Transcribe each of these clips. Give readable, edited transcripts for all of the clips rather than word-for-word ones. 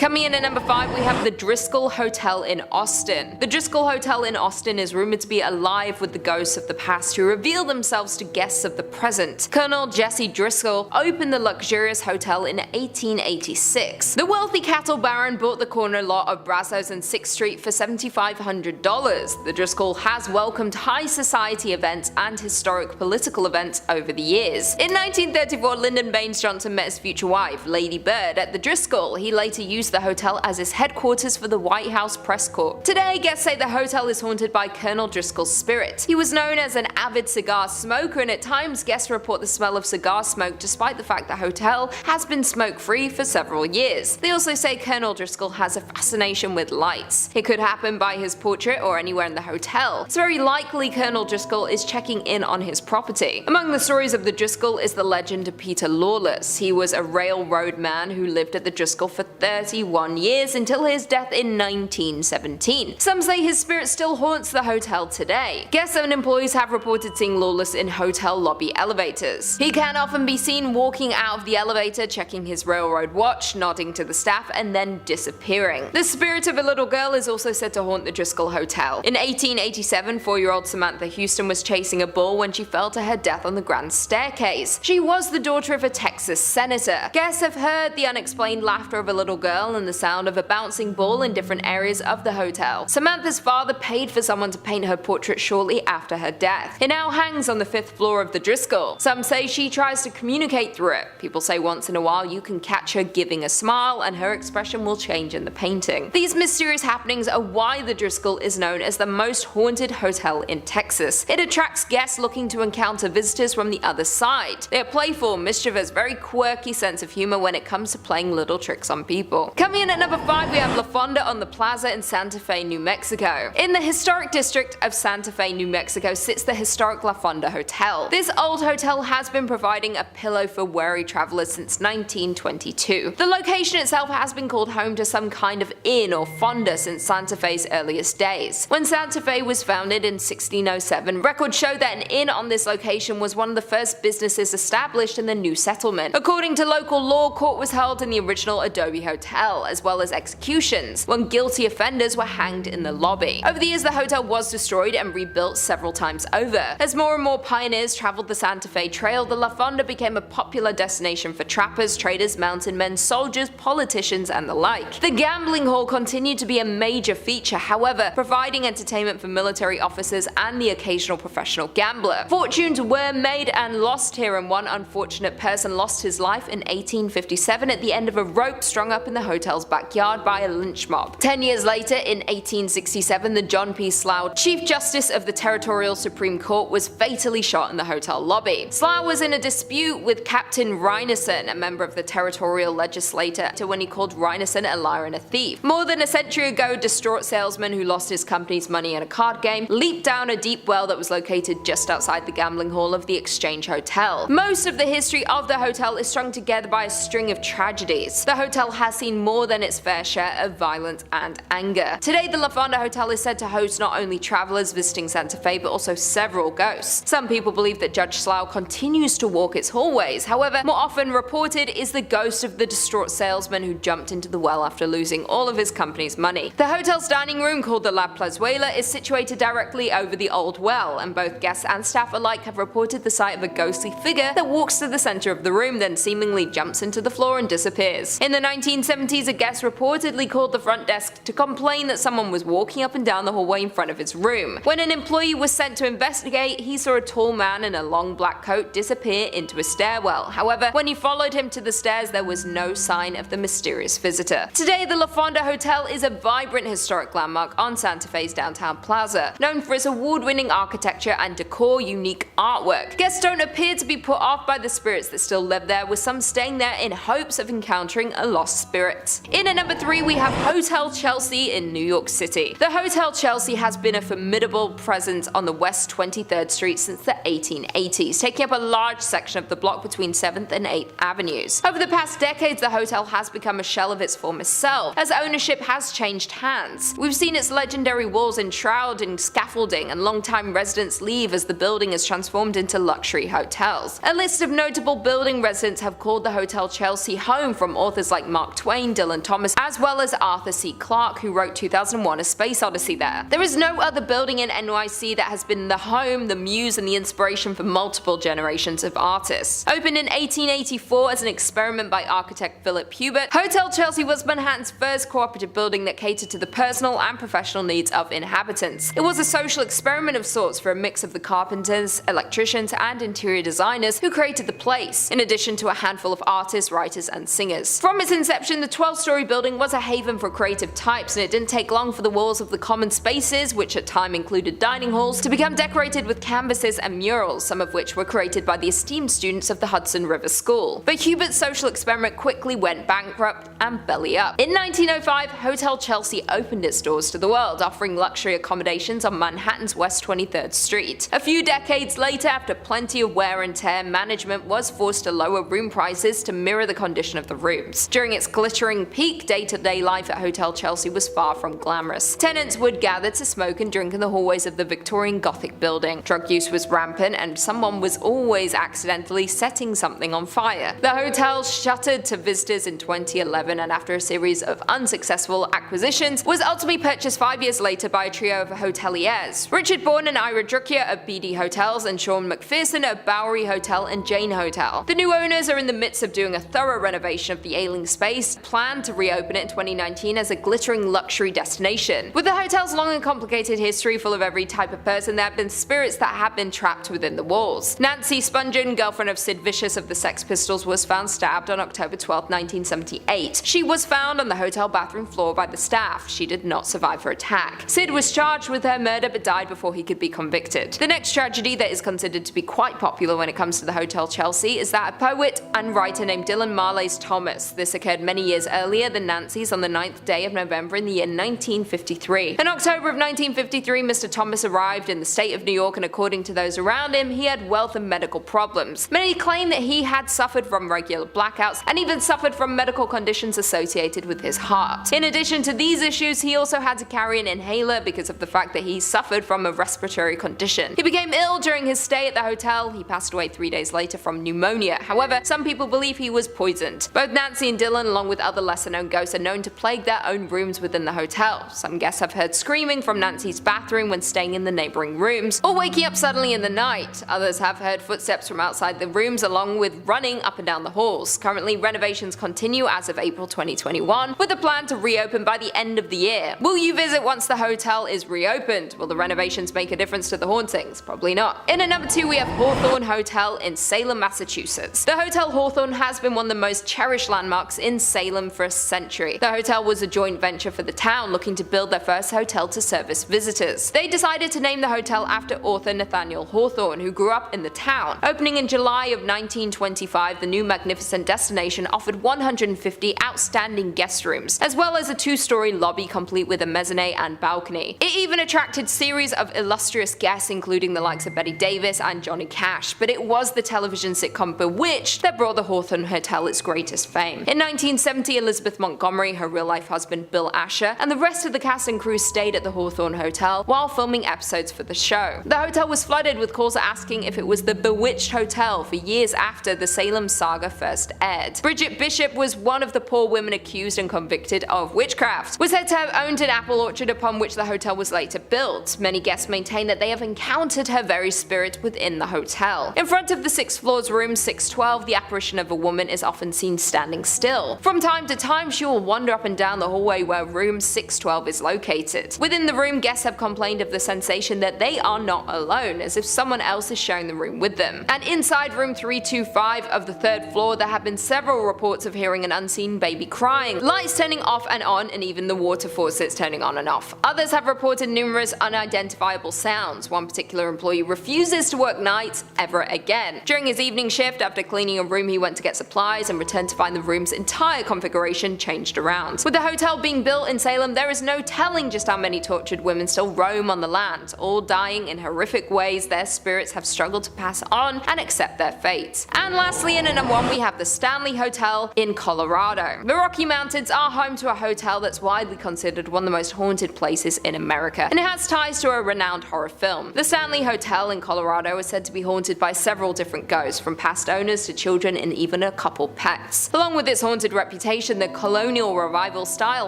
Coming in at number 5, we have the Driscoll Hotel in Austin. The Driscoll Hotel in Austin is rumored to be alive with the ghosts of the past who reveal themselves to guests of the present. Colonel Jesse Driscoll opened the luxurious hotel in 1886. The wealthy cattle baron bought the corner lot of Brazos and 6th Street for $7,500. The Driscoll has welcomed high society events and historic political events over the years. In 1934, Lyndon Baines Johnson met his future wife, Lady Bird, at the Driscoll. He later used the hotel as his headquarters for the White House Press Corps. Today, guests say the hotel is haunted by Colonel Driscoll's spirit. He was known as an avid cigar smoker, and at times guests report the smell of cigar smoke despite the fact the hotel has been smoke-free for several years. They also say Colonel Driscoll has a fascination with lights. It could happen by his portrait or anywhere in the hotel. It's very likely Colonel Driscoll is checking in on his property. Among the stories of the Driscoll is the legend of Peter Lawless. He was a railroad man who lived at the Driscoll for 31 years until his death in 1917. Some say his spirit still haunts the hotel today. Guests and employees have reported seeing Lawless in hotel lobby elevators. He can often be seen walking out of the elevator, checking his railroad watch, nodding to the staff, and then disappearing. The spirit of a little girl is also said to haunt the Driscoll Hotel. In 1887, 4-year-old Samantha Houston was chasing a bull when she fell to her death on the grand staircase. She was the daughter of a Texas senator. Guests have heard the unexplained laughter of a little girl and the sound of a bouncing ball in different areas of the hotel. Samantha's father paid for someone to paint her portrait shortly after her death. It now hangs on the 5th floor of the Driscoll. Some say she tries to communicate through it. People say once in a while you can catch her giving a smile and her expression will change in the painting. These mysterious happenings are why the Driscoll is known as the most haunted hotel in Texas. It attracts guests looking to encounter visitors from the other side. They are playful, mischievous, very quirky sense of humor when it comes to playing little tricks on people. Coming in at number 5, we have La Fonda on the Plaza in Santa Fe, New Mexico. In the historic district of Santa Fe, New Mexico sits the historic La Fonda Hotel. This old hotel has been providing a pillow for weary travelers since 1922. The location itself has been called home to some kind of inn or fonda since Santa Fe's earliest days. When Santa Fe was founded in 1607, records show that an inn on this location was one of the first businesses established in the new settlement. According to local law, court was held in the original Adobe Hotel, as well as executions, when guilty offenders were hanged in the lobby. Over the years, the hotel was destroyed and rebuilt several times over. As more and more pioneers traveled the Santa Fe Trail, the La Fonda became a popular destination for trappers, traders, mountain men, soldiers, politicians, and the like. The gambling hall continued to be a major feature, however, providing entertainment for military officers and the occasional professional gambler. Fortunes were made and lost here, and one unfortunate person lost his life in 1857 at the end of a rope strung up in the hotel's backyard by a lynch mob. 10 years later, in 1867, the John P. Slough, Chief Justice of the Territorial Supreme Court, was fatally shot in the hotel lobby. Slough was in a dispute with Captain Ryneson, a member of the territorial legislature, when he called Ryneson a liar and a thief. More than a century ago, a distraught salesman who lost his company's money in a card game leaped down a deep well that was located just outside the gambling hall of the Exchange Hotel. Most of the history of the hotel is strung together by a string of tragedies. The hotel has seen more than its fair share of violence and anger. Today, the La Fonda Hotel is said to host not only travelers visiting Santa Fe, but also several ghosts. Some people believe that Judge Slough continues to walk its hallways. However, more often reported is the ghost of the distraught salesman who jumped into the well after losing all of his company's money. The hotel's dining room, called the La Plazuela, is situated directly over the old well, and both guests and staff alike have reported the sight of a ghostly figure that walks to the center of the room, then seemingly jumps into the floor and disappears. In the 1970s, a guest reportedly called the front desk to complain that someone was walking up and down the hallway in front of his room. When an employee was sent to investigate, he saw a tall man in a long black coat disappear into a stairwell. However, when he followed him to the stairs, there was no sign of the mysterious visitor. Today, the La Fonda Hotel is a vibrant historic landmark on Santa Fe's downtown plaza, known for its award-winning architecture and decor unique artwork. Guests don't appear to be put off by the spirits that still live there, with some staying there in hopes of encountering a lost spirit. In at number 3, we have Hotel Chelsea in New York City. The Hotel Chelsea has been a formidable presence on the West 23rd Street since the 1880s, taking up a large section of the block between 7th and 8th Avenues. Over the past decades, the hotel has become a shell of its former self, as ownership has changed hands. We've seen its legendary walls enshrouded in scaffolding, and long-time residents leave as the building is transformed into luxury hotels. A list of notable building residents have called the Hotel Chelsea home, from authors like Mark Twain, between Dylan Thomas as well as Arthur C. Clarke, who wrote 2001: A Space Odyssey there. There is no other building in NYC that has been the home, the muse, and the inspiration for multiple generations of artists. Opened in 1884 as an experiment by architect Philip Hubert, Hotel Chelsea was Manhattan's first cooperative building that catered to the personal and professional needs of inhabitants. It was a social experiment of sorts for a mix of the carpenters, electricians, and interior designers who created the place, in addition to a handful of artists, writers, and singers. From its inception, the 12-story building was a haven for creative types, and it didn't take long for the walls of the common spaces, which at time included dining halls, to become decorated with canvases and murals, some of which were created by the esteemed students of the Hudson River School. But Hubert's social experiment quickly went bankrupt and belly up. In 1905, Hotel Chelsea opened its doors to the world, offering luxury accommodations on Manhattan's West 23rd Street. A few decades later, after plenty of wear and tear, management was forced to lower room prices to mirror the condition of the rooms. During its glittering peak, day-to-day life at Hotel Chelsea was far from glamorous. Tenants would gather to smoke and drink in the hallways of the Victorian Gothic building. Drug use was rampant, and someone was always accidentally setting something on fire. The hotel shuttered to visitors in 2011, and after a series of unsuccessful acquisitions, was ultimately purchased 5 years later by a trio of hoteliers: Richard Bourne and Ira Druckier of BD Hotels and Sean McPherson of Bowery Hotel and Jane Hotel. The new owners are in the midst of doing a thorough renovation of the ailing space, planned to reopen it in 2019 as a glittering luxury destination. With the hotel's long and complicated history full of every type of person, there have been spirits that have been trapped within the walls. Nancy Spungen, girlfriend of Sid Vicious of the Sex Pistols, was found stabbed on October 12, 1978. She was found on the hotel bathroom floor by the staff. She did not survive her attack. Sid was charged with her murder but died before he could be convicted. The next tragedy that is considered to be quite popular when it comes to the Hotel Chelsea is that of poet and writer named Dylan Marlays Thomas. This occurred many years earlier than Nancy's on the 9th day of November in the year 1953. In October of 1953, Mr. Thomas arrived in the state of New York, and according to those around him, he had wealth and medical problems. Many claim that he had suffered from regular blackouts and even suffered from medical conditions associated with his heart. In addition to these issues, he also had to carry an inhaler because of the fact that he suffered from a respiratory condition. He became ill during his stay at the hotel. He passed away 3 days later from pneumonia. However, some people believe he was poisoned. Both Nancy and Dylan, along with other lesser-known ghosts, are known to plague their own rooms within the hotel. Some guests have heard screaming from Nancy's bathroom when staying in the neighboring rooms, or waking up suddenly in the night. Others have heard footsteps from outside the rooms, along with running up and down the halls. Currently, renovations continue as of April 2021, with a plan to reopen by the end of the year. Will you visit once the hotel is reopened? Will the renovations make a difference to the hauntings? Probably not. In at number 2, we have Hawthorne Hotel in Salem, Massachusetts. The Hotel Hawthorne has been one of the most cherished landmarks in Salem for a century. The hotel was a joint venture for the town, looking to build their first hotel to service visitors. They decided to name the hotel after author Nathaniel Hawthorne, who grew up in the town. Opening in July of 1925, the new magnificent destination offered 150 outstanding guest rooms, as well as a 2-story lobby complete with a mezzanine and balcony. It even attracted series of illustrious guests, including the likes of Betty Davis and Johnny Cash, but it was the television sitcom Bewitched that brought the Hawthorne Hotel its greatest fame. In 1970, Elizabeth Montgomery, her real-life husband Bill Asher, and the rest of the cast and crew stayed at the Hawthorne Hotel while filming episodes for the show. The hotel was flooded with calls asking if it was the Bewitched Hotel for years after the Salem saga first aired. Bridget Bishop was one of the poor women accused and convicted of witchcraft, was said to have owned an apple orchard upon which the hotel was later built. Many guests maintain that they have encountered her very spirit within the hotel. In front of the 6th floor's room 612, the apparition of a woman is often seen standing still. From time to time, she will wander up and down the hallway where room 612 is located. Within the room, guests have complained of the sensation that they are not alone, as if someone else is sharing the room with them. And inside room 325 of the 3rd floor, there have been several reports of hearing an unseen baby crying, lights turning off and on, and even the water faucets turning on and off. Others have reported numerous unidentifiable sounds. One particular employee refuses to work nights ever again. During his evening shift, after cleaning a room, he went to get supplies and returned to find the room's entire configuration changed around. With the hotel being built in Salem, there is no telling just how many tortured women still roam on the land, all dying in horrific ways their spirits have struggled to pass on and accept their fate. And lastly, in at number 1, we have the Stanley Hotel in Colorado. The Rocky Mountains are home to a hotel that's widely considered one of the most haunted places in America, and it has ties to a renowned horror film. The Stanley Hotel in Colorado is said to be haunted by several different ghosts, from past owners to children and even a couple pets. Along with its haunted reputation, location, the colonial revival-style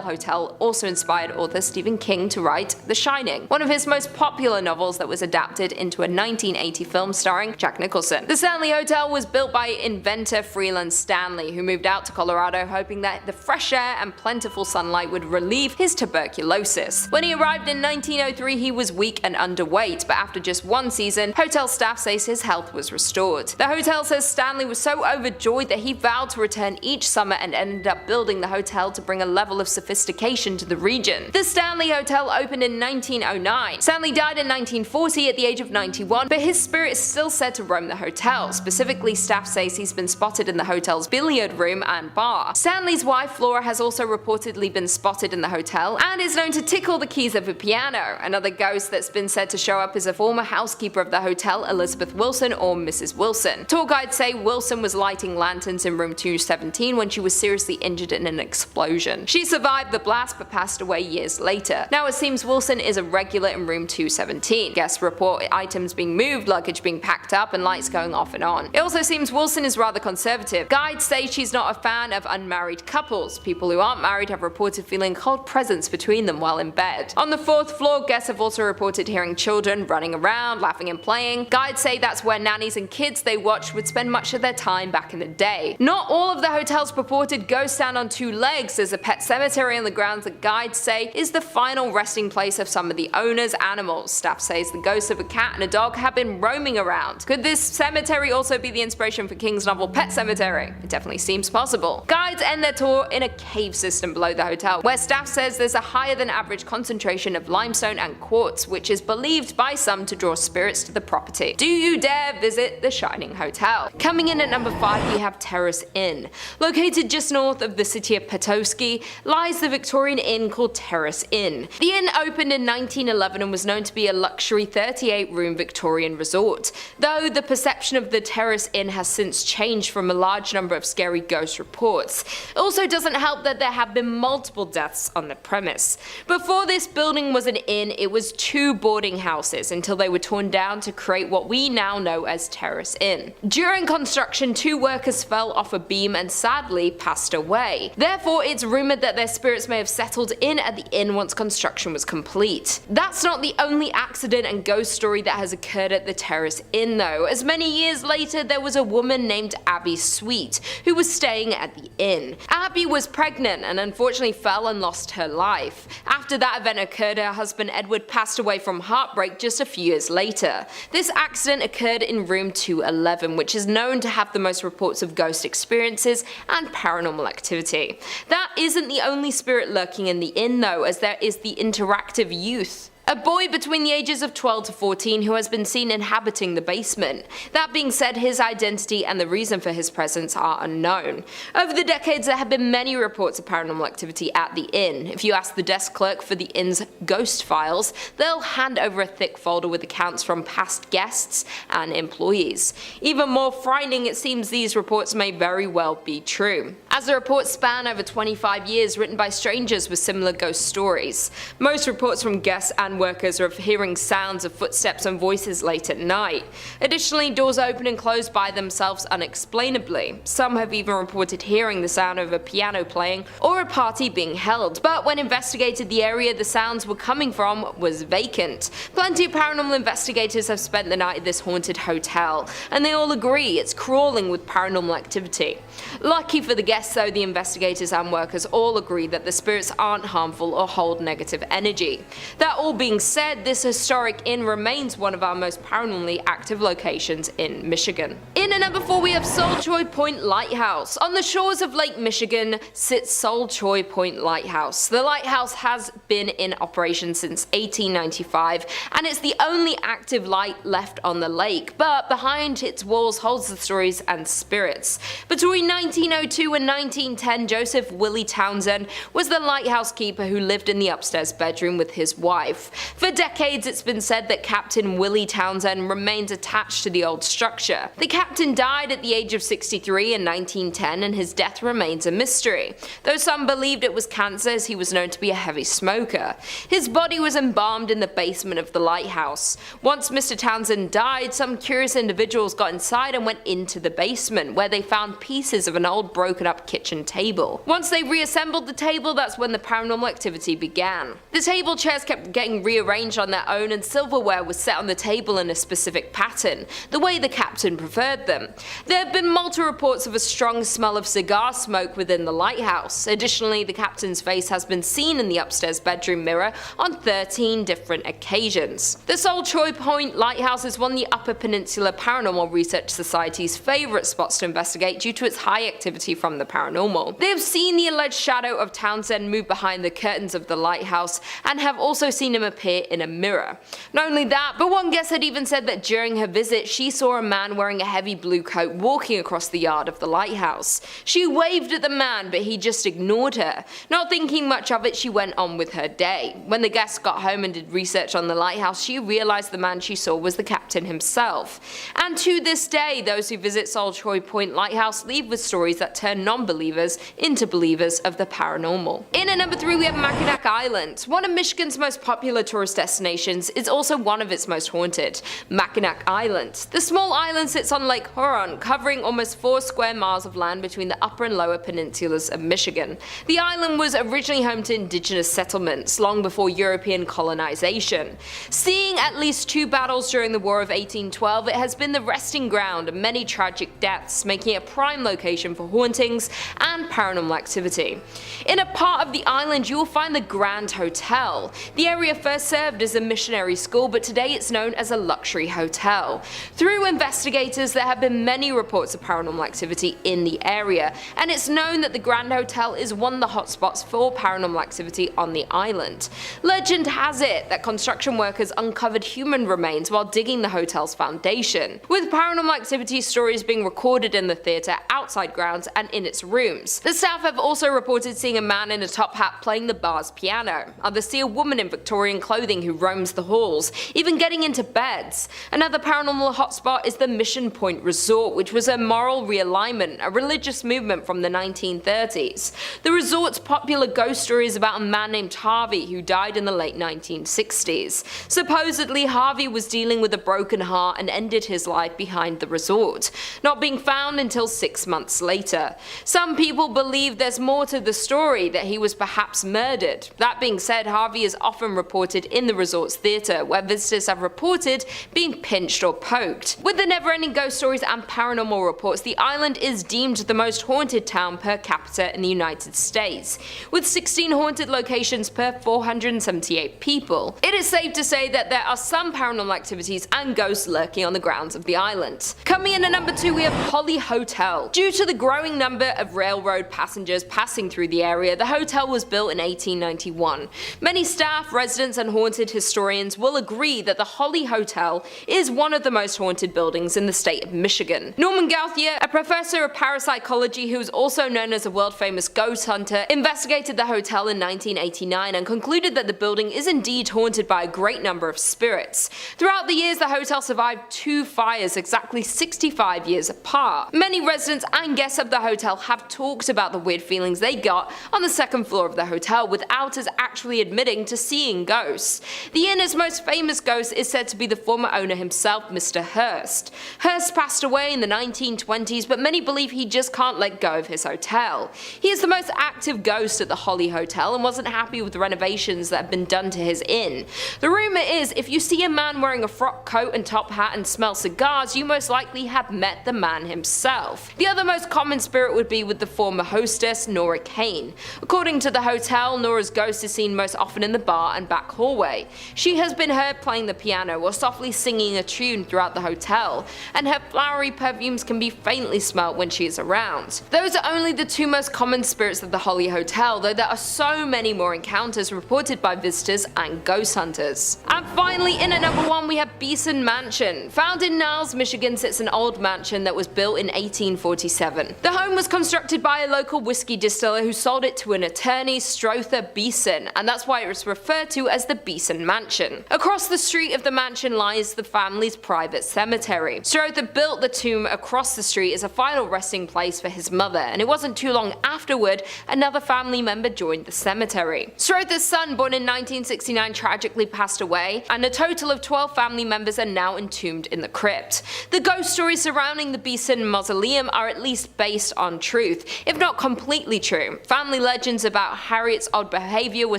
hotel also inspired author Stephen King to write The Shining, one of his most popular novels that was adapted into a 1980 film starring Jack Nicholson. The Stanley Hotel was built by inventor Freeland Stanley, who moved out to Colorado hoping that the fresh air and plentiful sunlight would relieve his tuberculosis. When he arrived in 1903, he was weak and underweight, but after just one season, hotel staff says his health was restored. The hotel says Stanley was so overjoyed that he vowed to return each summer and ended up building the hotel to bring a level of sophistication to the region. The Stanley Hotel opened in 1909. Stanley died in 1940 at the age of 91, but his spirit is still said to roam the hotel. Specifically, staff says he's been spotted in the hotel's billiard room and bar. Stanley's wife Flora has also reportedly been spotted in the hotel and is known to tickle the keys of a piano. Another ghost that's been said to show up is a former housekeeper of the hotel, Elizabeth Wilson, or Mrs. Wilson. Tour guides say Wilson was lighting lanterns in room 217 when she was seriously injured in an explosion. She survived the blast but passed away years later. Now it seems Wilson is a regular in room 217. Guests report items being moved, luggage being packed up, and lights going off and on. It also seems Wilson is rather conservative. Guides say she's not a fan of unmarried couples. People who aren't married have reported feeling cold presence between them while in bed. On the 4th floor, guests have also reported hearing children running around, laughing and playing. Guides say that's where nannies and kids they watched would spend much of their time back in the day. Not all of the hotel's purported ghosts stand on two legs. There's a pet cemetery on the grounds that guides say is the final resting place of some of the owner's animals. Staff says the ghosts of a cat and a dog have been roaming around. Could this cemetery also be the inspiration for King's novel Pet Sematary? It definitely seems possible. Guides end their tour in a cave system below the hotel, where staff says there's a higher than average concentration of limestone and quartz, which is believed by some to draw spirits to the property. Do you dare visit the Shining Hotel? Coming in at number 5, we have Terrace Inn. Located just north of the city of Petoskey lies the Victorian inn called Terrace Inn. The inn opened in 1911 and was known to be a luxury 38-room Victorian resort, though the perception of the Terrace Inn has since changed from a large number of scary ghost reports. It also doesn't help that there have been multiple deaths on the premise. Before this building was an inn, it was 2 boarding houses until they were torn down to create what we now know as Terrace Inn. During construction, 2 workers fell off a beam and sadly passed away. Therefore, it's rumored that their spirits may have settled in at the inn once construction was complete. That's not the only accident and ghost story that has occurred at the Terrace Inn though, as many years later there was a woman named Abby Sweet who was staying at the inn. Abby was pregnant and unfortunately fell and lost her life. After that event occurred, her husband Edward passed away from heartbreak just a few years later. This accident occurred in room 211, which is known to have the most reports of ghost experiences and paranormal activity. That isn't the only spirit lurking in the inn though, as there is the interactive youth, a boy between the ages of 12 to 14 who has been seen inhabiting the basement. That being said, his identity and the reason for his presence are unknown. Over the decades, there have been many reports of paranormal activity at the inn. If you ask the desk clerk for the inn's ghost files, they'll hand over a thick folder with accounts from past guests and employees. Even more frightening, it seems these reports may very well be true, as the reports span over 25 years, written by strangers with similar ghost stories. Most reports from guests and workers are of hearing sounds of footsteps and voices late at night. Additionally, doors open and close by themselves unexplainably. Some have even reported hearing the sound of a piano playing or a party being held, but when investigated, the area the sounds were coming from was vacant. Plenty of paranormal investigators have spent the night at this haunted hotel, and they all agree it's crawling with paranormal activity. Lucky for the guests though, the investigators and workers all agree that the spirits aren't harmful or hold negative energy. That all being said, this historic inn remains one of our most paranormally active locations in Michigan. In at number 4, we have Sol Choy Point Lighthouse. On the shores of Lake Michigan sits Sol Choy Point Lighthouse. The lighthouse has been in operation since 1895, and it's the only active light left on the lake, but behind its walls holds the stories and spirits. Between 1902 and 1910, Joseph Willie Townsend was the lighthouse keeper who lived in the upstairs bedroom with his wife. For decades, it's been said that Captain Willie Townsend remains attached to the old structure. The captain died at the age of 63 in 1910, and his death remains a mystery. Though some believed it was cancer, as he was known to be a heavy smoker. His body was embalmed in the basement of the lighthouse. Once Mr. Townsend died, some curious individuals got inside and went into the basement, where they found pieces of an old broken up bedside kitchen table. Once they reassembled the table, that's when the paranormal activity began. The table chairs kept getting rearranged on their own, and silverware was set on the table in a specific pattern, the way the captain preferred them. There have been multiple reports of a strong smell of cigar smoke within the lighthouse. Additionally, the captain's face has been seen in the upstairs bedroom mirror on 13 different occasions. The Sol Choy Point Lighthouse is one of the Upper Peninsula Paranormal Research Society's favourite spots to investigate due to its high activity from the paranormal. They have seen the alleged shadow of Townsend move behind the curtains of the lighthouse and have also seen him appear in a mirror. Not only that, but one guest had even said that during her visit she saw a man wearing a heavy blue coat walking across the yard of the lighthouse. She waved at the man, but he just ignored her. Not thinking much of it, she went on with her day. When the guest got home and did research on the lighthouse, she realised the man she saw was the captain himself. And to this day, those who visit Sol Choy Point Lighthouse leave with stories that turn non-believers into believers of the paranormal. In at number 3 we have Machinak Island. One of Michigan's most popular tourist destinations is also one of its most haunted, Machinak Island. The small island sits on Lake Huron, covering almost 4 square miles of land between the upper and lower peninsulas of Michigan. The island was originally home to indigenous settlements long before European colonization. Seeing at least 2 battles during the War of 1812, it has been the resting ground of many tragic deaths, making it a prime location for hauntings and paranormal activity. In a part of the island you will find the Grand Hotel. The area first served as a missionary school, but today it's known as a luxury hotel. Through investigators, there have been many reports of paranormal activity in the area, and it's known that the Grand Hotel is one of the hotspots for paranormal activity on the island. Legend has it that construction workers uncovered human remains while digging the hotel's foundation, with paranormal activity stories being recorded in the theatre, outside grounds, and in its rooms. The staff have also reported seeing a man in a top hat playing the bar's piano. Others see a woman in Victorian clothing who roams the halls, even getting into beds. Another paranormal hotspot is the Mission Point Resort, which was a moral realignment, a religious movement from the 1930s. The resort's popular ghost story is about a man named Harvey who died in the late 1960s. Supposedly, Harvey was dealing with a broken heart and ended his life behind the resort, not being found until 6 months later. Some people believe there's more to the story, that he was perhaps murdered. That being said, Harvey is often reported in the resort's theatre, where visitors have reported being pinched or poked. With the never-ending ghost stories and paranormal reports, the island is deemed the most haunted town per capita in the United States, with 16 haunted locations per 478 people. It is safe to say that there are some paranormal activities and ghosts lurking on the grounds of the island. Coming in at number 2 we have Holly Hotel. Due to the growing number of railroad passengers passing through the area, the hotel was built in 1891. Many staff, residents, and haunted historians will agree that the Holly Hotel is one of the most haunted buildings in the state of Michigan. Norman Gauthier, a professor of parapsychology who is also known as a world-famous ghost hunter, investigated the hotel in 1989 and concluded that the building is indeed haunted by a great number of spirits. Throughout the years, the hotel survived 2 fires exactly 65 years apart. Many residents and guests of the hotel have talked about the weird feelings they got on the second floor of the hotel without us actually admitting to seeing ghosts. The inn's most famous ghost is said to be the former owner himself, Mr. Hurst. Hurst passed away in the 1920s, but many believe he just can't let go of his hotel. He is the most active ghost at the Holly Hotel and wasn't happy with the renovations that have been done to his inn. The rumour is if you see a man wearing a frock coat and top hat and smell cigars, you most likely have met the man himself. The other most common spirit would be with the former hostess, Nora Kane. According to the hotel, Nora's ghost is seen most often in the bar and back hallway. She has been heard playing the piano or softly singing a tune throughout the hotel, and her flowery perfumes can be faintly smelt when she is around. Those are only the 2 most common spirits of the Holly Hotel, though there are so many more encounters reported by visitors and ghost hunters. And finally, in at number 1 we have Beeson Mansion. Found in Niles, Michigan sits an old mansion that was built in 1847. The home was constructed by a local whiskey distiller who sold it to an attorney, Strother Beeson, and that's why it was referred to as the Beeson Mansion. Across the street of the mansion lies the family's private cemetery. Strother built the tomb across the street as a final resting place for his mother, and it wasn't too long afterward another family member joined the cemetery. Strother's son, born in 1969, tragically passed away, and a total of 12 family members are now entombed in the crypt. The ghost stories surrounding the Beeson Mausoleum are at least based on truth, if not completely true. Family legends about Harriet's odd behavior were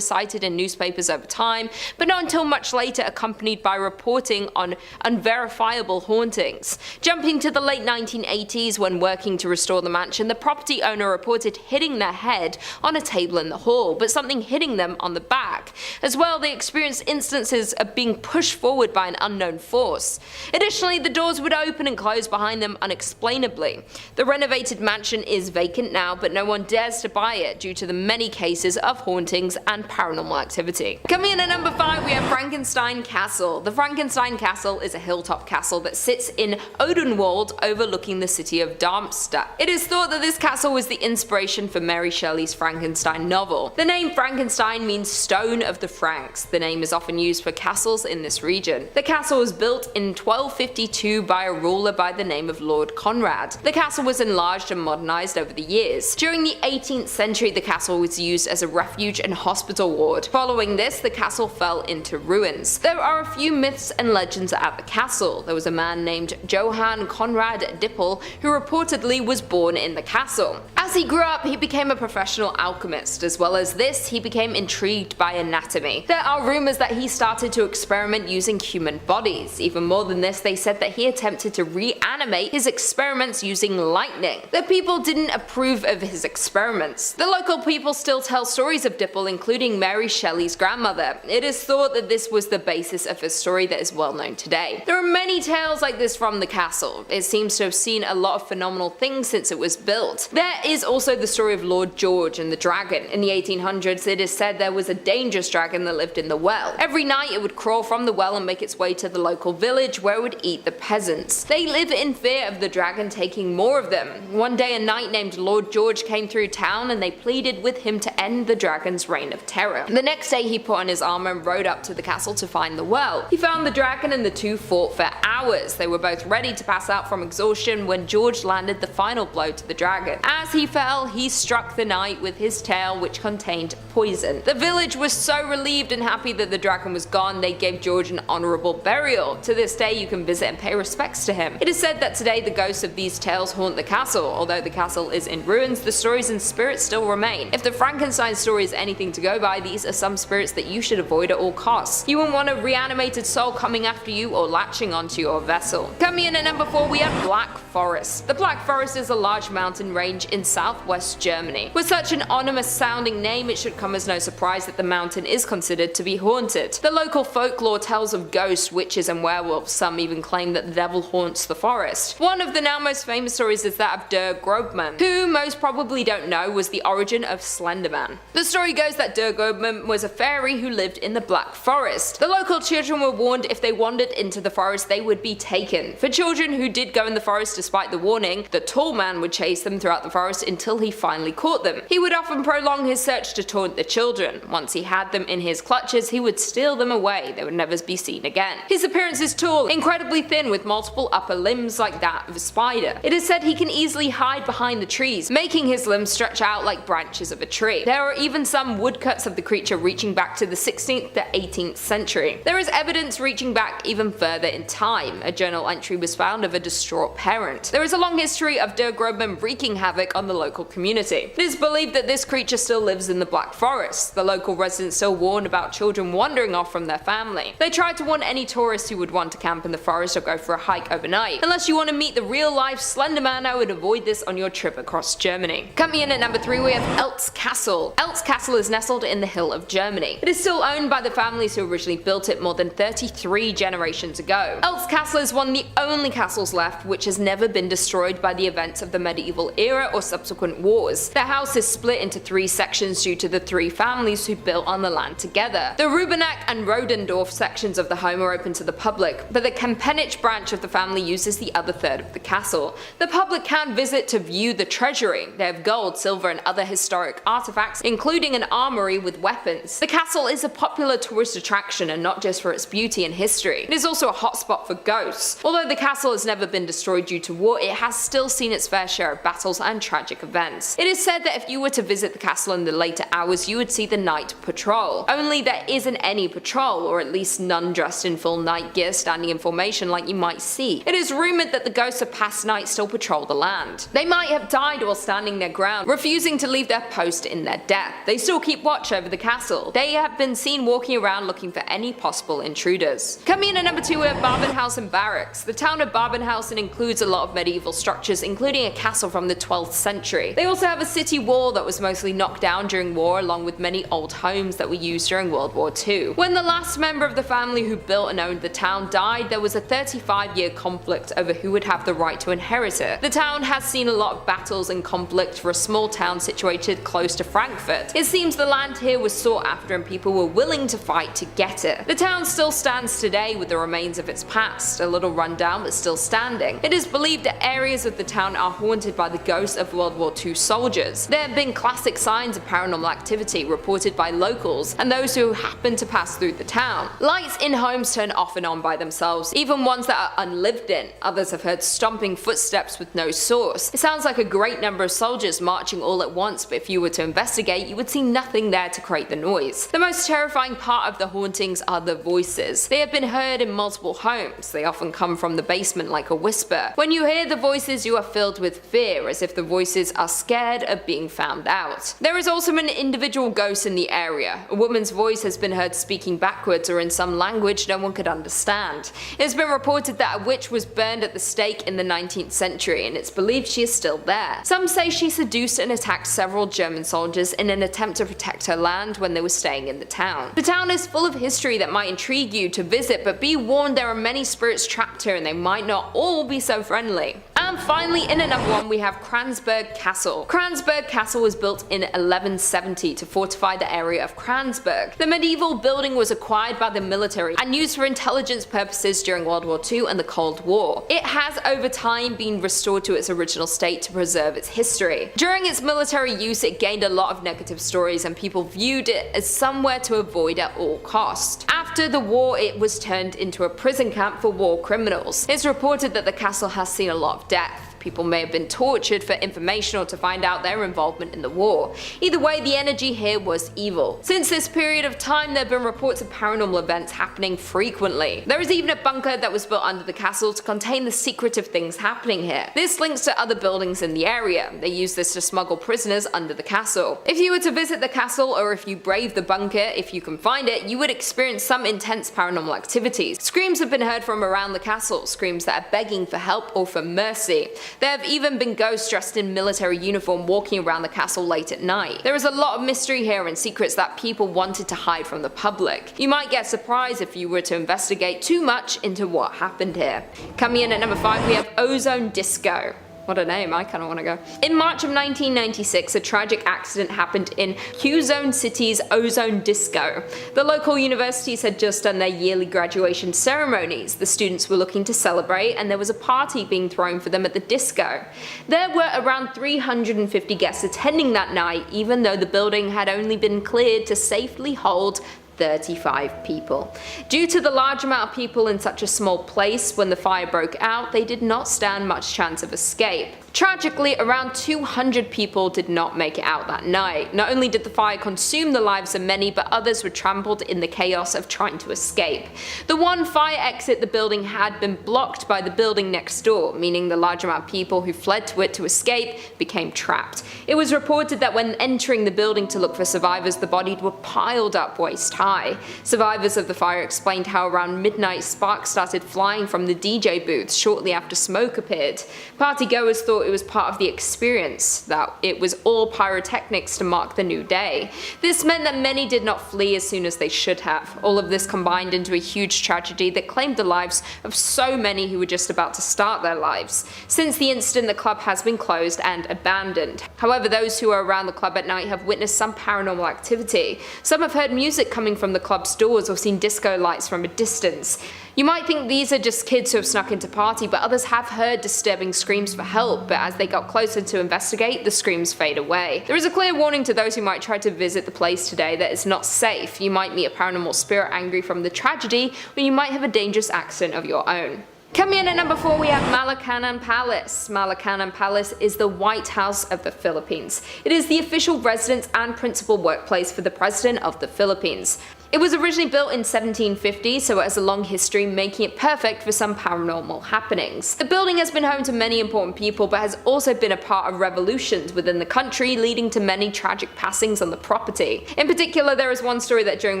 cited in newspapers over time, but not until much later, accompanied by reporting on unverifiable hauntings. Jumping to the late 1980s, when working to restore the mansion, the property owner reported hitting their head on a table in the hall, but something hitting them on the back. As well, they experienced instances of being pushed forward by an unknown force. Additionally, the doors would open and close behind them unexplainably. The renovated mansion is vacant now, but no one dares to buy it due to the many cases of hauntings and paranormal activity. Coming in at number 5, we have Frankenstein Castle. The Frankenstein Castle is a hilltop castle that sits in Odenwald overlooking the city of Darmstadt. It is thought that this castle was the inspiration for Mary Shelley's Frankenstein novel. The name Frankenstein means stone of the Franks. The name is often used for castles in this region. The castle was built in 1252 by a ruler by the name of Lord Conrad. The castle was enlarged and modernized over the years. During the 18th century, the castle was used as a refuge and hospital ward. Following this, the castle fell into ruins. There are a few myths and legends at the castle. There was a man named Johann Conrad Dippel who reportedly was born in the castle. As he grew up, he became a professional alchemist. As well as this, he became intrigued by anatomy. There are rumors that he started to experiment using human bodies. Even more than this, they said that he attempted to reanimate his experiments using lightning. The people didn't approve of his experiments. The local people still tell stories of Dippel, including Mary Shelley's grandmother. It is thought that this was the basis of a story that is well known today. There are many tales like this from the castle. It seems to have seen a lot of phenomenal things since it was built. There is also the story of Lord George and the dragon. In the 1800s, it is said there was a dangerous dragon that lived in the well. Every night it would crawl from the well and make its way to the local village where it would eat the peasants. They live in fear of the dragon taking more of them. One day a knight named Lord George came through town and they pleaded with him to end the dragon's reign of terror. The next day he put on his armor and rode up to the castle to find the well. He found the dragon and the two fought for hours. They were both ready to pass out from exhaustion when George landed the final blow to the dragon. As he fell, he struck the knight with his tail, which contained poison. The village was so relieved and happy that the dragon was gone, they gave George an honorable burial. To this day, you can visit and pay respects to him. It is said that today the ghosts of these tales haunt the castle. Although the castle is in ruins, the stories and spirits still remain. If the Frankenstein story is anything to go by, these are some spirits that you should avoid at all costs. You wouldn't want a reanimated soul coming after you or latching onto your vessel. Coming in at number 4, we have Black Forest. The Black Forest is a large mountain range in southwest Germany. With such an ominous sounding name, it should come as no surprise that the mountain is considered to be haunted. The local folklore tells of ghosts, witches and werewolves. Some even claim that the devil haunts the forest. One of the now most famous stories is that of Der Grobman, who most probably don't know was the origin of Slenderman. The story goes that Der Grobman was a fairy who lived in the Black Forest. The local children were warned if they wandered into the forest they would be taken. For children who did go in the forest despite the warning, the tall man would chase them throughout the forest until he finally caught them. He would often prolong his search to taunt the children. Once he had them in his clutches, he would steal them away. They would never be seen again. His appearance is tall, incredibly thin with multiple upper limbs like that of a spider. It is said he can easily hide behind the trees, making his limbs stretch out like branches of a tree. There are even some woodcuts of the creature reaching back to the 16th to 18th century. There is evidence reaching back even further in time. A journal entry was found of a distraught parent. There is a long history of Der Grobman wreaking havoc on the local community. It is believed that this creature still lives in the Black Forest. The local residents still warn about children wandering off from their family. They tried to warn any tourists who would want to camp in the forest or go for a hike overnight. Unless you want to meet the real life Slender Man, I would avoid this on your trip across Germany. Coming in at number 3, we have Els Castle. Els Castle is nestled in the hill of Germany. It is still owned by the families who originally built it more than 33 generations ago. Els Castle is one of the only castles left which has never been destroyed by the events of the medieval era or subsequent wars. The house is split into 3 sections due to the 3 families who built on the land together. The Rubenack and Rodendorf sections of the home are open to the public, but the Kempenich branch of the family uses the other third of the castle. The public can visit to view the treasury. They have gold, silver and other historic artifacts, including an armory with weapons. The castle is a popular tourist attraction and not just for its beauty and history. It is also a hotspot for ghosts. Although the castle has never been destroyed due to war, it has still seen its fair share of battles and tragic events. It is said that if you were to visit the castle in the later hours, you would see the night patrol. Only there isn't any patrol, or at least none dressed in full night gear standing in formation like you might see. It is rumoured that the ghosts of past nights still patrol the land. They might have died while standing their ground, refusing to leave their post in their death. They still keep watch over the castle. They have been seen walking around looking for any possible intruders. Coming in at number 2 we have Barbin House and Barracks. The town of Barbin House includes a lot of medieval structures, including a castle from the 12th century. They also have a city wall that was mostly knocked down during war, along with many old homes that were used during World War II. When the last member of the family who built and owned the town died, there was a 35-year conflict over who would have the right to inherit it. The town has seen a lot of battles and conflict for a small town situated close to Frankfurt. It seems the land here was sought after and people were willing to fight to get it. The town still stands today with the remains of its past, a little rundown but still standing. It is believed that areas of the town are haunted by the ghosts of World War II soldiers. There have been classic signs of paranormal activity reported by locals and those who happen to pass through the town. Lights in homes turn off and on by themselves, even ones that are unlived in. Others have heard stomping footsteps with no source. It sounds like a great number of soldiers marching all at once, but if you were to investigate, you would see nothing there to create the noise. The most terrifying part of the hauntings are the voices. They have been heard in multiple homes. They often come from the basement like a whisper. When you hear the voices, you are filled with fear, as if the voices are scared of being found out. There is also an individual ghost in the area. A woman's voice has been heard speaking backwards or in some language no one could understand. It has been reported that a witch was burned at the stake in the 19th century, and it's believed she is still there. Some say she seduced and attacked several German soldiers in an attempt to protect her land when they were staying in the town. The town is full of history that might intrigue you to visit, but be warned there are many spirits trapped here and they might not all be so friendly. And finally, in at number 1 we have Cranburg Castle. Cranburg Castle was built in 1170 to fortify the area of Cranburg. The medieval building was acquired by the military and used for intelligence purposes during World War II and the Cold War. It has over time been restored to its original state to preserve its history. During its military use, it gained a lot of negative stories and people viewed it as somewhere to avoid at all cost. After the war, it was turned into a prison camp for war criminals. It's reported that the castle has seen a lot of death. People may have been tortured for information or to find out their involvement in the war. Either way, the energy here was evil. Since this period of time, there have been reports of paranormal events happening frequently. There is even a bunker that was built under the castle to contain the secretive things happening here. This links to other buildings in the area. They use this to smuggle prisoners under the castle. If you were to visit the castle, or if you brave the bunker, if you can find it, you would experience some intense paranormal activities. Screams have been heard from around the castle, screams that are begging for help or for mercy. There have even been ghosts dressed in military uniform walking around the castle late at night. There is a lot of mystery here and secrets that people wanted to hide from the public. You might get surprised if you were to investigate too much into what happened here. Coming in at number 5 we have Ozone Disco. What a name, I kinda wanna go. In March of 1996, a tragic accident happened in Q-Zone City's Ozone Disco. The local universities had just done their yearly graduation ceremonies. The students were looking to celebrate and there was a party being thrown for them at the disco. There were around 350 guests attending that night, even though the building had only been cleared to safely hold 35 people. Due to the large amount of people in such a small place, when the fire broke out, they did not stand much chance of escape. Tragically, around 200 people did not make it out that night. Not only did the fire consume the lives of many, but others were trampled in the chaos of trying to escape. The one fire exit the building had been blocked by the building next door, meaning the large amount of people who fled to it to escape became trapped. It was reported that when entering the building to look for survivors, the bodies were piled up waist high. Survivors of the fire explained how around midnight sparks started flying from the DJ booths shortly after smoke appeared. Partygoers thought it was part of the experience, that it was all pyrotechnics to mark the new day. This meant that many did not flee as soon as they should have. All of this combined into a huge tragedy that claimed the lives of so many who were just about to start their lives. Since the incident, the club has been closed and abandoned. However, those who are around the club at night have witnessed some paranormal activity. Some have heard music coming from the club's doors or seen disco lights from a distance. You might think these are just kids who have snuck into party, but others have heard disturbing screams for help, but as they got closer to investigate, the screams fade away. There is a clear warning to those who might try to visit the place today that it's not safe. You might meet a paranormal spirit angry from the tragedy, or you might have a dangerous accident of your own. Coming in at number 4 we have Malakan Palace. Malakan Palace is the White House of the Philippines. It is the official residence and principal workplace for the President of the Philippines. It was originally built in 1750, so it has a long history, making it perfect for some paranormal happenings. The building has been home to many important people, but has also been a part of revolutions within the country, leading to many tragic passings on the property. In particular, there is one story that during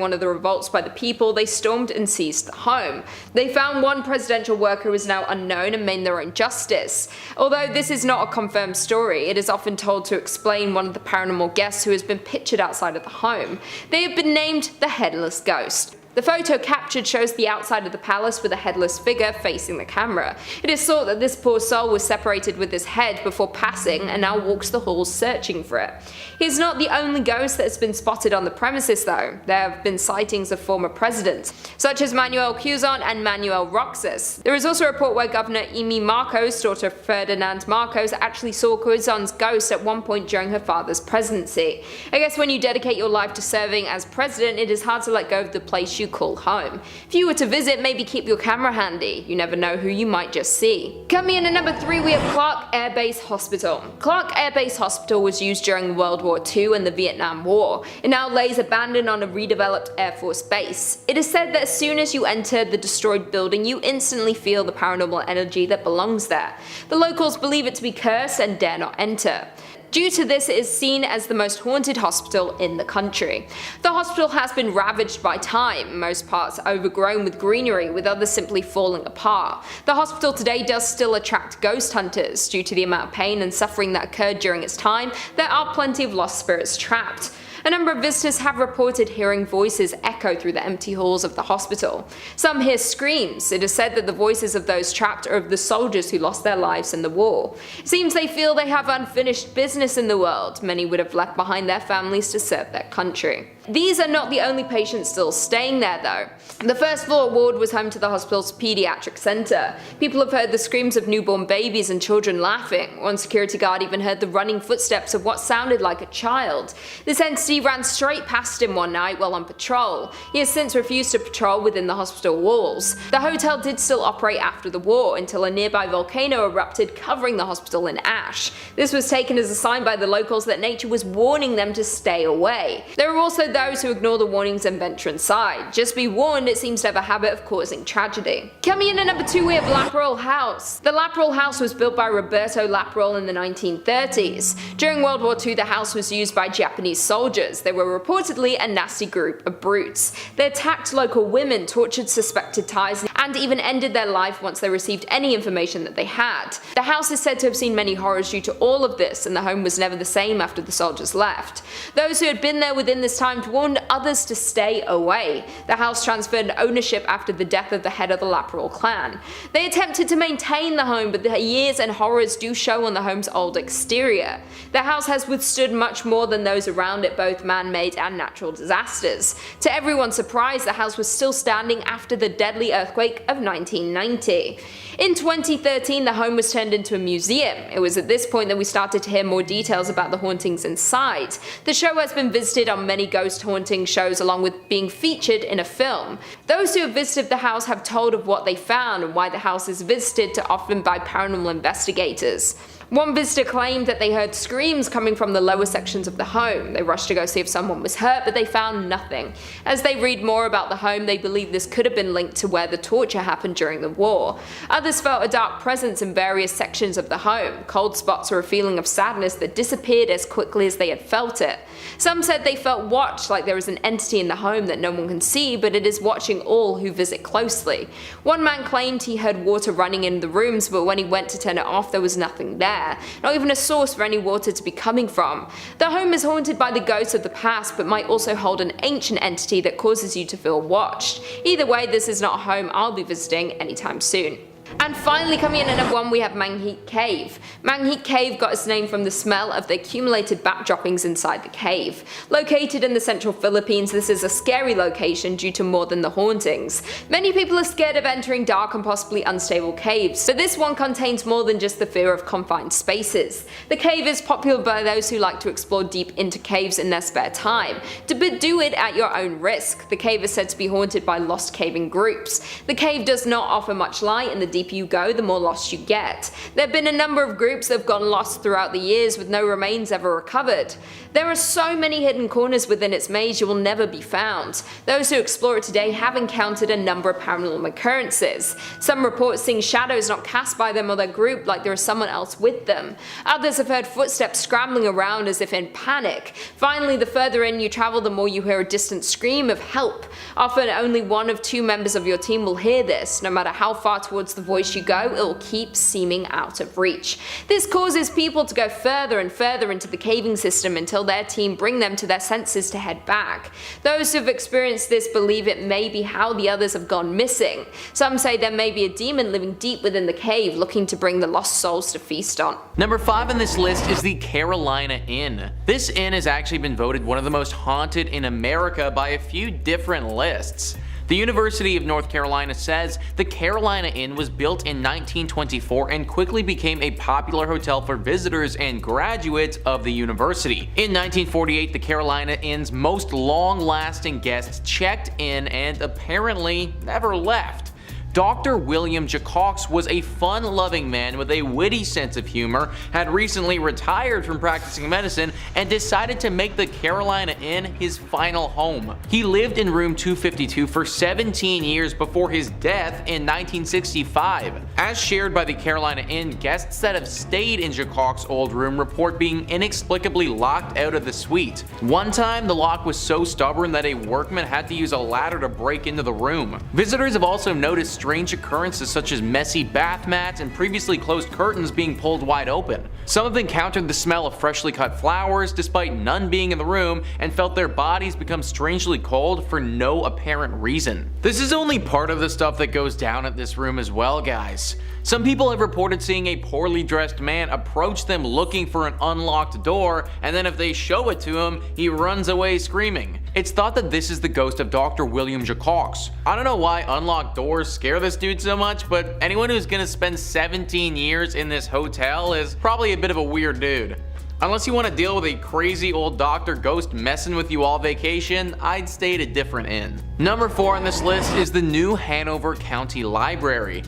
one of the revolts by the people, they stormed and seized the home. They found one presidential worker who is now unknown and made their own justice. Although this is not a confirmed story, it is often told to explain one of the paranormal guests who has been pictured outside of the home. They have been named the Headless Ghost. The photo captured shows the outside of the palace with a headless figure facing the camera. It is thought that this poor soul was separated with his head before passing and now walks the halls searching for it. He is not the only ghost that has been spotted on the premises though. There have been sightings of former presidents, such as Manuel Cuson and Manuel Roxas. There is also a report where Governor Amy Marcos, daughter of Ferdinand Marcos, actually saw Cuzon's ghost at one point during her father's presidency. I guess when you dedicate your life to serving as president, it is hard to let go of the place you call home. If you were to visit, maybe keep your camera handy. You never know who you might just see. Coming in at number 3, we have Clark Air Base Hospital. Clark Air Base Hospital was used during World War II and the Vietnam War. It now lays abandoned on a redeveloped Air Force base. It is said that as soon as you enter the destroyed building, you instantly feel the paranormal energy that belongs there. The locals believe it to be cursed and dare not enter. Due to this, it is seen as the most haunted hospital in the country. The hospital has been ravaged by time, most parts overgrown with greenery, with others simply falling apart. The hospital today does still attract ghost hunters. Due to the amount of pain and suffering that occurred during its time, there are plenty of lost spirits trapped. A number of visitors have reported hearing voices echo through the empty halls of the hospital. Some hear screams. It is said that the voices of those trapped are of the soldiers who lost their lives in the war. It seems they feel they have unfinished business in the world. Many would have left behind their families to serve their country. These are not the only patients still staying there though. The first floor ward was home to the hospital's pediatric center. People have heard the screams of newborn babies and children laughing. One security guard even heard the running footsteps of what sounded like a child. This entity ran straight past him one night while on patrol. He has since refused to patrol within the hospital walls. The hotel did still operate after the war until a nearby volcano erupted, covering the hospital in ash. This was taken as a sign by the locals that nature was warning them to stay away. There are also those who ignore the warnings and venture inside. Just be warned, it seems to have a habit of causing tragedy. Coming in at number 2, we have Laperle House. The Laperle House was built by Roberto Laperle in the 1930s. During World War II, the house was used by Japanese soldiers. They were reportedly a nasty group of brutes. They attacked local women, tortured suspected ties, and even ended their life once they received any information that they had. The house is said to have seen many horrors due to all of this, and the home was never the same after the soldiers left. Those who had been there within this time warned others to stay away. The house transferred ownership after the death of the head of the Laperle clan. They attempted to maintain the home, but the years and horrors do show on the home's old exterior. The house has withstood much more than those around it, both man-made and natural disasters. To everyone's surprise, the house was still standing after the deadly earthquake of 1990. In 2013, the home was turned into a museum. It was at this point that we started to hear more details about the hauntings inside. The show has been visited on many ghost haunting shows, along with being featured in a film. Those who have visited the house have told of what they found and why the house is visited often by paranormal investigators. One visitor claimed that they heard screams coming from the lower sections of the home. They rushed to go see if someone was hurt, but they found nothing. As they read more about the home, they believe this could have been linked to where the torture happened during the war. Others felt a dark presence in various sections of the home, cold spots or a feeling of sadness that disappeared as quickly as they had felt it. Some said they felt watched, like there is an entity in the home that no one can see, but it is watching all who visit closely. One man claimed he heard water running in the rooms, but when he went to turn it off, there was nothing there. Not even a source for any water to be coming from. The home is haunted by the ghosts of the past, but might also hold an ancient entity that causes you to feel watched. Either way, this is not a home I'll be visiting anytime soon. And finally, coming in at number 1, we have Mang Cave. Mang Cave got its name from the smell of the accumulated bat droppings inside the cave. Located in the central Philippines, this is a scary location due to more than the hauntings. Many people are scared of entering dark and possibly unstable caves, but this one contains more than just the fear of confined spaces. The cave is popular by those who like to explore deep into caves in their spare time, but do it at your own risk. The cave is said to be haunted by lost caving groups. The cave does not offer much light, and the deeper you go, the more lost you get. There have been a number of groups that have gone lost throughout the years with no remains ever recovered. There are so many hidden corners within its maze you will never be found. Those who explore it today have encountered a number of paranormal occurrences. Some report seeing shadows not cast by them or their group like there is someone else with them. Others have heard footsteps scrambling around as if in panic. Finally, the further in you travel, the more you hear a distant scream of help. Often only one of two members of your team will hear this. No matter how far towards the voice you go, it will keep seeming out of reach. This causes people to go further and further into the caving system until their team bring them to their senses to head back. Those who have experienced this believe it may be how the others have gone missing. Some say there may be a demon living deep within the cave looking to bring the lost souls to feast on. Number 5 on this list is the Carolina Inn. This inn has actually been voted one of the most haunted in America by a few different lists. The University of North Carolina says the Carolina Inn was built in 1924 and quickly became a popular hotel for visitors and graduates of the university. In 1948, the Carolina Inn's most long-lasting guests checked in and apparently never left. Dr. William Jacox was a fun-loving man with a witty sense of humor, had recently retired from practicing medicine, and decided to make the Carolina Inn his final home. He lived in room 252 for 17 years before his death in 1965. As shared by the Carolina Inn, guests that have stayed in Jacox's old room report being inexplicably locked out of the suite. One time, the lock was so stubborn that a workman had to use a ladder to break into the room. Visitors have also noticed strange occurrences such as messy bath mats and previously closed curtains being pulled wide open. Some have encountered the smell of freshly cut flowers despite none being in the room, and felt their bodies become strangely cold for no apparent reason. This is only part of the stuff that goes down at this room as well, guys. Some people have reported seeing a poorly dressed man approach them looking for an unlocked door, and then if they show it to him, he runs away screaming. It's thought that this is the ghost of Dr. William Jacox. I don't know why unlocked doors scare this dude so much, but anyone who's gonna spend 17 years in this hotel is probably a bit of a weird dude. Unless you want to deal with a crazy old doctor ghost messing with you all vacation, I'd stay at a different inn. Number 4 on this list is the new Hanover County Library.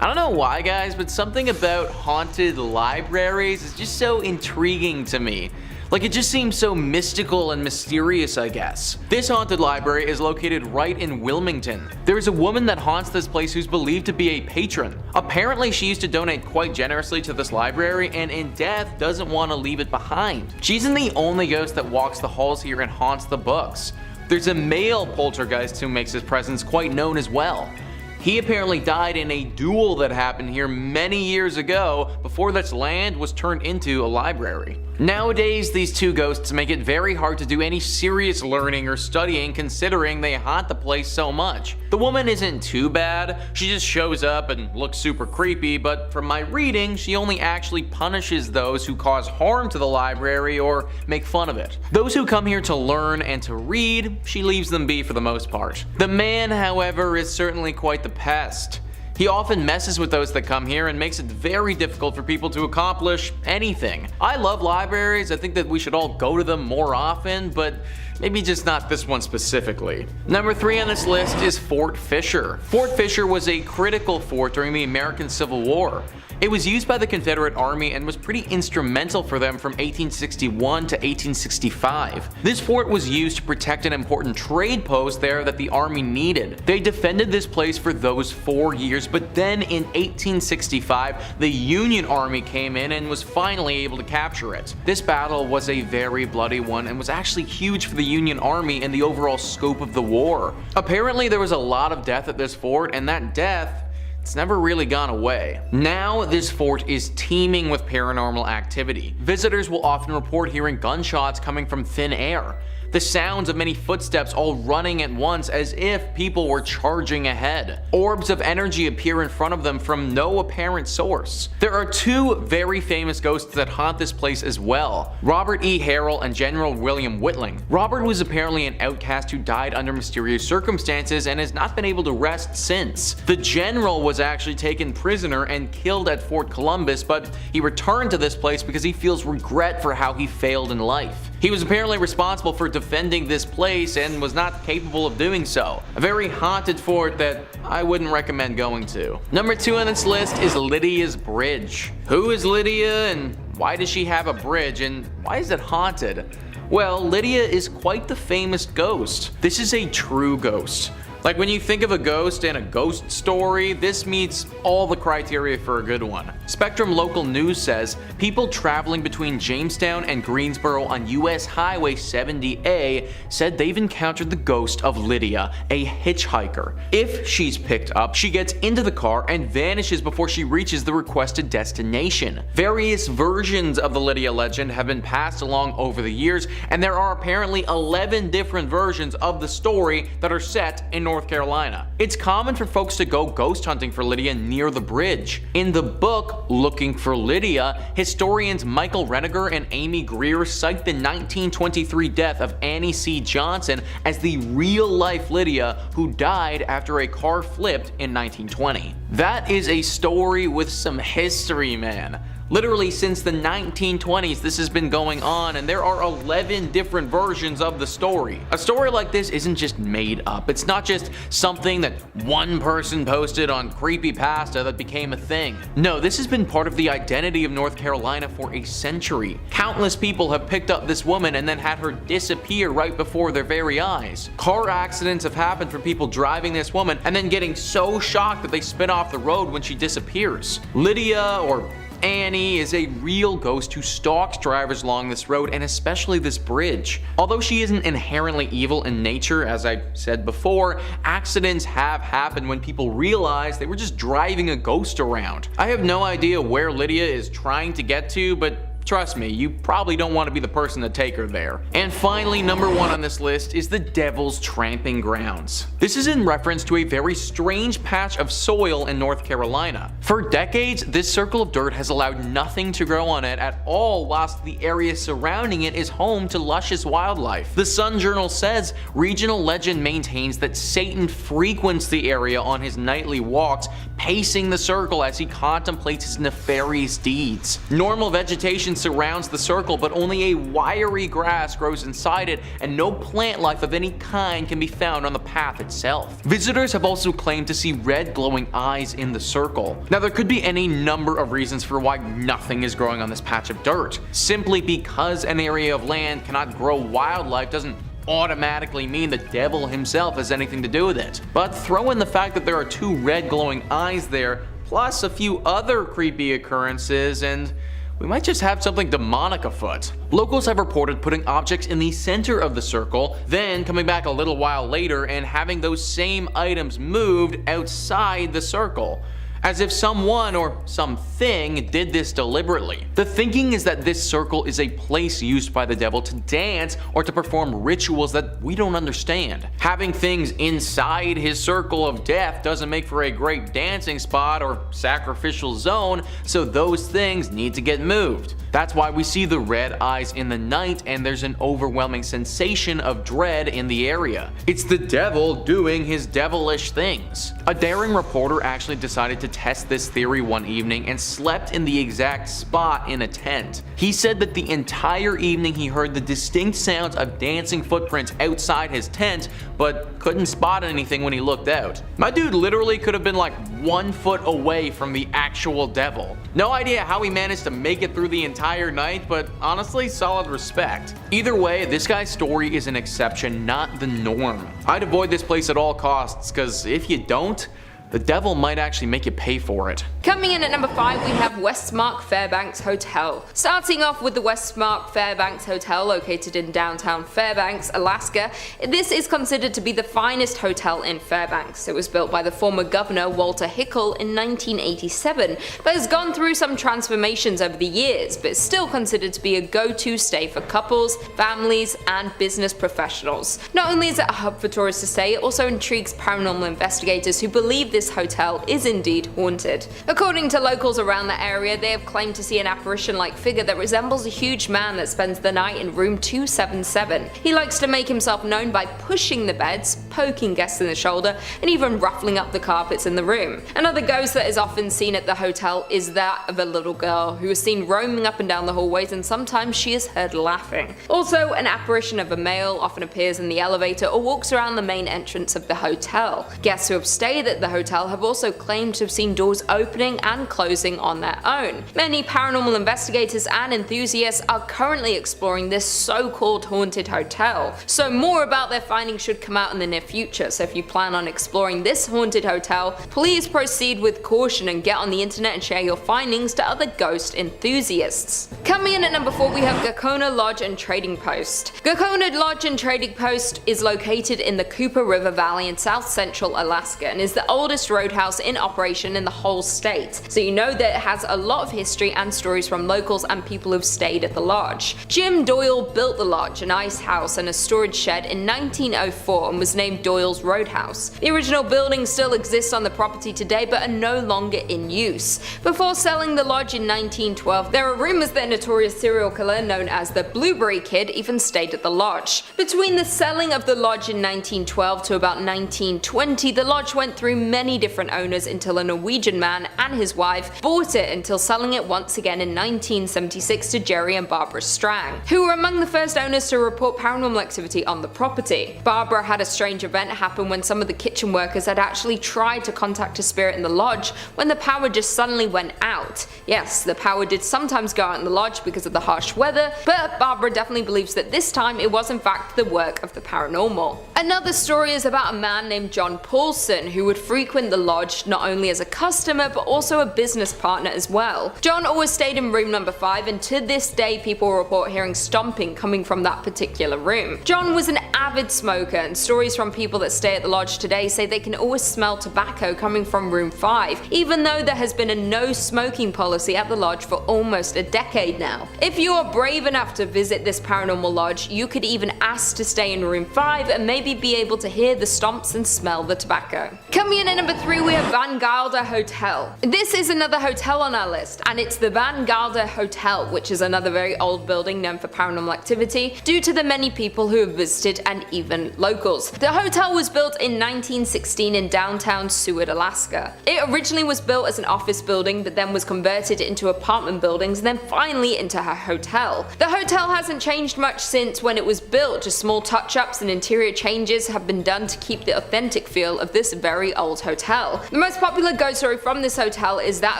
I don't know why, guys, but something about haunted libraries is just so intriguing to me. Like, it just seems so mystical and mysterious, I guess. This haunted library is located right in Wilmington. There is a woman that haunts this place who's believed to be a patron. Apparently, she used to donate quite generously to this library, and in death doesn't want to leave it behind. She isn't the only ghost that walks the halls here and haunts the books. There's a male poltergeist who makes his presence quite known as well. He apparently died in a duel that happened here many years ago before this land was turned into a library. Nowadays, these two ghosts make it very hard to do any serious learning or studying considering they haunt the place so much. The woman isn't too bad, she just shows up and looks super creepy, but from my reading, she only actually punishes those who cause harm to the library or make fun of it. Those who come here to learn and to read, she leaves them be for the most part. The man, however, is certainly quite the pest. He often messes with those that come here and makes it very difficult for people to accomplish anything. I love libraries, I think that we should all go to them more often, but maybe just not this one specifically. Number 3 on this list is Fort Fisher. Fort Fisher was a critical fort during the American Civil War. It was used by the Confederate Army and was pretty instrumental for them from 1861 to 1865. This fort was used to protect an important trade post there that the Army needed. They defended this place for those 4 years, but then in 1865, the Union Army came in and was finally able to capture it. This battle was a very bloody one and was actually huge for the Union Army and the overall scope of the war. Apparently, there was a lot of death at this fort, and that death, it's never really gone away. Now, this fort is teeming with paranormal activity. Visitors will often report hearing gunshots coming from thin air. The sounds of many footsteps all running at once as if people were charging ahead. Orbs of energy appear in front of them from no apparent source. There are 2 very famous ghosts that haunt this place as well, Robert E. Harrell and General William Whitling. Robert was apparently an outcast who died under mysterious circumstances and has not been able to rest since. The general was actually taken prisoner and killed at Fort Columbus, but he returned to this place because he feels regret for how he failed in life. He was apparently responsible for defending this place and was not capable of doing so. A very haunted fort that I wouldn't recommend going to. Number 2 on this list is Lydias Bridge. Who is Lydia and why does she have a bridge and why is it haunted? Well, Lydia is quite the famous ghost. This is a true ghost. Like when you think of a ghost and a ghost story, this meets all the criteria for a good one. Spectrum Local News says people traveling between Jamestown and Greensboro on US Highway 70A said they've encountered the ghost of Lydia, a hitchhiker. If she's picked up, she gets into the car and vanishes before she reaches the requested destination. Various versions of the Lydia legend have been passed along over the years, and there are apparently 11 different versions of the story that are set in North Carolina. It's common for folks to go ghost hunting for Lydia near the bridge. In the book Looking for Lydia, historians Michael Reniger and Amy Greer cite the 1923 death of Annie C. Johnson as the real-life Lydia who died after a car flipped in 1920. That is a story with some history, man. Literally since the 1920s this has been going on, and there are 11 different versions of the story. A story like this isn't just made up. It's not just something that one person posted on Creepypasta that became a thing. No, this has been part of the identity of North Carolina for a century. Countless people have picked up this woman and then had her disappear right before their very eyes. Car accidents have happened from people driving this woman and then getting so shocked that they spin off the road when she disappears. Lydia, or Annie, is a real ghost who stalks drivers along this road and especially this bridge. Although she isn't inherently evil in nature, as I said before, accidents have happened when people realize they were just driving a ghost around. I have no idea where Lydia is trying to get to, but trust me, you probably don't want to be the person to take her there. And finally, number 1 on this list is the Devil's Tramping Grounds. This is in reference to a very strange patch of soil in North Carolina. For decades, this circle of dirt has allowed nothing to grow on it at all, whilst the area surrounding it is home to luscious wildlife. The Sun Journal says regional legend maintains that Satan frequents the area on his nightly walks, pacing the circle as he contemplates his nefarious deeds. Normal vegetation surrounds the circle, but only a wiry grass grows inside it, and no plant life of any kind can be found on the path itself. Visitors have also claimed to see red glowing eyes in the circle. Now, there could be any number of reasons for why nothing is growing on this patch of dirt. Simply because an area of land cannot grow wildlife doesn't automatically mean the devil himself has anything to do with it. But throw in the fact that there are 2 red glowing eyes there, plus a few other creepy occurrences, and we might just have something demonic afoot. Locals have reported putting objects in the center of the circle, then coming back a little while later and having those same items moved outside the circle, as if someone or something did this deliberately. The thinking is that this circle is a place used by the devil to dance or to perform rituals that we don't understand. Having things inside his circle of death doesn't make for a great dancing spot or sacrificial zone, so those things need to get moved. That's why we see the red eyes in the night and there's an overwhelming sensation of dread in the area. It's the devil doing his devilish things. A daring reporter actually decided to test this theory one evening and slept in the exact spot in a tent. He said that the entire evening he heard the distinct sounds of dancing footprints outside his tent, but couldn't spot anything when he looked out. My dude literally could have been like 1 foot away from the actual devil. No idea how he managed to make it through the entire night, but honestly, solid respect. Either way, this guy's story is an exception, not the norm. I'd avoid this place at all costs, cause if you don't, the devil might actually make you pay for it. Coming in at number 5, we have Westmark Fairbanks Hotel. Starting off with the Westmark Fairbanks Hotel, located in downtown Fairbanks, Alaska. This is considered to be the finest hotel in Fairbanks. It was built by the former governor Walter Hickel in 1987, but has gone through some transformations over the years, but is still considered to be a go-to stay for couples, families, and business professionals. Not only is it a hub for tourists to stay, it also intrigues paranormal investigators who believe this this hotel is indeed haunted. According to locals around the area, they have claimed to see an apparition-like figure that resembles a huge man that spends the night in room 277. He likes to make himself known by pushing the beds, poking guests in the shoulder, and even ruffling up the carpets in the room. Another ghost that is often seen at the hotel is that of a little girl who is seen roaming up and down the hallways, and sometimes she is heard laughing. Also, an apparition of a male often appears in the elevator or walks around the main entrance of the hotel. Guests who have stayed at the hotel have also claimed to have seen doors opening and closing on their own. Many paranormal investigators and enthusiasts are currently exploring this so-called haunted hotel, so more about their findings should come out in the near future. So if you plan on exploring this haunted hotel, please proceed with caution and get on the internet and share your findings to other ghost enthusiasts. Coming in at number 4, we have Gakona Lodge and Trading Post. Gakona Lodge and Trading Post is located in the Cooper River Valley in south central Alaska and is the oldest roadhouse in operation in the whole state, so you know that it has a lot of history and stories from locals and people who've stayed at the lodge. Jim Doyle built the lodge, an ice house and a storage shed, in 1904 and was named Doyle's Roadhouse. The original building still exists on the property today but are no longer in use. Before selling the lodge in 1912, there are rumors that a notorious serial killer known as the Blueberry Kid even stayed at the lodge. Between the selling of the lodge in 1912 to about 1920, the lodge went through many different owners until a Norwegian man and his wife bought it, until selling it once again in 1976 to Jerry and Barbara Strang, who were among the first owners to report paranormal activity on the property. Barbara had a strange event happen when some of the kitchen workers had actually tried to contact a spirit in the lodge when the power just suddenly went out. Yes, the power did sometimes go out in the lodge because of the harsh weather, but Barbara definitely believes that this time it was in fact the work of the paranormal. Another story is about a man named John Paulson who would frequent the lodge not only as a customer but also a business partner as well. John always stayed in room number 5, and to this day people report hearing stomping coming from that particular room. John was an avid smoker, and stories from people that stay at the lodge today say they can always smell tobacco coming from room 5, even though there has been a no smoking policy at the lodge for almost a decade now. If you are brave enough to visit this paranormal lodge, you could even ask to stay in room 5 and maybe be able to hear the stomps and smell the tobacco. Coming in at number 3, we have VanGalda Hotel. This is another hotel on our list, and it's the VanGalda Hotel, which is another very old building known for paranormal activity due to the many people who have visited and even locals. The hotel was built in 1916 in downtown Seward, Alaska. It originally was built as an office building but then was converted into apartment buildings and then finally into a hotel. The hotel hasn't changed much since when it was built, just small touch-ups and interior changes have been done to keep the authentic feel of this very old hotel. The most popular ghost story from this hotel is that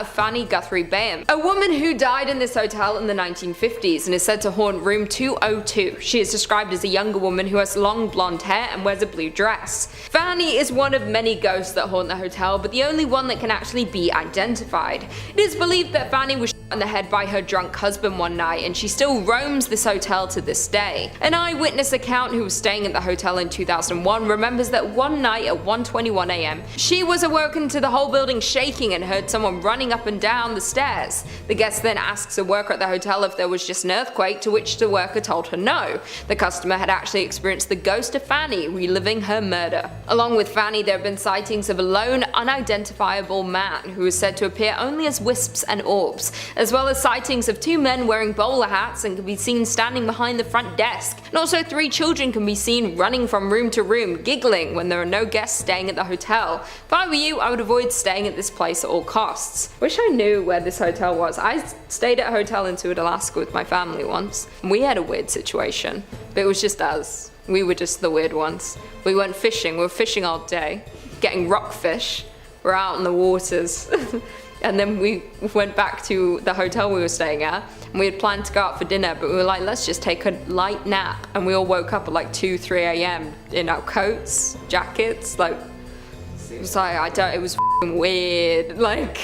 of Fanny Guthrie Bayham, a woman who died in this hotel in the 1950s and is said to haunt room 202. She is described as a younger woman who has long blonde hair and wears a blue dress. Fanny is one of many ghosts that haunt the hotel, but the only one that can actually be identified. It is believed that Fanny was shot in the head by her drunk husband one night, and she still roams this hotel to this day. An eyewitness account who was staying at the hotel in 2001 remembers that one night at 1:21 AM, she was awoken to the whole building shaking and heard someone running up and down the stairs. The guest then asks a worker at the hotel if there was just an earthquake, to which the worker told her no. The customer had actually experienced the ghost of Fanny reliving her murder. Along with Fanny, there have been sightings of a lone, unidentifiable man who is said to appear only as wisps and orbs, as well as sightings of 2 men wearing bowler hats and can be seen standing behind the front desk, and also 3 children can be seen running from room to room, giggling when there are no guests staying at the hotel. If I were you, I would avoid staying at this place at all costs. Wish I knew where this hotel was. I stayed at a hotel in Seward, Alaska with my family once, and we had a weird situation, but it was just us. We were just the weird ones. We went fishing, we were fishing all day, getting rockfish, we're out in the waters. And then we went back to the hotel we were staying at, and we had planned to go out for dinner, but we were like, let's just take a light nap. And we all woke up at like 2-3 AM in our coats, jackets, like, it was like, it was f***ing weird, like,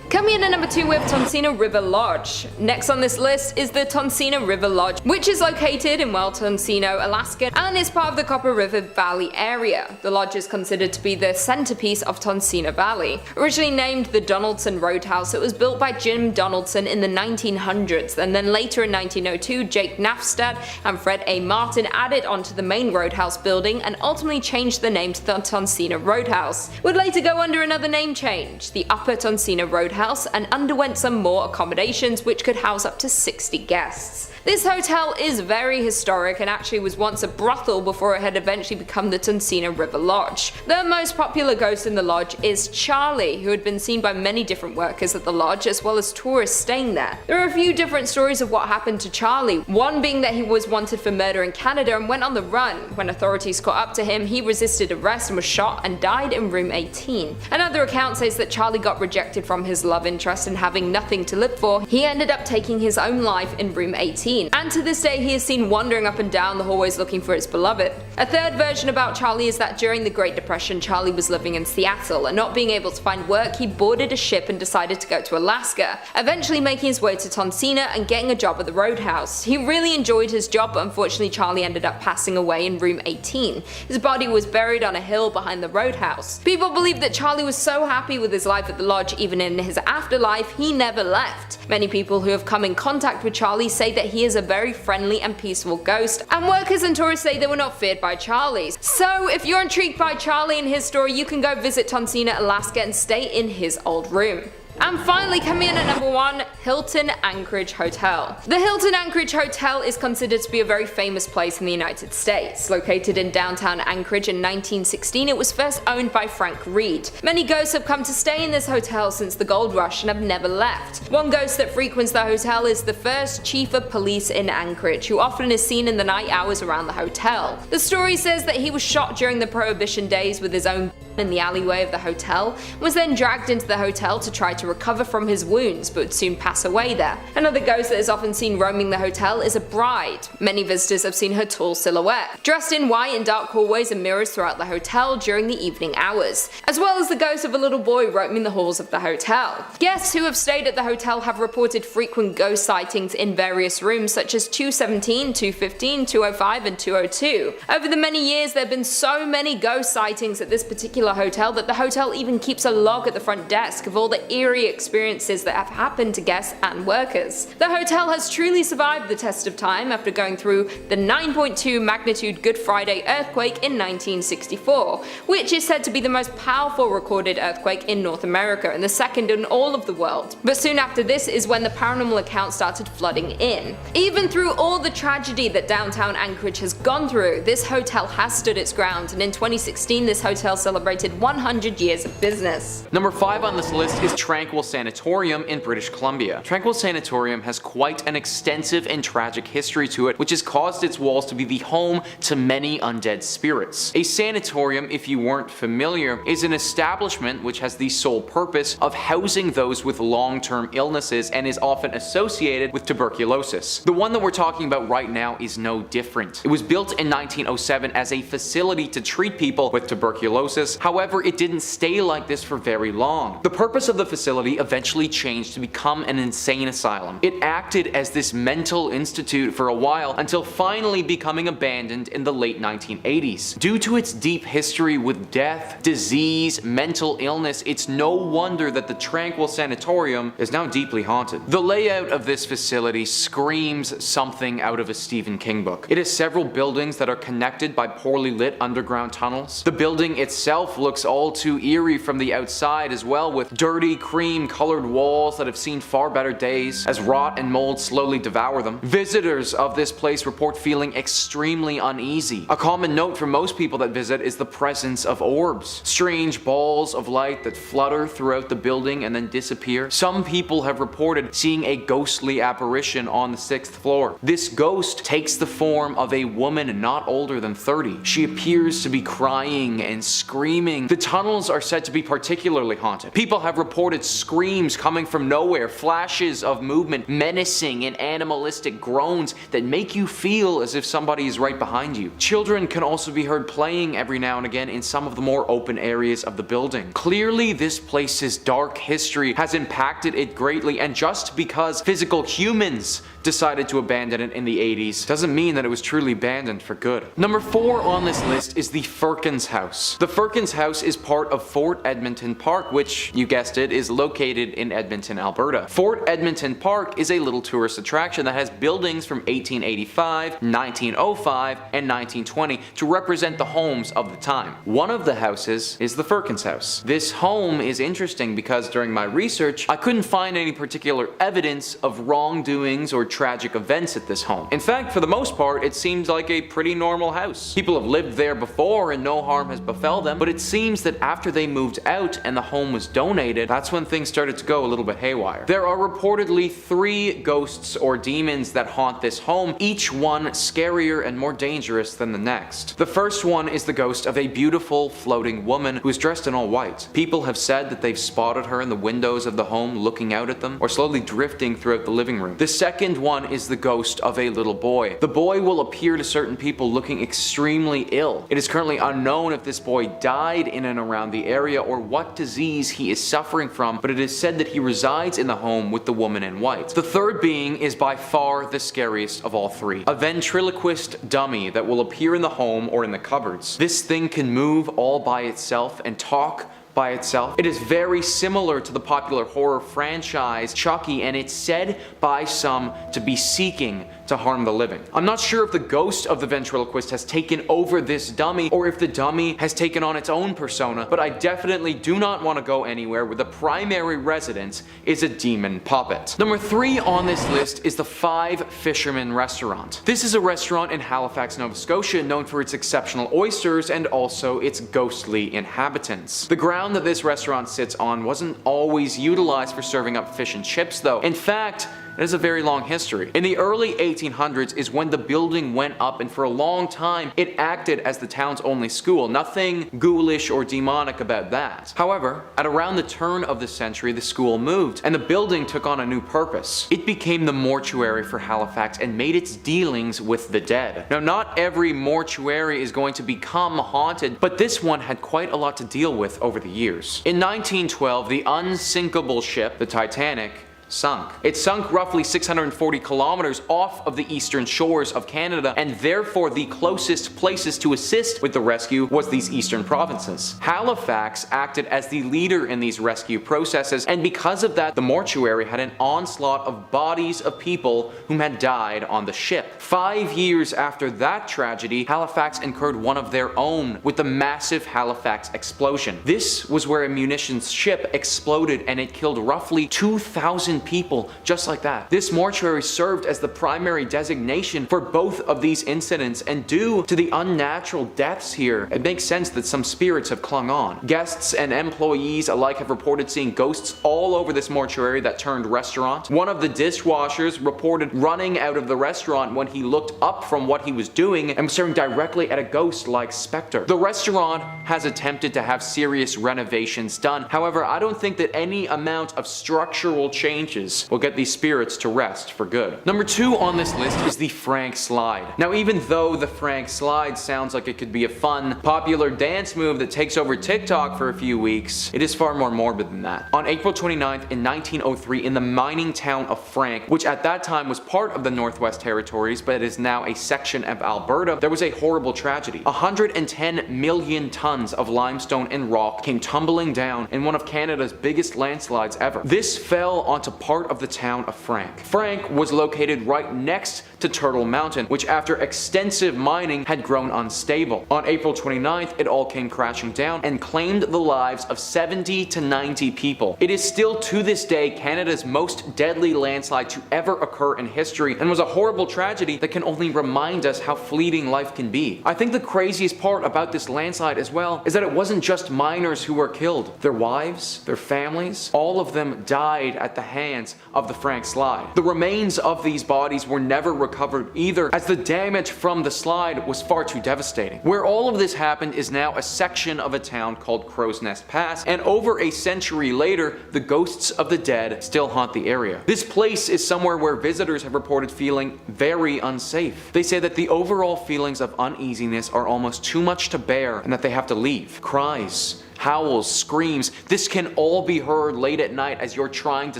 Coming in at number 2 we have Tonsina River Lodge. Next on this list is the Tonsina River Lodge, which is located in Tonsina, Alaska, and is part of the Copper River Valley area. The lodge is considered to be the centerpiece of Tonsina Valley. Originally named the Donaldson Roadhouse, it was built by Jim Donaldson in the 1900s, and then later in 1902 Jake Nafstad and Fred A. Martin added onto the main roadhouse building and ultimately changed the name to the Tonsina Roadhouse. Would later go under another name change, the Upper Tonsina Roadhouse, and underwent some more accommodations which could house up to 60 guests. This hotel is very historic and actually was once a brothel before it had eventually become the Tonsina River Lodge. The most popular ghost in the lodge is Charlie, who had been seen by many different workers at the lodge as well as tourists staying there. There are a few different stories of what happened to Charlie, one being that he was wanted for murder in Canada and went on the run. When authorities caught up to him, he resisted arrest and was shot and died in room 18. Another account says that Charlie got rejected from his love interest and having nothing to live for, he ended up taking his own life in room 18. And to this day he is seen wandering up and down the hallways looking for his beloved. A third version about Charlie is that during the Great Depression Charlie was living in Seattle, and not being able to find work he boarded a ship and decided to go to Alaska, eventually making his way to Tonsina and getting a job at the Roadhouse. He really enjoyed his job, but unfortunately Charlie ended up passing away in room 18. His body was buried on a hill behind the Roadhouse. People believe that Charlie was so happy with his life at the lodge, even in his afterlife he never left. Many people who have come in contact with Charlie say that he is a very friendly and peaceful ghost, and workers and tourists say they were not feared by Charlie. So if you're intrigued by Charlie and his story, you can go visit Tonsina, Alaska and stay in his old room. And finally, coming in at number 1, Hilton Anchorage Hotel. The Hilton Anchorage Hotel is considered to be a very famous place in the United States. Located in downtown Anchorage in 1916, it was first owned by Frank Reed. Many ghosts have come to stay in this hotel since the gold rush and have never left. One ghost that frequents the hotel is the first chief of police in Anchorage, who often is seen in the night hours around the hotel. The story says that he was shot during the Prohibition days with his own in the alleyway of the hotel, was then dragged into the hotel to try to recover from his wounds, but would soon pass away there. Another ghost that is often seen roaming the hotel is a bride. Many visitors have seen her tall silhouette, dressed in white in dark hallways and mirrors throughout the hotel during the evening hours, as well as the ghost of a little boy roaming the halls of the hotel. Guests who have stayed at the hotel have reported frequent ghost sightings in various rooms such as 217, 215, 205 and 202. Over the many years there have been so many ghost sightings at this particular hotel that the hotel even keeps a log at the front desk of all the eerie experiences that have happened to guests and workers. The hotel has truly survived the test of time after going through the 9.2 magnitude Good Friday earthquake in 1964, which is said to be the most powerful recorded earthquake in North America and the second in all of the world. But soon after this is when the paranormal accounts started flooding in. Even through all the tragedy that downtown Anchorage has gone through, this hotel has stood its ground, and in 2016 this hotel celebrated 100 years of business. Number 5 on this list is Tranquil Sanatorium in British Columbia. Tranquil Sanatorium has quite an extensive and tragic history to it, which has caused its walls to be the home to many undead spirits. A sanatorium, if you weren't familiar, is an establishment which has the sole purpose of housing those with long-term illnesses and is often associated with tuberculosis. The one that we're talking about right now is no different. It was built in 1907 as a facility to treat people with tuberculosis. However, it didn't stay like this for very long. The purpose of the facility eventually changed to become an insane asylum. It acted as this mental institute for a while until finally becoming abandoned in the late 1980s. Due to its deep history with death, disease, mental illness, it's no wonder that the Tranquil Sanatorium is now deeply haunted. The layout of this facility screams something out of a Stephen King book. It has several buildings that are connected by poorly lit underground tunnels. The building itself looks all too eerie from the outside as well, with dirty cream colored walls that have seen far better days as rot and mold slowly devour them. Visitors of this place report feeling extremely uneasy. A common note for most people that visit is the presence of orbs, strange balls of light that flutter throughout the building and then disappear. Some people have reported seeing a ghostly apparition on the 6th floor. This ghost takes the form of a woman not older than 30. She appears to be crying and screaming screaming. The tunnels are said to be particularly haunted. People have reported screams coming from nowhere, flashes of movement, menacing and animalistic groans that make you feel as if somebody is right behind you. Children can also be heard playing every now and again in some of the more open areas of the building. Clearly, this place's dark history has impacted it greatly, and just because physical humans decided to abandon it in the 80s doesn't mean that it was truly abandoned for good. Number 4 on this list is the Firins House. The Firins House is part of Fort Edmonton Park, which, you guessed it, is located in Edmonton, Alberta. Fort Edmonton Park is a little tourist attraction that has buildings from 1885, 1905, and 1920 to represent the homes of the time. One of the houses is the Firins House. This home is interesting because during my research, I couldn't find any particular evidence of wrongdoings or tragic events at this home. In fact, for the most part, it seems like a pretty normal house. People have lived there before and no harm has befell them, but it seems that after they moved out and the home was donated, that's when things started to go a little bit haywire. There are reportedly 3 ghosts or demons that haunt this home, each one scarier and more dangerous than the next. The first one is the ghost of a beautiful floating woman who is dressed in all white. People have said that they've spotted her in the windows of the home looking out at them or slowly drifting throughout the living room. The second one is the ghost of a little boy. The boy will appear to certain people looking extremely ill. It is currently unknown if this boy died in and around the area or what disease he is suffering from, but it is said that he resides in the home with the woman in white. The third being is by far the scariest of all 3. A ventriloquist dummy that will appear in the home or in the cupboards. This thing can move all by itself and talk by itself. It is very similar to the popular horror franchise Chucky, and it's said by some to be seeking to harm the living. I'm not sure if the ghost of the ventriloquist has taken over this dummy or if the dummy has taken on its own persona, but I definitely do not want to go anywhere where the primary residence is a demon puppet. Number 3 on this list is the 5 Fisherman restaurant. This is a restaurant in Halifax, Nova Scotia, known for its exceptional oysters and also its ghostly inhabitants. The ground that this restaurant sits on wasn't always utilized for serving up fish and chips though. In fact, it has a very long history. In the early 1800s is when the building went up, and for a long time it acted as the town's only school. Nothing ghoulish or demonic about that. However, at around the turn of the century, the school moved and the building took on a new purpose. It became the mortuary for Halifax and made its dealings with the dead. Now, not every mortuary is going to become haunted, but this one had quite a lot to deal with over the years. In 1912, the unsinkable ship, the Titanic, sunk. It sunk roughly 640 kilometers off of the eastern shores of Canada, and therefore the closest places to assist with the rescue was these eastern provinces. Halifax acted as the leader in these rescue processes, and because of that, the mortuary had an onslaught of bodies of people whom had died on the ship. 5 years after that tragedy, Halifax incurred one of their own with the massive Halifax explosion. This was where a munitions ship exploded and it killed roughly 2,000 people just like that. This mortuary served as the primary designation for both of these incidents, and due to the unnatural deaths here, it makes sense that some spirits have clung on. Guests and employees alike have reported seeing ghosts all over this mortuary that turned restaurant. One of the dishwashers reported running out of the restaurant when he looked up from what he was doing and was staring directly at a ghost-like specter. The restaurant has attempted to have serious renovations done. However, I don't think that any amount of structural changes will get these spirits to rest for good. Number 2 on this list is the Frank Slide. Now, even though the Frank Slide sounds like it could be a fun, popular dance move that takes over TikTok for a few weeks, it is far more morbid than that. On April 29th in 1903, in the mining town of Frank, which at that time was part of the Northwest Territories but is now a section of Alberta, there was a horrible tragedy. 110 million tons of limestone and rock came tumbling down in one of Canada's biggest landslides ever. This fell onto part of the town of Frank. Frank was located right next to Turtle Mountain, which after extensive mining had grown unstable. On April 29th, it all came crashing down and claimed the lives of 70 to 90 people. It is still to this day Canada's most deadly landslide to ever occur in history, and was a horrible tragedy that can only remind us how fleeting life can be. I think the craziest part about this landslide as well is that it wasn't just miners who were killed. Their wives, their families, all of them died at the hands hands of the Frank slide. The remains of these bodies were never recovered either, as the damage from the slide was far too devastating. Where all of this happened is now a section of a town called Crow's Nest Pass, and over a century later, the ghosts of the dead still haunt the area. This place is somewhere where visitors have reported feeling very unsafe. They say that the overall feelings of uneasiness are almost too much to bear and that they have to leave. Cries, howls, screams, this can all be heard late at night as you're trying to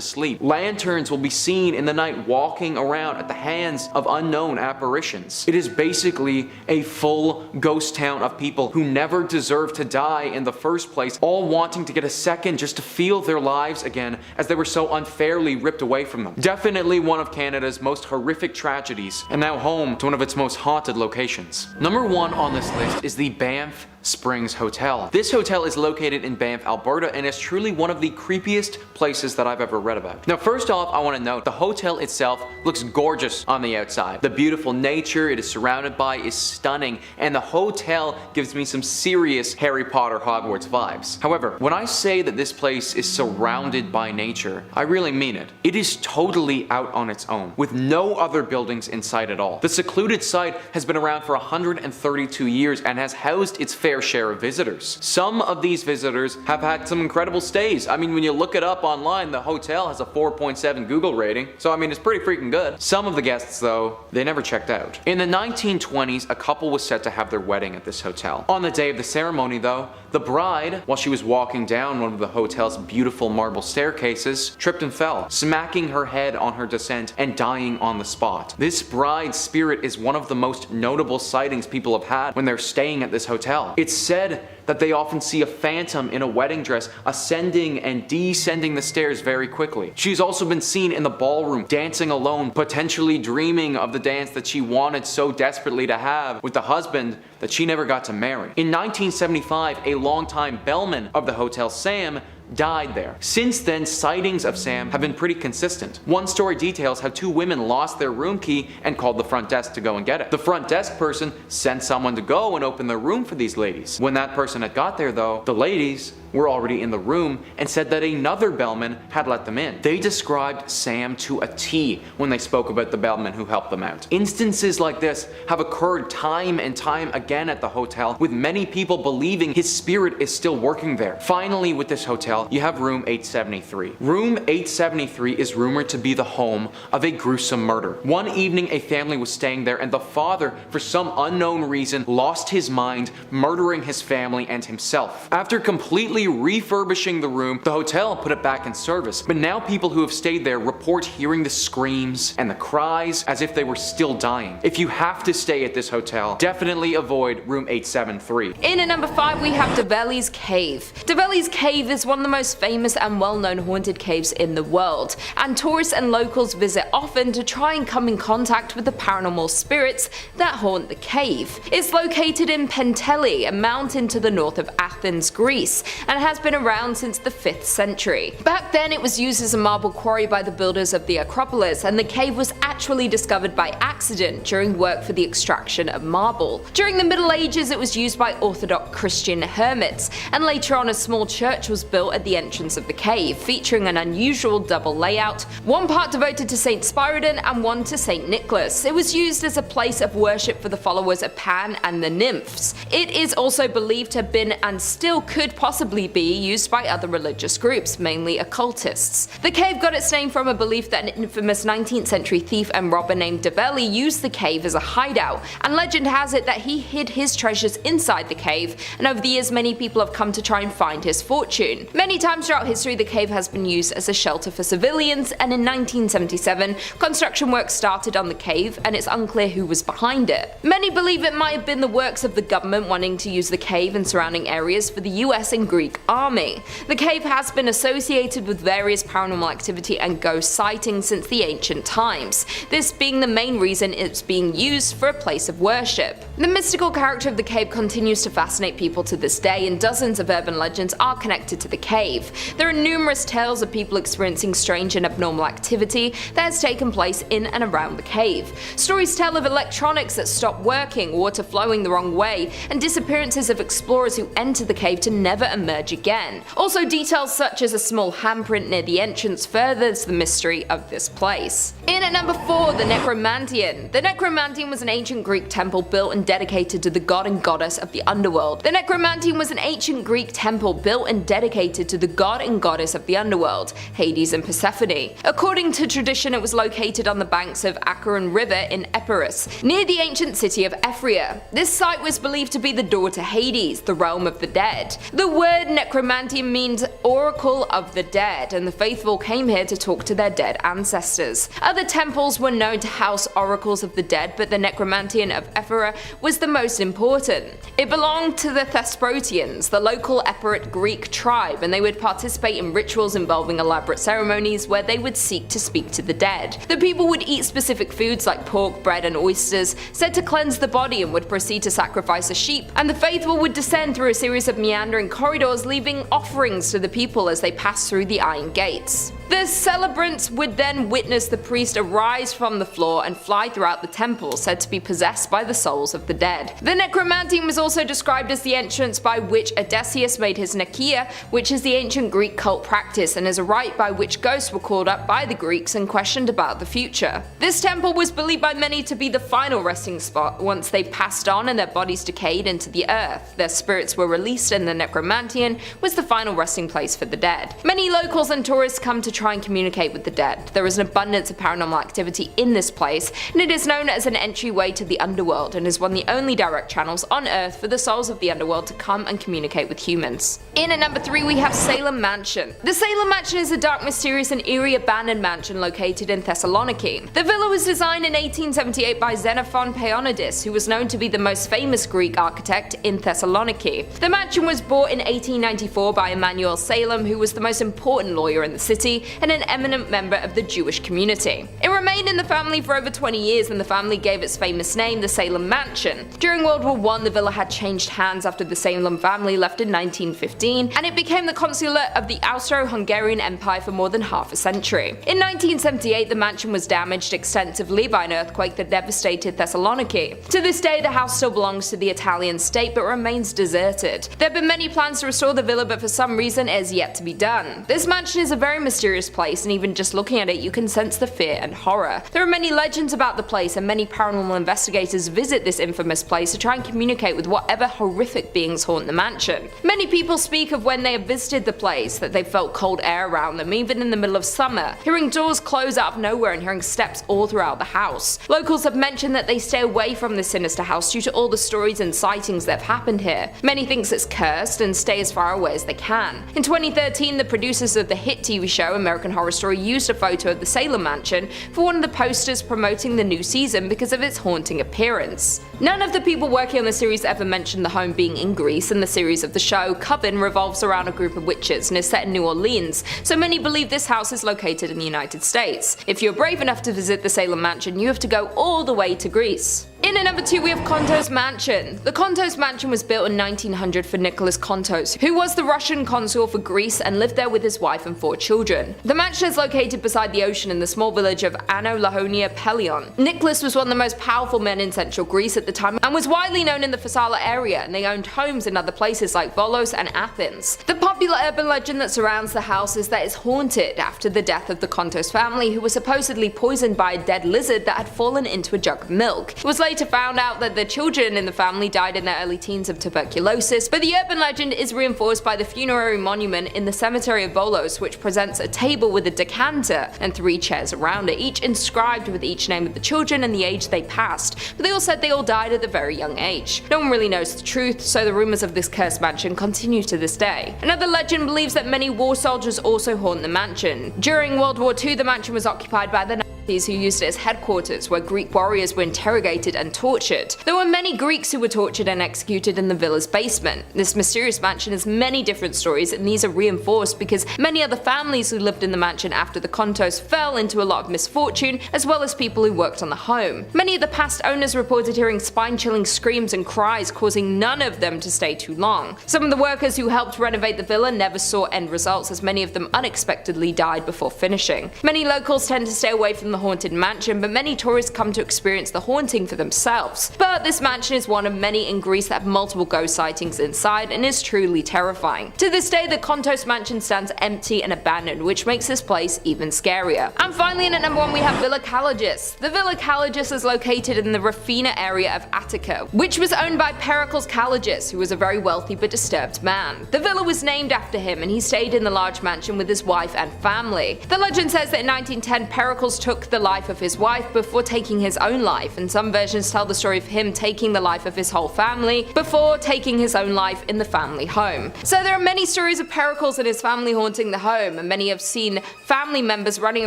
sleep. Lanterns will be seen in the night walking around at the hands of unknown apparitions. It is basically a full ghost town of people who never deserved to die in the first place, all wanting to get a second just to feel their lives again as they were so unfairly ripped away from them. Definitely one of Canada's most horrific tragedies, and now home to one of its most haunted locations. Number 1 on this list is the Banff Springs Hotel. This hotel is located in Banff, Alberta, and is truly one of the creepiest places that I've ever read about. Now, first off, I want to note the hotel itself looks gorgeous on the outside. The beautiful nature it is surrounded by is stunning, and the hotel gives me some serious Harry Potter Hogwarts vibes. However, when I say that this place is surrounded by nature, I really mean it. It is totally out on its own, with no other buildings in sight at all. The secluded site has been around for 132 years and has housed its fair share of visitors. Some of these visitors have had some incredible stays. I mean, when you look it up online, the hotel has a 4.7 Google rating, so I mean, it's pretty freaking good. Some of the guests, though, they never checked out. In the 1920s, a couple was set to have their wedding at this hotel. On the day of the ceremony, though, the bride, while she was walking down one of the hotel's beautiful marble staircases, tripped and fell, smacking her head on her descent and dying on the spot. This bride's spirit is one of the most notable sightings people have had when they're staying at this hotel. It's said that they often see a phantom in a wedding dress ascending and descending the stairs very quickly. She's also been seen in the ballroom dancing alone, potentially dreaming of the dance that she wanted so desperately to have with the husband that she never got to marry. In 1975, a longtime bellman of the hotel, Sam, died there. Since then, sightings of Sam have been pretty consistent. One story details how 2 women lost their room key and called the front desk to go and get it. The front desk person sent someone to go and open their room for these ladies. When that person had got there, though, the ladies were already in the room and said that another bellman had let them in. They described Sam to a T when they spoke about the bellman who helped them out. Instances like this have occurred time and time again at the hotel, with many people believing his spirit is still working there. Finally, with this hotel, you have room 873. Room 873 is rumored to be the home of a gruesome murder. One evening, a family was staying there, and the father, for some unknown reason, lost his mind, murdering his family and himself. After completely refurbishing the room, the hotel put it back in service, but now people who have stayed there report hearing the screams and the cries as if they were still dying. If you have to stay at this hotel, definitely avoid room 873. In at number 5, we have Develi's Cave. Develi's Cave is one of the most famous and well-known haunted caves in the world, and tourists and locals visit often to try and come in contact with the paranormal spirits that haunt the cave. It's located in Penteli, a mountain to the north of Athens, Greece, and has been around since the 5th century. Back then, it was used as a marble quarry by the builders of the Acropolis, and the cave was actually discovered by accident during work for the extraction of marble. During the Middle Ages, it was used by Orthodox Christian hermits, and later on a small church was built at the entrance of the cave, featuring an unusual double layout, one part devoted to Saint Spiridon and one to Saint Nicholas. It was used as a place of worship for the followers of Pan and the nymphs. It is also believed to have been, and still could possibly be, used by other religious groups, mainly occultists. The cave got its name from a belief that an infamous 19th century thief and robber named Develi used the cave as a hideout, and legend has it that he hid his treasures inside the cave, and over the years many people have come to try and find his fortune. Many times throughout history, the cave has been used as a shelter for civilians, and in 1977, construction work started on the cave, and it's unclear who was behind it. Many believe it might have been the works of the government wanting to use the cave and surrounding areas for the US and Greek army. The cave has been associated with various paranormal activity and ghost sightings since the ancient times, this being the main reason it's being used for a place of worship. The mystical character of the cave continues to fascinate people to this day, and dozens of urban legends are connected to the cave. cave. There are numerous tales of people experiencing strange and abnormal activity that has taken place in and around the cave. Stories tell of electronics that stop working, water flowing the wrong way, and disappearances of explorers who enter the cave to never emerge again. Also, details such as a small handprint near the entrance furthers the mystery of this place. In at number 4, the Necromantian. The Necromantian was an ancient Greek temple built and dedicated to the god and goddess of the underworld. The Necromantian was an ancient Greek temple built and dedicated to the god and goddess of the underworld, Hades and Persephone. According to tradition, it was located on the banks of Acheron River in Epirus, near the ancient city of Ephria. This site was believed to be the door to Hades, the realm of the dead. The word Necromantian means oracle of the dead, and the faithful came here to talk to their dead ancestors. Other temples were known to house oracles of the dead, but the Necromantian of Ephira was the most important. It belonged to the Thesprotians, the local Epirot Greek tribe, and they would participate in rituals involving elaborate ceremonies where they would seek to speak to the dead. The people would eat specific foods like pork, bread, and oysters, said to cleanse the body, and would proceed to sacrifice a sheep, and the faithful would descend through a series of meandering corridors, leaving offerings to the people as they passed through the iron gates. The celebrants would then witness the priest arise from the floor and fly throughout the temple, said to be possessed by the souls of the dead. The Necromantian was also described as the entrance by which Odysseus made his Nekia, which is the ancient Greek cult practice and is a rite by which ghosts were called up by the Greeks and questioned about the future. This temple was believed by many to be the final resting spot. Once they passed on and their bodies decayed into the earth, their spirits were released, and the Necromantian was the final resting place for the dead. Many locals and tourists come to try and communicate with the dead. There is an abundance of paranormal activity in this place, and it is known as an entryway to the underworld, and is one of the only direct channels on Earth for the souls of the underworld to come and communicate with humans. In at number 3, we have Salem Mansion. The Salem Mansion is a dark, mysterious, and eerie abandoned mansion located in Thessaloniki. The villa was designed in 1878 by Xenophon Paeonides, who was known to be the most famous Greek architect in Thessaloniki. The mansion was bought in 1894 by Emanuel Salem, who was the most important lawyer in the city and an eminent member of the Jewish community. It remained in the family for over 20 years, and the family gave its famous name the Salem Mansion. During World War I, the villa had changed hands after the Salem family left in 1915, and it became the consulate of the Austro-Hungarian Empire for more than half a century. In 1978, the mansion was damaged extensively by an earthquake that devastated Thessaloniki. To this day, the house still belongs to the Italian state but remains deserted. There have been many plans to restore the villa, but for some reason it is yet to be done. This mansion is a very mysterious place, and even just looking at it, you can sense the fear and horror. There are many legends about the place, and many paranormal investigators visit this infamous place to try and communicate with whatever horrific beings haunt the mansion. Many people speak of when they have visited the place that they felt cold air around them, even in the middle of summer, hearing doors close out of nowhere and hearing steps all throughout the house. Locals have mentioned that they stay away from this sinister house due to all the stories and sightings that have happened here. Many think it's cursed and stay as far away as they can. In 2013, the producers of the hit TV show American Horror Story used a photo of the Salem Mansion for one of the posters promoting the new season because of its haunting appearance. None of the people working on the series ever mentioned the home being in Greece, and the series of the show, Coven, revolves around a group of witches and is set in New Orleans, so many believe this house is located in the United States. If you're brave enough to visit the Salem Mansion, you have to go all the way to Greece. In at number 2, we have Kontos Mansion. The Kontos Mansion was built in 1900 for Nicholas Kontos, who was the Russian consul for Greece and lived there with his wife and 4 children. The mansion is located beside the ocean in the small village of Ano Lahonia Pelion. Nicholas was one of the most powerful men in central Greece at the time and was widely known in the Pharsala area, and they owned homes in other places like Volos and Athens. The popular urban legend that surrounds the house is that it's haunted after the death of the Kontos family, who was supposedly poisoned by a dead lizard that had fallen into a jug of milk. It was later found out that the children in the family died in their early teens of tuberculosis, but the urban legend is reinforced by the funerary monument in the cemetery of Volos, which presents a table with a decanter and 3 chairs around it, each inscribed with each name of the children and the age they passed, but they all said they all died at a very young age. No one really knows the truth, so the rumors of this cursed mansion continue to this day. Another legend believes that many war soldiers also haunt the mansion. During World War II, the mansion was occupied by the who used it as headquarters where Greek warriors were interrogated and tortured. There were many Greeks who were tortured and executed in the villa's basement. This mysterious mansion has many different stories, and these are reinforced because many other families who lived in the mansion after the Contos fell into a lot of misfortune, as well as people who worked on the home. Many of the past owners reported hearing spine-chilling screams and cries, causing none of them to stay too long. Some of the workers who helped renovate the villa never saw end results, as many of them unexpectedly died before finishing. Many locals tend to stay away from the haunted mansion, but many tourists come to experience the haunting for themselves. But this mansion is one of many in Greece that have multiple ghost sightings inside and is truly terrifying. To this day, the Kontos mansion stands empty and abandoned, which makes this place even scarier. And finally, in at number 1 we have Villa Kalogis. The Villa Kalogis is located in the Rafina area of Attica, which was owned by Pericles Kalogis, who was a very wealthy but disturbed man. The villa was named after him, and he stayed in the large mansion with his wife and family. The legend says that in 1910 Pericles took the life of his wife before taking his own life, and some versions tell the story of him taking the life of his whole family before taking his own life in the family home. So there are many stories of Pericles and his family haunting the home, and many have seen family members running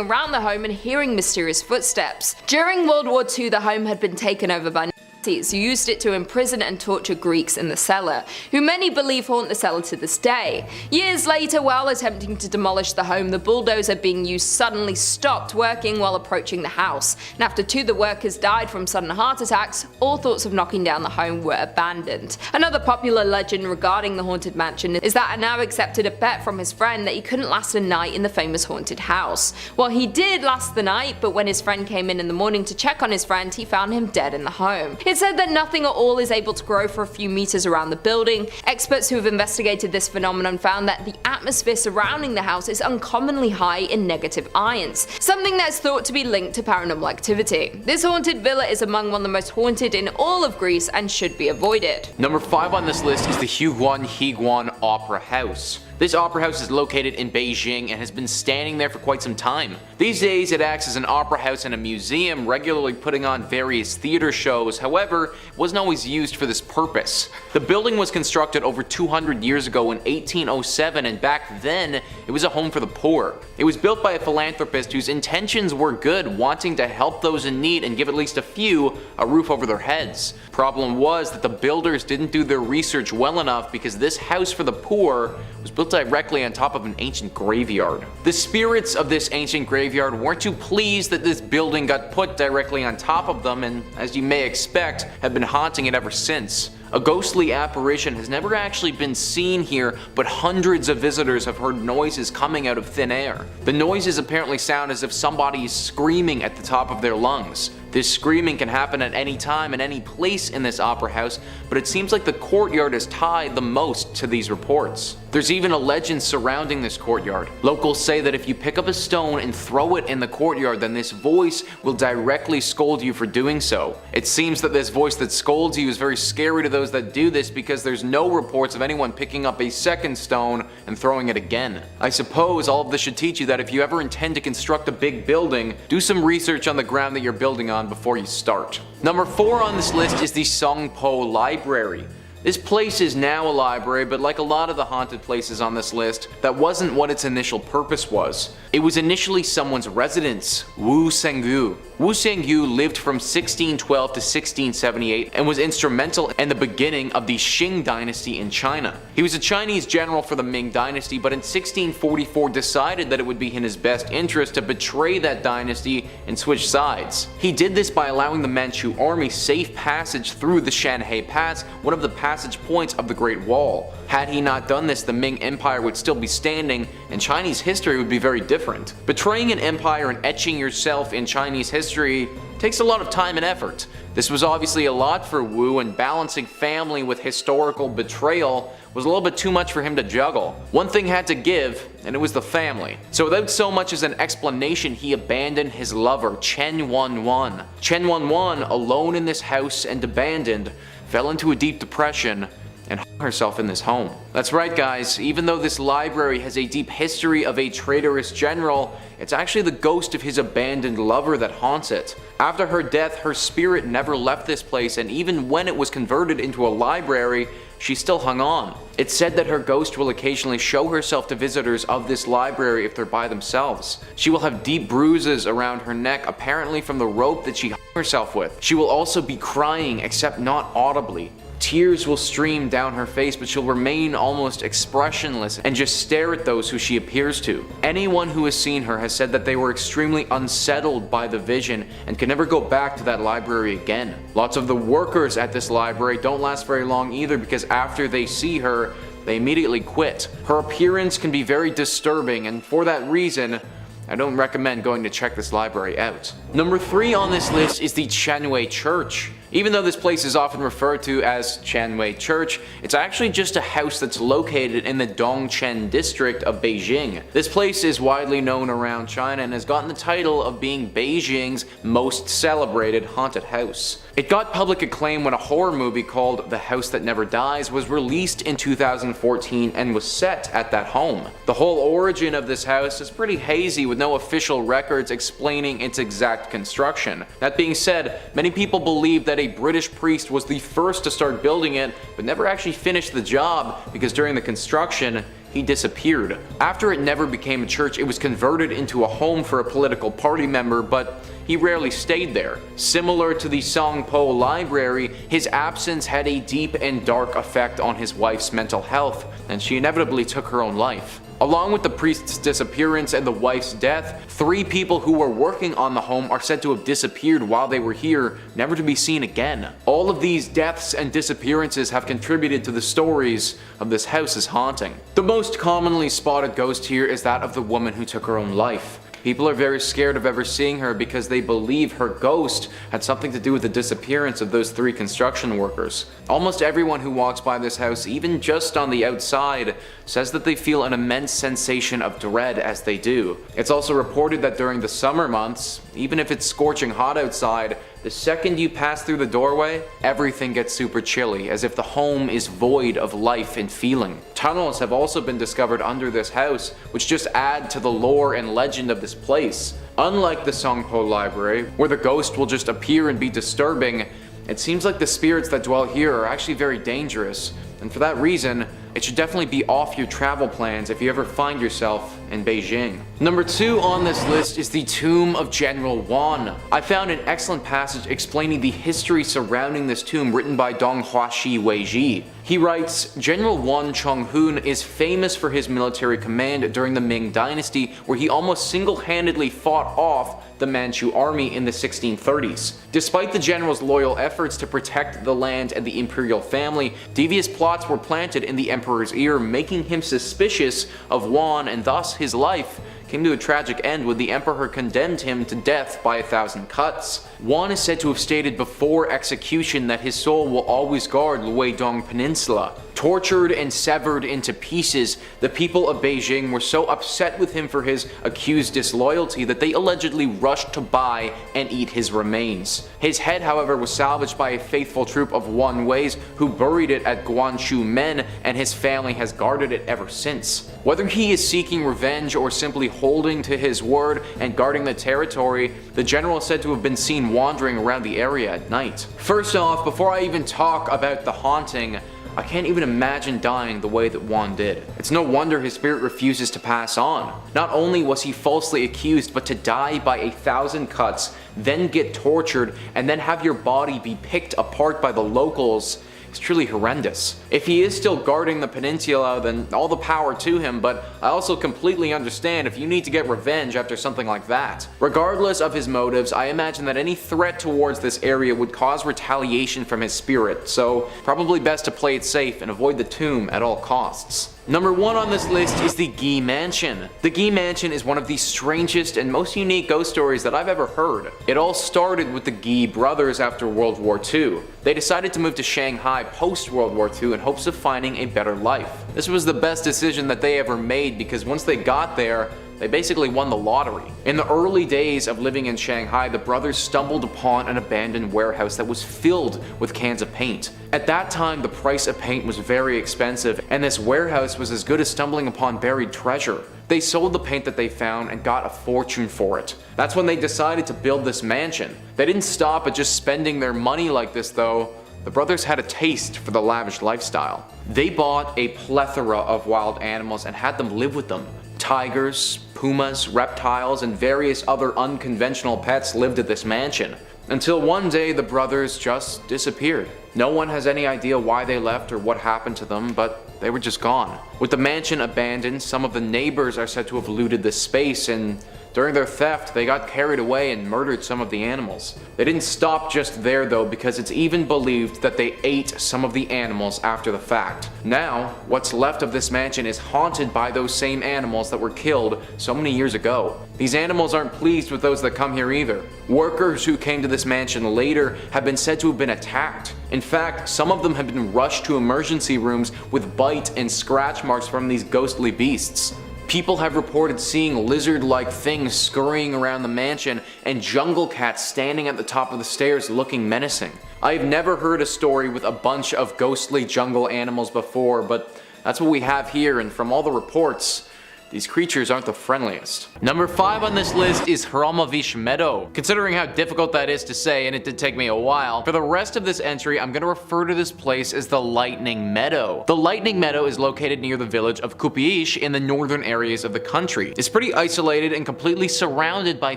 around the home and hearing mysterious footsteps. During World War II, the home had been taken over by who used it to imprison and torture Greeks in the cellar, who many believe haunt the cellar to this day. Years later, while attempting to demolish the home, the bulldozer being used suddenly stopped working while approaching the house, and after 2 of the workers died from sudden heart attacks, all thoughts of knocking down the home were abandoned. Another popular legend regarding the haunted mansion is that Anab accepted a bet from his friend that he couldn't last a night in the famous haunted house. Well, he did last the night, but when his friend came in the morning to check on his friend, he found him dead in the home. It's said that nothing at all is able to grow for a few meters around the building. Experts who have investigated this phenomenon found that the atmosphere surrounding the house is uncommonly high in negative ions, something that is thought to be linked to paranormal activity. This haunted villa is among one of the most haunted in all of Greece and should be avoided. Number 5 on this list is the Higuan Opera House. This opera house is located in Beijing and has been standing there for quite some time. These days it acts as an opera house and a museum, regularly putting on various theater shows. However, it wasn't always used for this purpose. The building was constructed over 200 years ago in 1807, and back then it was a home for the poor. It was built by a philanthropist whose intentions were good, wanting to help those in need and give at least a few a roof over their heads. Problem was that the builders didn't do their research well enough, because this house for the poor was built directly on top of an ancient graveyard. The spirits of this ancient graveyard weren't too pleased that this building got put directly on top of them, and as you may expect, have been haunting it ever since. A ghostly apparition has never actually been seen here, but hundreds of visitors have heard noises coming out of thin air. The noises apparently sound as if somebody is screaming at the top of their lungs. This screaming can happen at any time and any place in this opera house, but it seems like the courtyard is tied the most to these reports. There's even a legend surrounding this courtyard. Locals say that if you pick up a stone and throw it in the courtyard, then this voice will directly scold you for doing so. It seems that this voice that scolds you is very scary to those that do this, because there's no reports of anyone picking up a second stone and throwing it again. I suppose all of this should teach you that if you ever intend to construct a big building, do some research on the ground that you're building on before you start. Number 4 on this list is the Songpo Library. This place is now a library, but like a lot of the haunted places on this list, that wasn't what its initial purpose was. It was initially someone's residence, Wu Sengyu. Wu Sengyu lived from 1612 to 1678 and was instrumental in the beginning of the Qing dynasty in China. He was a Chinese general for the Ming dynasty, but in 1644 decided that it would be in his best interest to betray that dynasty and switch sides. He did this by allowing the Manchu army safe passage through the Shanhai Pass, one of the passage points of the Great Wall. Had he not done this, the Ming Empire would still be standing, and Chinese history would be very different. Betraying an empire and etching yourself in Chinese history takes a lot of time and effort. This was obviously a lot for Wu, and balancing family with historical betrayal was a little bit too much for him to juggle. One thing had to give, and it was the family. So without so much as an explanation, he abandoned his lover, Chen Wanwan. Chen Wanwan, alone in this house and abandoned, fell into a deep depression and hung herself in this home. That's right guys, even though this library has a deep history of a traitorous general, it's actually the ghost of his abandoned lover that haunts it. After her death, her spirit never left this place, and even when it was converted into a library, she still hung on. It's said that her ghost will occasionally show herself to visitors of this library if they're by themselves. She will have deep bruises around her neck, apparently from the rope that she hung herself with. She will also be crying, except not audibly. Tears will stream down her face, but she'll remain almost expressionless and just stare at those who she appears to. Anyone who has seen her has said that they were extremely unsettled by the vision and can never go back to that library again. Lots of the workers at this library don't last very long either, because after they see her, they immediately quit. Her appearance can be very disturbing, and for that reason, I don't recommend going to check this library out. Number 3 on this list is the Chanwei Church. Even though this place is often referred to as Chanwei Church, it's actually just a house that's located in the Dongchen district of Beijing. This place is widely known around China and has gotten the title of being Beijing's most celebrated haunted house. It got public acclaim when a horror movie called The House That Never Dies was released in 2014 and was set at that home. The whole origin of this house is pretty hazy, with no official records explaining its exact construction. That being said, many people believe that a British priest was the first to start building it, but never actually finished the job because during the construction, he disappeared. After it never became a church, it was converted into a home for a political party member, but he rarely stayed there. Similar to the Songpo Library, his absence had a deep and dark effect on his wife's mental health, and she inevitably took her own life. Along with the priest's disappearance and the wife's death, 3 people who were working on the home are said to have disappeared while they were here, never to be seen again. All of these deaths and disappearances have contributed to the stories of this house's haunting. The most commonly spotted ghost here is that of the woman who took her own life. People are very scared of ever seeing her because they believe her ghost had something to do with the disappearance of those 3 construction workers. Almost everyone who walks by this house, even just on the outside, says that they feel an immense sensation of dread as they do. It's also reported that during the summer months, even if it's scorching hot outside, the second you pass through the doorway, everything gets super chilly, as if the home is void of life and feeling. Tunnels have also been discovered under this house, which just add to the lore and legend of this place. Unlike the Songpo Library, where the ghost will just appear and be disturbing, it seems like the spirits that dwell here are actually very dangerous, and for that reason, it should definitely be off your travel plans if you ever find yourself in Beijing. Number 2 on this list is the Tomb of General Wan. I found an excellent passage explaining the history surrounding this tomb written by Dong Huaxi Weiji. He writes, General Wan Chonghun is famous for his military command during the Ming Dynasty, where he almost single-handedly fought off the Manchu army in the 1630s. Despite the general's loyal efforts to protect the land and the imperial family, devious plots were planted in the emperor's ear, making him suspicious of Wan, and thus his life came to a tragic end when the emperor condemned him to death by 1,000 cuts. Wan is said to have stated before execution that his soul will always guard Luodong Peninsula. Tortured and severed into pieces, the people of Beijing were so upset with him for his accused disloyalty that they allegedly rushed to buy and eat his remains. His head, however, was salvaged by a faithful troop of Wan Weis who buried it at Guanshu Men, and his family has guarded it ever since. Whether he is seeking revenge or simply holding to his word and guarding the territory, the general is said to have been seen wandering around the area at night. First off, before I even talk about the haunting, I can't even imagine dying the way that Wan did. It's no wonder his spirit refuses to pass on. Not only was he falsely accused, but to die by 1,000 cuts, then get tortured, and then have your body be picked apart by the locals is truly horrendous. If he is still guarding the peninsula, then all the power to him, but I also completely understand if you need to get revenge after something like that. Regardless of his motives, I imagine that any threat towards this area would cause retaliation from his spirit, so probably best to play it safe and avoid the tomb at all costs. Number 1 on this list is the Guy Mansion. The Guy Mansion is one of the strangest and most unique ghost stories that I've ever heard. It all started with the Guy brothers after World War II. They decided to move to Shanghai post-World War II in hopes of finding a better life. This was the best decision that they ever made because once they got there, they basically won the lottery. In the early days of living in Shanghai, the brothers stumbled upon an abandoned warehouse that was filled with cans of paint. At that time, the price of paint was very expensive, and this warehouse was as good as stumbling upon buried treasure. They sold the paint that they found and got a fortune for it. That's when they decided to build this mansion. They didn't stop at just spending their money like this though. the brothers had a taste for the lavish lifestyle. They bought a plethora of wild animals and had them live with them. Tigers, pumas, reptiles, and various other unconventional pets lived at this mansion. Until one day the brothers just disappeared. No one has any idea why they left or what happened to them, but they were just gone. With the mansion abandoned, some of the neighbors are said to have looted the space, and during their theft, they got carried away and murdered some of the animals. They didn't stop just there though, because it's even believed that they ate some of the animals after the fact. Now, what's left of this mansion is haunted by those same animals that were killed so many years ago. These animals aren't pleased with those that come here either. Workers who came to this mansion later have been said to have been attacked. In fact, some of them have been rushed to emergency rooms with bite and scratch marks from these ghostly beasts. People have reported seeing lizard-like things scurrying around the mansion and jungle cats standing at the top of the stairs looking menacing. I've never heard a story with a bunch of ghostly jungle animals before, but that's what we have here, and from all the reports, these creatures aren't the friendliest. Number 5 on this list is Hromovich Meadow. Considering how difficult that is to say, and it did take me a while, for the rest of this entry I'm going to refer to this place as the Lightning Meadow. The Lightning Meadow is located near the village of Kupiish in the northern areas of the country. It's pretty isolated and completely surrounded by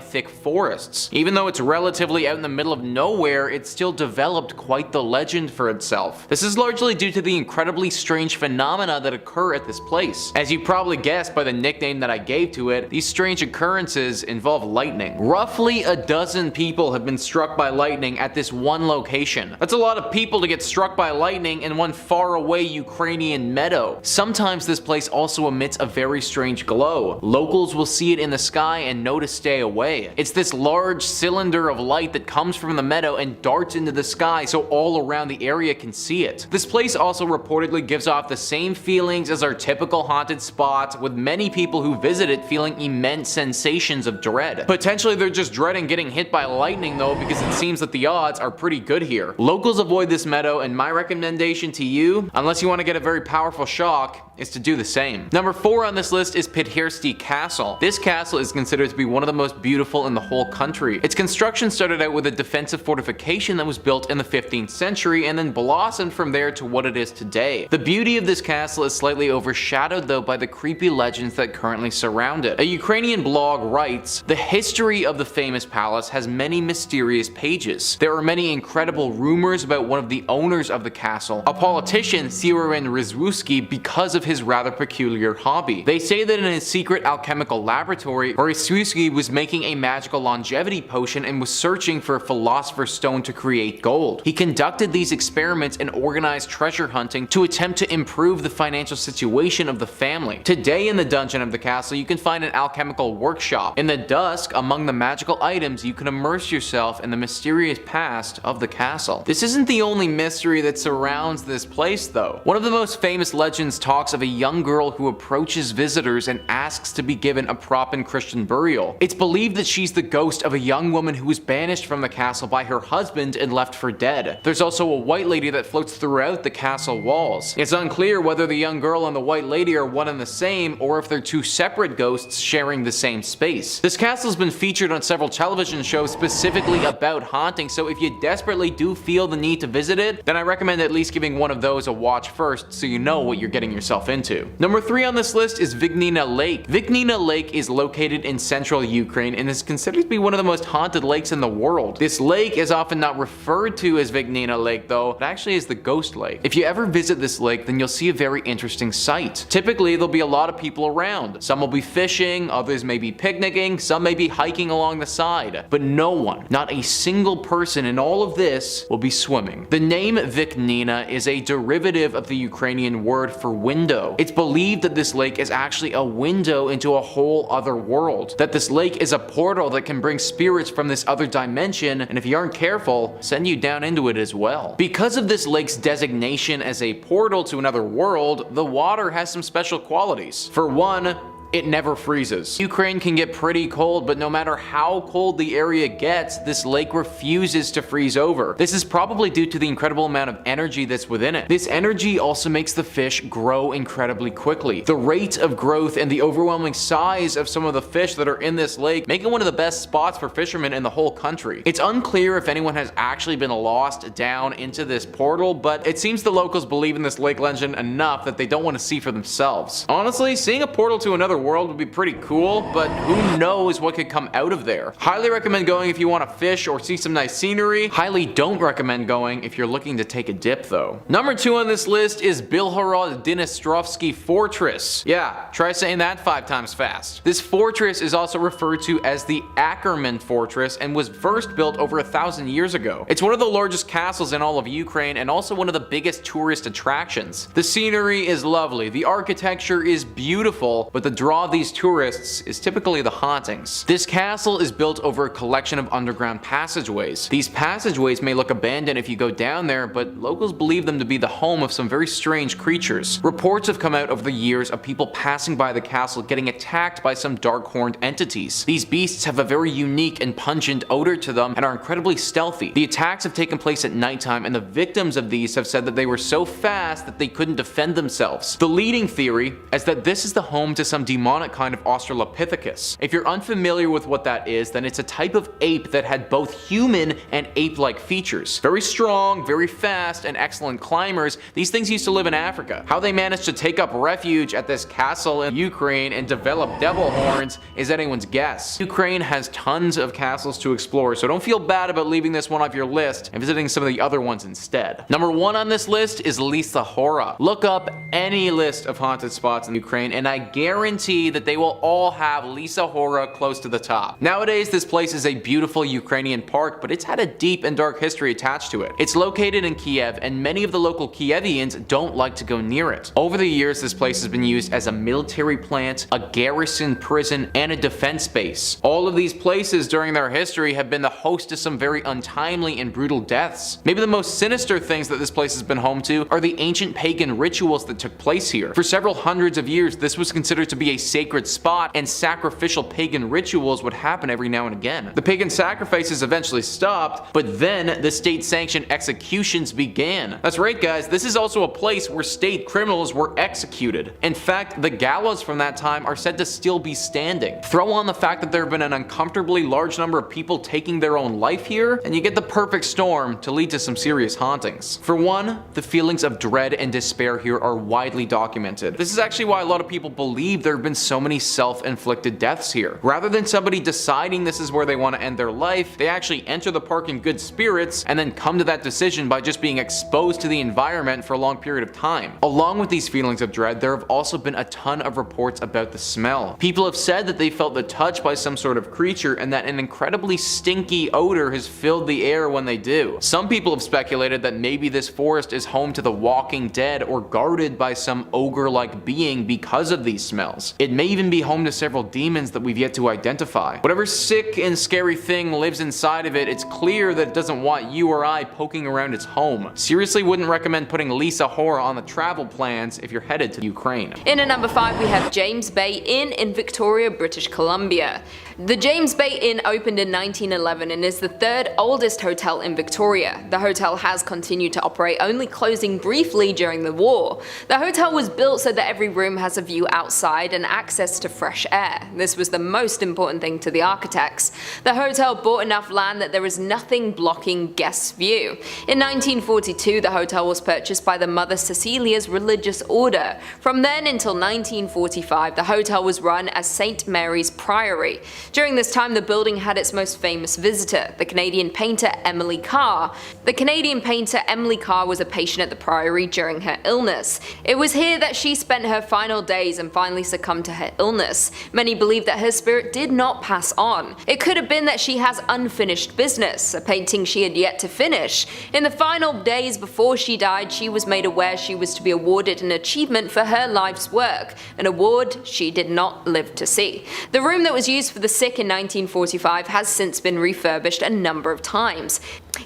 thick forests. Even though it's relatively out in the middle of nowhere, it's still developed quite the legend for itself. This is largely due to the incredibly strange phenomena that occur at this place. As you probably guessed by the nickname that I gave to it, these strange occurrences involve lightning. Roughly a dozen people have been struck by lightning at this one location. That's a lot of people to get struck by lightning in one faraway Ukrainian meadow. Sometimes this place also emits a very strange glow. Locals will see it in the sky and know to stay away. It's this large cylinder of light that comes from the meadow and darts into the sky so all around the area can see it. This place also reportedly gives off the same feelings as our typical haunted spots, with many people who visit it feeling immense sensations of dread. Potentially they're just dreading getting hit by lightning though, because it seems that the odds are pretty good here. Locals avoid this meadow, and my recommendation to you, unless you want to get a very powerful shock, is to do the same. Number 4 on this list is Pithirsti Castle. This castle is considered to be one of the most beautiful in the whole country. Its construction started out with a defensive fortification that was built in the 15th century and then blossomed from there to what it is today. The beauty of this castle is slightly overshadowed though by the creepy legends that currently surround it. A Ukrainian blog writes, "The history of the famous palace has many mysterious pages. There are many incredible rumors about one of the owners of the castle, a politician, Sirin Rizwuski, because of his rather peculiar hobby. They say that in his secret alchemical laboratory, Rizwuski was making a magical longevity potion and was searching for a philosopher's stone to create gold. He conducted these experiments and organized treasure hunting to attempt to improve the financial situation of the family. Today in the dungeon of the castle you can find an alchemical workshop. In the dusk, among the magical items, you can immerse yourself in the mysterious past of the castle." This isn't the only mystery that surrounds this place though. One of the most famous legends talks of a young girl who approaches visitors and asks to be given a proper Christian burial. It's believed that she's the ghost of a young woman who was banished from the castle by her husband and left for dead. There's also a white lady that floats throughout the castle walls. It's unclear whether the young girl and the white lady are one and the same, or if they're two separate ghosts sharing the same space. This castle's been featured on several television shows specifically about haunting, so if you desperately do feel the need to visit it, then I recommend at least giving one of those a watch first so you know what you're getting yourself into. Number 3 on this list is Vignina Lake. Vignina Lake is located in central Ukraine and is considered to be one of the most haunted lakes in the world. This lake is often not referred to as Vignina Lake though, it actually is the ghost lake. If you ever visit this lake, then you'll see a very interesting sight. Typically there'll be a lot of people around. Some will be fishing, others may be picnicking, some may be hiking along the side, but no one, not a single person in all of this, will be swimming. The name Vignina is a derivative of the Ukrainian word for window. It's believed that this lake is actually a window into a whole other world, that this lake is a portal that can bring spirits from this other dimension, and if you aren't careful, send you down into it as well. Because of this lake's designation as a portal to another world, the water has some special qualities. For one, it never freezes. Ukraine can get pretty cold, but no matter how cold the area gets, this lake refuses to freeze over. This is probably due to the incredible amount of energy that's within it. This energy also makes the fish grow incredibly quickly. The rate of growth and the overwhelming size of some of the fish that are in this lake make it one of the best spots for fishermen in the whole country. It's unclear if anyone has actually been lost down into this portal, but it seems the locals believe in this lake legend enough that they don't want to see for themselves. Honestly, seeing a portal to another world would be pretty cool, but who knows what could come out of there. Highly recommend going if you want to fish or see some nice scenery. Highly don't recommend going if you're looking to take a dip though. Number 2 on this list is Bilhorod Dnistrovsky Fortress. Yeah, try saying that 5 times fast. This fortress is also referred to as the Ackerman Fortress and was first built over 1,000 years ago. It's one of the largest castles in all of Ukraine and also one of the biggest tourist attractions. The scenery is lovely, the architecture is beautiful, but the draw of these tourists is typically the hauntings. This castle is built over a collection of underground passageways. These passageways may look abandoned if you go down there, but locals believe them to be the home of some very strange creatures. Reports have come out over the years of people passing by the castle getting attacked by some dark-horned entities. These beasts have a very unique and pungent odor to them and are incredibly stealthy. The attacks have taken place at nighttime, and the victims of these have said that they were so fast that they couldn't defend themselves. The leading theory is that this is the home to some demonic kind of Australopithecus. If you're unfamiliar with what that is, then it's a type of ape that had both human and ape-like features. Very strong, very fast, and excellent climbers. These things used to live in Africa. How they managed to take up refuge at this castle in Ukraine and develop devil horns is anyone's guess. Ukraine has tons of castles to explore, so don't feel bad about leaving this one off your list and visiting some of the other ones instead. Number 1 on this list is Lisa Hora. Look up any list of haunted spots in Ukraine and I guarantee that they will all have Lisa Hora close to the top. Nowadays, this place is a beautiful Ukrainian park, but it's had a deep and dark history attached to it. It's located in Kiev, and many of the local Kievians don't like to go near it. Over the years, this place has been used as a military plant, a garrison prison, and a defense base. All of these places during their history have been the host to some very untimely and brutal deaths. Maybe the most sinister things that this place has been home to are the ancient pagan rituals that took place here. For several hundreds of years, this was considered to be a sacred spot, and sacrificial pagan rituals would happen every now and again. The pagan sacrifices eventually stopped, but then the state-sanctioned executions began. That's right, guys, this is also a place where state criminals were executed. In fact, the gallows from that time are said to still be standing. Throw on the fact that there have been an uncomfortably large number of people taking their own life here, and you get the perfect storm to lead to some serious hauntings. For one, the feelings of dread and despair here are widely documented. This is actually why a lot of people believe there have been so many self-inflicted deaths here. Rather than somebody deciding this is where they want to end their life, they actually enter the park in good spirits and then come to that decision by just being exposed to the environment for a long period of time. Along with these feelings of dread, there have also been a ton of reports about the smell. People have said that they felt the touch by some sort of creature and that an incredibly stinky odor has filled the air when they do. Some people have speculated that maybe this forest is home to the Walking Dead or guarded by some ogre-like being because of these smells. It may even be home to several demons that we've yet to identify. Whatever sick and scary thing lives inside of it, it's clear that it doesn't want you or I poking around its home. Seriously wouldn't recommend putting Lisa Hora on the travel plans if you're headed to Ukraine. In at number 5 we have James Bay Inn in Victoria, British Columbia. The James Bay Inn opened in 1911 and is the 3rd oldest hotel in Victoria. The hotel has continued to operate, only closing briefly during the war. The hotel was built so that every room has a view outside and access to fresh air. This was the most important thing to the architects. The hotel bought enough land that there is nothing blocking guests' view. In 1942, the hotel was purchased by the Mother Cecilia's religious order. From then until 1945, the hotel was run as St. Mary's Priory. During this time, the building had its most famous visitor, the Canadian painter Emily Carr. The Canadian painter Emily Carr was a patient at the Priory during her illness. It was here that she spent her final days and finally succumbed to her illness. Many believe that her spirit did not pass on. It could have been that she has unfinished business, a painting she had yet to finish. In the final days before she died, she was made aware she was to be awarded an achievement for her life's work, an award she did not live to see. The room that was used for the sick in 1945 has since been refurbished a number of times.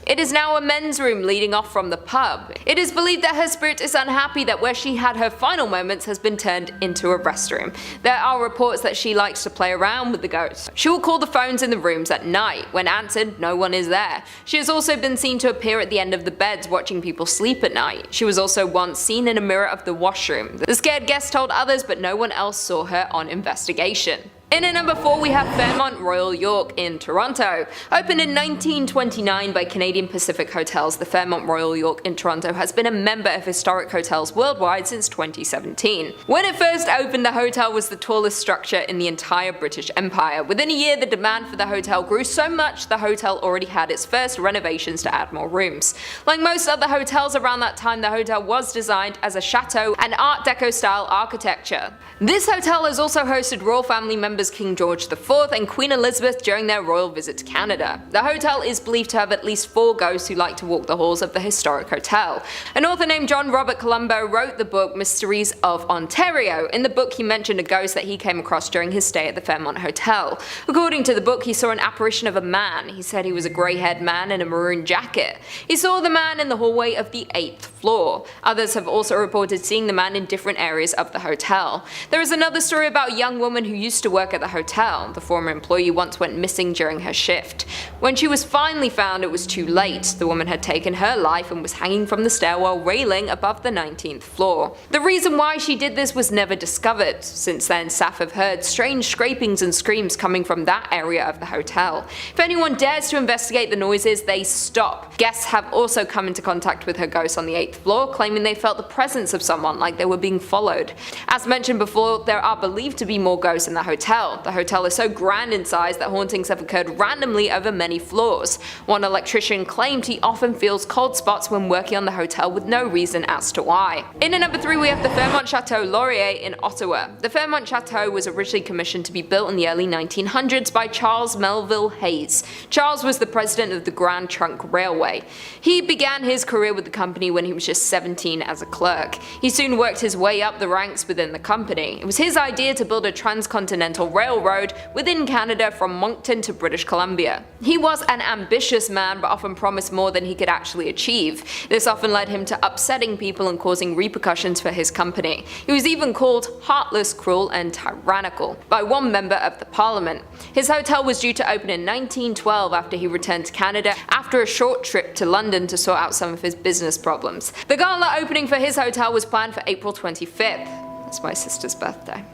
It is now a men's room leading off from the pub. It is believed that her spirit is unhappy that where she had her final moments has been turned into a restroom. There are reports that she likes to play around with the ghost. She will call the phones in the rooms at night. When answered, no one is there. She has also been seen to appear at the end of the beds watching people sleep at night. She was also once seen in a mirror of the washroom. The scared guest told others, but no one else saw her on investigation. In at number 4 we have Fairmont Royal York in Toronto. Opened in 1929 by Canadian Pacific Hotels, the Fairmont Royal York in Toronto has been a member of historic hotels worldwide since 2017. When it first opened, the hotel was the tallest structure in the entire British Empire. Within a year, the demand for the hotel grew so much the hotel already had its first renovations to add more rooms. Like most other hotels around that time, the hotel was designed as a chateau and Art Deco style architecture. This hotel has also hosted royal family members King George IV and Queen Elizabeth during their royal visit to Canada. The hotel is believed to have at least 4 ghosts who like to walk the halls of the historic hotel. An author named John Robert Colombo wrote the book Mysteries of Ontario. In the book he mentioned a ghost that he came across during his stay at the Fairmont Hotel. According to the book, he saw an apparition of a man. He said he was a grey-haired man in a maroon jacket. He saw the man in the hallway of the 8th floor. Others have also reported seeing the man in different areas of the hotel. There is another story about a young woman who used to work at the hotel. The former employee once went missing during her shift. When she was finally found, it was too late. The woman had taken her life and was hanging from the stairwell railing above the 19th floor. The reason why she did this was never discovered. Since then, staff have heard strange scrapings and screams coming from that area of the hotel. If anyone dares to investigate the noises, they stop. Guests have also come into contact with her ghost on the 8th floor, claiming they felt the presence of someone, like they were being followed. As mentioned before, there are believed to be more ghosts in the hotel. The hotel is so grand in size that hauntings have occurred randomly over many floors. One electrician claimed he often feels cold spots when working on the hotel with no reason as to why. In at number 3 we have the Fairmont Chateau Laurier in Ottawa. The Fairmont Chateau was originally commissioned to be built in the early 1900s by Charles Melville Hayes. Charles was the president of the Grand Trunk Railway. He began his career with the company when he was just 17 as a clerk. He soon worked his way up the ranks within the company. It was his idea to build a transcontinental railroad within Canada from Moncton to British Columbia. He was an ambitious man but often promised more than he could actually achieve. This often led him to upsetting people and causing repercussions for his company. He was even called heartless, cruel and tyrannical by one member of the parliament. His hotel was due to open in 1912 after he returned to Canada after a short trip to London to sort out some of his business problems. The gala opening for his hotel was planned for April 25th. That's my sister's birthday.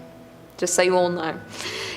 Just so you all know.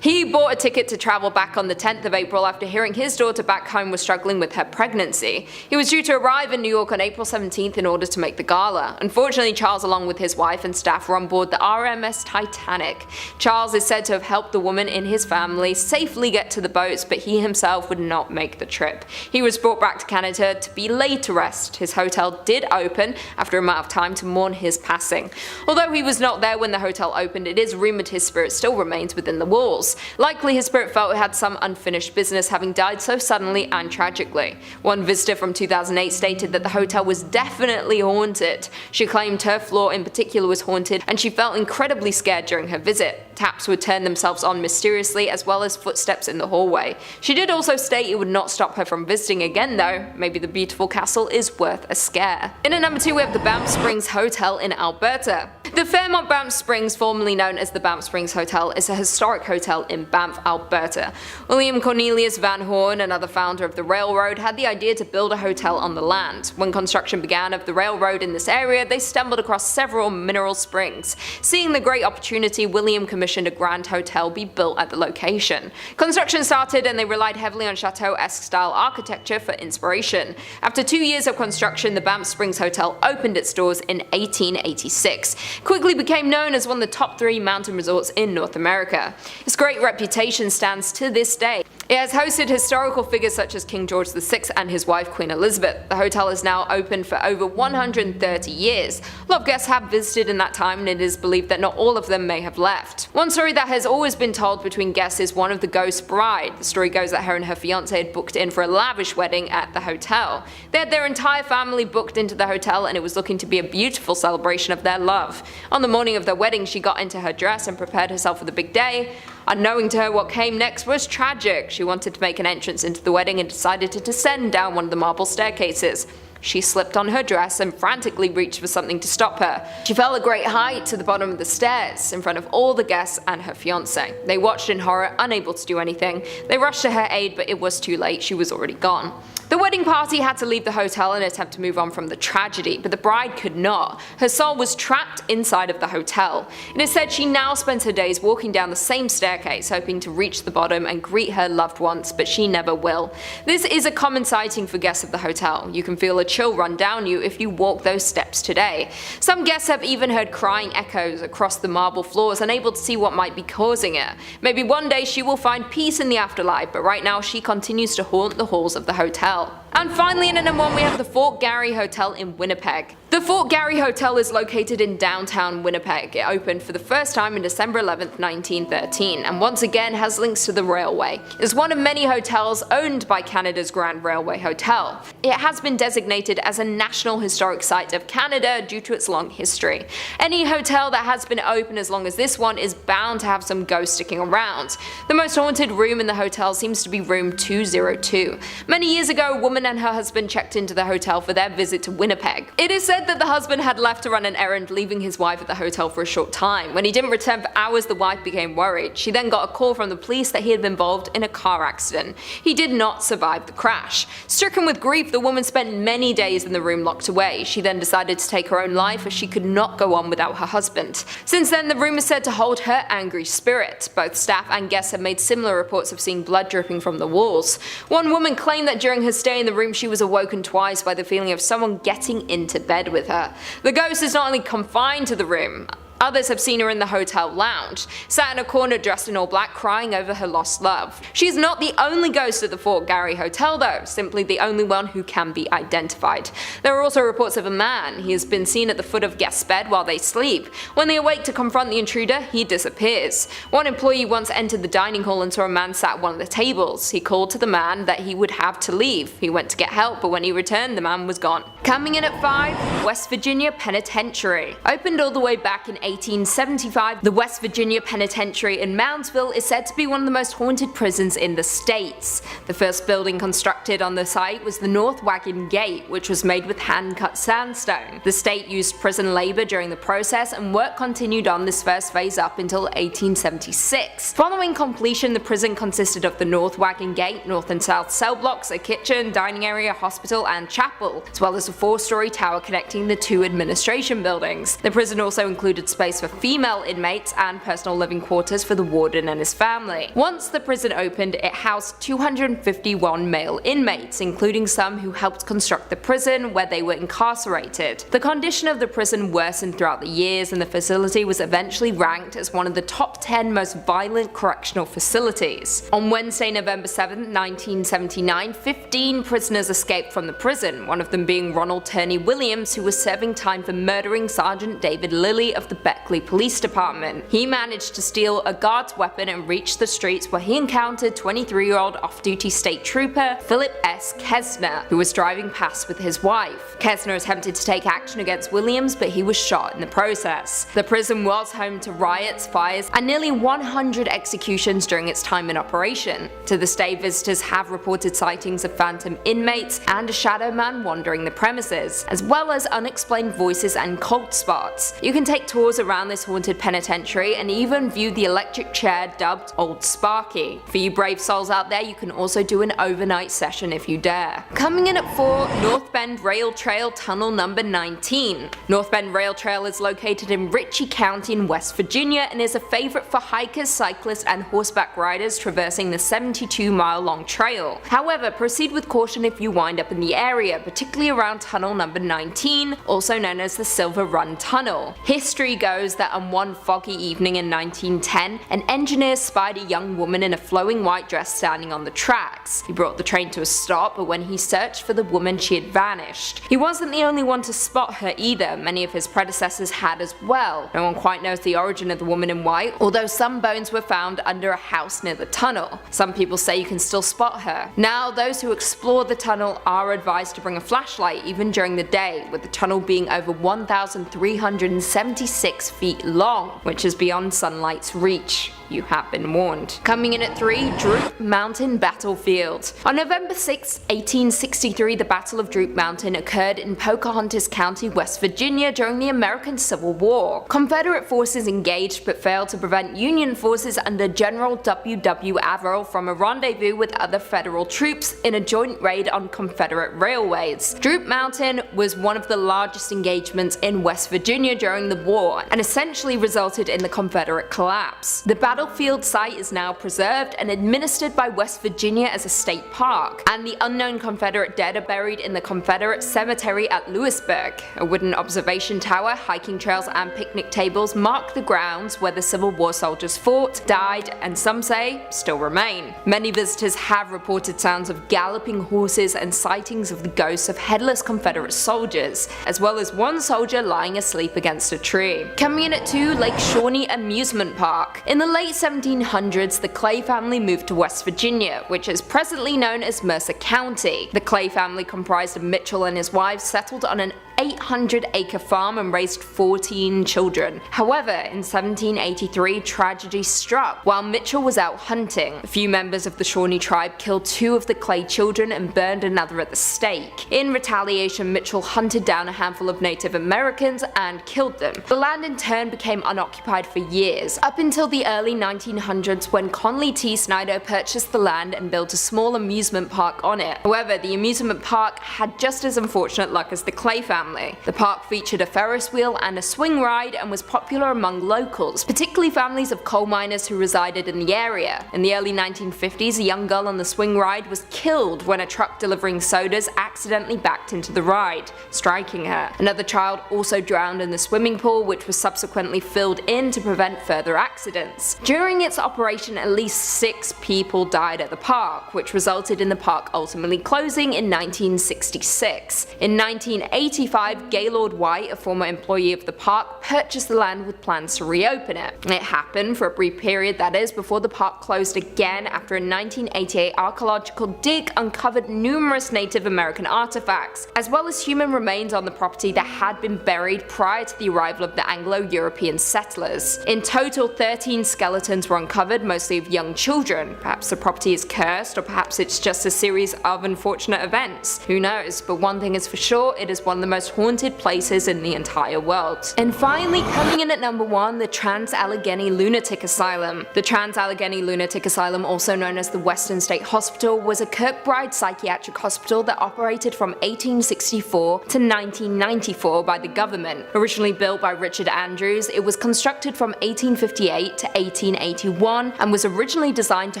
He bought a ticket to travel back on the 10th of April after hearing his daughter back home was struggling with her pregnancy. He was due to arrive in New York on April 17th in order to make the gala. Unfortunately, Charles along with his wife and staff were on board the RMS Titanic. Charles is said to have helped the woman in his family safely get to the boats, but he himself would not make the trip. He was brought back to Canada to be laid to rest. His hotel did open after a amount of time to mourn his passing. Although he was not there when the hotel opened, it is rumoured his spirit still remains within the walls. Likely his spirit felt it had some unfinished business, having died so suddenly and tragically. One visitor from 2008 stated that the hotel was definitely haunted. She claimed her floor in particular was haunted and she felt incredibly scared during her visit. Taps would turn themselves on mysteriously as well as footsteps in the hallway. She did also state it would not stop her from visiting again though. Maybe the beautiful castle is worth a scare. In at number 2 we have the Banff Springs Hotel in Alberta. The Fairmont Banff Springs, formerly known as the Banff Springs Hotel, is a historic hotel in Banff, Alberta. William Cornelius Van Horn, another founder of the railroad, had the idea to build a hotel on the land. When construction began of the railroad in this area, they stumbled across several mineral springs. Seeing the great opportunity, William commissioned a grand hotel be built at the location. Construction started and they relied heavily on chateau-esque style architecture for inspiration. After 2 years of construction, the Banff Springs Hotel opened its doors in 1886. Quickly became known as one of the top 3 mountain resorts in North America. Its great reputation stands to this day. It has hosted historical figures such as King George VI and his wife Queen Elizabeth. The hotel is now open for over 130 years. A lot of guests have visited in that time and it is believed that not all of them may have left. One story that has always been told between guests is one of the ghost bride. The story goes that her and her fiancé had booked in for a lavish wedding at the hotel. They had their entire family booked into the hotel and it was looking to be a beautiful celebration of their love. On the morning of their wedding, she got into her dress and prepared herself for the big day. Unknowing to her, what came next was tragic. She wanted to make an entrance into the wedding and decided to descend down one of the marble staircases. She slipped on her dress and frantically reached for something to stop her. She fell a great height to the bottom of the stairs, in front of all the guests and her fiancé. They watched in horror, unable to do anything. They rushed to her aid, but it was too late. She was already gone. The wedding party had to leave the hotel in an attempt to move on from the tragedy, but the bride could not. Her soul was trapped inside of the hotel. It is said she now spends her days walking down the same staircase, hoping to reach the bottom and greet her loved ones, but she never will. This is a common sighting for guests of the hotel. You can feel a chill run down you if you walk those steps today. Some guests have even heard crying echoes across the marble floors, unable to see what might be causing it. Maybe one day she will find peace in the afterlife, but right now she continues to haunt the halls of the hotel. And finally, in at number 1, we have the Fort Garry Hotel in Winnipeg. The Fort Garry Hotel is located in downtown Winnipeg. It opened for the first time on December 11, 1913, and once again has links to the railway. It's one of many hotels owned by Canada's Grand Railway Hotel. It has been designated as a National Historic Site of Canada due to its long history. Any hotel that has been open as long as this one is bound to have some ghosts sticking around. The most haunted room in the hotel seems to be room 202. Many years ago, a woman and her husband checked into the hotel for their visit to Winnipeg. It is said that the husband had left to run an errand, leaving his wife at the hotel for a short time. When he didn't return for hours, the wife became worried. She then got a call from the police that he had been involved in a car accident. He did not survive the crash. Stricken with grief, the woman spent many days in the room locked away. She then decided to take her own life as she could not go on without her husband. Since then, the room is said to hold her angry spirit. Both staff and guests have made similar reports of seeing blood dripping from the walls. One woman claimed that during her stay in the room she was awoken twice by the feeling of someone getting into bed with her. The ghost is not only confined to the room, others have seen her in the hotel lounge, sat in a corner dressed in all black, crying over her lost love. She is not the only ghost at the Fort Garry Hotel though, simply the only one who can be identified. There are also reports of a man. He has been seen at the foot of guests' bed while they sleep. When they awake to confront the intruder, he disappears. One employee once entered the dining hall and saw a man sat at one of the tables. He called to the man that he would have to leave. He went to get help, but when he returned, the man was gone. Coming in at 5, West Virginia Penitentiary. Opened all the way back in 1875, the West Virginia Penitentiary in Moundsville is said to be one of the most haunted prisons in the states. The first building constructed on the site was the North Wagon Gate, which was made with hand-cut sandstone. The state used prison labor during the process, and work continued on this first phase up until 1876. Following completion, the prison consisted of the North Wagon Gate, north and south cell blocks, a kitchen, dining area, hospital, and chapel, as well as a 4-story tower connecting the 2 administration buildings. The prison also included space for female inmates and personal living quarters for the warden and his family. Once the prison opened, it housed 251 male inmates, including some who helped construct the prison where they were incarcerated. The condition of the prison worsened throughout the years, and the facility was eventually ranked as one of the top 10 most violent correctional facilities. On Wednesday, November 7, 1979, 15 prisoners escaped from the prison, one of them being Ronald Turney Williams, who was serving time for murdering Sergeant David Lilly of the Beckley Police Department. He managed to steal a guard's weapon and reach the streets, where he encountered 23-year-old off-duty state trooper Philip S. Kesner, who was driving past with his wife. Kesner attempted to take action against Williams, but he was shot in the process. The prison was home to riots, fires, and nearly 100 executions during its time in operation. To this day, visitors have reported sightings of phantom inmates and a shadow man wandering the premises, as well as unexplained voices and cold spots. You can take tours around this haunted penitentiary and even view the electric chair dubbed Old Sparky. For you brave souls out there, you can also do an overnight session if you dare. Coming in at 4, North Bend Rail Trail Tunnel number 19. North Bend Rail Trail is located in Ritchie County in West Virginia and is a favorite for hikers, cyclists, and horseback riders traversing the 72-mile long trail. However, proceed with caution if you wind up in the area, particularly around tunnel number 19, also known as the Silver Run Tunnel. History goes that on one foggy evening in 1910, an engineer spied a young woman in a flowing white dress standing on the tracks. He brought the train to a stop, but when he searched for the woman, she had vanished. He wasn't the only one to spot her either, many of his predecessors had as well. No one quite knows the origin of the woman in white, although some bones were found under a house near the tunnel. Some people say you can still spot her. Now, those who explore the tunnel are advised to bring a flashlight even during the day, with the tunnel being over 1,376 6 feet long, which is beyond sunlight's reach. You have been warned. Coming in at 3, Droop Mountain Battlefield. On November 6, 1863, the Battle of Droop Mountain occurred in Pocahontas County, West Virginia during the American Civil War. Confederate forces engaged but failed to prevent Union forces under General W. Averill from a rendezvous with other Federal troops in a joint raid on Confederate railways. Droop Mountain was one of the largest engagements in West Virginia during the war and essentially resulted in the Confederate collapse. The battlefield site is now preserved and administered by West Virginia as a state park, and the unknown Confederate dead are buried in the Confederate Cemetery at Lewisburg. A wooden observation tower, hiking trails, and picnic tables mark the grounds where the Civil War soldiers fought, died, and some say still remain. Many visitors have reported sounds of galloping horses and sightings of the ghosts of headless Confederate soldiers, as well as one soldier lying asleep against a tree. Coming in at 2, Lake Shawnee Amusement Park. In the late 1700s, the Clay family moved to West Virginia, which is presently known as Mercer County. The Clay family, comprised of Mitchell and his wife, settled on an 800-acre farm and raised 14 children. However, in 1783, tragedy struck while Mitchell was out hunting. A few members of the Shawnee tribe killed 2 of the Clay children and burned another at the stake. In retaliation, Mitchell hunted down a handful of Native Americans and killed them. The land in turn became unoccupied for years, up until the early 1900s when Conley T. Snyder purchased the land and built a small amusement park on it. However, the amusement park had just as unfortunate luck as the Clay family. The park featured a Ferris wheel and a swing ride and was popular among locals, particularly families of coal miners who resided in the area. In the early 1950s, a young girl on the swing ride was killed when a truck delivering sodas accidentally backed into the ride, striking her. Another child also drowned in the swimming pool, which was subsequently filled in to prevent further accidents. During its operation, at least 6 people died at the park, which resulted in the park ultimately closing in 1966. In 1985, Gaylord White, a former employee of the park, purchased the land with plans to reopen it. It happened for a brief period, that is, before the park closed again after a 1988 archaeological dig uncovered numerous Native American artifacts, as well as human remains on the property that had been buried prior to the arrival of the Anglo-European settlers. In total, 13 skeletons were uncovered, mostly of young children. Perhaps the property is cursed, or perhaps it's just a series of unfortunate events. Who knows? But one thing is for sure, it is one of the most haunted places in the entire world. And finally, coming in at number 1, the Trans-Allegheny Lunatic Asylum. The Trans-Allegheny Lunatic Asylum, also known as the Western State Hospital, was a Kirkbride psychiatric hospital that operated from 1864 to 1994 by the government. Originally built by Richard Andrews, it was constructed from 1858 to 1881 and was originally designed to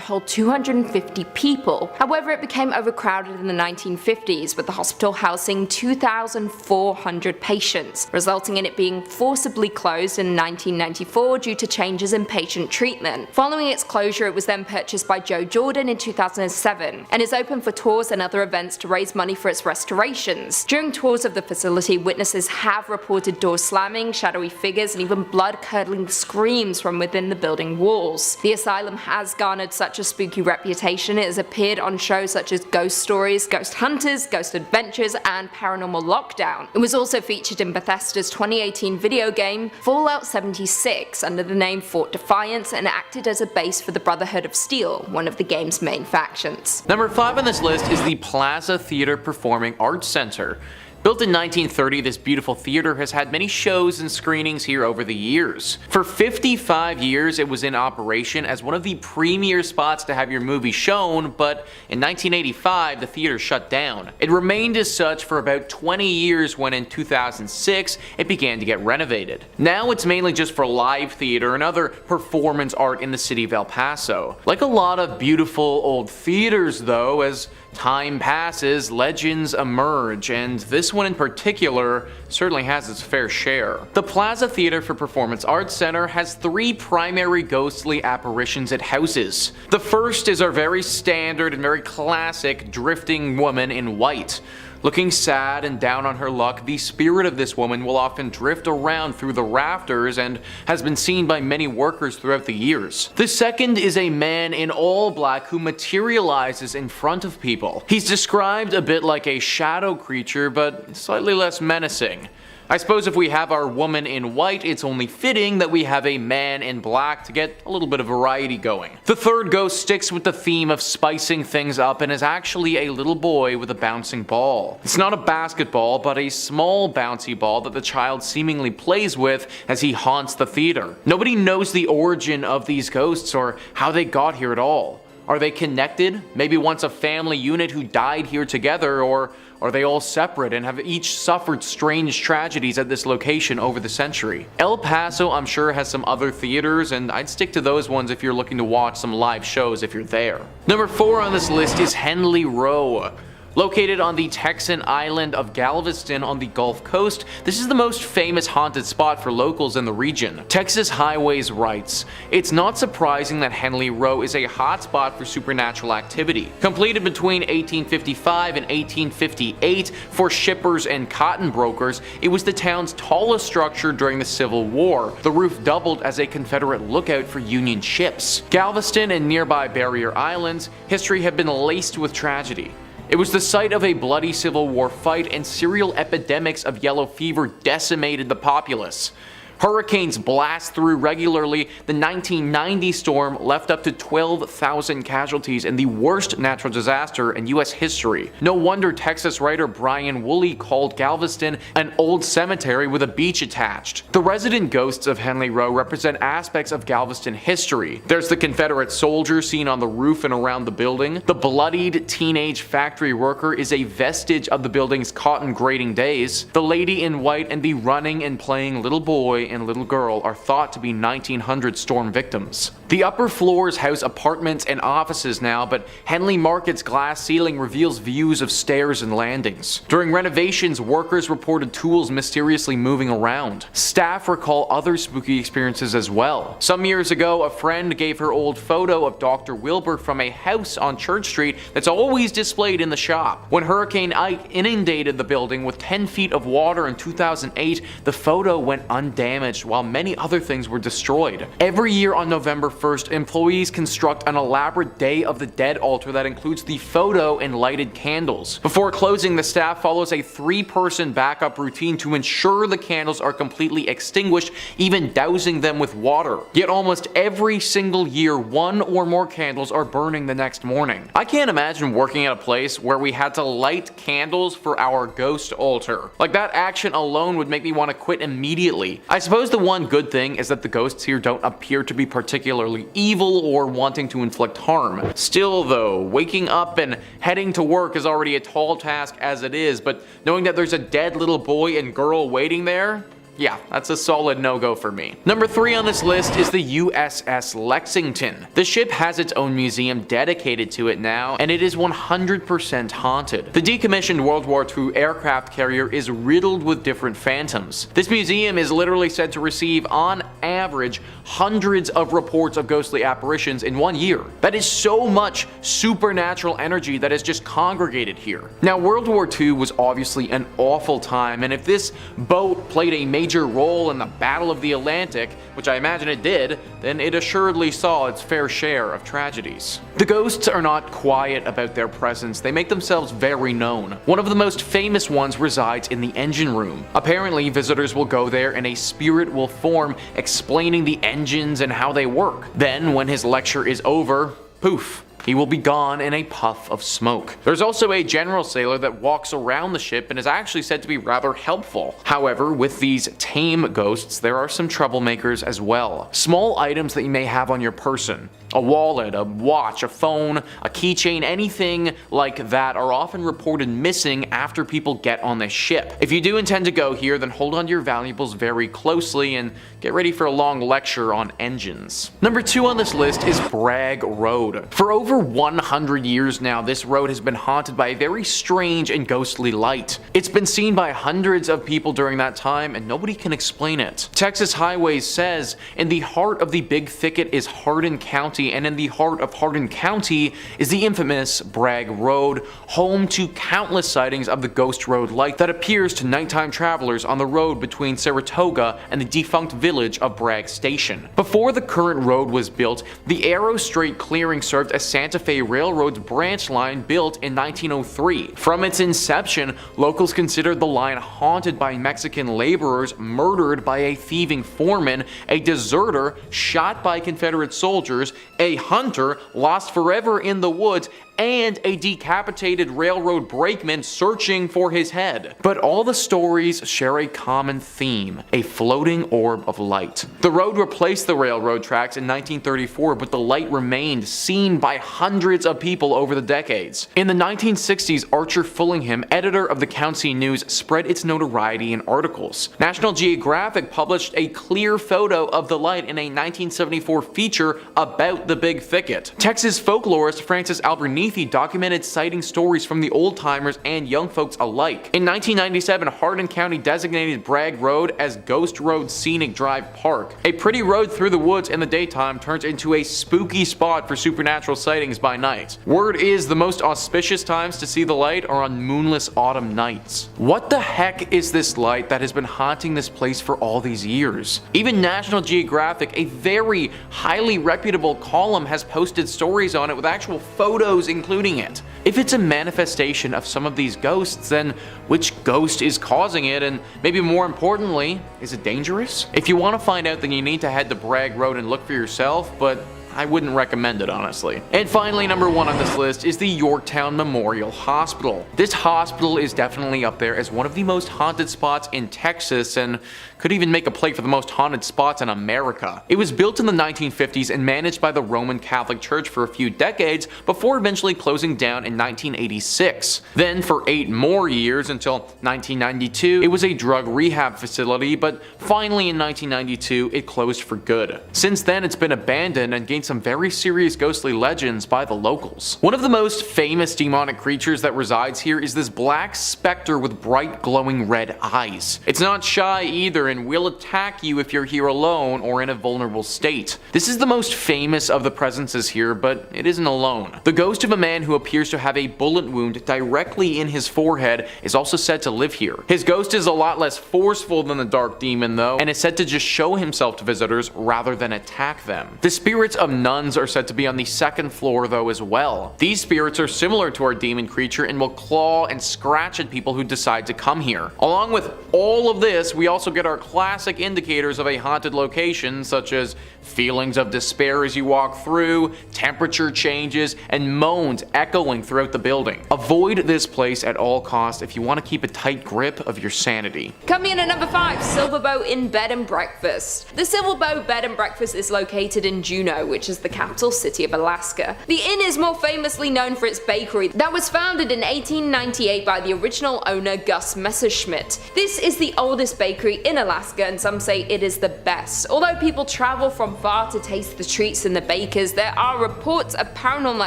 hold 250 people. However, it became overcrowded in the 1950s, with the hospital housing 2,400 patients, resulting in it being forcibly closed in 1994 due to changes in patient treatment. Following its closure, it was then purchased by Joe Jordan in 2007 and is open for tours and other events to raise money for its restorations. During tours of the facility, witnesses have reported doors slamming, shadowy figures, and even blood-curdling screams from within the building walls. The asylum has garnered such a spooky reputation, it has appeared on shows such as Ghost Stories, Ghost Hunters, Ghost Adventures, and Paranormal Lockdown. It was also featured in Bethesda's 2018 video game Fallout 76 under the name Fort Defiance and acted as a base for the Brotherhood of Steel, one of the game's main factions. Number 5 on this list is the Plaza Theater Performing Arts Center. Built in 1930, this beautiful theater has had many shows and screenings here over the years. For 55 years, it was in operation as one of the premier spots to have your movie shown, but in 1985, the theater shut down. It remained as such for about 20 years when in 2006, it began to get renovated. Now it's mainly just for live theater and other performance art in the city of El Paso. Like a lot of beautiful old theaters though, as time passes, legends emerge, and this one in particular certainly has its fair share. The Plaza Theater for Performance Arts Center has 3 primary ghostly apparitions it houses. The first is our very standard and very classic drifting woman in white. Looking sad and down on her luck, the spirit of this woman will often drift around through the rafters and has been seen by many workers throughout the years. The second is a man in all black who materializes in front of people. He's described a bit like a shadow creature, but slightly less menacing. I suppose if we have our woman in white, it's only fitting that we have a man in black to get a little bit of variety going. The third ghost sticks with the theme of spicing things up and is actually a little boy with a bouncing ball. It's not a basketball, but a small bouncy ball that the child seemingly plays with as he haunts the theater. Nobody knows the origin of these ghosts or how they got here at all. Are they connected? Maybe once a family unit who died here together, or are they all separate and have each suffered strange tragedies at this location over the century? El Paso, I'm sure, has some other theaters, and I'd stick to those ones if you're looking to watch some live shows if you're there. Number 4 on this list is Henley Row. Located on the Texan island of Galveston on the Gulf Coast, this is the most famous haunted spot for locals in the region. Texas Highways writes, "It's not surprising that Henley Row is a hotspot for supernatural activity. Completed between 1855 and 1858 for shippers and cotton brokers, it was the town's tallest structure during the Civil War. The roof doubled as a Confederate lookout for Union ships. Galveston and nearby barrier islands, history have been laced with tragedy. It was the site of a bloody Civil War fight, and serial epidemics of yellow fever decimated the populace. Hurricanes blast through regularly. The 1990 storm left up to 12,000 casualties in the worst natural disaster in US history. No wonder Texas writer Brian Woolley called Galveston an old cemetery with a beach attached. The resident ghosts of Henley Row represent aspects of Galveston history. There's the Confederate soldier seen on the roof and around the building. The bloodied teenage factory worker is a vestige of the building's cotton grading days. The lady in white and the running and playing little boy and little girl are thought to be 1900 storm victims. The upper floors house apartments and offices now, but Henley Market's glass ceiling reveals views of stairs and landings. During renovations, workers reported tools mysteriously moving around. Staff recall other spooky experiences as well. Some years ago, a friend gave her old photo of Dr. Wilbur from a house on Church Street that's always displayed in the shop. When Hurricane Ike inundated the building with 10 feet of water in 2008, the photo went undamaged while many other things were destroyed. Every year on November 1st, employees construct an elaborate Day of the Dead altar that includes the photo and lighted candles. Before closing, the staff follows a 3-person backup routine to ensure the candles are completely extinguished, even dousing them with water. Yet almost every single year, 1 or more candles are burning the next morning. I can't imagine working at a place where we had to light candles for our ghost altar. Like, that action alone would make me want to quit immediately. I suppose the one good thing is that the ghosts here don't appear to be particularly evil or wanting to inflict harm. Still though, waking up and heading to work is already a tall task as it is, but knowing that there's a dead little boy and girl waiting there, yeah, that's a solid no-go for me. Number 3 on this list is the USS Lexington. The ship has its own museum dedicated to it now, and it is 100% haunted. The decommissioned World War II aircraft carrier is riddled with different phantoms. This museum is literally said to receive, on average, hundreds of reports of ghostly apparitions in 1 year. That is so much supernatural energy that is just congregated here. Now, World War II was obviously an awful time, and if this boat played a major role in the Battle of the Atlantic, which I imagine it did, then it assuredly saw its fair share of tragedies. The ghosts are not quiet about their presence, they make themselves very known. One of the most famous ones resides in the engine room. Apparently, visitors will go there and a spirit will form explaining the engines and how they work. Then, when his lecture is over, poof, he will be gone in a puff of smoke. There's also a general sailor that walks around the ship and is actually said to be rather helpful. However, with these tame ghosts, there are some troublemakers as well. Small items that you may have on your person, a wallet, a watch, a phone, a keychain, anything like that are often reported missing after people get on the ship. If you do intend to go here, then hold on to your valuables very closely and get ready for a long lecture on engines. Number 2 on this list is Bragg Road. For over 100 years now, this road has been haunted by a very strange and ghostly light. It's been seen by hundreds of people during that time, and nobody can explain it. Texas Highways says, in the heart of the big thicket is Hardin County, and in the heart of Hardin County is the infamous Bragg Road, home to countless sightings of the ghost road light that appears to nighttime travelers on the road between Saratoga and the defunct village of Bragg Station. Before the current road was built, the Arrow Strait clearing served as Santa Fe Railroad's branch line built in 1903. From its inception, locals considered the line haunted by Mexican laborers murdered by a thieving foreman, a deserter shot by Confederate soldiers, a hunter lost forever in the woods, and a decapitated railroad brakeman searching for his head. But all the stories share a common theme: a floating orb of light. The road replaced the railroad tracks in 1934, but the light remained, seen by hundreds of people over the decades. In the 1960s, Archer Fullingham, editor of the County News, spread its notoriety in articles. National Geographic published a clear photo of the light in a 1974 feature about the Big Thicket. Texas folklorist Francis Albernithi documented sighting stories from the old-timers and young folks alike. In 1997, Hardin County designated Bragg Road as Ghost Road Scenic Drive Park. A pretty road through the woods in the daytime turns into a spooky spot for supernatural sightings by night. Word is the most auspicious times to see the light are on moonless autumn nights. What the heck is this light that has been haunting this place for all these years? Even National Geographic, a very highly reputable column, has posted stories on it with actual photos including it. If it's a manifestation of some of these ghosts, then which ghost is causing it, and maybe more importantly, is it dangerous? If you want to find out, then you need to head to Bragg Road and look for yourself, but I wouldn't recommend it, honestly. And finally, number 1 on this list is the Yorktown Memorial Hospital. This hospital is definitely up there as one of the most haunted spots in Texas, and could even make a play for the most haunted spots in America. It was built in the 1950s and managed by the Roman Catholic Church for a few decades before eventually closing down in 1986. Then for 8 more years until 1992, it was a drug rehab facility, but finally in 1992 it closed for good. Since then it's been abandoned and gained some very serious ghostly legends by the locals. One of the most famous demonic creatures that resides here is this black specter with bright glowing red eyes. It's not shy either and will attack you if you're here alone or in a vulnerable state. This is the most famous of the presences here, but it isn't alone. The ghost of a man who appears to have a bullet wound directly in his forehead is also said to live here. His ghost is a lot less forceful than the dark demon though, and is said to just show himself to visitors rather than attack them. The spirits of nuns are said to be on the 2nd floor though as well. These spirits are similar to our demon creature and will claw and scratch at people who decide to come here. Along with all of this, we also get our classic indicators of a haunted location, such as feelings of despair as you walk through, temperature changes, and moans echoing throughout the building. Avoid this place at all costs if you want to keep a tight grip of your sanity. Coming in at number 5, Silverbow Inn Bed and Breakfast. The Silverbow Bed and Breakfast is located in Juneau, which is the capital city of Alaska. The inn is more famously known for its bakery that was founded in 1898 by the original owner Gus Messerschmitt. This is the oldest bakery in Alaska, and some say it is the best. Although people travel from far to taste the treats and the bakers, there are reports of paranormal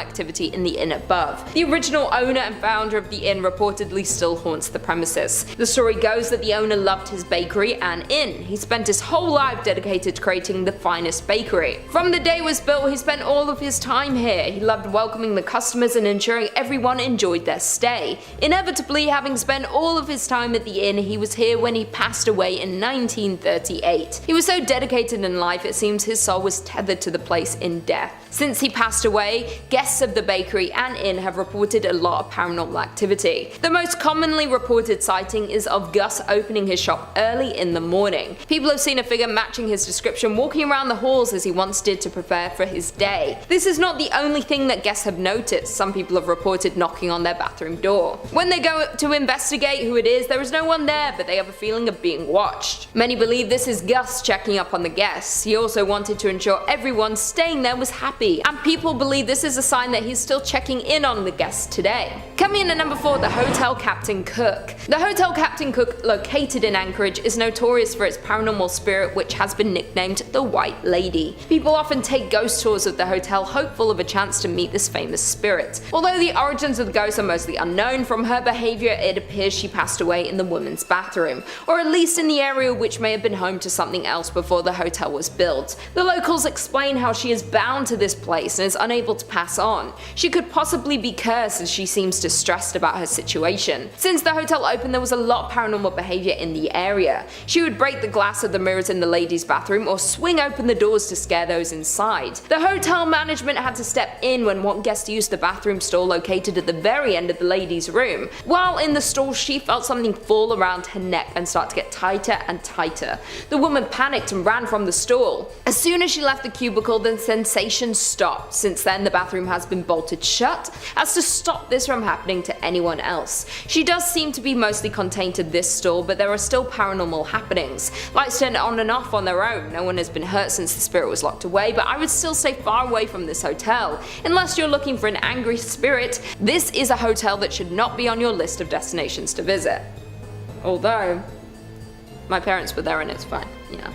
activity in the inn above. The original owner and founder of the inn reportedly still haunts the premises. The story goes that the owner loved his bakery and inn. He spent his whole life dedicated to creating the finest bakery. From the day it was built, he spent all of his time here. He loved welcoming the customers and ensuring everyone enjoyed their stay. Inevitably, having spent all of his time at the inn, he was here when he passed away in 1938. He was so dedicated in life, it seems his soul was tethered to the place in death. Since he passed away, guests of the bakery and inn have reported a lot of paranormal activity. The most commonly reported sighting is of Gus opening his shop early in the morning. People have seen a figure matching his description walking around the halls as he once did to prepare for his day. This is not the only thing that guests have noticed. Some people have reported knocking on their bathroom door. When they go to investigate who it is, there is no one there, but they have a feeling of being watched. Many believe this is Gus checking up on the guests. He also wanted to ensure everyone staying there was happy, and people believe this is a sign that he's still checking in on the guests today. Coming in at number 4, the Hotel Captain Cook. The Hotel Captain Cook, located in Anchorage, is notorious for its paranormal spirit, which has been nicknamed the White Lady. People often take ghost tours of the hotel, hopeful of a chance to meet this famous spirit. Although the origins of the ghost are mostly unknown, from her behavior it appears she passed away in the women's bathroom, or at least in the area which may have been home to something else before the hotel was built. The locals explain how she is bound to this place and is unable to pass on. She could possibly be cursed, as she seems distressed about her situation. Since the hotel opened, there was a lot of paranormal behavior in the area. She would break the glass of the mirrors in the ladies' bathroom or swing open the doors to scare those inside. died. The hotel management had to step in when one guest used the bathroom stall located at the very end of the lady's room. While in the stall, she felt something fall around her neck and start to get tighter and tighter. The woman panicked and ran from the stall. As soon as she left the cubicle, the sensation stopped. Since then, the bathroom has been bolted shut as to stop this from happening to anyone else. She does seem to be mostly contained to this stall, but there are still paranormal happenings. Lights turn on and off on their own. No one has been hurt since the spirit was locked away, but I would still stay far away from this hotel. Unless you're looking for an angry spirit, this is a hotel that should not be on your list of destinations to visit. Although, my parents were there and it's fine, you know.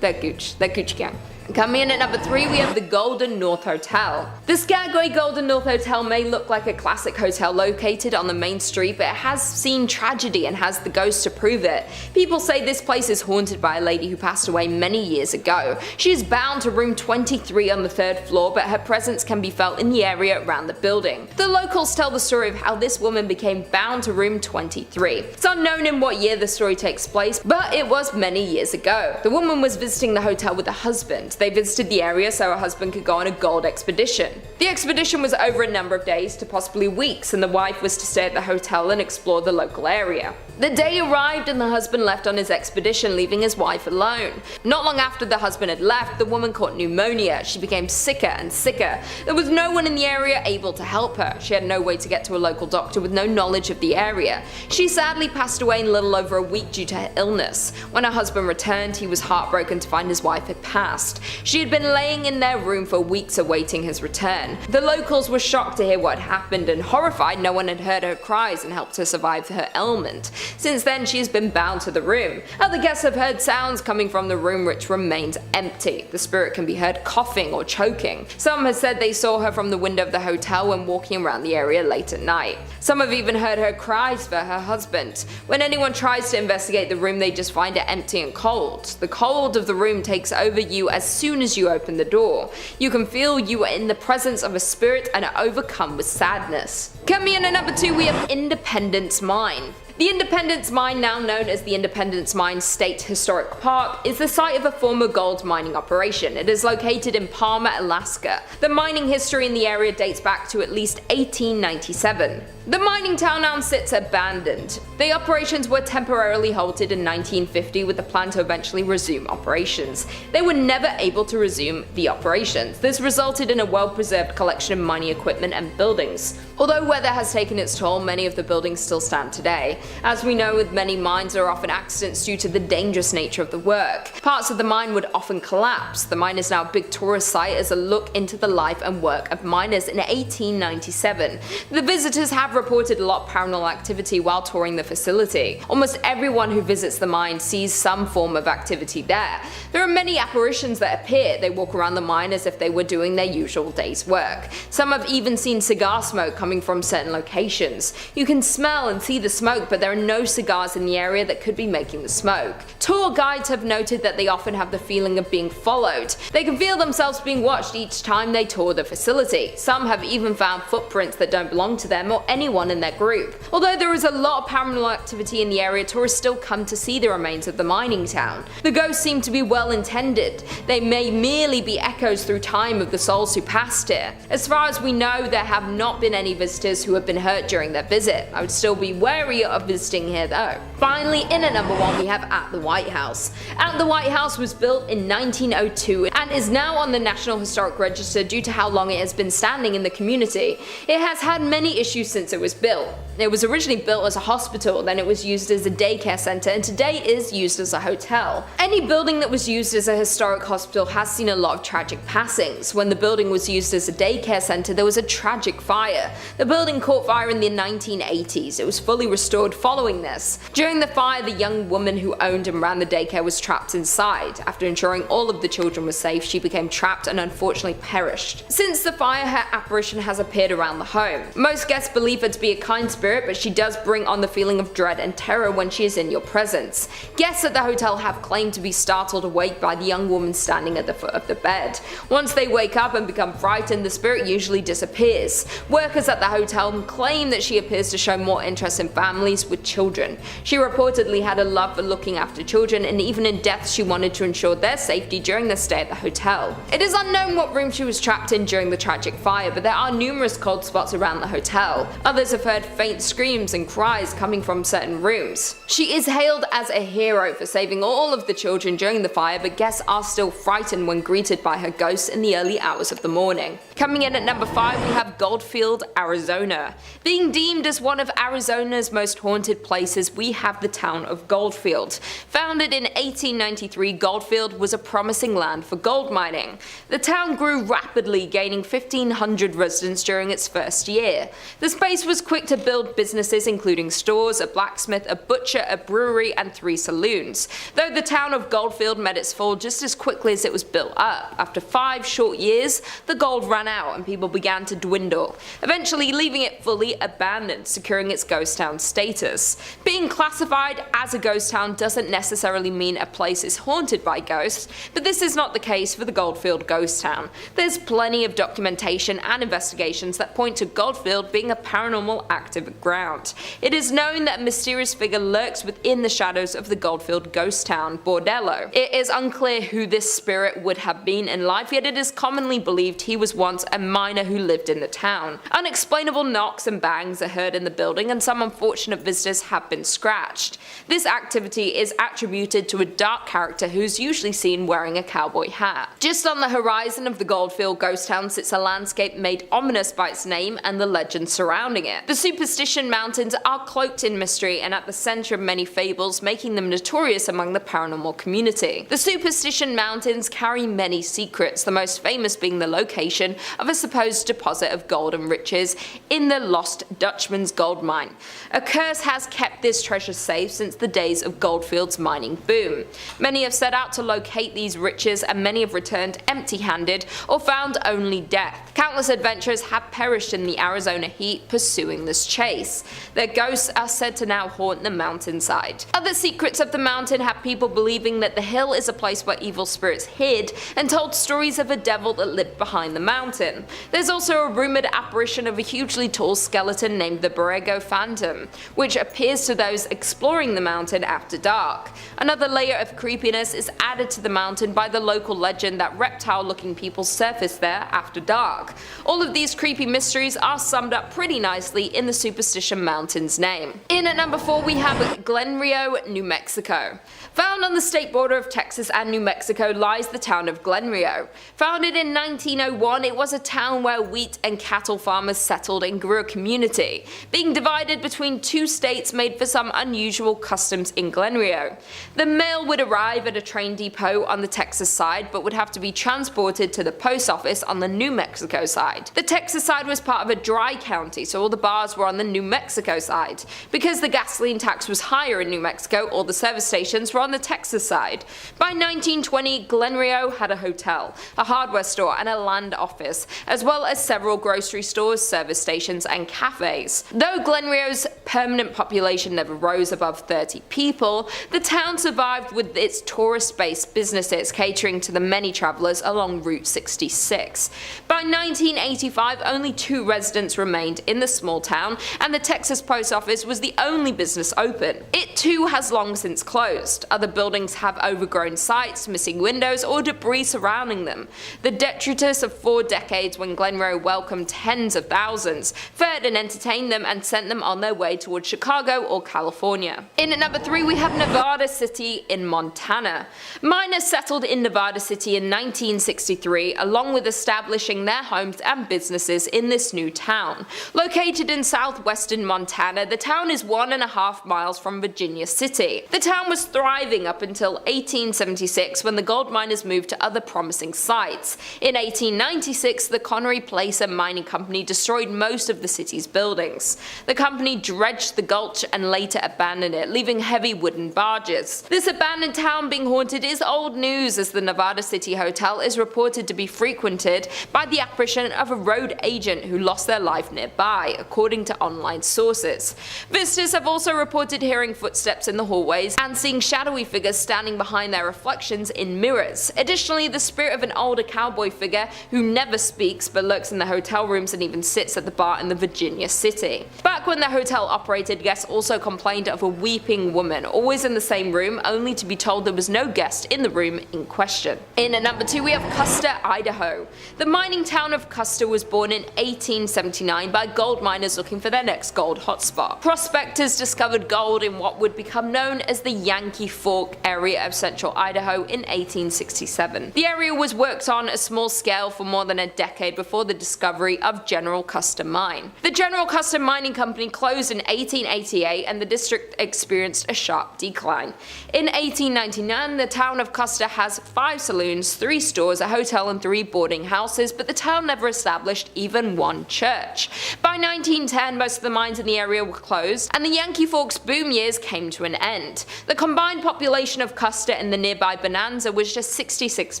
They're Gucci gang. Coming in at number 3, we have the Golden North Hotel. The Skagway Golden North Hotel may look like a classic hotel located on the main street, but it has seen tragedy and has the ghost to prove it. People say this place is haunted by a lady who passed away many years ago. She is bound to room 23 on the 3rd floor, but her presence can be felt in the area around the building. The locals tell the story of how this woman became bound to room 23. It's unknown in what year the story takes place, but it was many years ago. The woman was visiting the hotel with a husband. They visited the area so her husband could go on a gold expedition. The expedition was over a number of days to possibly weeks, and the wife was to stay at the hotel and explore the local area. The day arrived and the husband left on his expedition, leaving his wife alone. Not long after the husband had left, the woman caught pneumonia. She became sicker and sicker. There was no one in the area able to help her. She had no way to get to a local doctor with no knowledge of the area. She sadly passed away in a little over a week due to her illness. When her husband returned, he was heartbroken to find his wife had passed. She had been laying in their room for weeks awaiting his return. The locals were shocked to hear what had happened and horrified no one had heard her cries and helped her survive her ailment. Since then, she has been bound to the room. Other guests have heard sounds coming from the room which remains empty. The spirit can be heard coughing or choking. Some have said they saw her from the window of the hotel when walking around the area late at night. Some have even heard her cries for her husband. When anyone tries to investigate the room, they just find it empty and cold. The cold of the room takes over you as soon as you open the door. You can feel you are in the presence of a spirit and are overcome with sadness. Coming in at number 2, we have Independence Mine. The Independence Mine, now known as the Independence Mine State Historic Park, is the site of a former gold mining operation. It is located in Palmer, Alaska. The mining history in the area dates back to at least 1897. The mining town now sits abandoned. The operations were temporarily halted in 1950 with the plan to eventually resume operations. They were never able to resume the operations. This resulted in a well-preserved collection of mining equipment and buildings. Although weather has taken its toll, many of the buildings still stand today. As we know, with many mines, there are often accidents due to the dangerous nature of the work. Parts of the mine would often collapse. The mine is now a big tourist site as a look into the life and work of miners in 1897. The visitors have reported a lot of paranormal activity while touring the facility. Almost everyone who visits the mine sees some form of activity there. There are many apparitions that appear. They walk around the mine as if they were doing their usual day's work. Some have even seen cigar smoke coming from certain locations. You can smell and see the smoke, but there are no cigars in the area that could be making the smoke. Tour guides have noted that they often have the feeling of being followed. They can feel themselves being watched each time they tour the facility. Some have even found footprints that don't belong to them or anyone in their group. Although there is a lot of paranormal activity in the area, tourists still come to see the remains of the mining town. The ghosts seem to be well intended. They may merely be echoes through time of the souls who passed here. As far as we know, there have not been any visitors who have been hurt during their visit. I would still be wary of visiting here though. Finally, in at number 1, we have At the White House. At the White House was built in 1902 and is now on the National Historic Register due to how long it has been standing in the community. It has had many issues since it was built. It was originally built as a hospital, then it was used as a daycare center, and today is used as a hotel. Any building that was used as a historic hospital has seen a lot of tragic passings. When the building was used as a daycare center, there was a tragic fire. The building caught fire in the 1980s. It was fully restored following this. During the fire, the young woman who owned and ran the daycare was trapped inside. After ensuring all of the children were safe, she became trapped and unfortunately perished. Since the fire, her apparition has appeared around the home. Most guests believe her to be a kind spirit, but she does bring on the feeling of dread and terror when she is in your presence. Guests at the hotel have claimed to be startled awake by the young woman standing at the foot of the bed. Once they wake up and become frightened, the spirit usually disappears. Workers at the hotel claim that she appears to show more interest in families families with children. She reportedly had a love for looking after children, and even in death she wanted to ensure their safety during their stay at the hotel. It is unknown what room she was trapped in during the tragic fire, but there are numerous cold spots around the hotel. Others have heard faint screams and cries coming from certain rooms. She is hailed as a hero for saving all of the children during the fire, but guests are still frightened when greeted by her ghost in the early hours of the morning. Coming in at number 5, we have Goldfield, Arizona. Being deemed as one of Arizona's most haunted places, we have the town of Goldfield. Founded in 1893, Goldfield was a promising land for gold mining. The town grew rapidly, gaining 1,500 residents during its first year. The space was quick to build businesses including stores, a blacksmith, a butcher, a brewery, and 3 saloons. Though the town of Goldfield met its fall just as quickly as it was built up. After 5 short years, the gold ran out and people began to dwindle, eventually leaving it fully abandoned, securing its ghost town status. Being classified as a ghost town doesn't necessarily mean a place is haunted by ghosts, but this is not the case for the Goldfield ghost town. There's plenty of documentation and investigations that point to Goldfield being a paranormal active ground. It is known that a mysterious figure lurks within the shadows of the Goldfield ghost town, Bordello. It is unclear who this spirit would have been in life, yet it is commonly believed he was once a miner who lived in the town. Unexplainable knocks and bangs are heard in the building, and some unfortunate visitors have been scratched. This activity is attributed to a dark character who's usually seen wearing a cowboy hat. Just on the horizon of the Goldfield ghost town sits a landscape made ominous by its name and the legends surrounding it. The Superstition Mountains are cloaked in mystery and at the center of many fables, making them notorious among the paranormal community. The Superstition Mountains carry many secrets, the most famous being the location of a supposed deposit of gold and riches in the Lost Dutchman's gold mine. A curse has kept this treasure safe since the days of Goldfield's mining boom. Many have set out to locate these riches, and many have returned empty-handed or found only death. Countless adventurers have perished in the Arizona heat pursuing this chase. Their ghosts are said to now haunt the mountainside. Other secrets of the mountain have people believing that the hill is a place where evil spirits hid and told stories of a devil that lived behind the mountain. There's also a rumored apparition of a hugely tall skeleton named the Borrego Phantom, which appears to those exploring the mountain after dark. Another layer of creepiness is added to the mountain by the local legend that reptile-looking people surface there after dark. All of these creepy mysteries are summed up pretty nicely in the Superstition Mountain's name. In at number 4 we have Glen Rio, New Mexico. Found on the state border of Texas and New Mexico lies the town of Glen Rio. Founded in 1901, it was a town where wheat and cattle farmers settled and grew a community. Being divided between 2 states made for some unusual customs in Glen Rio. The mail would arrive at a train depot on the Texas side, but would have to be transported to the post office on the New Mexico side. The Texas side was part of a dry county, so all the bars were on the New Mexico side. Because the gasoline tax was higher in New Mexico, all the service stations were on the Texas side. By 1920, Glen Rio had a hotel, a hardware store, and a land office, as well as several grocery stores, service stations, and cafes. Though Glen Rio's permanent population never rose above 30 people, the town survived with its tourist-based businesses catering to the many travelers along Route 66. By 1985, only 2 residents remained in the small town, and the Texas post office was the only business open. It too has long since closed. Other buildings have overgrown sites, missing windows, or debris surrounding them. The detritus of 4 decades when Glen Rio welcomed tens of thousands, fed and entertained them, and sent them on their way towards Chicago or California. In at number 3 we have Nevada City in Montana. Miners settled in Nevada City in 1963, along with establishing their homes and businesses in this new town. Located in southwestern Montana, the town is 1.5 miles from Virginia City. The town was thriving up until 1876 when the gold miners moved to other promising sites. In 1896, the Connery Placer Mining Company destroyed most of the city's buildings. The company dredged the gulch and later abandoned it, leaving heavy wooden barges. This abandoned town being haunted is old news, as the Nevada City Hotel is reported to be frequented by the apparition of a road agent who lost their life nearby, according to online sources. Visitors have also reported hearing footsteps in the hallways and seeing shadowy figures standing behind their reflections in mirrors. Additionally, the spirit of an older cowboy figure who never speaks but lurks in the hotel rooms and even sits at the bar in the Virginia City. Back when the hotel operated evacuated, guests also complained of a weeping woman, always in the same room, only to be told there was no guest in the room in question. In at number 2 we have Custer, Idaho. The mining town of Custer was born in 1879 by gold miners looking for their next gold hotspot. Prospectors discovered gold in what would become known as the Yankee Fork area of central Idaho in 1867. The area was worked on a small scale for more than a decade before the discovery of General Custer Mine. The General Custer Mining Company closed in 1888 and the district experienced a sharp decline. In 1899, the town of Custer has 5 saloons, 3 stores, a hotel and 3 boarding houses, but the town never established even one church. By 1910, most of the mines in the area were closed, and the Yankee Forks boom years came to an end. The combined population of Custer and the nearby Bonanza was just 66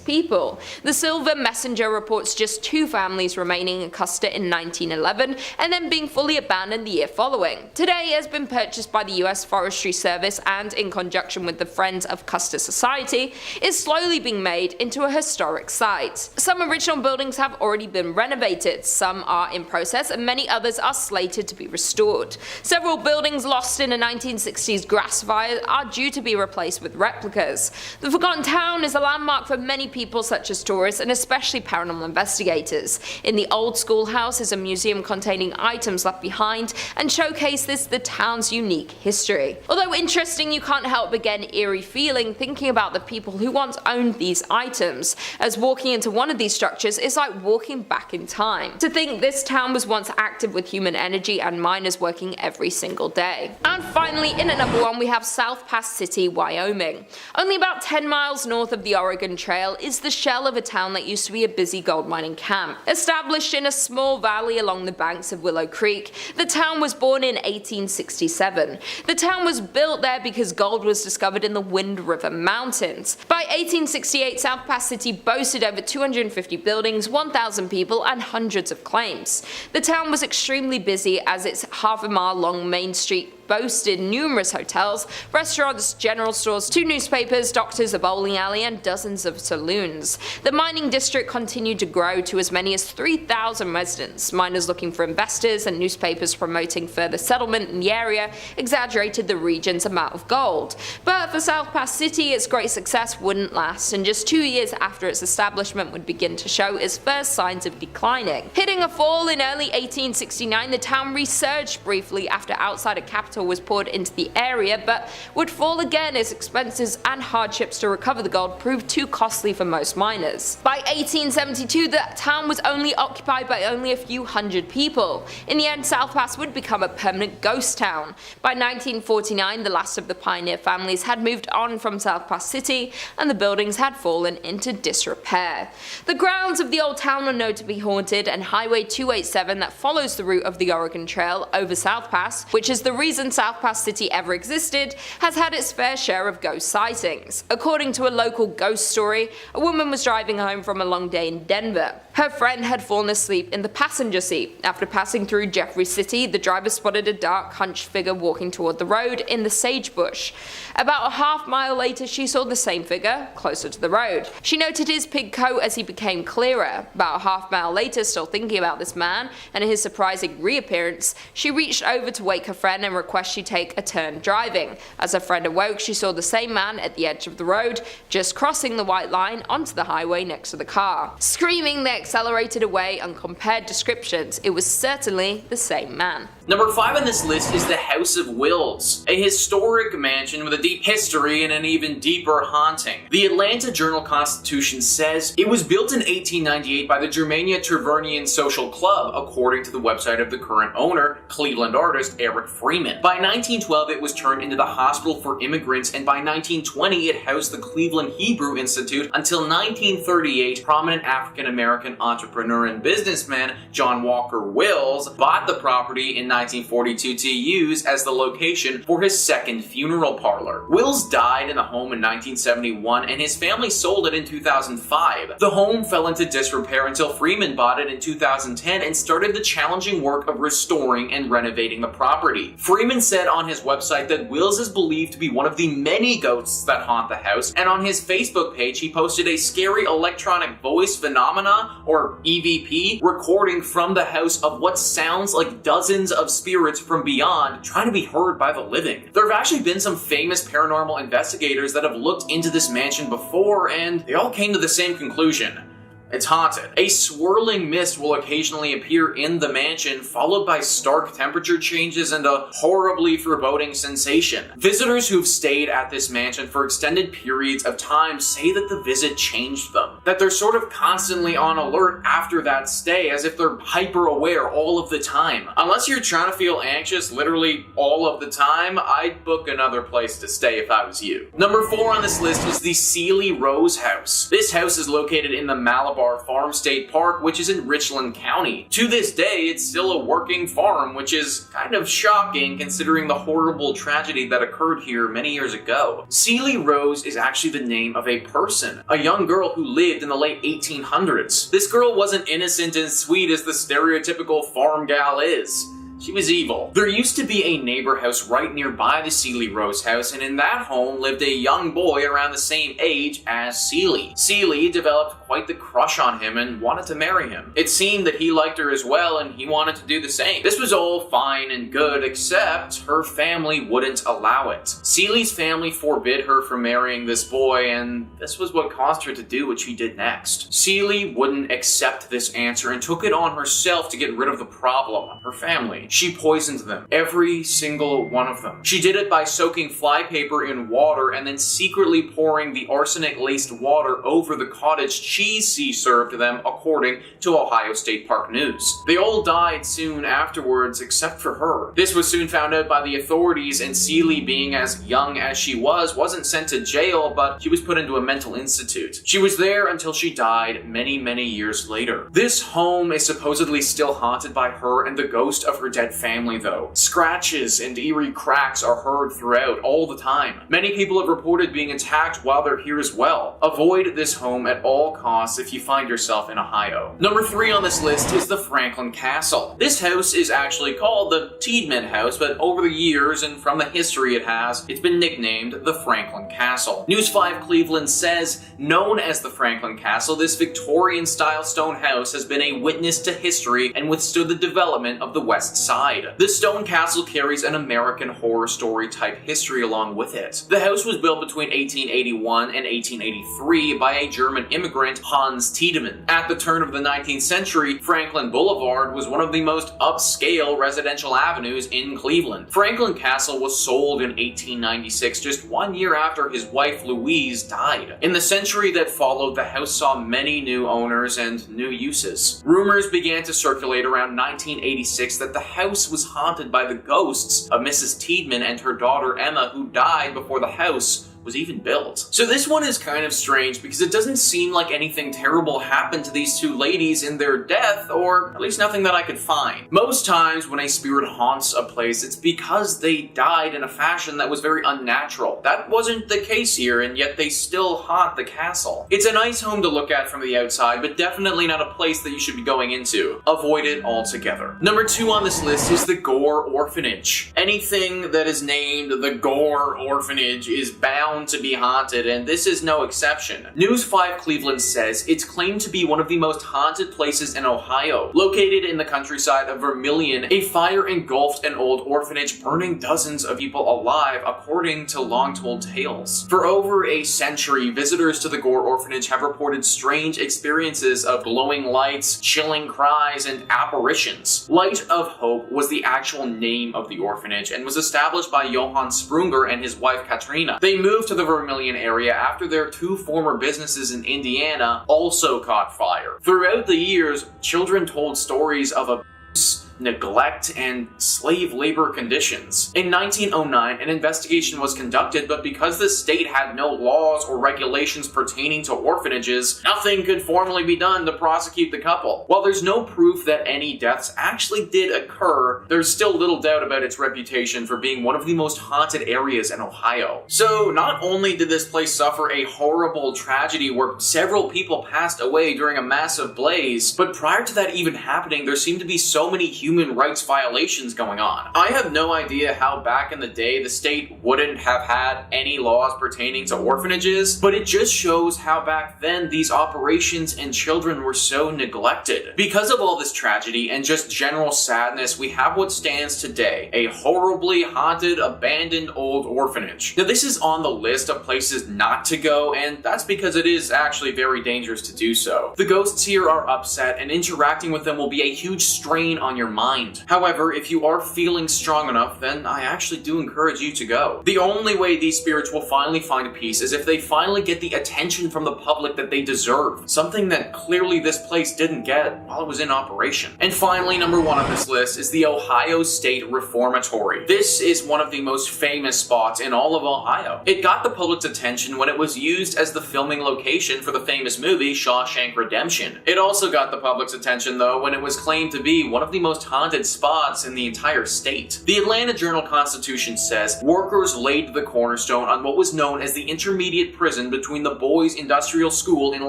people. The Silver Messenger reports just 2 families remaining in Custer in 1911, and then being fully abandoned the year following. Today it has been purchased by the US Forestry Service and, in conjunction with the Friends of Custer Society, is slowly being made into a historic site. Some original buildings have already been renovated, some are in process, and many others are slated to be restored. Several buildings lost in a 1960s grass fire are due to be replaced with replicas. The Forgotten Town is a landmark for many people such as tourists and especially paranormal investigators. In the old schoolhouse is a museum containing items left behind and showcases the town's unique history. Although interesting, you can't help but get an eerie feeling thinking about the people who once owned these items, as walking into one of these structures is like walking back in time. To think this town was once active with human energy and miners working every single day. And finally, in at number 1 we have South Pass City, Wyoming. Only about 10 miles north of the Oregon Trail is the shell of a town that used to be a busy gold mining camp. Established in a small valley along the banks of Willow Creek, the town was born in 1867. The town was built there because gold was discovered in the Wind River Mountains. By 1868, South Pass City boasted over 250 buildings, 1,000 people, and hundreds of claims. The town was extremely busy as its half-a-mile-long main street boasted numerous hotels, restaurants, general stores, 2 newspapers, doctors, a bowling alley, and dozens of saloons. The mining district continued to grow to as many as 3,000 residents. Miners looking for investors and newspapers promoting further settlement in the area exaggerated the region's amount of gold. But for South Pass City, its great success wouldn't last, and just 2 years after its establishment would begin to show its first signs of declining. Hitting a fall in early 1869, the town resurged briefly after outsider capital was poured into the area, but would fall again as expenses and hardships to recover the gold proved too costly for most miners. By 1872, the town was only occupied by only a few hundred people. In the end, South Pass would become a permanent ghost town. By 1949, the last of the pioneer families had moved on from South Pass City, and the buildings had fallen into disrepair. The grounds of the old town are known to be haunted, and Highway 287 that follows the route of the Oregon Trail over South Pass, which is the reason South Pass City ever existed, has had its fair share of ghost sightings. According to a local ghost story, a woman was driving home from a long day in Denver. Her friend had fallen asleep in the passenger seat. After passing through Jeffrey City, the driver spotted a dark, hunched figure walking toward the road in the sagebush. About a half-mile later, she saw the same figure closer to the road. She noted his pig coat as he became clearer. About a half-mile later, still thinking about this man and his surprising reappearance, she reached over to wake her friend and request she take a turn driving. As her friend awoke, she saw the same man at the edge of the road, just crossing the white line onto the highway next to the car. Screaming, they accelerated away and compared descriptions. It was certainly the same man. Number 5 on this list is the House of Wills, a historic mansion with a deep history and an even deeper haunting. The Atlanta Journal-Constitution says it was built in 1898 by the Germania Tavernian Social Club, according to the website of the current owner, Cleveland artist Eric Freeman. By 1912, it was turned into the Hospital for Immigrants, and by 1920, it housed the Cleveland Hebrew Institute until 1938. Prominent African-American entrepreneur and businessman John Walker Wills bought the property in 1942 to use as the location for his second funeral parlor. Wills died in the home in 1971, and his family sold it in 2005. The home fell into disrepair until Freeman bought it in 2010 and started the challenging work of restoring and renovating the property. Freeman Freeman said on his website that Wills is believed to be one of the many ghosts that haunt the house, and on his Facebook page he posted a scary electronic voice phenomena, or EVP, recording from the house of what sounds like dozens of spirits from beyond trying to be heard by the living. There have actually been some famous paranormal investigators that have looked into this mansion before, and they all came to the same conclusion. It's haunted. A swirling mist will occasionally appear in the mansion, followed by stark temperature changes and a horribly foreboding sensation. Visitors who've stayed at this mansion for extended periods of time say that the visit changed them. That they're sort of constantly on alert after that stay, as if they're hyper aware all of the time. Unless you're trying to feel anxious literally all of the time, I'd book another place to stay if I was you. Number 4 on this list is the Sealy Rose House. This house is located in the Malabar Farm State Park, which is in Richland County. To this day, it's still a working farm, which is kind of shocking considering the horrible tragedy that occurred here many years ago. Sealy Rose is actually the name of a person, a young girl who lived in the late 1800s. This girl wasn't innocent and sweet as the stereotypical farm gal is. She was evil. There used to be a neighbor house right nearby the Sealy Rose house, and in that home lived a young boy around the same age as Sealy. Sealy developed quite the crush on him and wanted to marry him. It seemed that he liked her as well, and he wanted to do the same. This was all fine and good, except her family wouldn't allow it. Sealy's family forbid her from marrying this boy, and this was what caused her to do what she did next. Sealy wouldn't accept this answer and took it on herself to get rid of the problem, her family. She poisoned them, every single one of them. She did it by soaking flypaper in water and then secretly pouring the arsenic-laced water over the cottage cheese she served them, according to Ohio State Park News. They all died soon afterwards, except for her. This was soon found out by the authorities, and Sealy, being as young as she was, wasn't sent to jail, but she was put into a mental institute. She was there until she died many, many years later. This home is supposedly still haunted by her and the ghost of her dead family, though. Scratches and eerie cracks are heard throughout all the time. Many people have reported being attacked while they're here as well. Avoid this home at all costs if you find yourself in Ohio. Number 3 on this list is the Franklin Castle. This house is actually called the Tiedemann House, but over the years and from the history it has, it's been nicknamed the Franklin Castle. News 5 Cleveland says, known as the Franklin Castle, this Victorian-style stone house has been a witness to history and withstood the development of the West Side. This stone castle carries an American Horror Story type history along with it. The house was built between 1881 and 1883 by a German immigrant, Hans Tiedemann. At the turn of the 19th century, Franklin Boulevard was one of the most upscale residential avenues in Cleveland. Franklin Castle was sold in 1896, just 1 year after his wife Louise died. In the century that followed, the house saw many new owners and new uses. Rumors began to circulate around 1986 that the house was haunted by the ghosts of Mrs. Tiedemann and her daughter Emma, who died before the house was even built. So this one is kind of strange because it doesn't seem like anything terrible happened to these two ladies in their death, or at least nothing that I could find. Most times when a spirit haunts a place, it's because they died in a fashion that was very unnatural. That wasn't the case here, and yet they still haunt the castle. It's a nice home to look at from the outside, but definitely not a place that you should be going into. Avoid it altogether. Number 2 on this list is the Gore Orphanage. Anything that is named the Gore Orphanage is bound to be haunted, and this is no exception. News 5 Cleveland says it's claimed to be one of the most haunted places in Ohio. Located in the countryside of Vermilion, a fire engulfed an old orphanage, burning dozens of people alive, according to long-told tales. For over a century, visitors to the Gore Orphanage have reported strange experiences of glowing lights, chilling cries, and apparitions. Light of Hope was the actual name of the orphanage and was established by Johann Sprunger and his wife Katrina. They moved to the Vermilion area after their 2 former businesses in Indiana also caught fire. Throughout the years, children told stories of abuse, neglect, and slave labor conditions. In 1909, an investigation was conducted, but because the state had no laws or regulations pertaining to orphanages, nothing could formally be done to prosecute the couple. While there's no proof that any deaths actually did occur, there's still little doubt about its reputation for being one of the most haunted areas in Ohio. So not only did this place suffer a horrible tragedy where several people passed away during a massive blaze, but prior to that even happening, there seemed to be so many human rights violations going on. I have no idea how back in the day the state wouldn't have had any laws pertaining to orphanages, but it just shows how back then these operations and children were so neglected. Because of all this tragedy and just general sadness, we have what stands today, a horribly haunted, abandoned old orphanage. Now this is on the list of places not to go, and that's because it is actually very dangerous to do so. The ghosts here are upset, and interacting with them will be a huge strain on your mind. However, if you are feeling strong enough, then I actually do encourage you to go. The only way these spirits will finally find peace is if they finally get the attention from the public that they deserve, something that clearly this place didn't get while it was in operation. And finally, number 1 on this list is the Ohio State Reformatory. This is one of the most famous spots in all of Ohio. It got the public's attention when it was used as the filming location for the famous movie Shawshank Redemption. It also got the public's attention though when it was claimed to be one of the most haunted spots in the entire state. The Atlanta Journal-Constitution says workers laid the cornerstone on what was known as the intermediate prison between the Boys Industrial School in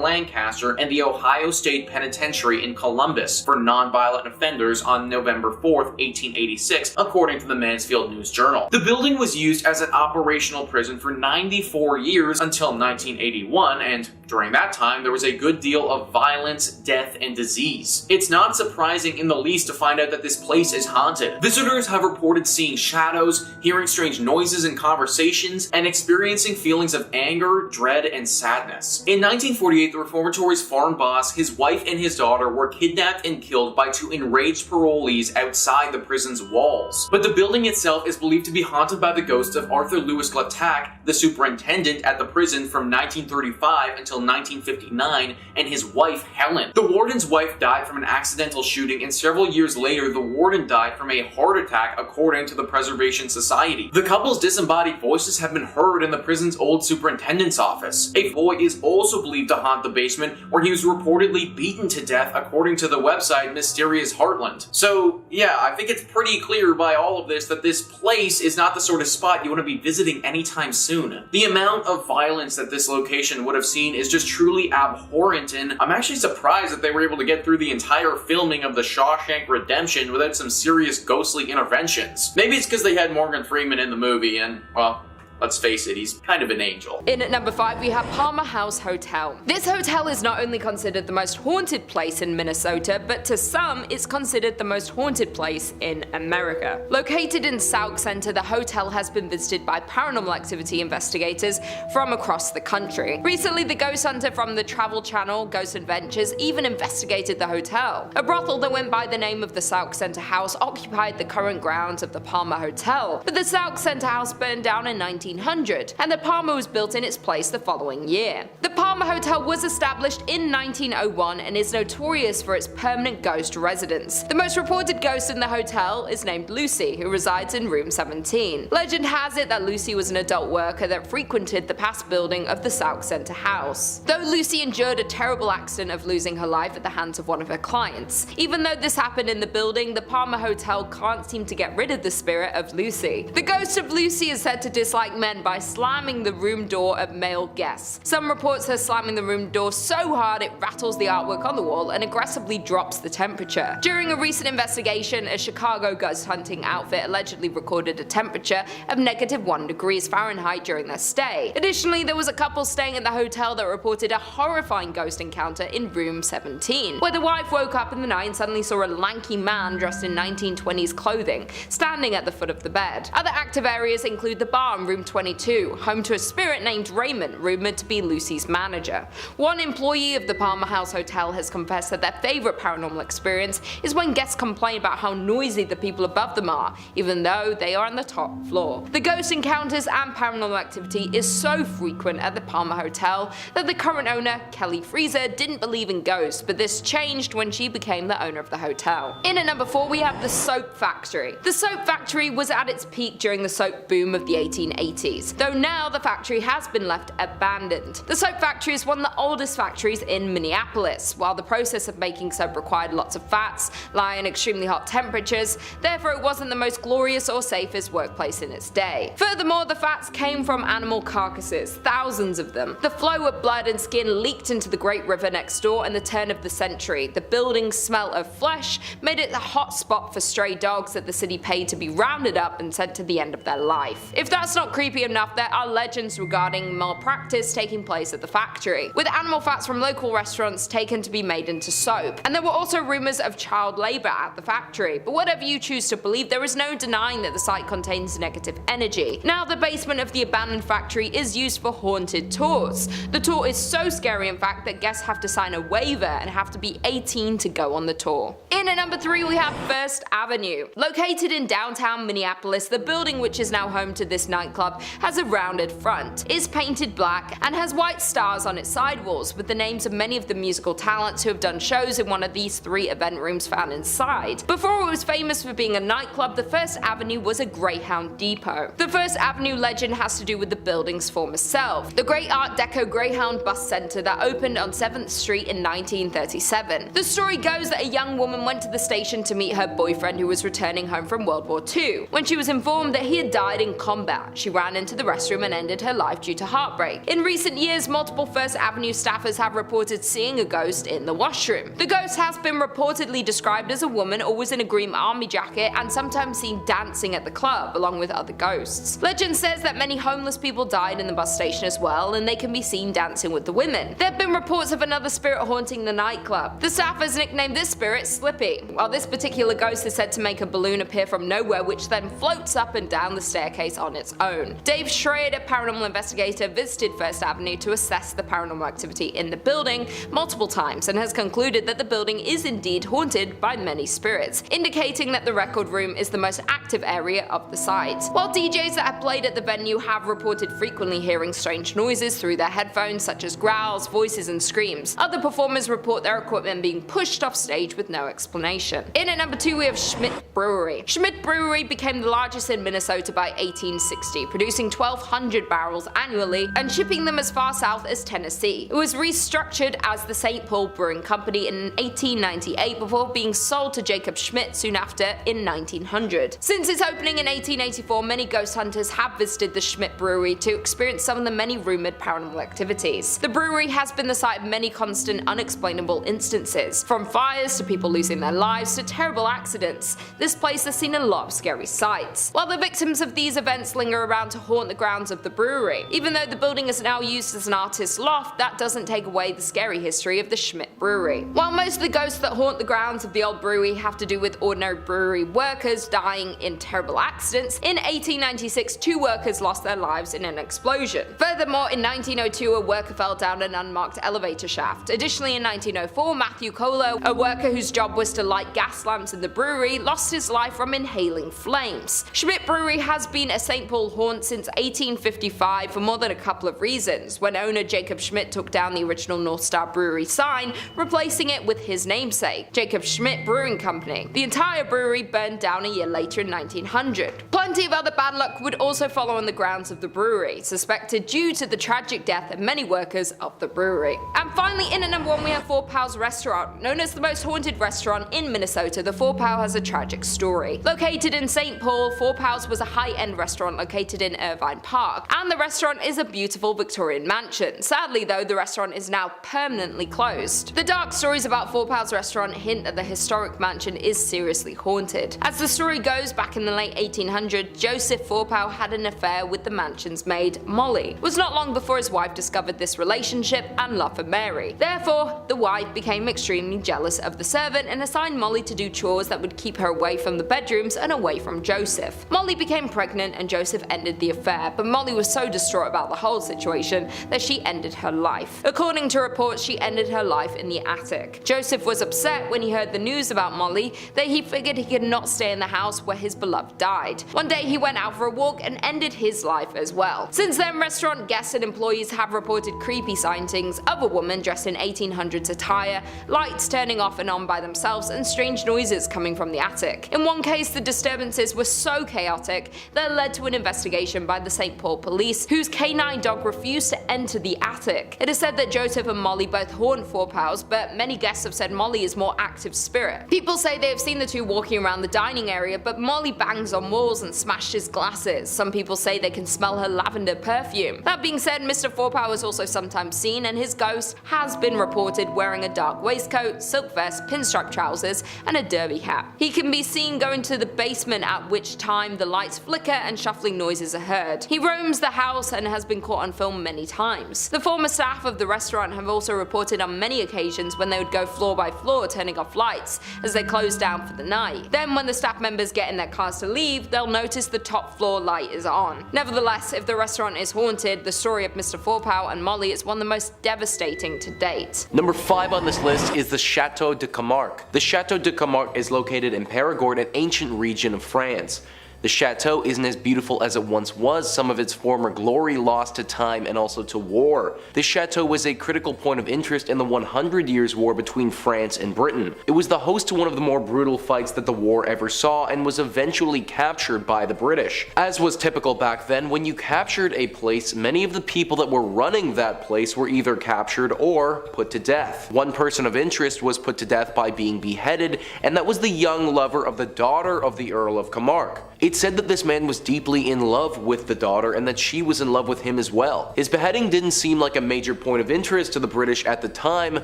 Lancaster and the Ohio State Penitentiary in Columbus for nonviolent offenders on November 4th, 1886, according to the Mansfield News Journal. The building was used as an operational prison for 94 years until 1981, and during that time there was a good deal of violence, death, and disease. It's not surprising in the least to find out that this place is haunted. Visitors have reported seeing shadows, hearing strange noises and conversations, and experiencing feelings of anger, dread, and sadness. In 1948, the reformatory's farm boss, his wife, and his daughter were kidnapped and killed by 2 enraged parolees outside the prison's walls. But the building itself is believed to be haunted by the ghost of Arthur Lewis Glattack, the superintendent at the prison from 1935 until 1959, and his wife, Helen. The warden's wife died from an accidental shooting, and several years later, the warden died from a heart attack, according to the Preservation Society. The couple's disembodied voices have been heard in the prison's old superintendent's office. A boy is also believed to haunt the basement, where he was reportedly beaten to death, according to the website Mysterious Heartland. So, yeah, I think it's pretty clear by all of this that this place is not the sort of spot you want to be visiting anytime soon. The amount of violence that this location would have seen is just truly abhorrent, and I'm actually surprised that they were able to get through the entire filming of the Shawshank Redemption without some serious ghostly interventions. Maybe it's because they had Morgan Freeman in the movie, and, well, let's face it, he's kind of an angel. In at number 5, we have Palmer House Hotel. This hotel is not only considered the most haunted place in Minnesota, but to some, it's considered the most haunted place in America. Located in Sauk Center, the hotel has been visited by paranormal activity investigators from across the country. Recently, the ghost hunter from the Travel Channel, Ghost Adventures, even investigated the hotel. A brothel that went by the name of the Sauk Center House occupied the current grounds of the Palmer Hotel, but the Sauk Center House burned down in 1900, and the Palmer was built in its place the following year. The Palmer Hotel was established in 1901 and is notorious for its permanent ghost residence. The most reported ghost in the hotel is named Lucy, who resides in room 17. Legend has it that Lucy was an adult worker that frequented the past building of the Sauk Center House. Though Lucy endured a terrible accident of losing her life at the hands of one of her clients. Even though this happened in the building, the Palmer Hotel can't seem to get rid of the spirit of Lucy. The ghost of Lucy is said to dislike men by slamming the room door of male guests. Some reports her slamming the room door so hard it rattles the artwork on the wall and aggressively drops the temperature. During a recent investigation, a Chicago ghost hunting outfit allegedly recorded a temperature of -1 degrees Fahrenheit during their stay. Additionally, there was a couple staying at the hotel that reported a horrifying ghost encounter in room 17, where the wife woke up in the night and suddenly saw a lanky man dressed in 1920s clothing standing at the foot of the bed. Other active areas include the bar in room 22, home to a spirit named Raymond, rumored to be Lucy's manager. One employee of the Palmer House Hotel has confessed that their favorite paranormal experience is when guests complain about how noisy the people above them are, even though they are on the top floor. The ghost encounters and paranormal activity is so frequent at the Palmer Hotel that the current owner, Kelly Fiser, didn't believe in ghosts, but this changed when she became the owner of the hotel. In at number 4, we have the Soap Factory. The Soap Factory was at its peak during the soap boom of the 1880s, though now the factory has been left abandoned. The Soap factory is one of the oldest factories in Minneapolis. While the process of making soap required lots of fats, lie in extremely hot temperatures, therefore it wasn't the most glorious or safest workplace in its day. Furthermore, the fats came from animal carcasses, thousands of them. The flow of blood and skin leaked into the Great River next door in the turn of the century. The building's smell of flesh made it a hot spot for stray dogs that the city paid to be rounded up and sent to the end of their life. If that's not creepy enough, there are legends regarding malpractice taking place at the factory, with animal fats from local restaurants taken to be made into soap. And there were also rumors of child labor at the factory. But whatever you choose to believe, there is no denying that the site contains negative energy. Now, the basement of the abandoned factory is used for haunted tours. The tour is so scary, in fact, that guests have to sign a waiver and have to be 18 to go on the tour. In at number 3, we have First Avenue. Located in downtown Minneapolis, the building, which is now home to this nightclub, has a rounded front, is painted black, and has white stars on its sidewalls with the names of many of the musical talents who have done shows in one of these 3 event rooms found inside. Before it was famous for being a nightclub, the First Avenue was a Greyhound depot. The First Avenue legend has to do with the building's former self, the Great Art Deco Greyhound Bus Center that opened on 7th Street in 1937. The story goes that a young woman went to the station to meet her boyfriend who was returning home from World War II. When she was informed that he had died in combat, she ran into the restroom and ended her life due to heartbreak. In recent years, multiple First Avenue staffers have reported seeing a ghost in the washroom. The ghost has been reportedly described as a woman always in a green army jacket and sometimes seen dancing at the club along with other ghosts. Legend says that many homeless people died in the bus station as well, and they can be seen dancing with the women. There have been reports of another spirit haunting the nightclub. The staffers nicknamed this spirit Slippy, while this particular ghost is said to make a balloon appear from nowhere which then floats up and down the staircase on its own. Dave Schrader, paranormal investigator, visited First Avenue to assess the paranormal activity in the building multiple times and has concluded that the building is indeed haunted by many spirits, indicating that the record room is the most active area of the site. While DJs that have played at the venue have reported frequently hearing strange noises through their headphones, such as growls, voices, and screams, other performers report their equipment being pushed off stage with no explanation. In at number 2, we have Schmidt Brewery. Schmidt Brewery became the largest in Minnesota by 1860, producing 1,200 barrels annually and shipping them as far south as Tennessee. It was restructured as the St. Paul Brewing Company in 1898 before being sold to Jacob Schmidt soon after in 1900. Since its opening in 1884, many ghost hunters have visited the Schmidt Brewery to experience some of the many rumored paranormal activities. The brewery has been the site of many constant unexplainable instances, from fires to people losing their lives to terrible accidents. This place has seen a lot of scary sights. While the victims of these events linger around to haunt the grounds of the brewery, even though the building is now used as an artist's loft, that doesn't take away the scary history of the Schmidt Brewery. While most of the ghosts that haunt the grounds of the old brewery have to do with ordinary brewery workers dying in terrible accidents, in 1896 2 workers lost their lives in an explosion. Furthermore, in 1902 a worker fell down an unmarked elevator shaft. Additionally, in 1904 Matthew Kohler, a worker whose job was to light gas lamps in the brewery, lost his life from inhaling flames. Schmidt Brewery has been a St. Paul haunt since 1855 for more than a couple of reasons, when owner Jacob Schmidt took down the original North Star Brewery sign, replacing it with his namesake, Jacob Schmidt Brewing Company. The entire brewery burned down a year later in 1900. Plenty of other bad luck would also follow on the grounds of the brewery, suspected due to the tragic death of many workers of the brewery. And finally, in at number 1 we have Four Pals Restaurant. Known as the most haunted restaurant in Minnesota, the Four Pal has a tragic story. Located in St. Paul, Four Pals was a high-end restaurant located in Irvine Park, and the restaurant is a beautiful Victorian mansion. Sadly though, the restaurant is now permanently closed. The dark stories about Four Pals Restaurant hint that the historic mansion is seriously haunted. As the story goes, back in the late 1800s, Joseph Four Pal had an affair with the mansion's maid, Molly. It was not long before his wife discovered this relationship and love for Mary. Therefore, the wife became extremely jealous of the servant and assigned Molly to do chores that would keep her away from the bedrooms and away from Joseph. Molly became pregnant and Joseph ended the affair, but Molly was so distraught about the whole situation that she ended her life. According to reports, she ended her life in the attic. Joseph was upset when he heard the news about Molly that he figured he could not stay in the house where his beloved died. One day he went out for a walk and ended his life as well. Since then, restaurant guests and employees have reported creepy sightings of a woman dressed in 1800s attire, lights turning off and on by themselves, and strange noises coming from the attic. In one case, the disturbances were so chaotic that it led to an investigation by the St. Paul police, whose canine dog refused to enter the the attic. It is said that Joseph and Molly both haunt Fourpow's, but many guests have said Molly is more active spirit. People say they have seen the two walking around the dining area, but Molly bangs on walls and smashes glasses. Some people say they can smell her lavender perfume. That being said, Mr. Fourpow is also sometimes seen, and his ghost has been reported wearing a dark waistcoat, silk vest, pinstripe trousers, and a derby hat. He can be seen going to the basement, at which time the lights flicker and shuffling noises are heard. He roams the house and has been caught on film many times. The former staff of the restaurant have also reported on many occasions when they would go floor by floor turning off lights as they close down for the night. Then when the staff members get in their cars to leave, they'll notice the top floor light is on. Nevertheless, if the restaurant is haunted, the story of Mr. Fourpow and Molly is one of the most devastating to date. Number 5 on this list is the Chateau de Camargue. The Chateau de Camargue is located in Périgord, an ancient region of France. The chateau isn't as beautiful as it once was, some of its former glory lost to time and also to war. This chateau was a critical point of interest in the 100 Years' War between France and Britain. It was the host to one of the more brutal fights that the war ever saw and was eventually captured by the British. As was typical back then, when you captured a place, many of the people that were running that place were either captured or put to death. One person of interest was put to death by being beheaded, and that was the young lover of the daughter of the Earl of Camargue. It's said that this man was deeply in love with the daughter and that she was in love with him as well. His beheading didn't seem like a major point of interest to the British at the time,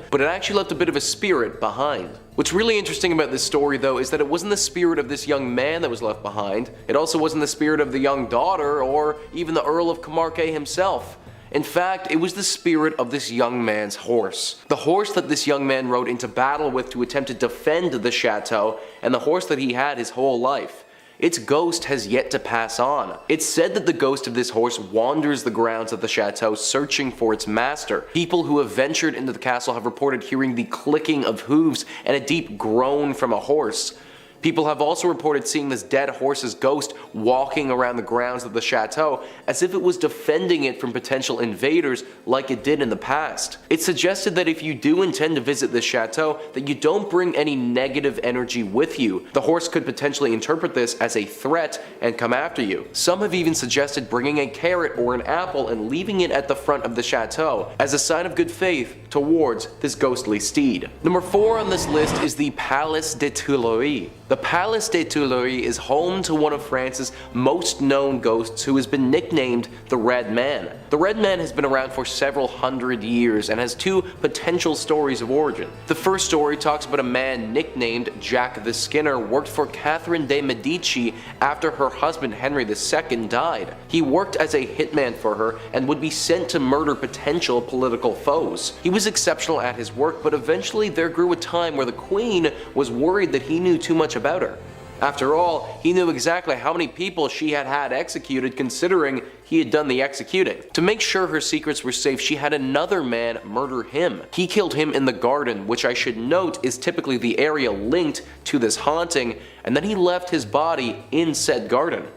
but it actually left a bit of a spirit behind. What's really interesting about this story though is that it wasn't the spirit of this young man that was left behind, it also wasn't the spirit of the young daughter or even the Earl of Camargue himself. In fact, it was the spirit of this young man's horse. The horse that this young man rode into battle with to attempt to defend the chateau, and the horse that he had his whole life. Its ghost has yet to pass on. It's said that the ghost of this horse wanders the grounds of the chateau searching for its master. People who have ventured into the castle have reported hearing the clicking of hooves and a deep groan from a horse. People have also reported seeing this dead horse's ghost walking around the grounds of the chateau as if it was defending it from potential invaders like it did in the past. It's suggested that if you do intend to visit this chateau, that you don't bring any negative energy with you. The horse could potentially interpret this as a threat and come after you. Some have even suggested bringing a carrot or an apple and leaving it at the front of the chateau as a sign of good faith towards this ghostly steed. Number 4 on this list is the Palace des Tuileries. The Palace des Tuileries is home to one of France's most known ghosts who has been nicknamed the Red Man. The Red Man has been around for several hundred years and has 2 potential stories of origin. The first story talks about a man nicknamed Jack the Skinner worked for Catherine de Medici after her husband Henry II died. He worked as a hitman for her and would be sent to murder potential political foes. He was exceptional at his work, but eventually there grew a time where the Queen was worried that he knew too much about her. After all, he knew exactly how many people she had had executed considering he had done the executing. To make sure her secrets were safe, she had another man murder him. He killed him in the garden, which I should note is typically the area linked to this haunting, and then he left his body in said garden.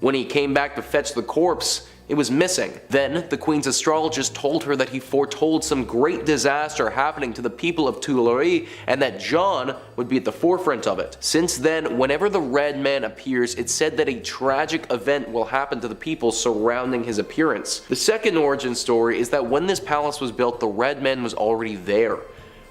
When he came back to fetch the corpse, it was missing. Then, the Queen's astrologist told her that he foretold some great disaster happening to the people of Tuileries and that John would be at the forefront of it. Since then, whenever the Red Man appears, it's said that a tragic event will happen to the people surrounding his appearance. The second origin story is that when this palace was built, the Red Man was already there.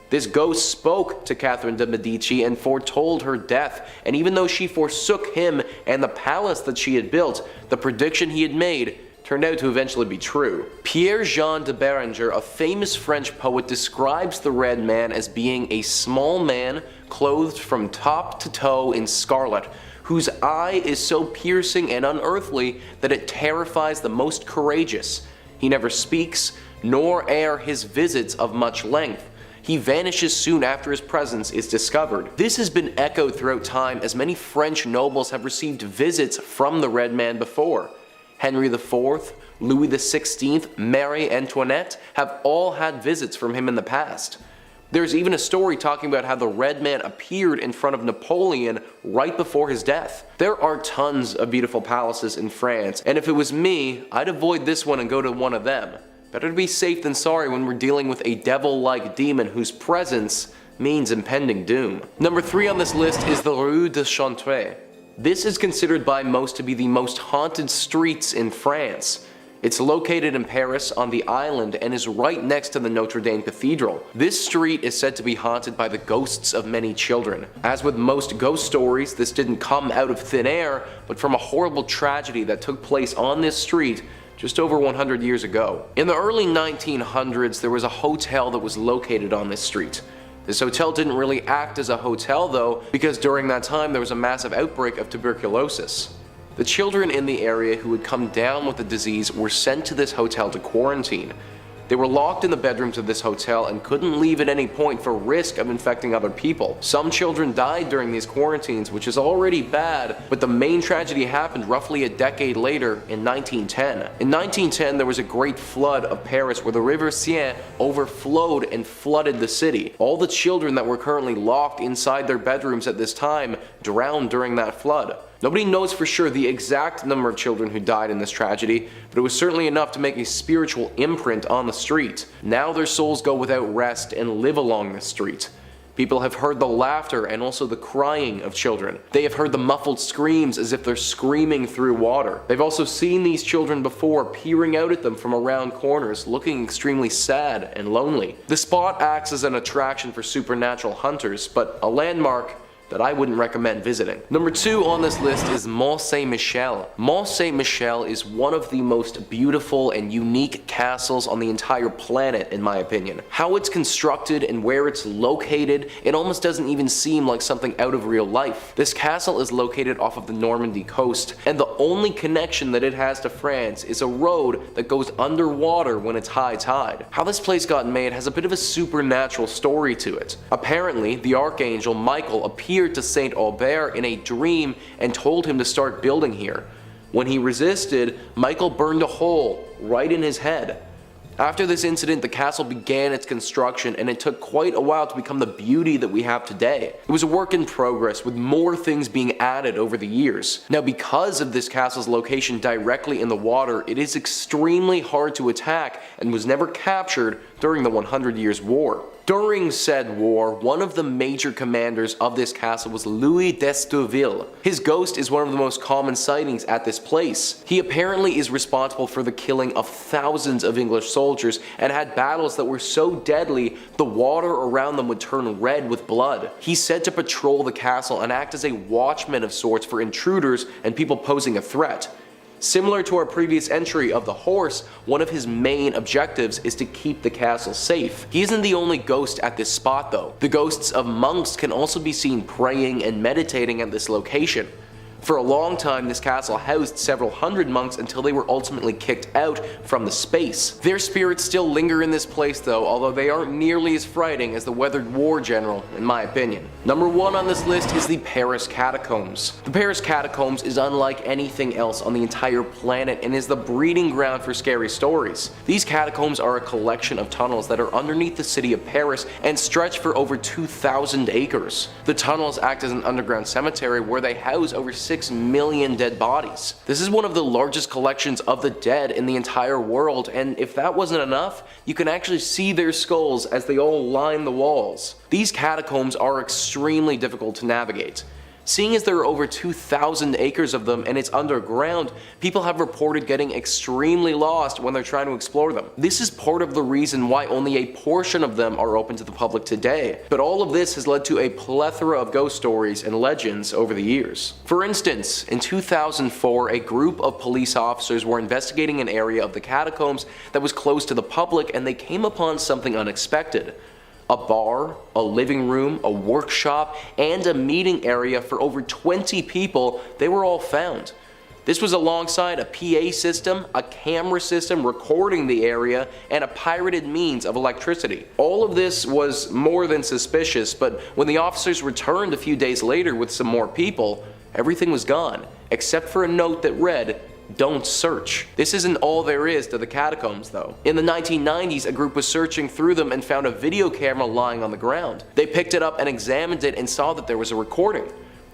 This ghost spoke to Catherine de Medici and foretold her death, and even though she forsook him and the palace that she had built, the prediction he had made turned out to eventually be true. Pierre-Jean de Béranger, a famous French poet, describes the Red Man as being a small man clothed from top to toe in scarlet, whose eye is so piercing and unearthly that it terrifies the most courageous. He never speaks, nor are his visits of much length. He vanishes soon after his presence is discovered. This has been echoed throughout time as many French nobles have received visits from the Red Man before. Henry IV, Louis XVI, Marie Antoinette have all had visits from him in the past. There's even a story talking about how the Red Man appeared in front of Napoleon right before his death. There are tons of beautiful palaces in France, and if it was me, I'd avoid this one and go to one of them. Better to be safe than sorry when we're dealing with a devil-like demon whose presence means impending doom. Number 3 on this list is the Rue de Chantrey. This is considered by most to be the most haunted streets in France. It's located in Paris on the island and is right next to the Notre Dame Cathedral. This street is said to be haunted by the ghosts of many children. As with most ghost stories, this didn't come out of thin air, but from a horrible tragedy that took place on this street just over 100 years ago. In the early 1900s, there was a hotel that was located on this street. This hotel didn't really act as a hotel though, because during that time there was a massive outbreak of tuberculosis. The children in the area who had come down with the disease were sent to this hotel to quarantine. They were locked in the bedrooms of this hotel and couldn't leave at any point for risk of infecting other people. Some children died during these quarantines, which is already bad, but the main tragedy happened roughly a decade later in 1910. In 1910, there was a great flood of Paris where the River Seine overflowed and flooded the city. All the children that were currently locked inside their bedrooms at this time drowned during that flood. Nobody knows for sure the exact number of children who died in this tragedy, but it was certainly enough to make a spiritual imprint on the street. Now their souls go without rest and live along this street. People have heard the laughter and also the crying of children. They have heard the muffled screams as if they're screaming through water. They've also seen these children before peering out at them from around corners, looking extremely sad and lonely. The spot acts as an attraction for supernatural hunters, but a landmark that I wouldn't recommend visiting. Number 2 on this list is Mont Saint-Michel. Mont Saint-Michel is one of the most beautiful and unique castles on the entire planet in my opinion. How it's constructed and where it's located, it almost doesn't even seem like something out of real life. This castle is located off of the Normandy coast, and the only connection that it has to France is a road that goes underwater when it's high tide. How this place got made has a bit of a supernatural story to it. Apparently, the archangel Michael appeared to Saint Aubert in a dream and told him to start building here. When he resisted, Michael burned a hole right in his head. After this incident, the castle began its construction, and it took quite a while to become the beauty that we have today. It was a work in progress, with more things being added over the years. Now, because of this castle's location directly in the water, it is extremely hard to attack and was never captured during the 100 Years' War. During said war, one of the major commanders of this castle was Louis d'Estourville. His ghost is one of the most common sightings at this place. He apparently is responsible for the killing of thousands of English soldiers and had battles that were so deadly the water around them would turn red with blood. He's said to patrol the castle and act as a watchman of sorts for intruders and people posing a threat. Similar to our previous entry of the horse, one of his main objectives is to keep the castle safe. He isn't the only ghost at this spot though. The ghosts of monks can also be seen praying and meditating at this location. For a long time, this castle housed several hundred monks until they were ultimately kicked out from the space. Their spirits still linger in this place though, although they aren't nearly as frightening as the weathered war general, in my opinion. Number 1 on this list is the Paris Catacombs. The Paris Catacombs is unlike anything else on the entire planet and is the breeding ground for scary stories. These catacombs are a collection of tunnels that are underneath the city of Paris and stretch for over 2,000 acres. The tunnels act as an underground cemetery where they house over 6 million dead bodies. This is one of the largest collections of the dead in the entire world, and if that wasn't enough, you can actually see their skulls as they all line the walls. These catacombs are extremely difficult to navigate. Seeing as there are over 2,000 acres of them and it's underground, people have reported getting extremely lost when they're trying to explore them. This is part of the reason why only a portion of them are open to the public today. But all of this has led to a plethora of ghost stories and legends over the years. For instance, in 2004, a group of police officers were investigating an area of the catacombs that was closed to the public, and they came upon something unexpected. A bar, a living room, a workshop, and a meeting area for over 20 people, they were all found. This was alongside a PA system, a camera system recording the area, and a pirated means of electricity. All of this was more than suspicious, but when the officers returned a few days later with some more people, everything was gone, except for a note that read, "Don't search." This isn't all there is to the catacombs though. In the 1990s, a group was searching through them and found a video camera lying on the ground. They picked it up and examined it and saw that there was a recording.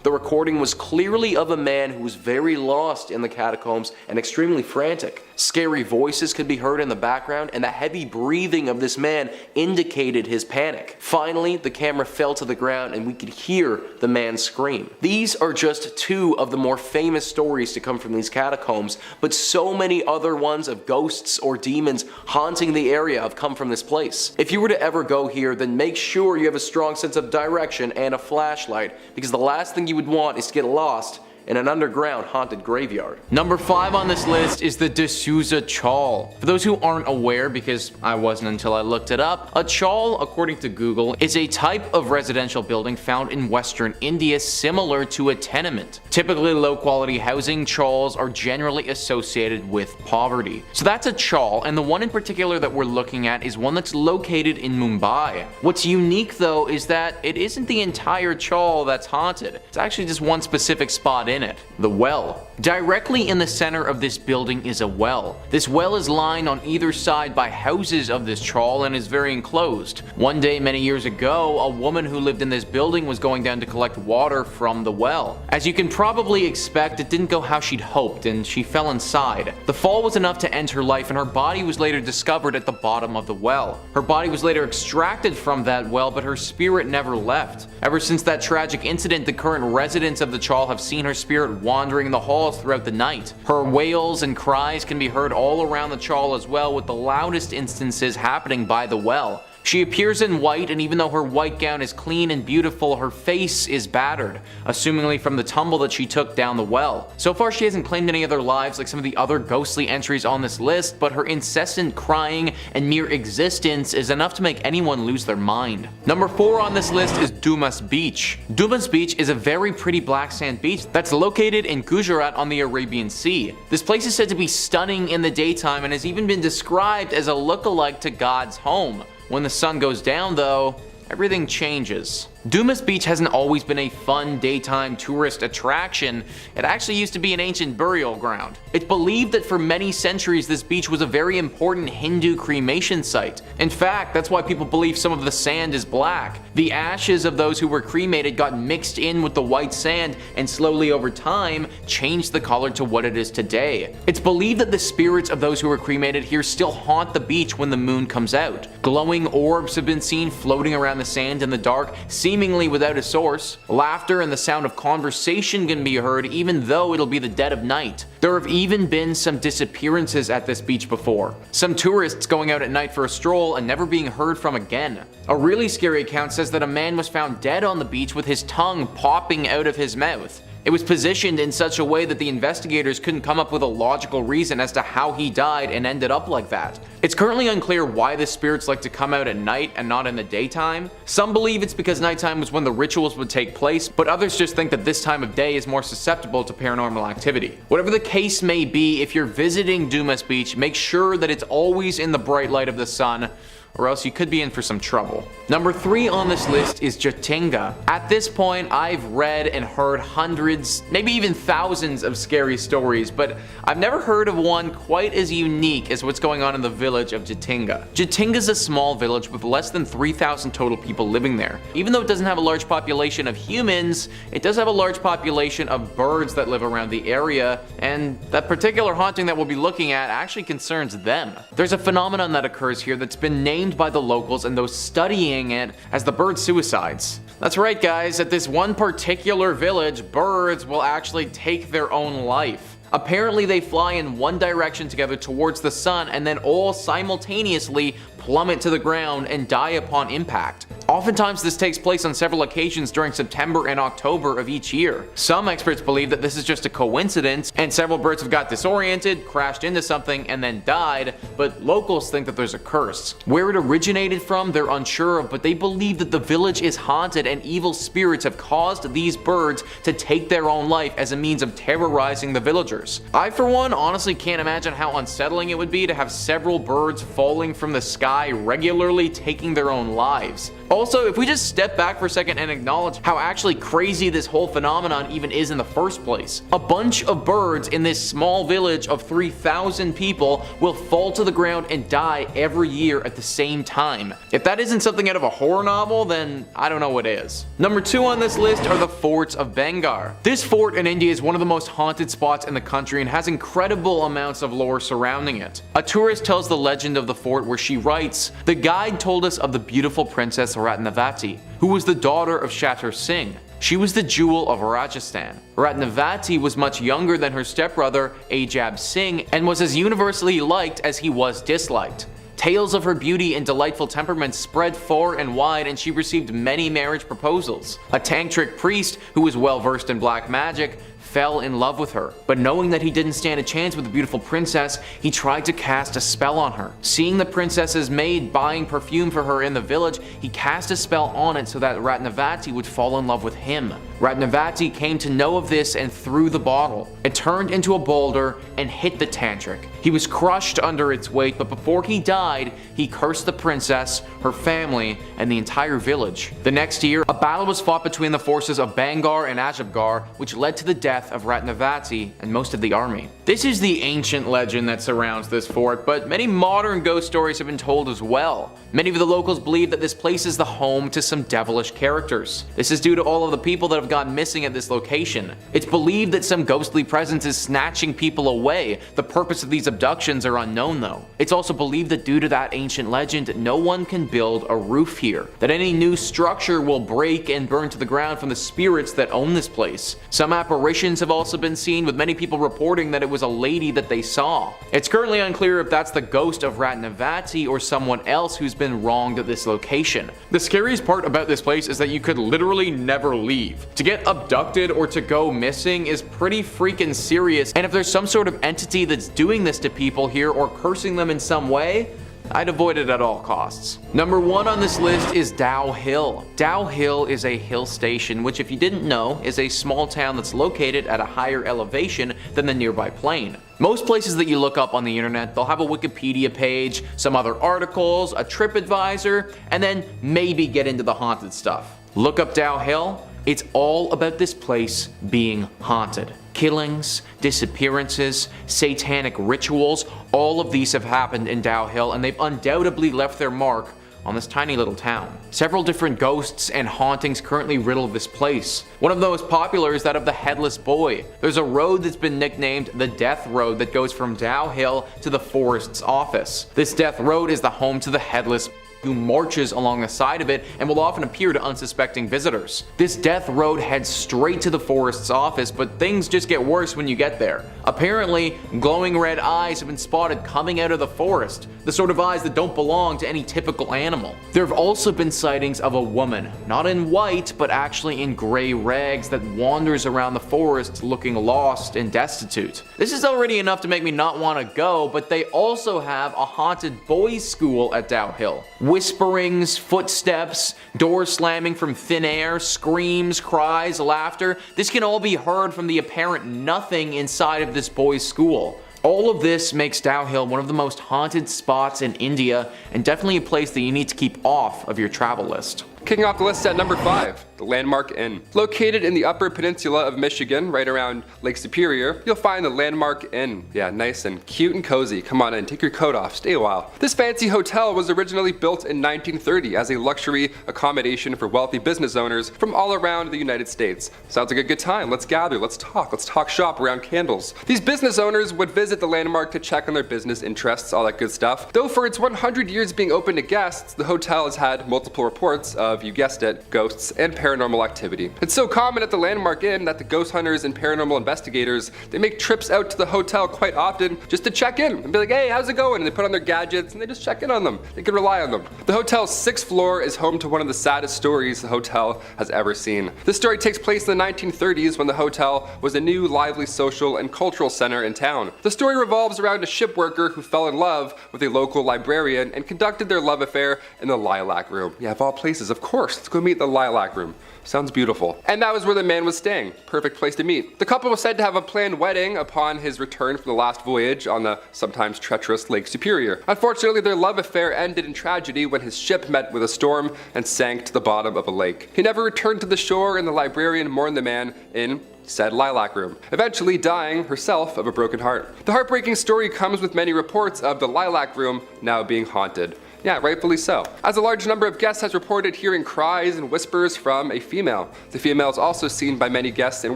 The recording was clearly of a man who was very lost in the catacombs and extremely frantic. Scary voices could be heard in the background, and the heavy breathing of this man indicated his panic. Finally, the camera fell to the ground and we could hear the man scream. These are just two of the more famous stories to come from these catacombs, but so many other ones of ghosts or demons haunting the area have come from this place. If you were to ever go here, then make sure you have a strong sense of direction and a flashlight, because the last thing you would want is to get lost in an underground haunted graveyard. Number 5 on this list is the D'Souza Chawl. For those who aren't aware, because I wasn't until I looked it up, a chawl, according to Google, is a type of residential building found in Western India similar to a tenement. Typically low quality housing, chawls are generally associated with poverty. So that's a chawl, and the one in particular that we're looking at is one that's located in Mumbai. What's unique though is that it isn't the entire chawl that's haunted. It's actually just one specific spot in it, the well. Directly in the center of this building is a well. This well is lined on either side by houses of this chawl and is very enclosed. One day many years ago, a woman who lived in this building was going down to collect water from the well. As you can probably expect, it didn't go how she'd hoped and she fell inside. The fall was enough to end her life, and her body was later discovered at the bottom of the well. Her body was later extracted from that well, but her spirit never left. Ever since that tragic incident, the current residents of the chawl have seen her spirit wandering the halls throughout the night. Her wails and cries can be heard all around the chawl as well, with the loudest instances happening by the well. She appears in white, and even though her white gown is clean and beautiful, her face is battered, assumingly from the tumble that she took down the well. So far she hasn't claimed any other lives like some of the other ghostly entries on this list, but her incessant crying and mere existence is enough to make anyone lose their mind. Number 4 on this list is Dumas Beach. Dumas Beach is a very pretty black sand beach that's located in Gujarat on the Arabian Sea. This place is said to be stunning in the daytime and has even been described as a look-alike to God's home. When the sun goes down though, everything changes. Dumas Beach hasn't always been a fun daytime tourist attraction. It actually used to be an ancient burial ground. It's believed that for many centuries this beach was a very important Hindu cremation site. In fact, that's why people believe some of the sand is black. The ashes of those who were cremated got mixed in with the white sand and slowly over time changed the color to what it is today. It's believed that the spirits of those who were cremated here still haunt the beach when the moon comes out. Glowing orbs have been seen floating around the sand in the dark, seemingly without a source. Laughter and the sound of conversation can be heard even though it'll be the dead of night. There have even been some disappearances at this beach before. Some tourists going out at night for a stroll and never being heard from again. A really scary account says that a man was found dead on the beach with his tongue popping out of his mouth. It was positioned in such a way that the investigators couldn't come up with a logical reason as to how he died and ended up like that. It's currently unclear why the spirits like to come out at night and not in the daytime. Some believe it's because nighttime was when the rituals would take place, but others just think that this time of day is more susceptible to paranormal activity. Whatever the case may be, if you're visiting Dumas Beach, make sure that it's always in the bright light of the sun, or else you could be in for some trouble. Number 3 on this list is Jatinga. At this point, I've read and heard hundreds, maybe even thousands of scary stories, but I've never heard of one quite as unique as what's going on in the village of Jatinga. Jatinga is a small village with less than 3,000 total people living there. Even though it doesn't have a large population of humans, it does have a large population of birds that live around the area, and that particular haunting that we'll be looking at actually concerns them. There's a phenomenon that occurs here that's been named by the locals and those studying it as the bird suicides. That's right guys, at this one particular village, birds will actually take their own life. Apparently they fly in one direction together towards the sun and then all simultaneously plummet to the ground and die upon impact. Oftentimes this takes place on several occasions during September and October of each year. Some experts believe that this is just a coincidence and several birds have got disoriented, crashed into something, and then died, but locals think that there's a curse. Where it originated from, they're unsure of, but they believe that the village is haunted and evil spirits have caused these birds to take their own life as a means of terrorizing the villagers. I, for one, honestly can't imagine how unsettling it would be to have several birds falling from the sky regularly taking their own lives. Also, if we just step back for a second and acknowledge how actually crazy this whole phenomenon even is in the first place. A bunch of birds in this small village of 3,000 people will fall to the ground and die every year at the same time. If that isn't something out of a horror novel, then I don't know what is. Number 2 on this list are the forts of Bengal. This fort in India is one of the most haunted spots in the country and has incredible amounts of lore surrounding it. A tourist tells the legend of the fort where she writes, "The guide told us of the beautiful princess Ratnavati, who was the daughter of Shatter Singh. She was the jewel of Rajasthan. Ratnavati was much younger than her stepbrother Ajab Singh and was as universally liked as he was disliked. Tales of her beauty and delightful temperament spread far and wide, and she received many marriage proposals. A tantric priest, who was well versed in black magic, fell in love with her, but knowing that he didn't stand a chance with the beautiful princess, he tried to cast a spell on her. Seeing the princess's maid buying perfume for her in the village, he cast a spell on it so that Ratnavati would fall in love with him. Ratnavati came to know of this and threw the bottle. It turned into a boulder and hit the tantric. He was crushed under its weight, but before he died, he cursed the princess, her family, and the entire village. The next year, a battle was fought between the forces of Bangar and Ajabgar, which led to the death of Ratnavati and most of the army." This is the ancient legend that surrounds this fort, but many modern ghost stories have been told as well. Many of the locals believe that this place is the home to some devilish characters. This is due to all of the people that have gone missing at this location. It's believed that some ghostly presence is snatching people away. The purpose of these abductions are unknown though. It's also believed that due to that ancient legend, no one can build a roof here. That any new structure will break and burn to the ground from the spirits that own this place. Some apparitions have also been seen, with many people reporting that it was a lady that they saw. It's currently unclear if that's the ghost of Ratnavati or someone else who's been wronged at this location. The scariest part about this place is that you could literally never leave. To get abducted or to go missing is pretty freaking serious, and if there's some sort of entity that's doing this to people here or cursing them in some way, I'd avoid it at all costs. Number 1 on this list is Dow Hill. Dow Hill is a hill station, which if you didn't know, is a small town that's located at a higher elevation than the nearby plain. Most places that you look up on the internet, they'll have a Wikipedia page, some other articles, a TripAdvisor, and then maybe get into the haunted stuff. Look up Dow Hill, it's all about this place being haunted. Killings, disappearances, satanic rituals, all of these have happened in Dow Hill, and they've undoubtedly left their mark on this tiny little town. Several different ghosts and hauntings currently riddle this place. One of the most popular is that of the Headless Boy. There's a road that's been nicknamed the Death Road that goes from Dow Hill to the Forest's office. This Death Road is the home to the Headless who marches along the side of it and will often appear to unsuspecting visitors. This death road heads straight to the Forest's office, but things just get worse when you get there. Apparently, glowing red eyes have been spotted coming out of the forest, the sort of eyes that don't belong to any typical animal. There have also been sightings of a woman, not in white, but actually in gray rags, that wanders around the forest looking lost and destitute. This is already enough to make me not want to go, but they also have a haunted boys' school at Dow Hill. Whisperings, footsteps, doors slamming from thin air, screams, cries, laughter. This can all be heard from the apparent nothing inside of this boys' school. All of this makes Dow Hill one of the most haunted spots in India, and definitely a place that you need to keep off of your travel list. Kicking off the list at number 5, the Landmark Inn. Located in the upper peninsula of Michigan, right around Lake Superior, you'll find the Landmark Inn. Yeah, nice and cute and cozy. Come on in, take your coat off, stay a while. This fancy hotel was originally built in 1930 as a luxury accommodation for wealthy business owners from all around the United States. Sounds like a good time. Let's gather, let's talk shop around candles. These business owners would visit the Landmark to check on their business interests, all that good stuff. Though for its 100 years being open to guests, the hotel has had multiple reports of, you guessed it, ghosts and paranormal activity. It's so common at the Landmark Inn that the ghost hunters and paranormal investigators, they make trips out to the hotel quite often just to check in and be like, hey, how's it going? And they put on their gadgets and they just check in on them. They can rely on them. The hotel's 6th floor is home to one of the saddest stories the hotel has ever seen. This story takes place in the 1930s when the hotel was a new, lively social and cultural center in town. The story revolves around a ship worker who fell in love with a local librarian and conducted their love affair in the Lilac Room. Yeah, of all places, of course, let's go meet the Lilac Room. Sounds beautiful. And that was where the man was staying. Perfect place to meet. The couple was said to have a planned wedding upon his return from the last voyage on the sometimes treacherous Lake Superior. Unfortunately, their love affair ended in tragedy when his ship met with a storm and sank to the bottom of a lake. He never returned to the shore, and the librarian mourned the man in said Lilac Room, eventually dying herself of a broken heart. The heartbreaking story comes with many reports of the Lilac Room now being haunted. Yeah, rightfully so. As a large number of guests has reported hearing cries and whispers from a female. The female is also seen by many guests and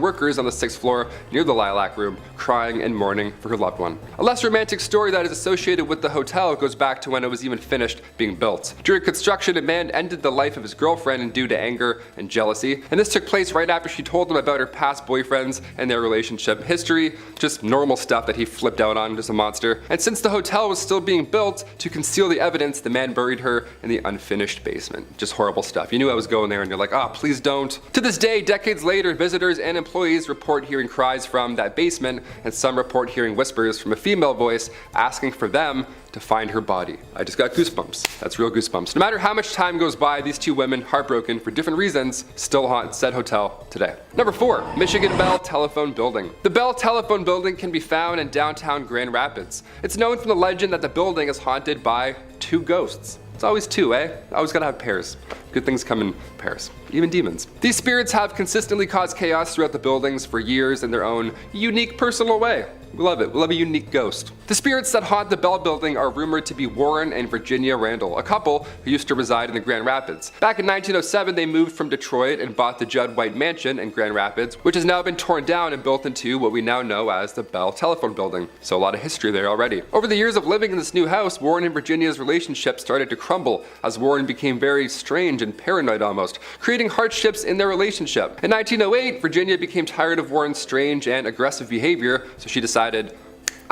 workers on the 6th floor near the Lilac Room, crying and mourning for her loved one. A less romantic story that is associated with the hotel goes back to when it was even finished being built. During construction, a man ended the life of his girlfriend due to anger and jealousy, and this took place right after she told him about her past boyfriends and their relationship history, just normal stuff that he flipped out on, just a monster. And since the hotel was still being built, to conceal the evidence, the man buried her in the unfinished basement. Just horrible stuff. You knew I was going there and you're like, oh, please don't. To this day, decades later, visitors and employees report hearing cries from that basement, and some report hearing whispers from a female voice asking for them to find her body. I just got goosebumps. That's real goosebumps. No matter how much time goes by, these two women, heartbroken for different reasons, still haunt said hotel today. Number 4, Michigan Bell Telephone Building. The Bell Telephone Building can be found in downtown Grand Rapids. It's known from the legend that the building is haunted by 2 ghosts. It's always 2, eh? Always gotta have pairs. Good things come in pairs. Even demons. These spirits have consistently caused chaos throughout the buildings for years in their own unique personal way. We love it. We love a unique ghost. The spirits that haunt the Bell Building are rumored to be Warren and Virginia Randall, a couple who used to reside in the Grand Rapids. Back in 1907, they moved from Detroit and bought the Judd White Mansion in Grand Rapids, which has now been torn down and built into what we now know as the Bell Telephone Building. So a lot of history there already. Over the years of living in this new house, Warren and Virginia's relationship started to crumble as Warren became very strange and paranoid almost, creating hardships in their relationship. In 1908, Virginia became tired of Warren's strange and aggressive behavior, so she decided,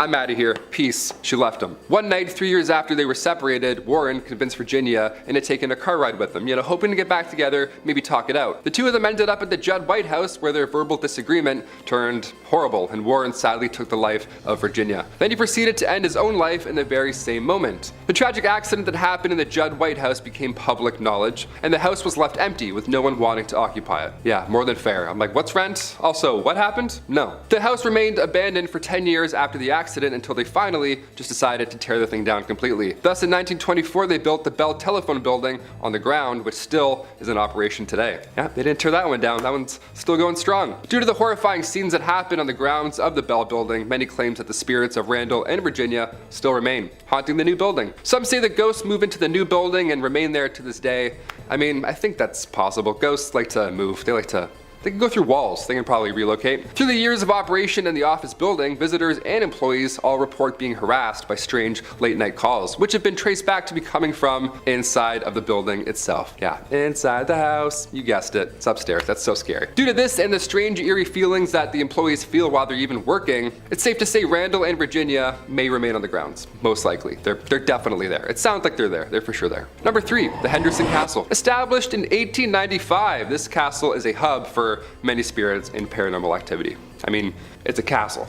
I'm out of here, peace. She left him. One night, 3 years after they were separated, Warren convinced Virginia into taking a car ride with them, hoping to get back together, maybe talk it out. The two of them ended up at the Judd White House, where their verbal disagreement turned horrible, and Warren sadly took the life of Virginia. Then he proceeded to end his own life in the very same moment. The tragic accident that happened in the Judd White House became public knowledge, and the house was left empty with no one wanting to occupy it. Yeah, more than fair. I'm like, what's rent? Also, what happened? No. The house remained abandoned for 10 years after the accident until they finally just decided to tear the thing down completely. Thus, in 1924, they built the Bell Telephone Building on the ground, which still is in operation today. Yeah, they didn't tear that one down. That one's still going strong. Due to the horrifying scenes that happened on the grounds of the Bell Building, many claim that the spirits of Randall and Virginia still remain, haunting the new building. Some say that ghosts move into the new building and remain there to this day. I mean, I think that's possible. Ghosts like to move. They can go through walls. They can probably relocate. Through the years of operation in the office building, visitors and employees all report being harassed by strange late-night calls, which have been traced back to be coming from inside of the building itself. Yeah, inside the house. You guessed it. It's upstairs. That's so scary. Due to this and the strange, eerie feelings that the employees feel while they're even working, it's safe to say Randall and Virginia may remain on the grounds. Most likely. They're definitely there. It sounds like they're there. They're for sure there. Number 3, the Henderson Castle. Established in 1895, this castle is a hub for many spirits and paranormal activity. I mean, it's a castle.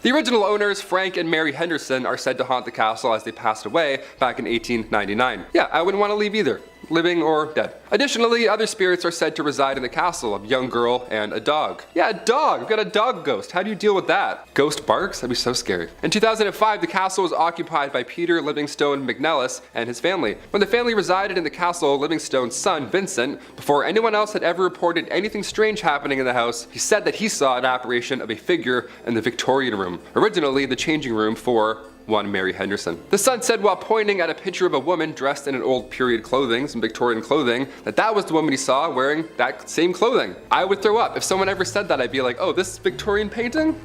The original owners, Frank and Mary Henderson, are said to haunt the castle as they passed away back in 1899. Yeah, I wouldn't want to leave either, living or dead. Additionally, other spirits are said to reside in the castle, a young girl and a dog. Yeah, a dog! We've got a dog ghost. How do you deal with that? Ghost barks? That'd be so scary. In 2005, the castle was occupied by Peter Livingstone McNellis and his family. When the family resided in the castle, Livingstone's son, Vincent, before anyone else had ever reported anything strange happening in the house, he said that he saw an apparition of a figure in the Victorian room, originally the changing room for one Mary Henderson. The son said while pointing at a picture of a woman dressed in an old period clothing, some Victorian clothing, that was the woman he saw wearing that same clothing. I would throw up. If someone ever said that, I'd be like, oh, this Victorian painting?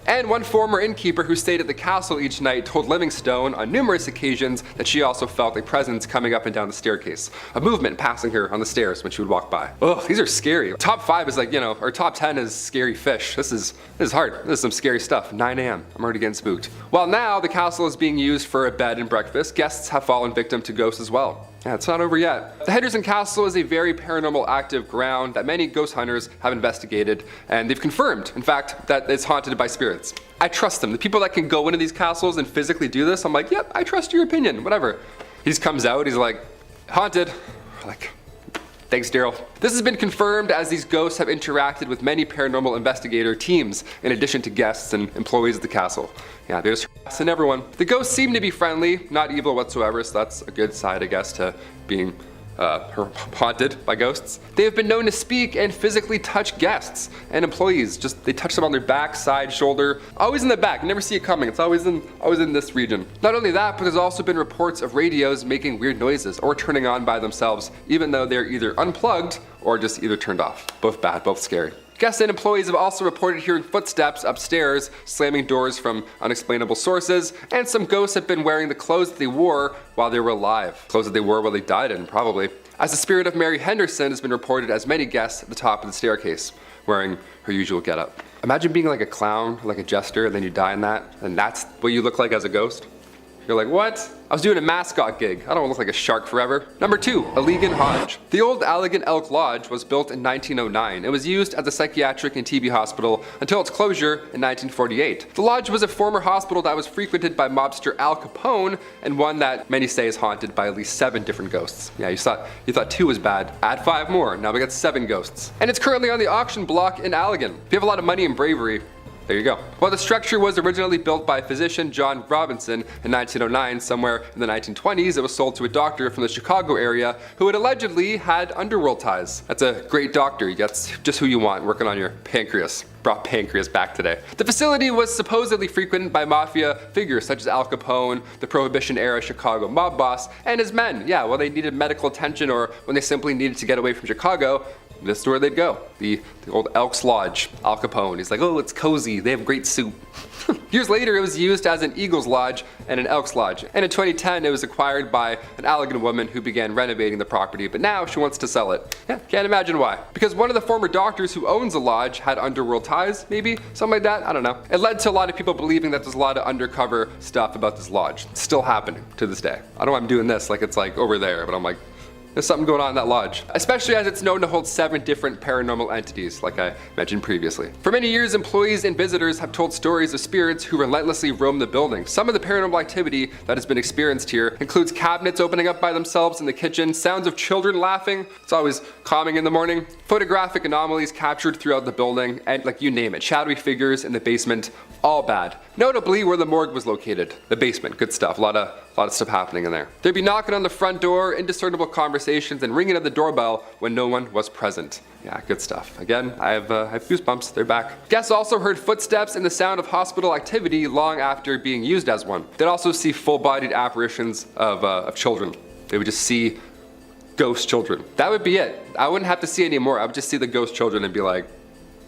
And one former innkeeper who stayed at the castle each night told Livingstone on numerous occasions that she also felt a presence coming up and down the staircase, a movement passing her on the stairs when she would walk by. Ugh, these are scary. Top 5 is like, or top 10 is scary fish. This is hard. This is some scary stuff. 9 a.m. I'm already getting spooked. While now the castle is being used for a bed and breakfast, guests have fallen victim to ghosts as well. Yeah, it's not over yet. The Henderson Castle is a very paranormal active ground that many ghost hunters have investigated, and they've confirmed, in fact, that it's haunted by spirits. I trust them. The people that can go into these castles and physically do this, I'm like, yep, I trust your opinion, whatever. He just comes out, he's like, haunted. Like, thanks, Daryl. This has been confirmed as these ghosts have interacted with many paranormal investigator teams, in addition to guests and employees of the castle. Yeah, they're just harassing everyone. The ghosts seem to be friendly, not evil whatsoever, so that's a good side, I guess, to being haunted by ghosts. They have been known to speak and physically touch guests and employees. Just they touch them on their back, side, shoulder, always in the back. You never see it coming. It's always in this region. Not only that, but there's also been reports of radios making weird noises or turning on by themselves, even though they're either unplugged or just either turned off. Both bad, both scary. Guests and employees have also reported hearing footsteps upstairs, slamming doors from unexplainable sources, and some ghosts have been wearing the clothes that they wore while they were alive. Clothes that they wore while they died in, probably. As the spirit of Mary Henderson has been reported as many guests at the top of the staircase, wearing her usual getup. Imagine being like a clown, like a jester, and then you die in that, and that's what you look like as a ghost. You're like, what? I was doing a mascot gig. I don't look like a shark forever. Number 2, Allegan Lodge. The old Allegan Elk Lodge was built in 1909. It was used as a psychiatric and TB hospital until its closure in 1948. The lodge was a former hospital that was frequented by mobster Al Capone, and one that many say is haunted by at least 7 different ghosts. Yeah, you thought 2 was bad. Add 5 more. Now we got 7 ghosts. And it's currently on the auction block in Allegan. If you have a lot of money and bravery, there you go. While the structure was originally built by physician John Robinson in 1909, somewhere in the 1920s, it was sold to a doctor from the Chicago area who had allegedly had underworld ties. That's a great doctor. You got just who you want working on your pancreas. Brought pancreas back today. The facility was supposedly frequented by mafia figures such as Al Capone, the Prohibition-era Chicago mob boss, and his men. Yeah, well, they needed medical attention or when they simply needed to get away from Chicago, this is where they'd go. The old Elks Lodge, Al Capone. He's like, oh, it's cozy. They have great soup. Years later, it was used as an Eagles Lodge and an Elks Lodge. And in 2010, it was acquired by an Allegan woman who began renovating the property, but now she wants to sell it. Yeah, can't imagine why. Because one of the former doctors who owns the lodge had underworld ties, maybe? Something like that? I don't know. It led to a lot of people believing that there's a lot of undercover stuff about this lodge. It's still happening to this day. I don't know why I'm doing this like it's like over there, but I'm like, there's something going on in that lodge, especially as it's known to hold 7 different paranormal entities, like I mentioned previously. For many years, employees and visitors have told stories of spirits who relentlessly roam the building. Some of the paranormal activity that has been experienced here includes cabinets opening up by themselves in the kitchen, sounds of children laughing, it's always calming in the morning, photographic anomalies captured throughout the building, and like you name it, shadowy figures in the basement, all bad. Notably where the morgue was located, the basement, good stuff, a lot of stuff happening in there. They'd be knocking on the front door, indiscernible conversations, and ringing at the doorbell when no one was present. Yeah, good stuff. Again, I have goosebumps, they're back. Guests also heard footsteps and the sound of hospital activity long after being used as one. They'd also see full-bodied apparitions of children. They would just see ghost children. That would be it. I wouldn't have to see any more. I would just see the ghost children and be like,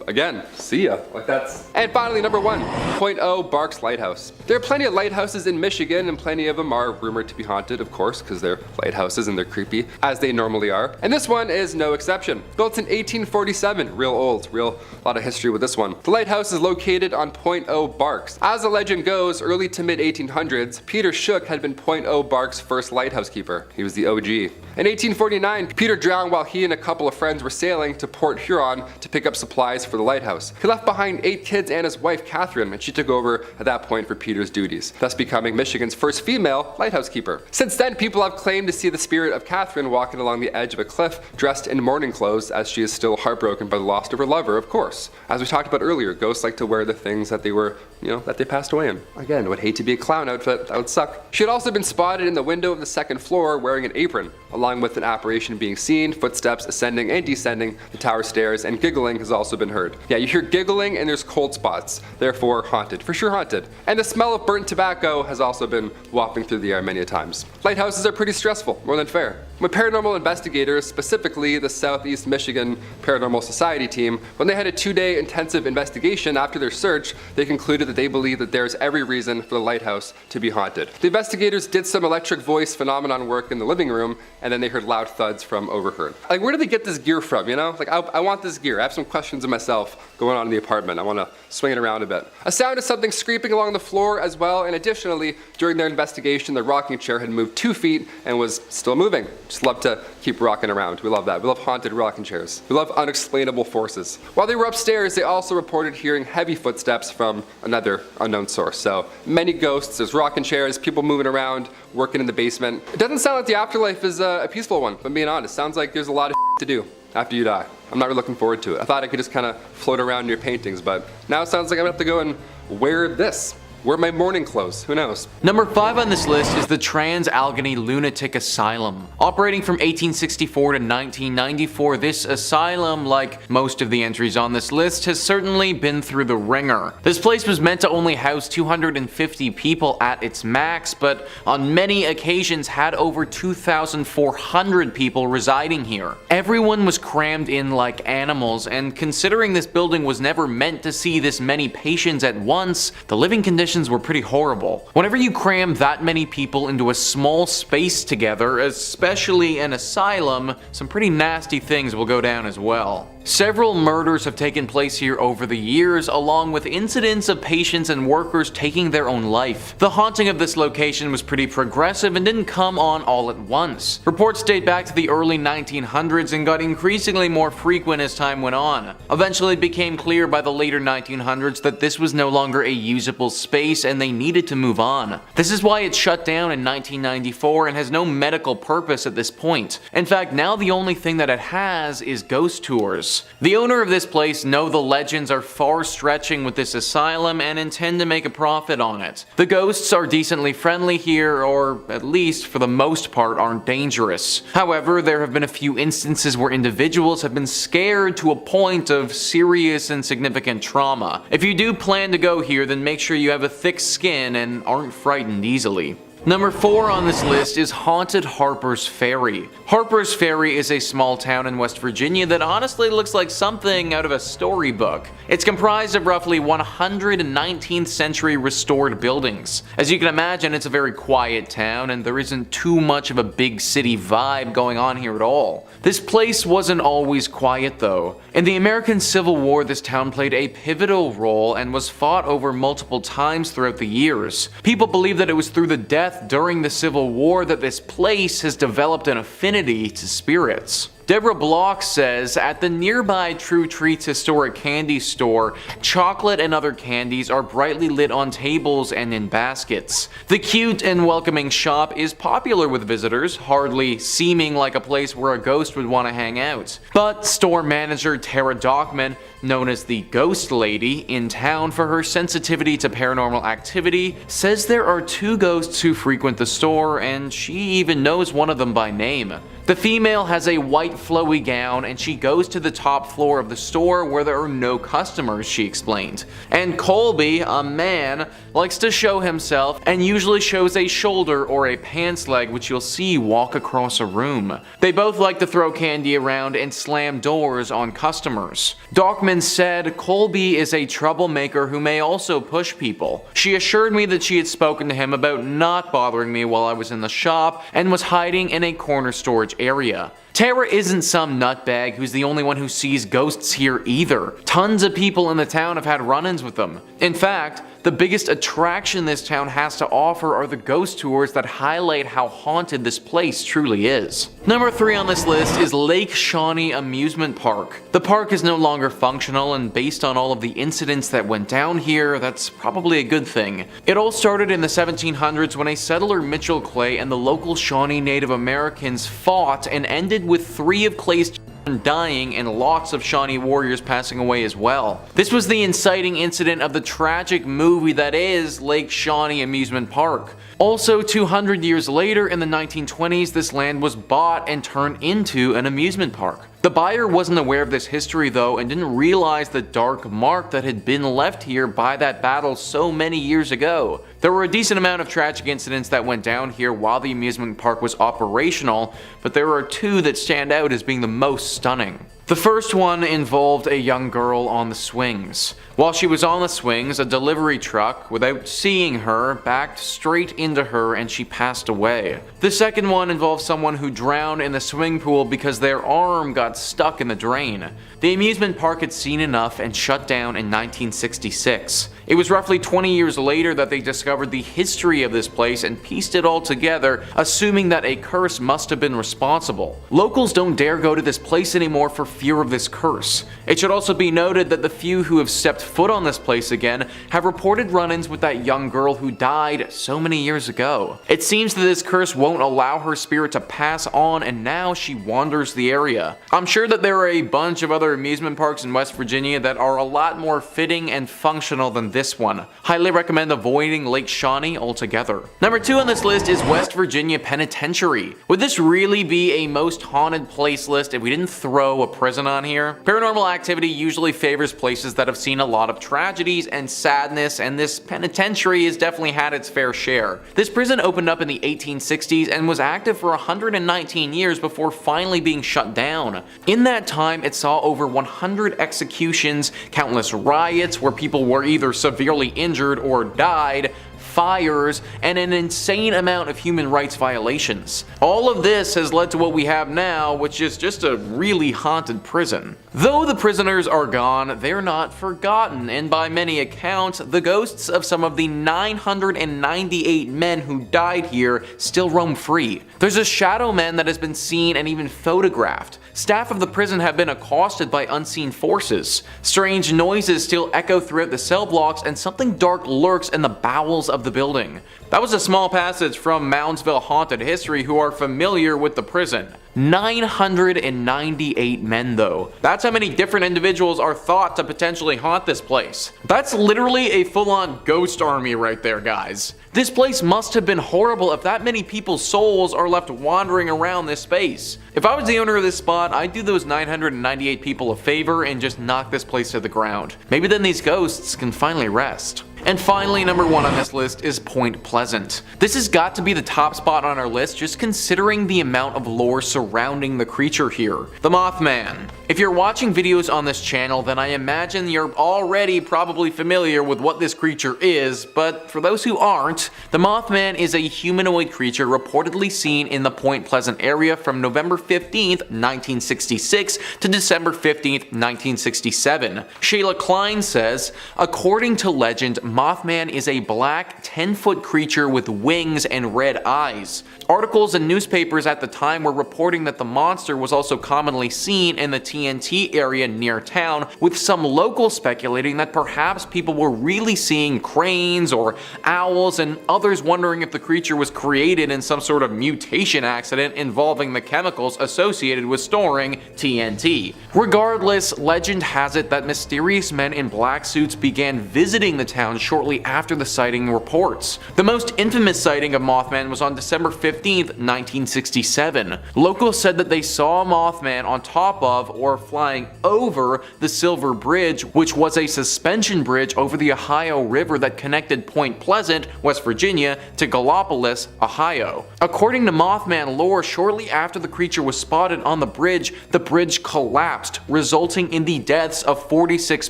again, see ya. Like that's. And finally, number 1, 0.0 Barracks Lighthouse. There are plenty of lighthouses in Michigan, and plenty of them are rumored to be haunted, of course, because they're lighthouses and they're creepy, as they normally are. And this one is no exception. Built in 1847, real old, lot of history with this one. The lighthouse is located on 0.0 Barracks. As the legend goes, early to mid 1800s, Peter Shook had been 0.0 Barracks' first lighthouse keeper. He was the OG. In 1849, Peter drowned while he and a couple of friends were sailing to Port Huron to pick up supplies for the lighthouse. He left behind 8 kids and his wife, Catherine, and she took over at that point for Peter's duties, thus becoming Michigan's first female lighthouse keeper. Since then, people have claimed to see the spirit of Catherine walking along the edge of a cliff, dressed in mourning clothes, as she is still heartbroken by the loss of her lover, of course. As we talked about earlier, ghosts like to wear the things that they were, that they passed away in. Again, would hate to be a clown outfit, that would suck. She had also been spotted in the window of the 2nd floor wearing an apron, along with an apparition being seen, footsteps ascending and descending the tower stairs, and giggling has also been heard. Yeah, you hear giggling and there's cold spots, therefore haunted, for sure haunted. And the smell of burnt tobacco has also been wafting through the air many a times. Lighthouses are pretty stressful, more than fair. When paranormal investigators, specifically the Southeast Michigan Paranormal Society team, when they had a 2-day intensive investigation after their search, they concluded that they believe that there is every reason for the lighthouse to be haunted. The investigators did some electric voice phenomenon work in the living room, and then they heard loud thuds from overheard. Like, where do they get this gear from, Like, I want this gear. I have some questions of myself going on in the apartment. I want to swing it around a bit. A sound of something scraping along the floor as well, and additionally, during their investigation, the rocking chair had moved 2 feet and was still moving. Just love to keep rocking around. We love that. We love haunted rocking chairs. We love unexplainable forces. While they were upstairs, they also reported hearing heavy footsteps from another unknown source. So many ghosts, there's rocking chairs, people moving around, working in the basement. It doesn't sound like the afterlife is a peaceful one, if I'm being honest. Sounds like there's a lot of to do after you die. I'm not really looking forward to it. I thought I could just kind of float around in your paintings, but now it sounds like I'm gonna have to go and wear this. Wear my morning clothes, who knows? Number 5 on this list is the Trans-Allegheny Lunatic Asylum. Operating from 1864 to 1994, this asylum, like most of the entries on this list, has certainly been through the ringer. This place was meant to only house 250 people at its max, but on many occasions had over 2,400 people residing here. Everyone was crammed in like animals, and considering this building was never meant to see this many patients at once, the living conditions were pretty horrible. Whenever you cram that many people into a small space together, especially an asylum, some pretty nasty things will go down as well. Several murders have taken place here over the years, along with incidents of patients and workers taking their own life. The haunting of this location was pretty progressive and didn't come on all at once. Reports date back to the early 1900s and got increasingly more frequent as time went on. Eventually it became clear by the later 1900s that this was no longer a usable space and they needed to move on. This is why it shut down in 1994 and has no medical purpose at this point. In fact, now the only thing that it has is ghost tours. The owner of this place know the legends are far stretching with this asylum and intend to make a profit on it. The ghosts are decently friendly here, or at least for the most part aren't dangerous. However, there have been a few instances where individuals have been scared to a point of serious and significant trauma. If you do plan to go here, then make sure you have a thick skin and aren't frightened easily. Number 4 on this list is Haunted Harper's Ferry. Harper's Ferry is a small town in West Virginia that honestly looks like something out of a storybook. It's comprised of roughly 100 19th century restored buildings. As you can imagine, it's a very quiet town and there isn't too much of a big city vibe going on here at all. This place wasn't always quiet though. In the American Civil War, this town played a pivotal role and was fought over multiple times throughout the years. People believe that it was through the death during the Civil War that this place has developed an affinity to spirits. Deborah Block says, at the nearby True Treats historic candy store, chocolate and other candies are brightly lit on tables and in baskets. The cute and welcoming shop is popular with visitors, hardly seeming like a place where a ghost would want to hang out. But store manager Tara Dockman, known as the Ghost Lady, in town for her sensitivity to paranormal activity, says there are 2 ghosts who frequent the store, and she even knows one of them by name. The female has a white flowy gown and she goes to the top floor of the store where there are no customers, she explained. And Colby, a man, likes to show himself and usually shows a shoulder or a pants leg which you'll see walk across a room. They both like to throw candy around and slam doors on customers. Dockman said Colby is a troublemaker who may also push people. She assured me that she had spoken to him about not bothering me while I was in the shop and was hiding in a corner storage area. Tara isn't some nutbag who's the only one who sees ghosts here either. Tons of people in the town have had run-ins with them. In fact, the biggest attraction this town has to offer are the ghost tours that highlight how haunted this place truly is. Number 3 on this list is Lake Shawnee Amusement Park. The park is no longer functional, and based on all of the incidents that went down here, that's probably a good thing. It all started in the 1700s when a settler, Mitchell Clay, and the local Shawnee Native Americans fought and ended with 3 of Clay's dying and lots of Shawnee warriors passing away as well. This was the inciting incident of the tragic movie that is Lake Shawnee Amusement Park. Also, 200 years later, in the 1920s, this land was bought and turned into an amusement park. The buyer wasn't aware of this history though and didn't realize the dark mark that had been left here by that battle so many years ago. There were a decent amount of tragic incidents that went down here while the amusement park was operational, but there are 2 that stand out as being the most stunning. The first one involved a young girl on the swings. While she was on the swings, a delivery truck, without seeing her, backed straight into her and she passed away. The second one involved someone who drowned in the swimming pool because their arm got stuck in the drain. The amusement park had seen enough and shut down in 1966. It was roughly 20 years later that they discovered the history of this place and pieced it all together, assuming that a curse must have been responsible. Locals don't dare go to this place anymore for fear of this curse. It should also be noted that the few who have stepped foot on this place again have reported run-ins with that young girl who died so many years ago. It seems that this curse won't allow her spirit to pass on, and now she wanders the area. I'm sure that there are a bunch of other amusement parks in West Virginia that are a lot more fitting and functional than this one. Highly recommend avoiding Lake Shawnee altogether. Number 2 on this list is West Virginia Penitentiary. Would this really be a most haunted place list if we didn't throw a prison on here? Paranormal activity usually favors places that have seen a lot of tragedies and sadness, and this penitentiary has definitely had its fair share. This prison opened up in the 1860s and was active for 119 years before finally being shut down. In that time, it saw over 100 executions, countless riots where people were either severely injured or died, fires, and an insane amount of human rights violations. All of this has led to what we have now, which is just a really haunted prison. Though the prisoners are gone, they're not forgotten, and by many accounts, the ghosts of some of the 998 men who died here still roam free. There's a shadow man that has been seen and even photographed. Staff of the prison have been accosted by unseen forces. Strange noises still echo throughout the cell blocks, and something dark lurks in the bowels of the building. That was a small passage from Moundsville Haunted History, who are familiar with the prison. 998 men though. That's how many different individuals are thought to potentially haunt this place. That's literally a full-on ghost army right there, guys. This place must have been horrible if that many people's souls are left wandering around this space. If I was the owner of this spot, I'd do those 998 people a favor and just knock this place to the ground. Maybe then these ghosts can finally rest. And finally, number 1 on this list is Point Pleasant. This has got to be the top spot on our list, just considering the amount of lore surrounding the creature here. The Mothman. If you're watching videos on this channel, then I imagine you're already probably familiar with what this creature is, but for those who aren't, the Mothman is a humanoid creature reportedly seen in the Point Pleasant area from November 15th, 1966 to December 15th, 1967. Shayla Klein says, according to legend, Mothman is a black, 10-foot creature with wings and red eyes. Articles and newspapers at the time were reporting that the monster was also commonly seen in the TNT area near town, with some locals speculating that perhaps people were really seeing cranes or owls, and others wondering if the creature was created in some sort of mutation accident involving the chemicals associated with storing TNT. Regardless, legend has it that mysterious men in black suits began visiting the town shortly after the sighting reports. The most infamous sighting of Mothman was on December 15th, 1967. Locals said that they saw Mothman on top of or flying over the Silver Bridge, which was a suspension bridge over the Ohio River that connected Point Pleasant, West Virginia, to Gallipolis, Ohio. According to Mothman lore, shortly after the creature was spotted on the bridge collapsed, resulting in the deaths of 46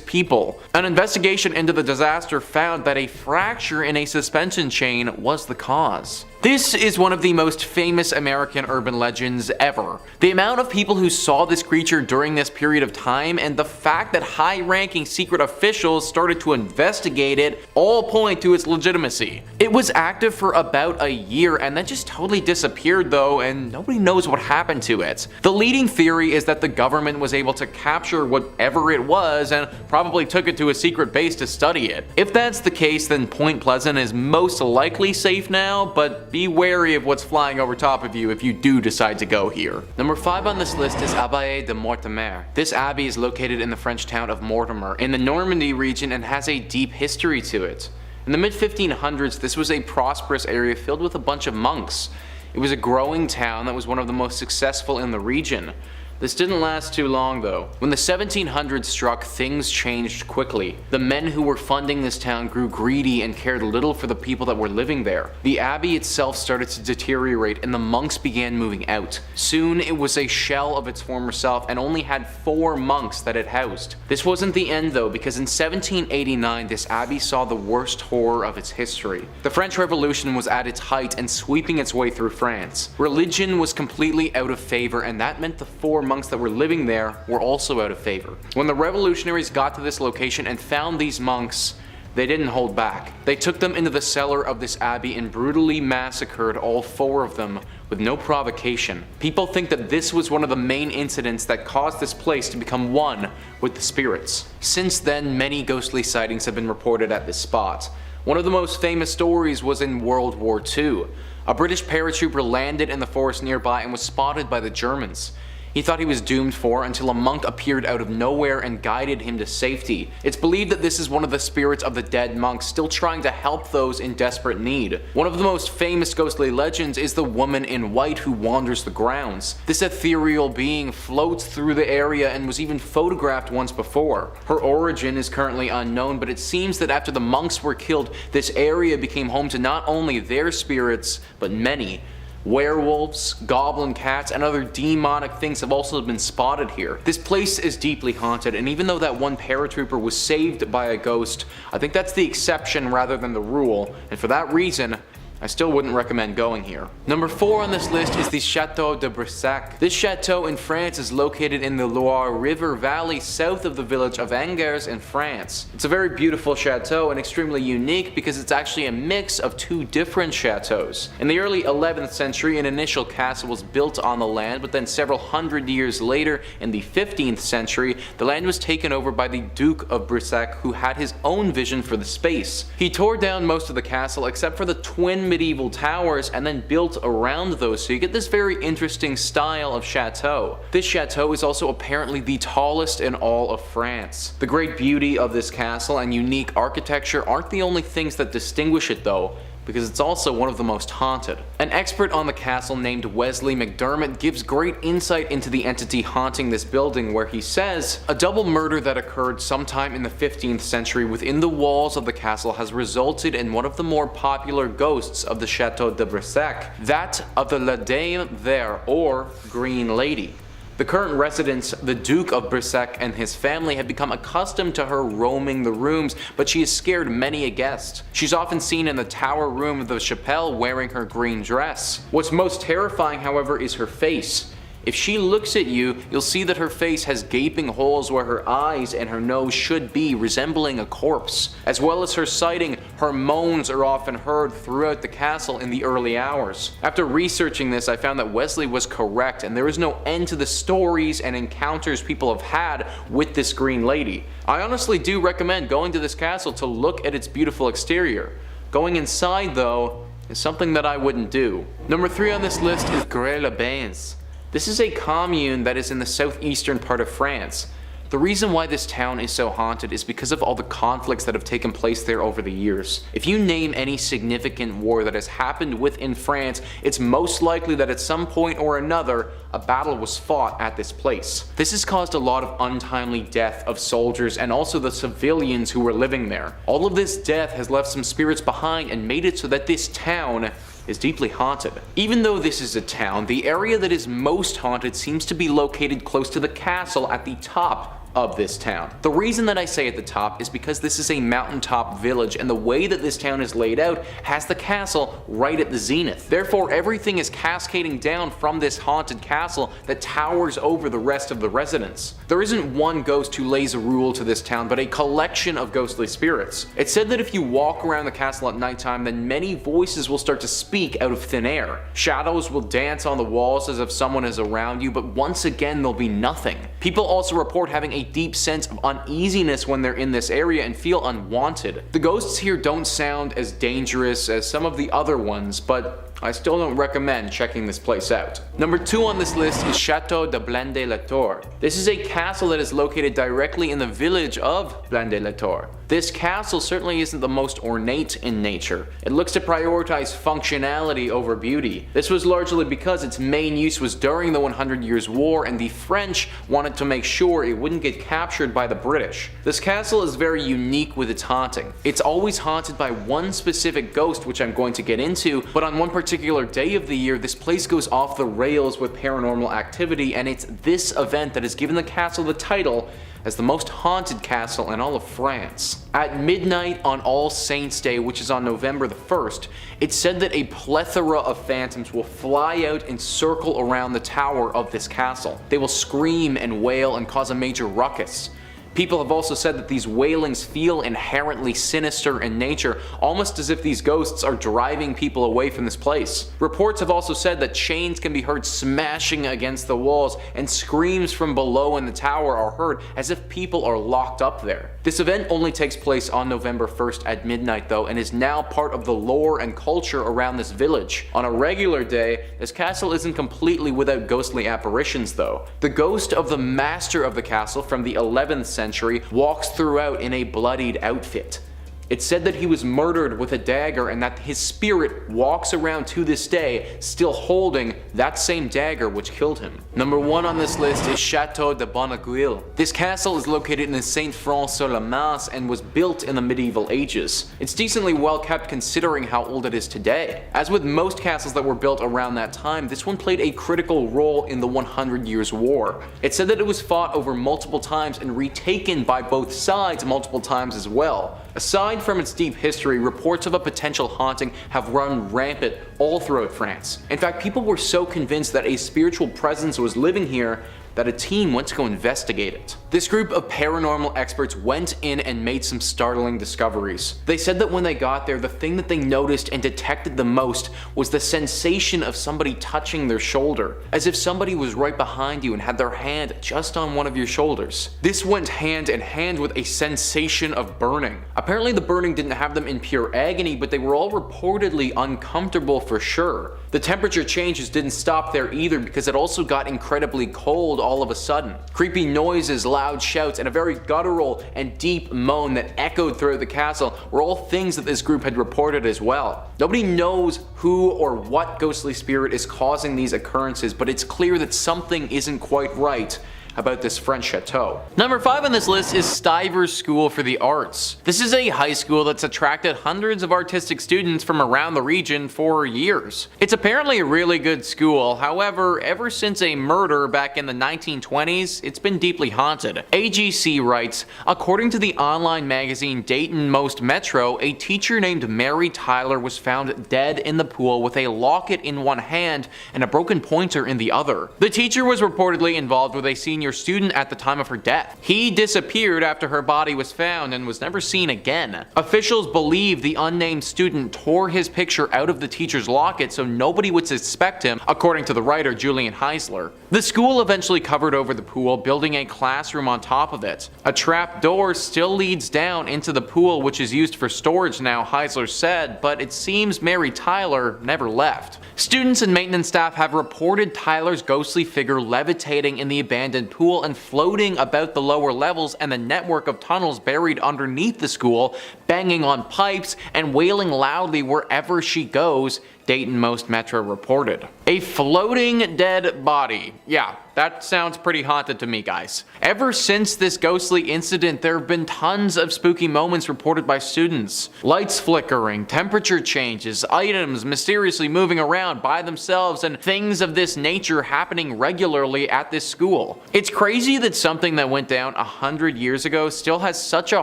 people. An investigation into the disaster found that a fracture in a suspension chain was the cause. This is one of the most famous American urban legends ever. The amount of people who saw this creature during this period of time, and the fact that high-ranking secret officials started to investigate it, all point to its legitimacy. It was active for about a year and then just totally disappeared though, and nobody knows what happened to it. The leading theory is that the government was able to capture whatever it was and probably took it to a secret base to study it. If that's the case, then Point Pleasant is most likely safe now, but be wary of what's flying over top of you if you do decide to go here. Number 5 on this list is Abbaye de Mortemer. This abbey is located in the French town of Mortemer in the Normandy region and has a deep history to it. In the mid-1500s, this was a prosperous area filled with a bunch of monks. It was a growing town that was one of the most successful in the region. This didn't last too long though. When the 1700s struck, things changed quickly. The men who were funding this town grew greedy and cared little for the people that were living there. The abbey itself started to deteriorate and the monks began moving out. Soon it was a shell of its former self and only had 4 monks that it housed. This wasn't the end though, because in 1789 this abbey saw the worst horror of its history. The French Revolution was at its height and sweeping its way through France. Religion was completely out of favor, and that meant the 4 monks that were living there were also out of favor. When the revolutionaries got to this location and found these monks, they didn't hold back. They took them into the cellar of this abbey and brutally massacred all 4 of them with no provocation. People think that this was one of the main incidents that caused this place to become one with the spirits. Since then, many ghostly sightings have been reported at this spot. One of the most famous stories was in World War II. A British paratrooper landed in the forest nearby and was spotted by the Germans. He thought he was doomed for until a monk appeared out of nowhere and guided him to safety. It's believed that this is one of the spirits of the dead monks still trying to help those in desperate need. One of the most famous ghostly legends is the woman in white who wanders the grounds. This ethereal being floats through the area and was even photographed once before. Her origin is currently unknown, but it seems that after the monks were killed, this area became home to not only their spirits, but many. Werewolves, goblin cats, and other demonic things have also been spotted here. This place is deeply haunted, and even though that one paratrooper was saved by a ghost, I think that's the exception rather than the rule, and for that reason, I still wouldn't recommend going here. Number 4 on this list is the Château de Brissac. This chateau in France is located in the Loire River Valley south of the village of Angers in France. It's a very beautiful chateau and extremely unique because it's actually a mix of 2 different chateaus. In the early 11th century, an initial castle was built on the land, but then several hundred years later, in the 15th century, the land was taken over by the Duke of Brissac, who had his own vision for the space. He tore down most of the castle except for the twin medieval towers and then built around those, so you get this very interesting style of chateau. This chateau is also apparently the tallest in all of France. The great beauty of this castle and unique architecture aren't the only things that distinguish it though, because it's also one of the most haunted. An expert on the castle named Wesley McDermott gives great insight into the entity haunting this building, where he says, "A double murder that occurred sometime in the 15th century within the walls of the castle has resulted in one of the more popular ghosts of the Chateau de Brissac, that of the La Dame Verte, or Green Lady. The current residents, the Duke of Brissac and his family, have become accustomed to her roaming the rooms, but she has scared many a guest. She's often seen in the tower room of the chapelle wearing her green dress. What's most terrifying, however, is her face. If she looks at you, you'll see that her face has gaping holes where her eyes and her nose should be, resembling a corpse. As well as her sighting, her moans are often heard throughout the castle in the early hours." After researching this, I found that Wesley was correct, and there is no end to the stories and encounters people have had with this green lady. I honestly do recommend going to this castle to look at its beautiful exterior. Going inside, though, is something that I wouldn't do. Number 3 on this list is Grès-les-Bains. This is a commune that is in the southeastern part of France. The reason why this town is so haunted is because of all the conflicts that have taken place there over the years. If you name any significant war that has happened within France, it's most likely that at some point or another, a battle was fought at this place. This has caused a lot of untimely death of soldiers and also the civilians who were living there. All of this death has left some spirits behind and made it so that this town is deeply haunted. Even though this is a town, the area that is most haunted seems to be located close to the castle at the top of this town. The reason that I say at the top is because this is a mountaintop village, and the way that this town is laid out has the castle right at the zenith. Therefore, everything is cascading down from this haunted castle that towers over the rest of the residents. There isn't one ghost who lays a rule to this town, but a collection of ghostly spirits. It's said that if you walk around the castle at nighttime, then many voices will start to speak out of thin air. Shadows will dance on the walls as if someone is around you, but once again there'll be nothing. People also report having a deep sense of uneasiness when they're in this area and feel unwanted. The ghosts here don't sound as dangerous as some of the other ones, but I still don't recommend checking this place out. Number 2 on this list is Château de Blain-de-la-Tour. This is a castle that is located directly in the village of Blain-de-la-Tour. This castle certainly isn't the most ornate in nature. It looks to prioritize functionality over beauty. This was largely because its main use was during the 100 Years' War and the French wanted to make sure it wouldn't get captured by the British. This castle is very unique with its haunting. It's always haunted by one specific ghost, which I'm going to get into, but on one particular day of the year, this place goes off the rails with paranormal activity, and it's this event that has given the castle the title as the most haunted castle in all of France. At midnight on All Saints' Day, which is on November the 1st, it's said that a plethora of phantoms will fly out and circle around the tower of this castle. They will scream and wail and cause a major ruckus. People have also said that these wailings feel inherently sinister in nature, almost as if these ghosts are driving people away from this place. Reports have also said that chains can be heard smashing against the walls, and screams from below in the tower are heard as if people are locked up there. This event only takes place on November 1st at midnight though, and is now part of the lore and culture around this village. On a regular day, this castle isn't completely without ghostly apparitions though. The ghost of the master of the castle from the 11th century walks throughout in a bloodied outfit. It's said that he was murdered with a dagger and that his spirit walks around to this day still holding that same dagger which killed him. Number 1 on this list is Château de Bonneguil. This castle is located in the Saint-Front-sur-la-Masse and was built in the medieval ages. It's decently well kept considering how old it is today. As with most castles that were built around that time, this one played a critical role in the 100 Years' War. It's said that it was fought over multiple times and retaken by both sides multiple times as well. Aside from its deep history, reports of a potential haunting have run rampant all throughout France. In fact, people were so convinced that a spiritual presence was living here that a team went to go investigate it. This group of paranormal experts went in and made some startling discoveries. They said that when they got there, the thing that they noticed and detected the most was the sensation of somebody touching their shoulder, as if somebody was right behind you and had their hand just on one of your shoulders. This went hand in hand with a sensation of burning. Apparently the burning didn't have them in pure agony, but they were all reportedly uncomfortable for sure. The temperature changes didn't stop there either, because it also got incredibly cold all of a sudden. Creepy noises, loud shouts, and a very guttural and deep moan that echoed throughout the castle were all things that this group had reported as well. Nobody knows who or what ghostly spirit is causing these occurrences, but it's clear that something isn't quite right about this French chateau. Number 5 on this list is Stivers School for the Arts. This is a high school that's attracted hundreds of artistic students from around the region for years. It's apparently a really good school, however, ever since a murder back in the 1920s, it's been deeply haunted. AGC writes, according to the online magazine Dayton Most Metro, a teacher named Mary Tyler was found dead in the pool with a locket in one hand and a broken pointer in the other. The teacher was reportedly involved with a senior student at the time of her death. He disappeared after her body was found and was never seen again. Officials believe the unnamed student tore his picture out of the teacher's locket so nobody would suspect him, according to the writer Julian Heisler. The school eventually covered over the pool, building a classroom on top of it. A trap door still leads down into the pool, which is used for storage now, Heisler said, but it seems Mary Tyler never left. Students and maintenance staff have reported Tyler's ghostly figure levitating in the abandoned pool and floating about the lower levels and the network of tunnels buried underneath the school, banging on pipes and wailing loudly wherever she goes, Dayton Most Metro reported. A floating dead body. Yeah, that sounds pretty haunted to me, guys. Ever since this ghostly incident, there have been tons of spooky moments reported by students. Lights flickering, temperature changes, items mysteriously moving around by themselves, and things of this nature happening regularly at this school. It's crazy that something that went down 100 years ago still has such a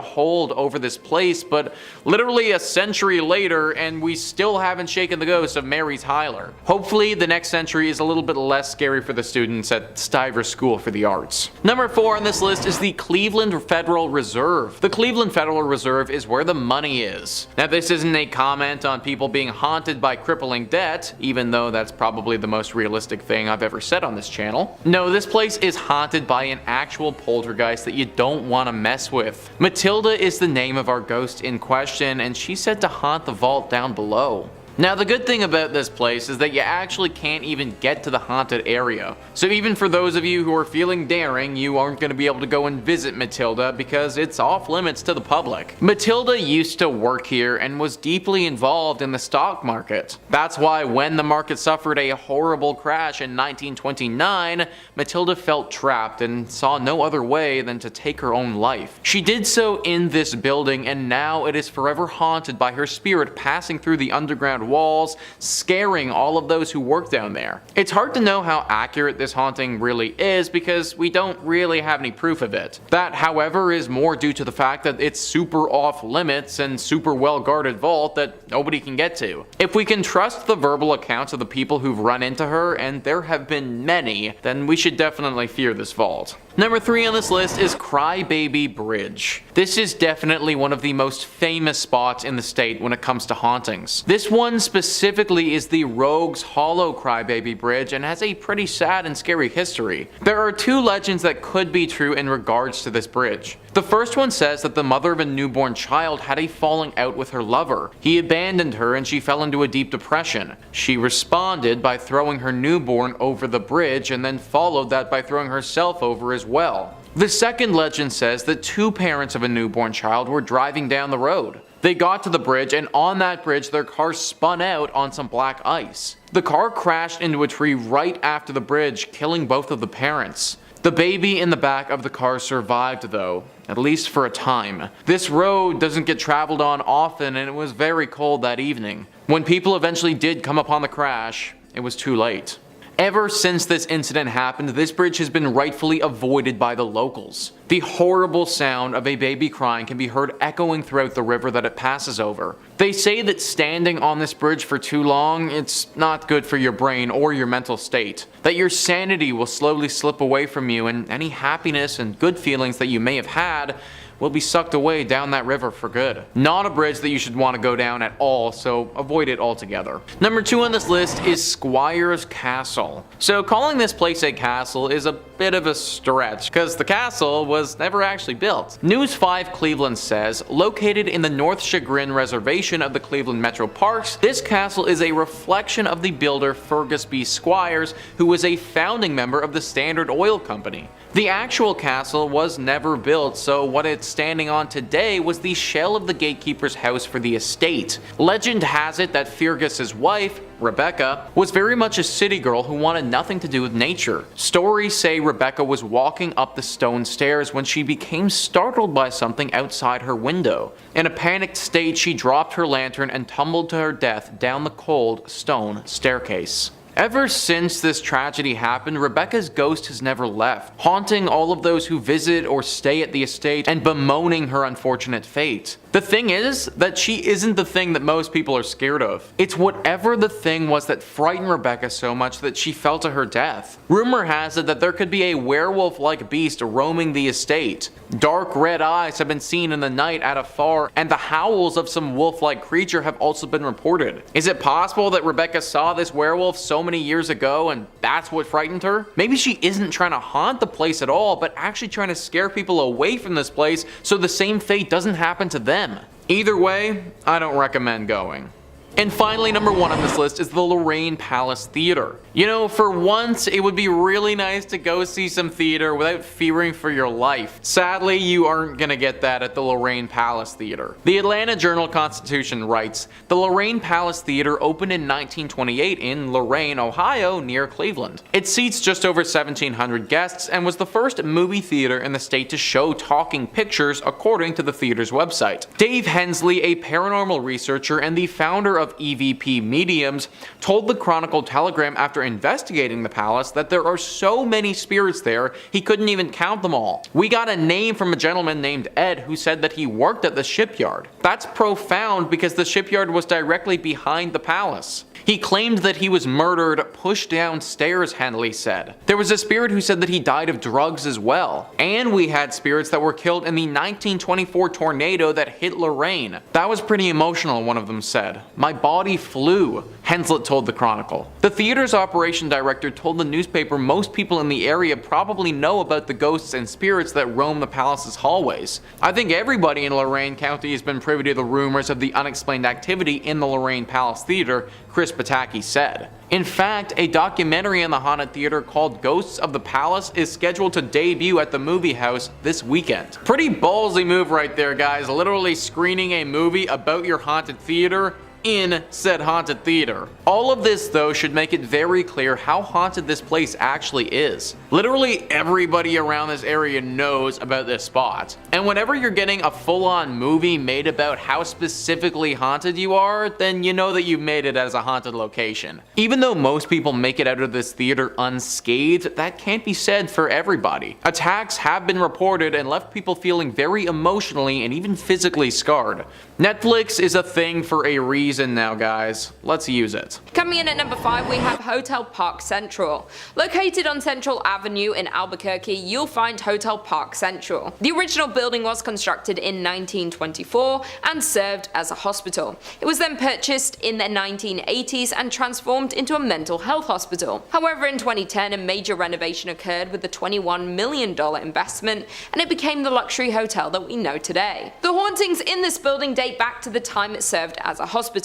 hold over this place, but literally a century later, and we still haven't shaken the ghost of Mary Tyler. Hopefully the next century is a little bit less scary for the students at Stivers School for the Arts. Number 4 on this list is the Cleveland Federal Reserve. The Cleveland Federal Reserve is where the money is. Now this isn't a comment on people being haunted by crippling debt, even though that's probably the most realistic thing I've ever said on this channel. No, this place is haunted by an actual poltergeist that you don't want to mess with. Matilda is the name of our ghost in question, and she's said to haunt the vault down below. Now the good thing about this place is that you actually can't even get to the haunted area. So even for those of you who are feeling daring, you aren't going to be able to go and visit Matilda because it's off limits to the public. Matilda used to work here and was deeply involved in the stock market. That's why when the market suffered a horrible crash in 1929, Matilda felt trapped and saw no other way than to take her own life. She did so in this building, and now it is forever haunted by her spirit passing through the underground walls, scaring all of those who work down there. It's hard to know how accurate this haunting really is because we don't really have any proof of it. That, however, is more due to the fact that it's super off limits and super well guarded vault that nobody can get to. If we can trust the verbal accounts of the people who've run into her, and there have been many, then we should definitely fear this vault. Number 3 on this list is Crybaby Bridge. This is definitely one of the most famous spots in the state when it comes to hauntings. This one specifically is the Rogues Hollow Crybaby Bridge and has a pretty sad and scary history. There are 2 legends that could be true in regards to this bridge. The first one says that the mother of a newborn child had a falling out with her lover. He abandoned her and she fell into a deep depression. She responded by throwing her newborn over the bridge and then followed that by throwing herself over as well. The second legend says that 2 parents of a newborn child were driving down the road. They got to the bridge, and on that bridge their car spun out on some black ice. The car crashed into a tree right after the bridge, killing both of the parents. The baby in the back of the car survived though, at least for a time. This road doesn't get traveled on often, and it was very cold that evening. When people eventually did come upon the crash, it was too late. Ever since this incident happened, this bridge has been rightfully avoided by the locals. The horrible sound of a baby crying can be heard echoing throughout the river that it passes over. They say that standing on this bridge for too long, it's not good for your brain or your mental state. That your sanity will slowly slip away from you, and any happiness and good feelings that you may have had will be sucked away down that river for good. Not a bridge that you should want to go down at all, so avoid it altogether. Number 2 on this list is Squire's Castle. So calling this place a castle is a bit of a stretch, because the castle was never actually built. News 5 Cleveland says, located in the North Chagrin Reservation of the Cleveland Metro Parks, this castle is a reflection of the builder Fergus B. Squires, who was a founding member of the Standard Oil Company. The actual castle was never built, so what it's standing on today was the shell of the gatekeeper's house for the estate. Legend has it that Fergus's wife, Rebecca, was very much a city girl who wanted nothing to do with nature. Stories say Rebecca was walking up the stone stairs when she became startled by something outside her window. In a panicked state, she dropped her lantern and tumbled to her death down the cold stone staircase. Ever since this tragedy happened, Rebecca's ghost has never left, haunting all of those who visit or stay at the estate and bemoaning her unfortunate fate. The thing is that she isn't the thing that most people are scared of. It's whatever the thing was that frightened Rebecca so much that she fell to her death. Rumor has it that there could be a werewolf-like beast roaming the estate. Dark red eyes have been seen in the night at afar, and the howls of some wolf-like creature have also been reported. Is it possible that Rebecca saw this werewolf so many years ago and that's what frightened her? Maybe she isn't trying to haunt the place at all, but actually trying to scare people away from this place so the same fate doesn't happen to them. Either way, I don't recommend going. And finally, number 1 on this list is the Lorraine Palace Theater. You know, for once, it would be really nice to go see some theater without fearing for your life. Sadly, you aren't gonna get that at the Lorraine Palace Theater. The Atlanta Journal-Constitution writes, the Lorraine Palace Theater opened in 1928 in Lorain, Ohio, near Cleveland. It seats just over 1,700 guests and was the first movie theater in the state to show talking pictures, according to the theater's website. Dave Hensley, a paranormal researcher and the founder of EVP Mediums, told the Chronicle-Telegram after investigating the palace that there are so many spirits there he couldn't even count them all. We got a name from a gentleman named Ed who said that he worked at the shipyard. That's profound because the shipyard was directly behind the palace. He claimed that he was murdered, pushed downstairs, Henley said. There was a spirit who said that he died of drugs as well. And we had spirits that were killed in the 1924 tornado that hit Lorraine. That was pretty emotional, one of them said. My body flew, Henslet told the Chronicle. The theater's operation director told the newspaper most people in the area probably know about the ghosts and spirits that roam the palace's hallways. I think everybody in Lorain County has been privy to the rumors of the unexplained activity in the Lorraine Palace Theater, Chris Pataki said. In fact, a documentary on the haunted theater called Ghosts of the Palace is scheduled to debut at the movie house this weekend. Pretty ballsy move right there, guys, literally screening a movie about your haunted theater in said haunted theater. All of this though should make it very clear how haunted this place actually is. Literally everybody around this area knows about this spot. And whenever you're getting a full-on movie made about how specifically haunted you are, then you know that you've made it as a haunted location. Even though most people make it out of this theater unscathed, that can't be said for everybody. Attacks have been reported and left people feeling very emotionally and even physically scarred. Netflix is a thing for a reason now, guys. Let's use it. Coming in at number 5, we have Hotel Park Central. Located on Central Avenue in Albuquerque, you'll find Hotel Park Central. The original building was constructed in 1924 and served as a hospital. It was then purchased in the 1980s and transformed into a mental health hospital. However, in 2010, a major renovation occurred with a $21 million investment, and it became the luxury hotel that we know today. The hauntings in this building date back to the time it served as a hospital.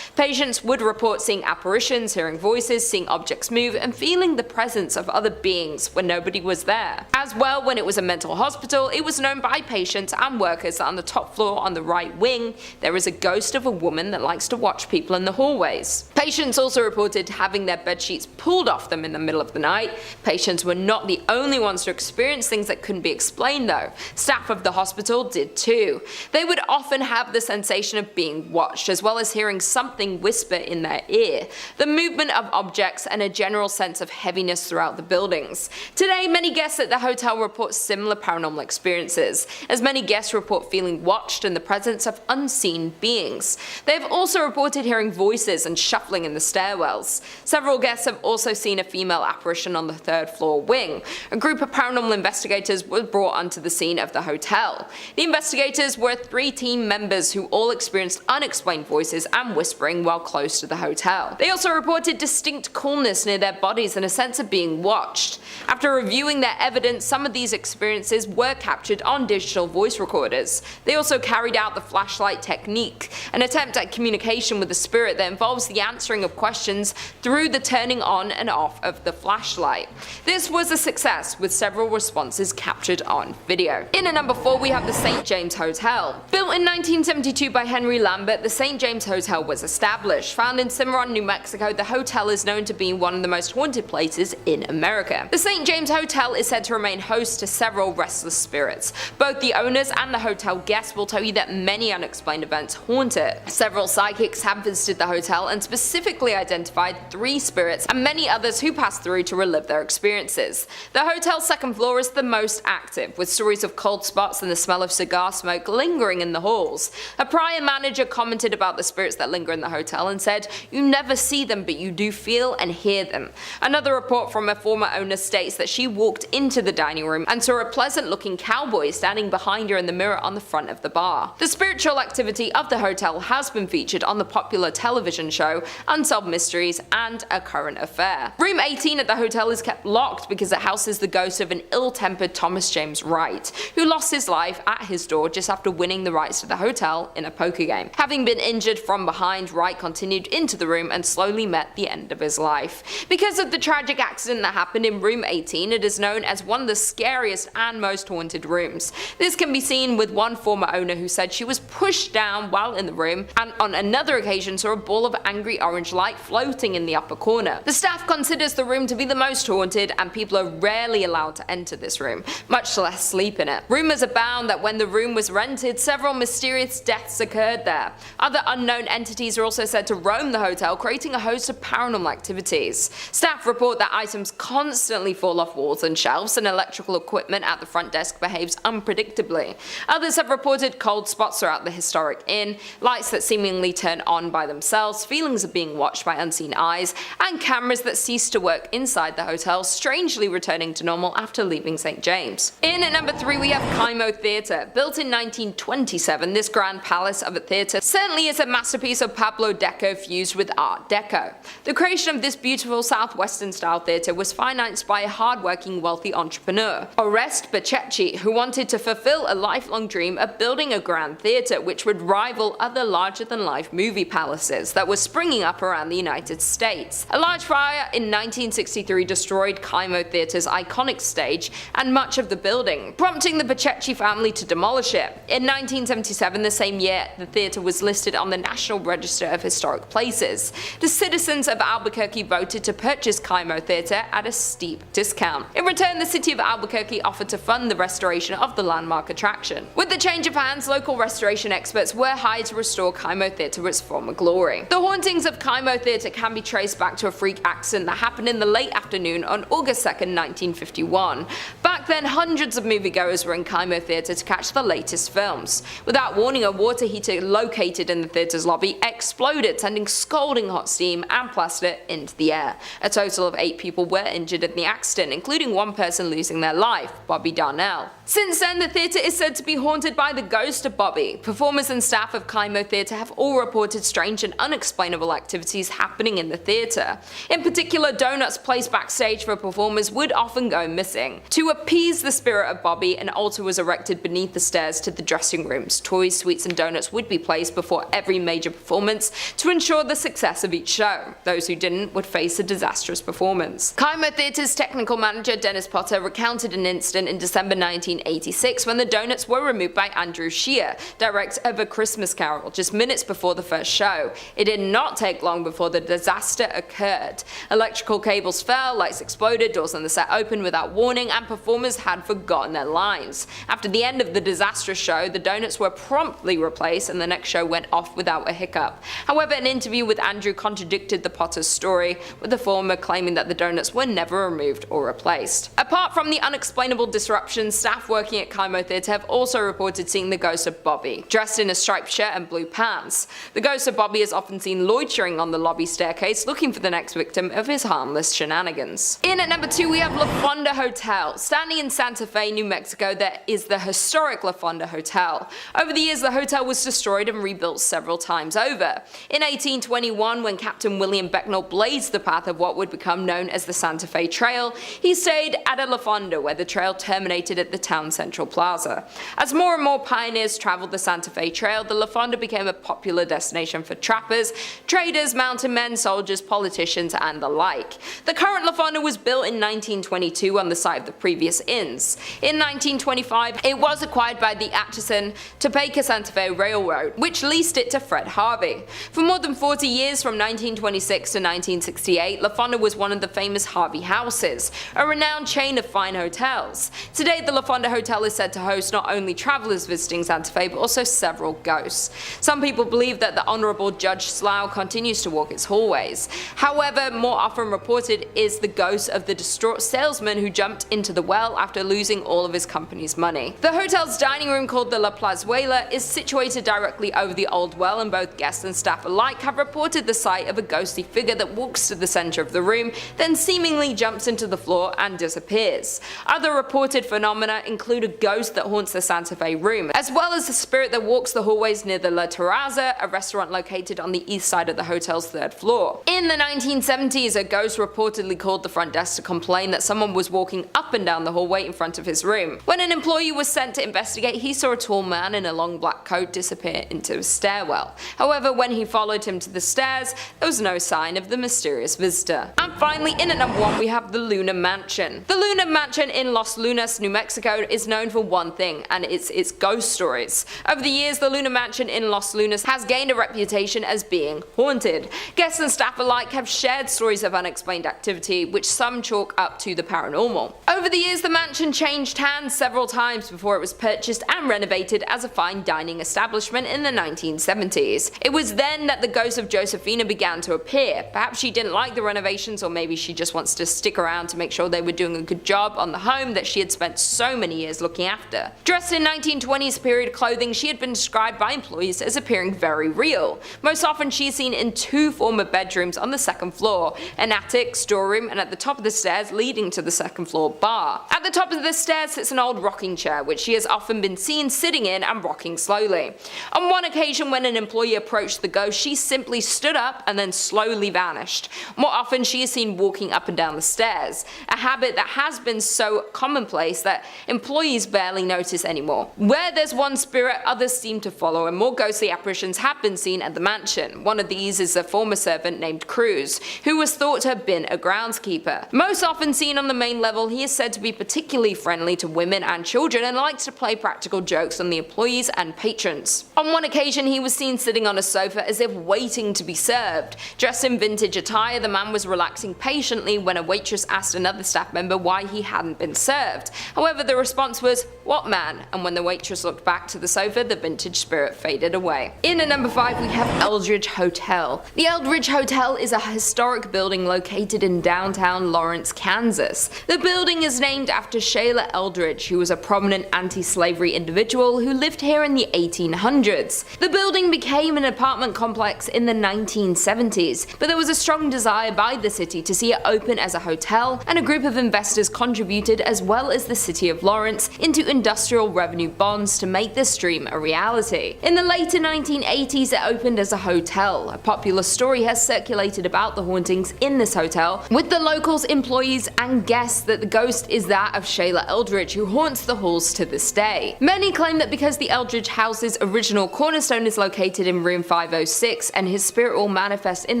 Patients would report seeing apparitions, hearing voices, seeing objects move, and feeling the presence of other beings when nobody was there. As well, when it was a mental hospital, it was known by patients and workers that on the top floor on the right wing, there is a ghost of a woman that likes to watch people in the hallways. Patients also reported having their bed sheets pulled off them in the middle of the night. Patients were not the only ones to experience things that couldn't be explained though. Staff of the hospital did too. They would often have the sensation of being watched, as well as hearing something whisper in their ear, the movement of objects, and a general sense of heaviness throughout the buildings. Today, many guests at the hotel report similar paranormal experiences, as many guests report feeling watched in the presence of unseen beings. They have also reported hearing voices and shuffling in the stairwells. Several guests have also seen a female apparition on the 3rd floor wing. A group of paranormal investigators were brought onto the scene of the hotel. The investigators were 3 team members who all experienced unexplained voices and whispering while close to the hotel. They also reported distinct coolness near their bodies and a sense of being watched. After reviewing their evidence, some of these experiences were captured on digital voice recorders. They also carried out the flashlight technique, an attempt at communication with the spirit that involves the answering of questions through the turning on and off of the flashlight. This was a success, with several responses captured on video. In at number 4, we have the St. James Hotel. Built in 1972 by Henry Lambert, the St. James Hotel was established. Found in Cimarron, New Mexico, the hotel is known to be one of the most haunted places in America. The St. James Hotel is said to remain host to several restless spirits. Both the owners and the hotel guests will tell you that many unexplained events haunt it. Several psychics have visited the hotel and specifically identified 3 spirits and many others who passed through to relive their experiences. The hotel's 2nd floor is the most active, with stories of cold spots and the smell of cigar smoke lingering in the halls. A prior manager commented about the spirits that linger in the hotel and said, "You never see them, but you do feel and hear them." Another report from a former owner states that she walked into the dining room and saw a pleasant looking cowboy standing behind her in the mirror on the front of the bar. The spiritual activity of the hotel has been featured on the popular television show Unsolved Mysteries and A Current Affair. Room 18 at the hotel is kept locked because it houses the ghost of an ill-tempered Thomas James Wright, who lost his life at his door just after winning the rights to the hotel in a poker game. Having been injured from behind, Wright continued into the room and slowly met the end of his life. Because of the tragic accident that happened in room 18, it is known as one of the scariest and most haunted rooms. This can be seen with one former owner who said she was pushed down while in the room, and on another occasion saw a ball of angry orange light floating in the upper corner. The staff considers the room to be the most haunted, and people are rarely allowed to enter this room, much less sleep in it. Rumors abound that when the room was rented, several mysterious deaths occurred there. Other unknown entities are also said to roam the hotel, creating a host of paranormal activities. Staff report that items constantly fall off walls and shelves, and electrical equipment at the front desk behaves unpredictably. Others have reported cold spots throughout the historic inn, lights that seemingly turn on by themselves, feelings of being watched by unseen eyes, and cameras that ceased to work inside the hotel strangely returning to normal after leaving St. James. In at number 3 we have Kaimo Theatre. Built in 1927, this grand palace of a theatre certainly is a masterpiece of Pablo Deco fused with Art Deco. The creation of this beautiful southwestern style theatre was financed by a hard-working wealthy entrepreneur, Orest Bacecci, who wanted to fulfill a lifelong dream of building a grand theatre which would rival other larger-than-life movie palaces that were springing up around the United States. A large fire in 1963 destroyed Kaimo Theatre's iconic stage and much of the building, prompting the Bacecci family to demolish it. In 1977, the same year, the theatre was listed on the National Register of Historic Places. The citizens of Albuquerque voted to purchase Kaimo Theatre at a steep discount. In return, the city of Albuquerque offered to fund the restoration of the landmark attraction. With the change of hands, local restoration experts were hired to restore Kaimo Theatre to its former glory. The hauntings of Kaimo Theatre can be traced back to a freak accident that happened in the late afternoon on August 2nd, 1951. Back then, hundreds of moviegoers were in Kaimo Theatre to catch the latest films. Without warning, a water heater located in the theatre's lobby exploded, sending scalding hot steam and plaster into the air. A total of 8 people were injured in the accident, including one person losing their life, Bobby Darnell. Since then, the theatre is said to be haunted by the ghost of Bobby. Performers and staff of Kaimo Theatre have all reported strange and unexplainable activities happening in the theatre. In particular, donuts placed backstage for performers would often go missing. To appease the spirit of Bobby, an altar was erected beneath the stairs to the dressing rooms. Toys, sweets and donuts would be placed before every major performance to ensure the success of each show. Those who didn't would face a disastrous performance. Kaimo Theatre's technical manager Dennis Potter recounted an incident in December 1986 when the donuts were removed by Andrew Shear, director of A Christmas Carol, just minutes before the first show. It did not take long before the disaster occurred. Electrical cables fell, lights exploded, doors on the set opened without warning, and performers had forgotten their lines. After the end of the disastrous show, the donuts were promptly replaced and the next show went off without a hiccup. However, an interview with Andrew contradicted the Potter's story, with the former claiming that the donuts were never removed or replaced. Apart from the unexplainable disruptions, staff working at Kaimo Theatre have also reported seeing the ghost of Bobby, dressed in a striped shirt and blue pants. The ghost of Bobby is often seen loitering on the lobby staircase looking for the next victim of his harmless shenanigans. In at number 2 we have La Fonda Hotel. Standing in Santa Fe, New Mexico, there is the historic La Fonda Hotel. Over the years, the hotel was destroyed and rebuilt several times over. In 1821, when Captain William Becknell blazed the path of what would become known as the Santa Fe Trail, he stayed at a La Fonda where the trail terminated at the town central plaza. As more and more pioneers traveled the Santa Fe Trail, the La Fonda became a popular destination for trappers, traders, mountain men, soldiers, politicians, and the like. The current La Fonda was built in 1922 on the site of the previous inns. In 1925, it was acquired by the Atchison, Topeka Santa Fe Railroad, which leased it to Fred Harvey. For more than 40 years, from 1926 to 1968, La Fonda was one of the famous Harvey houses, a renowned chain of fine hotels. Today, the La Fonda Hotel is said to host not only travelers visiting Santa Fe, but also several ghosts. Some people believe that the Honorable Judge Slough continues to walk its hallways. However, more often reported is the ghost of the distraught salesman who jumped into the well after losing all of his company's money. The hotel's dining room, called the La Plazuela, is situated directly over the old well, and both guests and staff alike have reported the sight of a ghostly figure that walks to the center of the room, then seemingly jumps into the floor and disappears. Other reported phenomena include a ghost that haunts the Santa Fe room, as well as the spirit that walks the hallways near the La Terraza, a restaurant located on the east side of the hotel's 3rd floor. In the 1970s, a ghost reportedly called the front desk to complain that someone was walking up and down the hallway in front of his room. When an employee was sent to investigate, he saw a tall man in a long black coat disappear into a stairwell. However, when he followed him to the stairs, there was no sign of the mysterious visitor. And finally, in at number 1, we have the Luna Mansion. The Luna Mansion in Los Lunas, New Mexico is known for one thing, and it's its ghost stories. Over the years, the Luna Mansion in Los Lunas has gained a reputation as being haunted. Guests and staff alike have shared stories of unexplained activity, which some chalk up to the paranormal. Over the years, the mansion changed hands several times before it was purchased and renovated as a fine dining establishment in the 1970s. It was then that the ghost of Josephina began to appear. Perhaps she didn't like the renovations, or maybe she just wants to stick around to make sure they were doing a good job on the home that she had spent so many years looking after. Dressed in 1920s period clothing, she had been described by employees as appearing very real. Most often she's seen in 2 former bedrooms on the 2nd floor, an attic, storeroom, and at the top of the stairs leading to the 2nd floor bar. At the top of the stairs sits an old rocking chair, which she has often been seen sitting in and rocking slowly. On one occasion when an employee approached the ghost, she simply stood up and then slowly vanished. More often she is seen walking up and down the stairs, a habit that has been so commonplace that employees barely notice anymore. Where there's one spirit, others seem to follow, and more ghostly apparitions have been seen at the mansion. One of these is a former servant named Cruz, who was thought to have been a groundskeeper. Most often seen on the main level, he is said to be particularly friendly to women and children and likes to play practical jokes on the employees and patrons. On one occasion he was seen sitting on a sofa as if waiting to be served. Dressed in vintage attire, the man was relaxing patiently when a waitress asked another staff member why he hadn't been served. However, the response was, "What man?" and when the waitress looked back to the sofa, the vintage spirit faded away. In at number 5 we have Eldridge Hotel. The Eldridge Hotel is a historic building located in downtown Lawrence, Kansas. The building is named after Sheila Eldridge, who was a prominent anti-slavery individual who lived here in the 1800s. The building became an apartment complex in the 1970s, but there was a strong desire by the city to see it open as a hotel, and a group of investors contributed, as well as the city of Lawrence, into industrial revenue bonds to make this dream a reality. In the later 1980s it opened as a hotel. A popular story has circulated about the hauntings in this hotel, with the locals, employees and guests, that the ghost is that of Sheila Eldridge, who haunts the halls to this day. Many claim that because the Eldridge house's original cornerstone is located in room 506 and his spirit will manifest in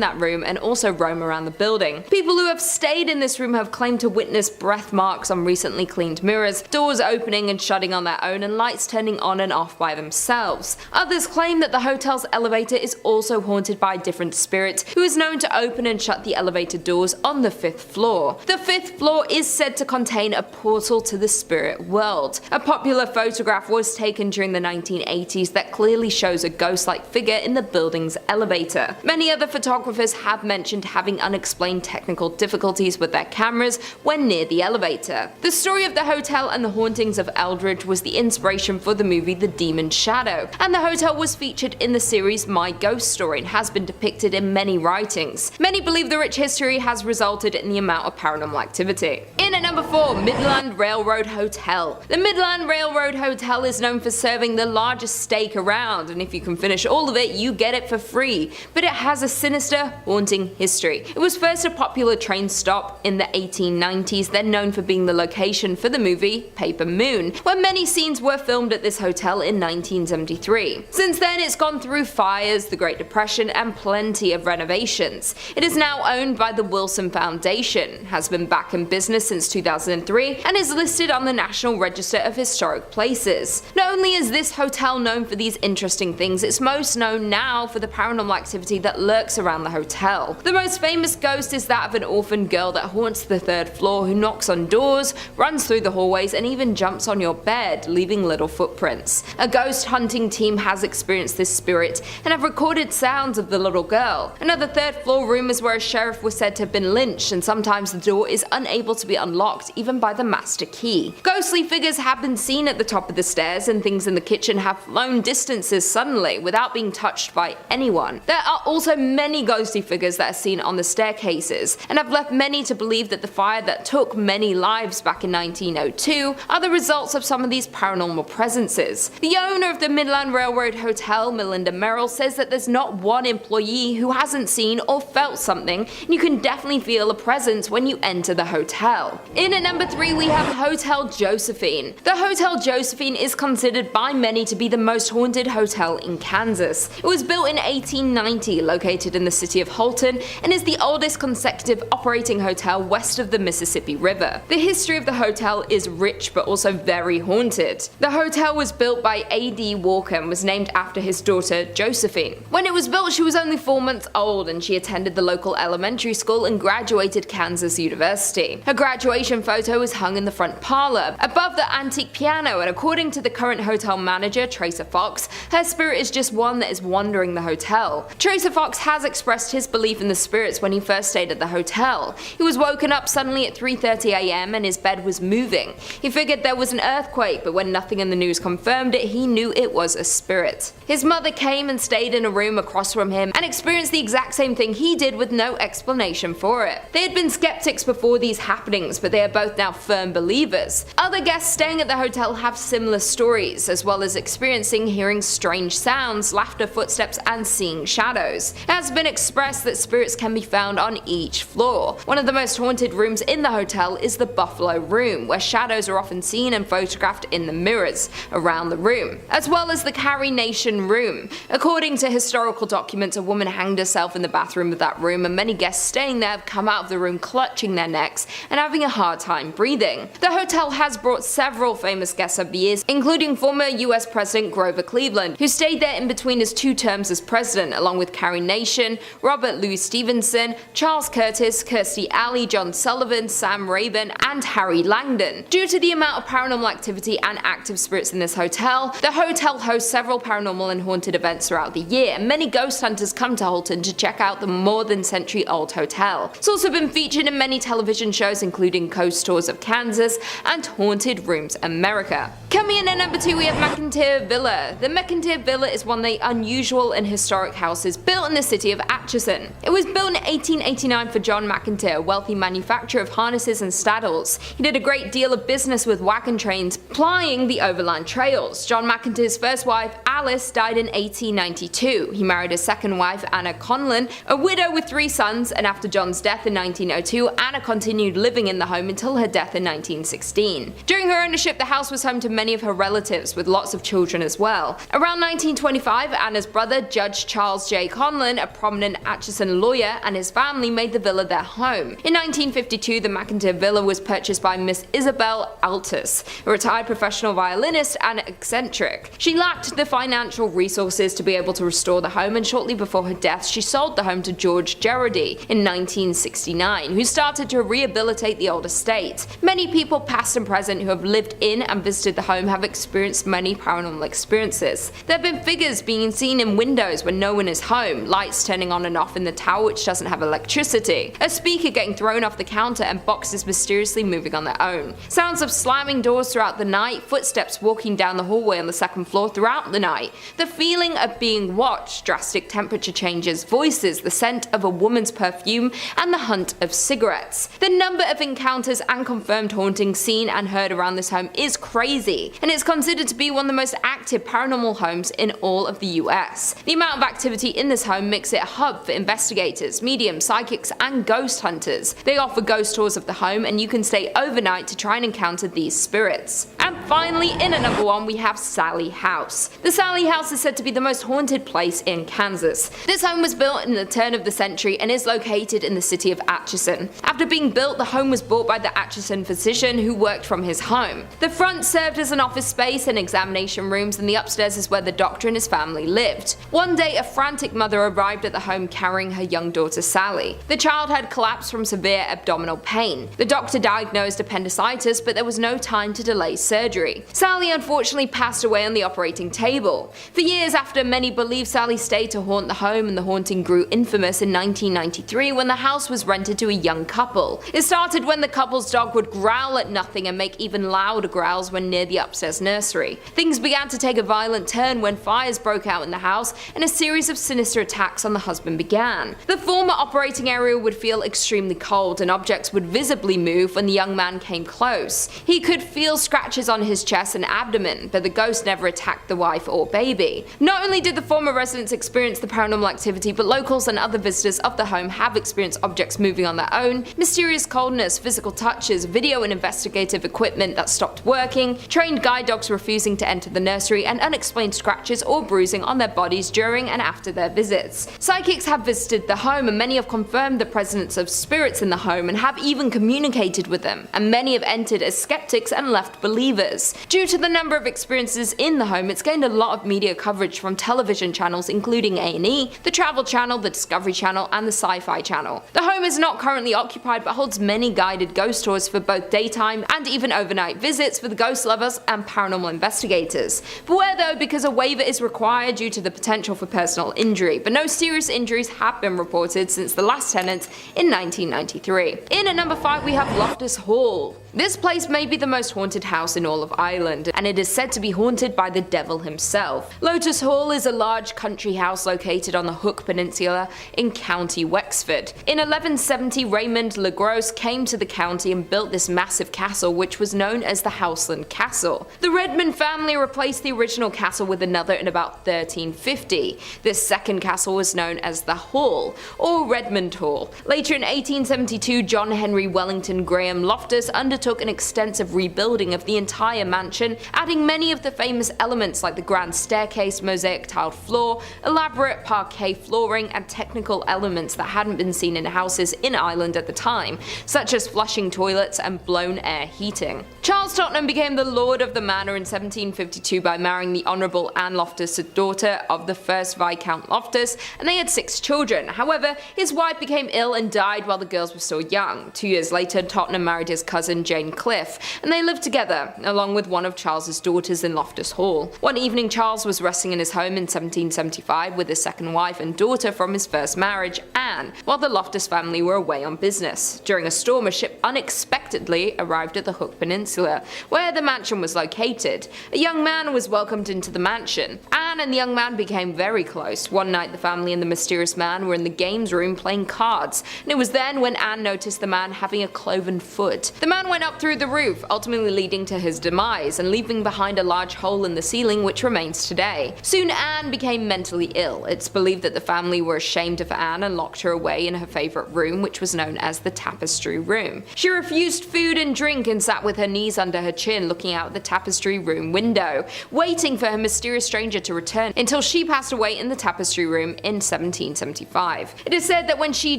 that room and also roam around the building. People who have stayed in this room have claimed to witness breath marks on recently cleaned mirrors, doors opening and shutting on their own, and lights turning on and off by themselves. Others claim that the hotel's elevator is also haunted by a different spirit who is known to open and shut the elevator doors on the 5th floor. The 5th floor is said to contain a portal to the spirit world. A popular photograph was taken during the 1980s that clearly shows a ghost-like figure in the building's elevator. Many other photographers have mentioned having unexplained technical difficulties with their cameras when near the elevator. The story of the hotel and the hauntings of Eldridge was the inspiration for the movie The Demon's Shadow, and the hotel was featured in the series My Ghost Story and has been depicted in many writings. Many believe the rich history has resulted in the amount of paranormal activity. In at number 4, Midland Railroad Hotel. The Midland Railroad Hotel is known for serving the largest steak around, and if you can finish all of it, you get it for free. But it has a sinister, haunting history. It was first a popular train stop in the 1890s, then known for being the location for the movie Paper Moon, where many scenes were filmed at this hotel in 1973. Since then, it's gone through fires, the Great Depression, and plenty of renovations. It is now owned by the Wilson Foundation, has been back in business since 2003, and is listed on the National Register of Historic Places. Not only is this hotel known for these interesting things, it's most known now for the paranormal activity that lurks around the hotel. The most famous ghost is that of an orphan girl that haunts the 3rd floor, who knocks on doors, runs through the hallways, and even jumps on your bed, leaving little footprints. A ghost hunting team has experienced this spirit and have recorded sounds of the little girl. Another 3rd floor room is where a sheriff was said to have been lynched, and sometimes the door is unable to be unlocked even by the master key. Ghostly figures have been seen at the top of the stairs, and things in the kitchen have flown distances suddenly without being touched by anyone. There are also many ghostly figures that are seen on the staircases, and have left many to believe that the fire that took many lives back in 1902 are the results of some of these paranormal presences. The owner of the Midland Railroad Hotel, Melinda Merrill, says that there's not one employee who hasn't seen or felt something, and you can definitely feel a presence when you enter the hotel. In at number 3 we have Hotel Josephine. The Hotel Josephine is considered by many to be the most haunted hotel in Kansas. It was built in 1890, located in the city of Hilton, and is the oldest consecutive operating hotel west of the Mississippi River. The history of the hotel is rich but also very haunted. The hotel was built by A.D. Walker and was named after his daughter Josephine. When it was built, she was only 4 months old, and she attended the local elementary school and graduated Kansas University. Her graduation photo is hung in the front parlor, above the antique piano, and according to the current hotel manager, Tracer Fox, her spirit is just one that is wandering the hotel. Tracer Fox has expressed his belief in the spirits when he first stayed at the hotel. He was woken up suddenly at 3:30 AM and his bed was moving. He figured there was an earthquake, but when nothing in the news confirmed it, he knew it was a spirit. His mother came and stayed in a room across from him and experienced the exact same thing he did with no explanation for it. They had been skeptics before these happenings, but they are both now firm believers. Other guests staying at the hotel have similar stories, as well as experiencing hearing strange sounds, laughter, footsteps, and seeing shadows. It has been expressed that spirits can be found on each floor. One of the most haunted rooms in the hotel is the Buffalo Room, where shadows are often seen and photographed in the mirrors around the room, as well as the Carrie Nation Room. According to historical documents, a woman hanged herself in the bathroom of that room, and many guests staying there have come out of the room clutching their necks and having a hard time breathing. The hotel has brought several famous guests over the years, including former US President Grover Cleveland, who stayed there in between his 2 terms as president, along with Carrie Nation, Robert Louis Stevenson, Charles Curtis, Kirstie Alley, John Sullivan, Sam Rayburn, and Harry Langdon. Due to the amount of paranormal activity and active spirits in this hotel, the hotel hosts several paranormal and haunted events throughout the year, and many ghost hunters come to Hilton to check out the more than century-old hotel. It's also been featured in many television shows, including Ghost Tours of Kansas and Haunted Rooms America. Coming in at number 2, we have McIntyre Villa. The McIntyre Villa is one of the unusual and historic houses built in the city of Atchison. It was built in 1889 for John McIntyre, a wealthy manufacturer of harnesses and saddles. He did a great deal of business with wagon trains, plying the overland trails. John McIntyre's first wife, Alice, died in 1892. He married his second wife, Anna Conlon, a widow with 3 sons, and after John's death in 1902, Anna continued living in the home until her death in 1916. During her ownership, the house was home to many of her relatives, with lots of children as well. Around 1925, Anna's brother, Judge Charles J. Conlon, a prominent Atchison lawyer, and his family made the villa their home. In 1952, the McIntyre Villa was purchased by Miss Isabel Altus, a retired professional violinist and eccentric. She lacked the financial resources to be able to restore the home, and shortly before her death, she sold the home to George Gerardi in 1969, who started to rehabilitate the old estate. Many people, past and present, who have lived in and visited the home have experienced many paranormal experiences. There have been figures being seen in windows when no one is home, lights turning on and off in the tower which doesn't have electricity, a speaker getting thrown off the counter, and boxes mysteriously moving on their own. Sounds of slamming doors throughout the night, footsteps walking down the hallway on the 2nd floor throughout the night, the feeling of being watched, drastic temperature changes, voices, the scent of a woman's perfume, and the hunt of cigarettes. The number of encounters and confirmed hauntings seen and heard around this home is crazy, and it's considered to be one of the most active paranormal homes in all of the US. The amount of activity in this home makes it a hub for investigators, mediums, psychics, and ghost hunters. They offer ghost tours of the home, and you can stay overnight to try and encounter these spirits. And finally, in at number 1, we have Sally House. The Sally House is said to be the most haunted place in Kansas. This home was built in the turn of the century and is located in the city of Atchison. After being built, the home was bought by the Atchison physician who worked from his home. The front served as an office space and examination rooms, and the upstairs is where the doctor and his family lived. One day, a frantic mother arrived at the home carrying her young daughter Sally. The child had collapsed from severe abdominal pain. The doctor diagnosed appendicitis, but there was no time to delay surgery. Sally unfortunately passed away on the operating table. For years after, many believe Sally stayed to haunt the home, and the haunting grew infamous in 1993 when the house was rented to a young couple. It started when the couple's dog would growl at nothing and make even louder growls when near the upstairs nursery. Things began to take a violent turn when fires broke out in the house and a series of sinister attacks on the husband began. The former operating area would feel extremely cold, and objects would visibly move when the young man came close. He could feel scratches on his chest and abdomen, but the ghost never attacked the wife or baby. Not only did the former residents experience the paranormal activity, but locals and other visitors of the home have experienced objects moving on their own, mysterious coldness, physical touches, video and investigative equipment that stopped working, trained guide dogs refusing to enter the nursery, and unexplained scratches or bruising on their bodies during and after their visits. Psychics have visited the home, and many have confirmed the presence of spirits in the home and have even communicated with them, and many have entered as skeptics and left believers. Due to the number of experiences in the home, it's gained a lot of media coverage from television channels including A&E, the Travel Channel, the Discovery Channel, and the Sci-Fi Channel. The home is not currently occupied but holds many guided ghost tours for both daytime and even overnight visits for the ghost lovers and paranormal investigators. Beware though, because a waiver is required due to the potential for personal injury, but no serious injuries have been reported since the last tenant in 1993. In at number 5 we have Loftus Hall. This place may be the most haunted house in all of Ireland, and it is said to be haunted by the devil himself. Lotus Hall is a large country house located on the Hook Peninsula in County Wexford. In 1170, Raymond le Gros came to the county and built this massive castle, which was known as the Hawthorne Castle. The Redmond family replaced the original castle with another in about 1350. This second castle was known as the Hall, or Redmond Hall. Later in 1872, John Henry Wellington Graham Loftus undertook an extensive rebuilding of the entire mansion, adding many of the famous elements like the grand staircase, mosaic tiled floor, elaborate parquet flooring, and technical elements that hadn't been seen in houses in Ireland at the time, such as flushing toilets and blown air heating. Charles Tottenham became the lord of the manor in 1752 by marrying the Honourable Anne Loftus, a daughter of the first Viscount Loftus, and they had 6 children. However, his wife became ill and died while the girls were still young. 2 years later, Tottenham married his cousin Jane Cliff, and they lived together, along with one of Charles's daughters in Loftus Hall. One evening, Charles was resting in his home in 1775 with his second wife and daughter from his first marriage, Anne, while the Loftus family were away on business. During a storm, a ship unexpectedly arrived at the Hook Peninsula, where the mansion was located. A young man was welcomed into the mansion. Anne and the young man became very close. One night, the family and the mysterious man were in the games room playing cards, and it was then when Anne noticed the man having a cloven foot. The man went up through the roof, ultimately leading to his demise and leaving behind a large hole in the ceiling which remains today. Soon Anne became mentally ill. It's believed that the family were ashamed of Anne and locked her away in her favourite room, which was known as the tapestry room. She refused food and drink and sat with her knees under her chin looking out the tapestry room window, waiting for her mysterious stranger to return until she passed away in the tapestry room in 1775. It is said that when she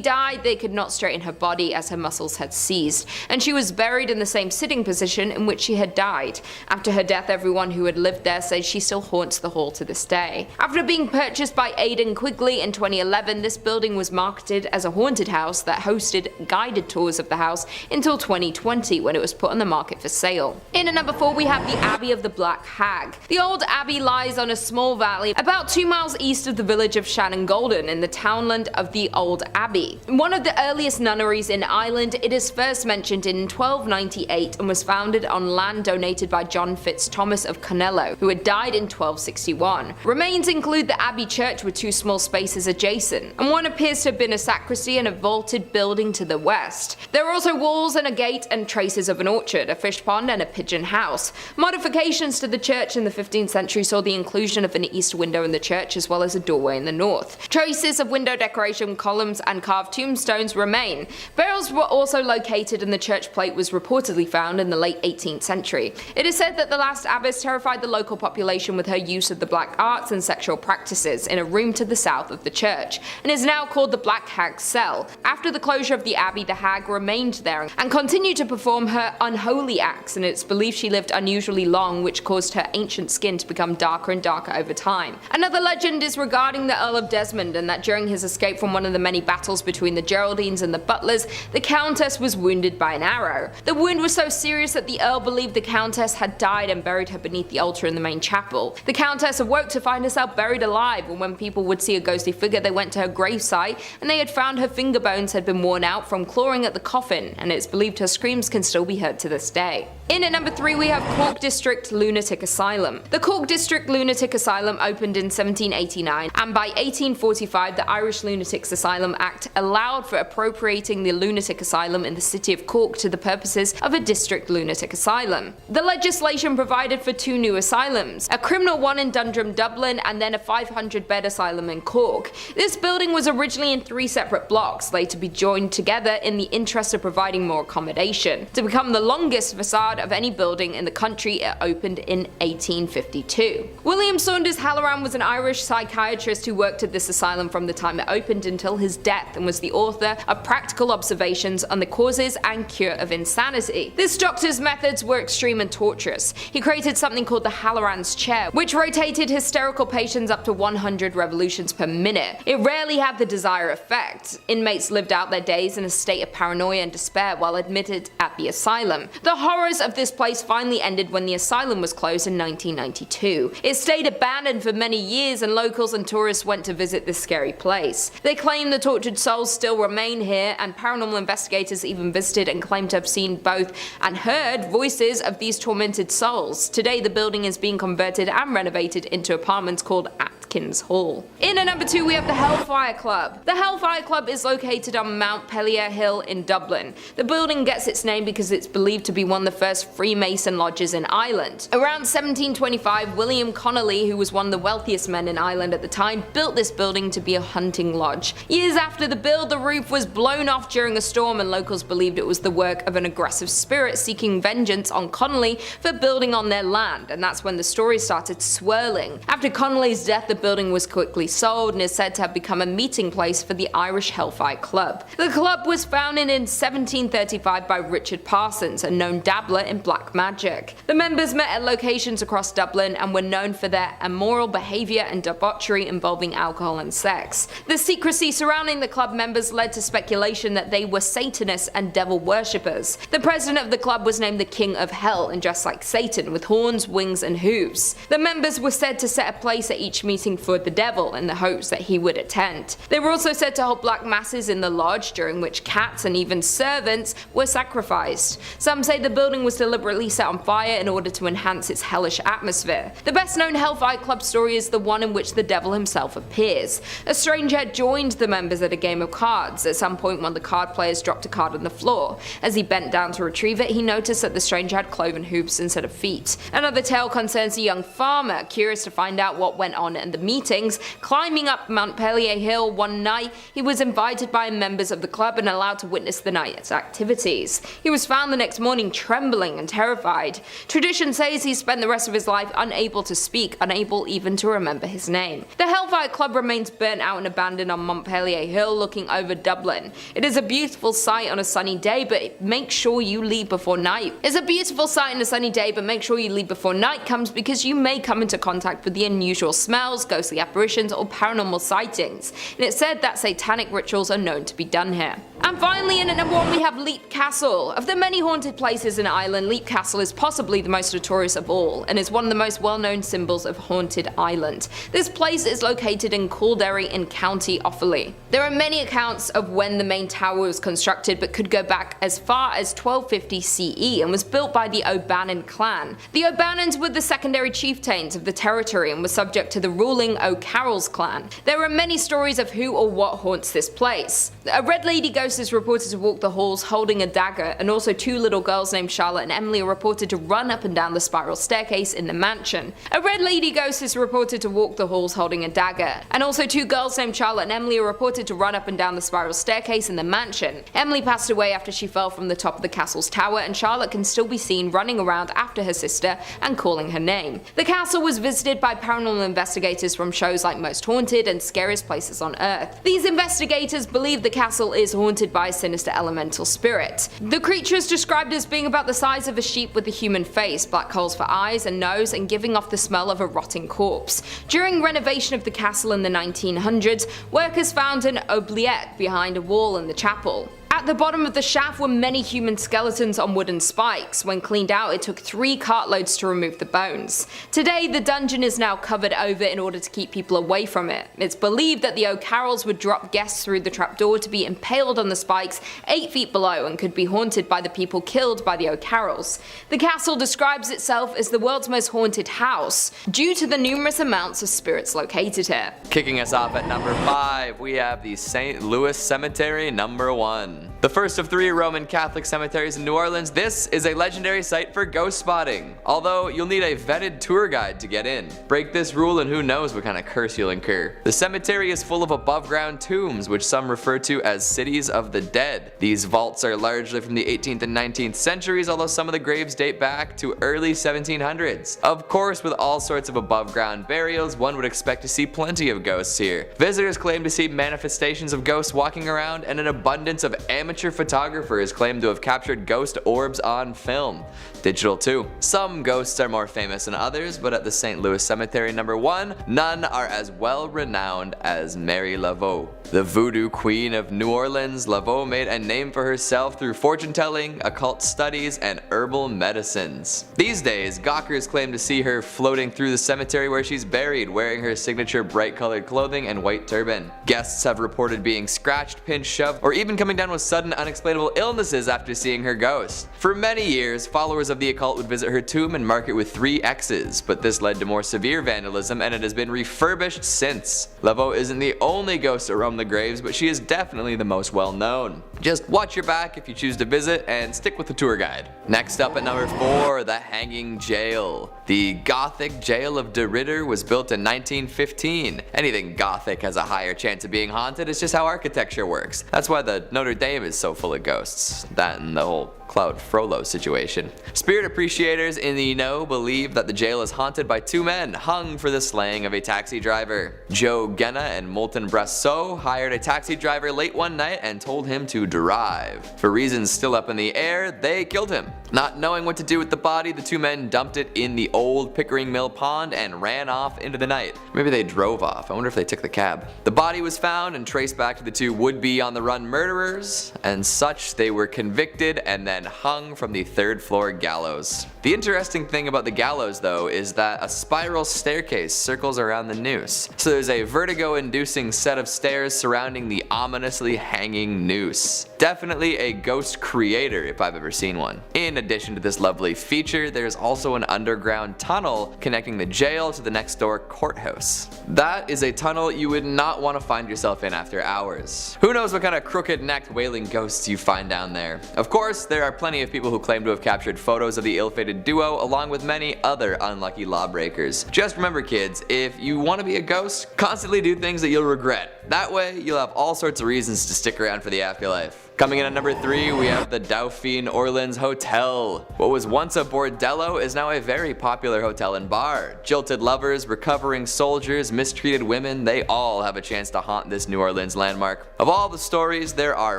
died, they could not straighten her body as her muscles had seized, and she was buried in the same sitting position in which she had died. After her death, everyone who had lived there says she still haunts the hall to this day. After being purchased by Aidan Quigley in 2011, this building was marketed as a haunted house that hosted guided tours of the house until 2020, when it was put on the market for sale. In at number 4, we have the Abbey of the Black Hag. The old abbey lies on a small valley about 2 miles east of the village of Shannon Golden in the townland of the Old Abbey. One of the earliest nunneries in Ireland, it is first mentioned in 1298 and was founded on land donated by John Fitzthomas of Conello, who had died in 1261. Remains include the abbey church with 2 small spaces adjacent, and one appears to have been a sacristy and a vaulted building to the west. There are also walls and a gate and traces of an orchard, a fish pond, and a pigeon house. Modifications to the church in the 15th century saw the inclusion of an east window in the church as well as a doorway in the north. Traces of window decoration, columns, and carved tombstones remain. Barrels were also located and the church plate was reportedly found in the late 18th century. It is said that the last abbess terrified the local population with her use of the black arts and sexual practices in a room to the south of the church, and is now called the Black Hag's Cell. After the closure of the abbey, the hag remained there and continued to perform her unholy acts, and it's believed she lived unusually long, which caused her ancient skin to become darker and darker over time. Another legend is regarding the Earl of Desmond, and that during his escape from one of the many battles between the Geraldines and the Butlers, the Countess was wounded by an arrow. The wound was so serious that the Earl believed the Countess had died and buried her beneath the altar in the main chapel. The Countess awoke to find herself buried alive, and when people would see a ghostly figure, they went to her gravesite and they had found her finger bones had been worn out from clawing at the coffin, and it's believed her screams can still be heard to this day. In at number 3, we have Cork District Lunatic Asylum. The Cork District Lunatic Asylum opened in 1789, and by 1845 the Irish Lunatics Asylum Act allowed for appropriating the lunatic asylum in the city of Cork to the purposes of a district lunatic asylum. The legislation provided for 2 new asylums, a criminal one in Dundrum, Dublin, and then a 500-bed asylum in Cork. This building was originally in 3 separate blocks, later be joined together in the interest of providing more accommodation. To become the longest facade of any building in the country, it opened in 1852. William Saunders Halloran was an Irish psychiatrist who worked at this asylum from the time it opened until his death, and was the author of practical observations on the causes and cure of insanity. This doctor's methods were extreme and torturous. He created something called the Halloran's chair, which rotated hysterical patients up to 100 revolutions per minute. It rarely had the desired effect. Inmates lived out their days in a state of paranoia and despair while admitted at the asylum. The horrors of this place finally ended when the asylum was closed in 1992. It stayed abandoned abandoned for many years, and locals and tourists went to visit this scary place. They claim the tortured souls still remain here, and paranormal investigators even visited and claimed to have seen both and heard voices of these tormented souls. Today the building is being converted and renovated into apartments called Atkins Hall. In at number 2 we have the Hellfire Club. The Hellfire Club is located on Mount Pellier Hill in Dublin. The building gets its name because it's believed to be one of the first Freemason lodges in Ireland. Around 1725, William Connolly, who was one of the wealthiest men in Ireland at the time, built this building to be a hunting lodge. Years after the build, the roof was blown off during a storm, and locals believed it was the work of an aggressive spirit seeking vengeance on Connolly for building on their land, and that's when the story started swirling. After Connolly's death, the building was quickly sold and is said to have become a meeting place for the Irish Hellfire Club. The club was founded in 1735 by Richard Parsons, a known dabbler in black magic. The members met at locations across Dublin and were known for their immoral behaviour and debauchery involving alcohol and sex. The secrecy surrounding the club members led to speculation that they were Satanists and devil worshippers. The president of the club was named the King of Hell and dressed like Satan with horns, wings and hooves. The members were said to set a place at each meeting for the devil in the hopes that he would attend. They were also said to hold black masses in the lodge, during which cats and even servants were sacrificed. Some say the building was deliberately set on fire in order to enhance its hellish atmosphere. The best known Hellfire Club story is the one in which the devil himself appears. A stranger had joined the members at a game of cards. At some point, one of the card players dropped a card on the floor. As he bent down to retrieve it, he noticed that the stranger had cloven hooves instead of feet. Another tale concerns a young farmer, curious to find out what went on in the meetings. Climbing up Mount Pellier Hill one night, he was invited by members of the club and allowed to witness the night's activities. He was found the next morning trembling and terrified. Tradition says he spent the rest of his life unable to speak, unable even to remember his name. The Hellfire Club remains burnt out and abandoned on Montpellier Hill looking over Dublin. It is a beautiful sight on a sunny day, but make sure you leave before night. It's a beautiful sight on a sunny day, but make sure you leave before night comes, because you may come into contact with the unusual smells, ghostly apparitions or paranormal sightings. And it's said that satanic rituals are known to be done here. And finally, in at number 1 we have Leap Castle. Of the many haunted places in Ireland, Leap Castle is possibly the most notorious of all, and is one of the most well-known symbols of haunted Ireland. This place is located in Kildare in County Offaly. There are many accounts of when the main tower was constructed, but could go back as far as 1250 CE and was built by the O'Bannon clan. The O'Bannons were the secondary chieftains of the territory and were subject to the ruling O'Carroll's clan. There are many stories of who or what haunts this place. A red lady ghost is reported to walk the halls holding a dagger, and also 2 little girls named Charlotte and Emily are reported to run up and down the spiral staircase in the mansion. A red lady ghost is reported to walk the halls holding a dagger, and also 2 girls named Charlotte and Emily are reported to run up and down the spiral staircase in the mansion. Emily passed away after she fell from the top of the castle's tower, and Charlotte can still be seen running around after her sister and calling her name. The castle was visited by paranormal investigators from shows like Most Haunted and Scariest Places on Earth. These investigators believe the castle is haunted by a sinister elemental spirit. The creature is described as being about the size of a sheep with a human face, black holes for eyes and nose, and giving off the smell of a rotting corpse. During renovation of the castle in the 1900s, workers found an oubliette behind a wall in the chapel. At the bottom of the shaft were many human skeletons on wooden spikes. When cleaned out, it took 3 cartloads to remove the bones. Today, the dungeon is now covered over in order to keep people away from it. It's believed that the O'Carrolls would drop guests through the trapdoor to be impaled on the spikes 8 feet below, and could be haunted by the people killed by the O'Carrolls. The castle describes itself as the world's most haunted house, due to the numerous amounts of spirits located here. Kicking us off at number 5, we have the St. Louis Cemetery number 1. The first of 3 Roman Catholic cemeteries in New Orleans, this is a legendary site for ghost spotting, although you'll need a vetted tour guide to get in. Break this rule and who knows what kind of curse you'll incur. The cemetery is full of above ground tombs, which some refer to as cities of the dead. These vaults are largely from the 18th and 19th centuries, although some of the graves date back to early 1700s. Of course, with all sorts of above ground burials, one would expect to see plenty of ghosts here. Visitors claim to see manifestations of ghosts walking around and an abundance of amateur photographers claim to have captured ghost orbs on film. Digital too. Some ghosts are more famous than others, but at the St. Louis Cemetery number 1, none are as well renowned as Mary Laveau. The voodoo queen of New Orleans, Laveau made a name for herself through fortune telling, occult studies, and herbal medicines. These days, gawkers claim to see her floating through the cemetery where she's buried, wearing her signature bright colored clothing and white turban. Guests have reported being scratched, pinched, shoved, or even coming down with sudden unexplainable illnesses after seeing her ghost. For many years, followers of the occult would visit her tomb and mark it with 3 X's, but this led to more severe vandalism and it has been refurbished since. Laveau isn't the only ghost to roam the graves, but she is definitely the most well known. Just watch your back if you choose to visit and stick with the tour guide. Next up at number 4, the Hanging Jail. The Gothic Jail of De Ridder was built in 1915. Anything Gothic has a higher chance of being haunted, it's just how architecture works. That's why the Notre Dame is so full of ghosts. That and the whole Claude Frollo situation. Spirit appreciators in the know believe that the jail is haunted by 2 men hung for the slaying of a taxi driver. Joe Genna and Moulton Brasseau hired a taxi driver late one night and told him to drive. For reasons still up in the air, they killed him. Not knowing what to do with the body, the 2 men dumped it in the old Pickering Mill pond and ran off into the night. Maybe they drove off. I wonder if they took the cab. The body was found and traced back to the 2 would-be on-the-run murderers, and such they were convicted and then hung from the 3rd floor gallows. The interesting thing about the gallows though is that a spiral staircase circles around the noose. So there's a vertigo-inducing set of stairs surrounding the ominously hanging noose. Definitely a ghost creator if I've ever seen one. In addition to this lovely feature, there's also an underground tunnel connecting the jail to the next door courthouse. That is a tunnel you would not want to find yourself in after hours. Who knows what kind of crooked-necked wailing ghosts you find down there. Of course, there are plenty of people who claim to have captured photos of the ill-fated duo along with many other unlucky lawbreakers. Just remember kids, if you want to be a ghost, constantly do things that you'll regret. That way, you'll have all sorts of reasons to stick around for the afterlife. Coming in at number 3, we have the Dauphine Orleans Hotel. What was once a bordello is now a very popular hotel and bar. Jilted lovers, recovering soldiers, mistreated women, they all have a chance to haunt this New Orleans landmark. Of all the stories, there are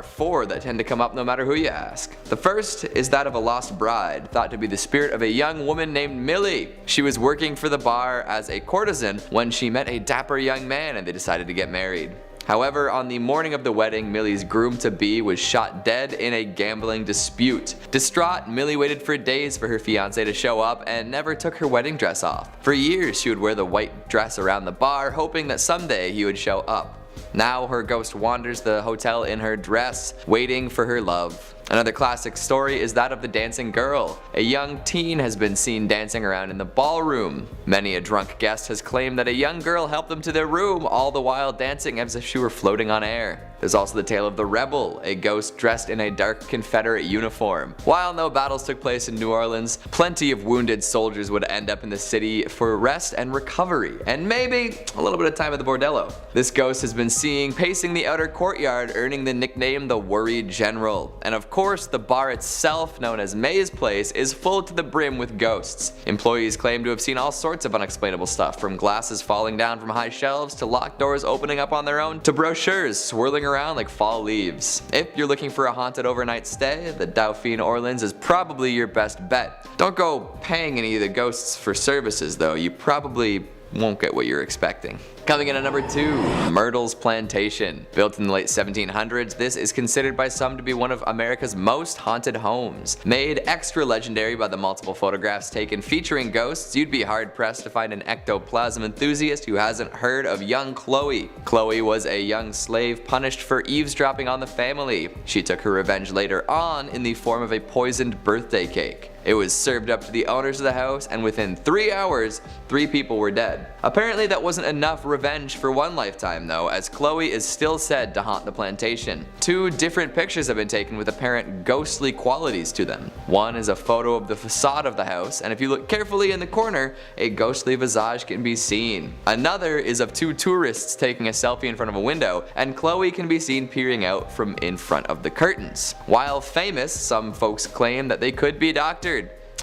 4 that tend to come up no matter who you ask. The first is that of a lost bride, thought to be the spirit of a young woman named Millie. She was working for the bar as a courtesan when she met a dapper young man and they decided to get married. However, on the morning of the wedding, Millie's groom-to-be was shot dead in a gambling dispute. Distraught, Millie waited for days for her fiancé to show up and never took her wedding dress off. For years, she would wear the white dress around the bar, hoping that someday he would show up. Now her ghost wanders the hotel in her dress, waiting for her love. Another classic story is that of the dancing girl. A young teen has been seen dancing around in the ballroom. Many a drunk guest has claimed that a young girl helped them to their room, all the while dancing as if she were floating on air. There's also the tale of the rebel, a ghost dressed in a dark Confederate uniform. While no battles took place in New Orleans, plenty of wounded soldiers would end up in the city for rest and recovery, and maybe a little bit of time at the bordello. This ghost has been seen pacing the outer courtyard, earning the nickname the Worried General. And of course, the bar itself, known as May's Place, is full to the brim with ghosts. Employees claim to have seen all sorts of unexplainable stuff, from glasses falling down from high shelves to locked doors opening up on their own to brochures swirling around like fall leaves. If you're looking for a haunted overnight stay, the Dauphine Orleans is probably your best bet. Don't go paying any of the ghosts for services though, you probably won't get what you're expecting. Coming in at number 2, Myrtle's Plantation. Built in the late 1700s, this is considered by some to be one of America's most haunted homes. Made extra legendary by the multiple photographs taken featuring ghosts, you'd be hard pressed to find an ectoplasm enthusiast who hasn't heard of young Chloe. Chloe was a young slave punished for eavesdropping on the family. She took her revenge later on in the form of a poisoned birthday cake. It was served up to the owners of the house, and within 3 hours, 3 people were dead. Apparently that wasn't enough revenge for one lifetime though, as Chloe is still said to haunt the plantation. 2 different pictures have been taken with apparent ghostly qualities to them. One is a photo of the facade of the house, and if you look carefully in the corner, a ghostly visage can be seen. Another is of 2 tourists taking a selfie in front of a window, and Chloe can be seen peering out from in front of the curtains. While famous, some folks claim that they could be doctored.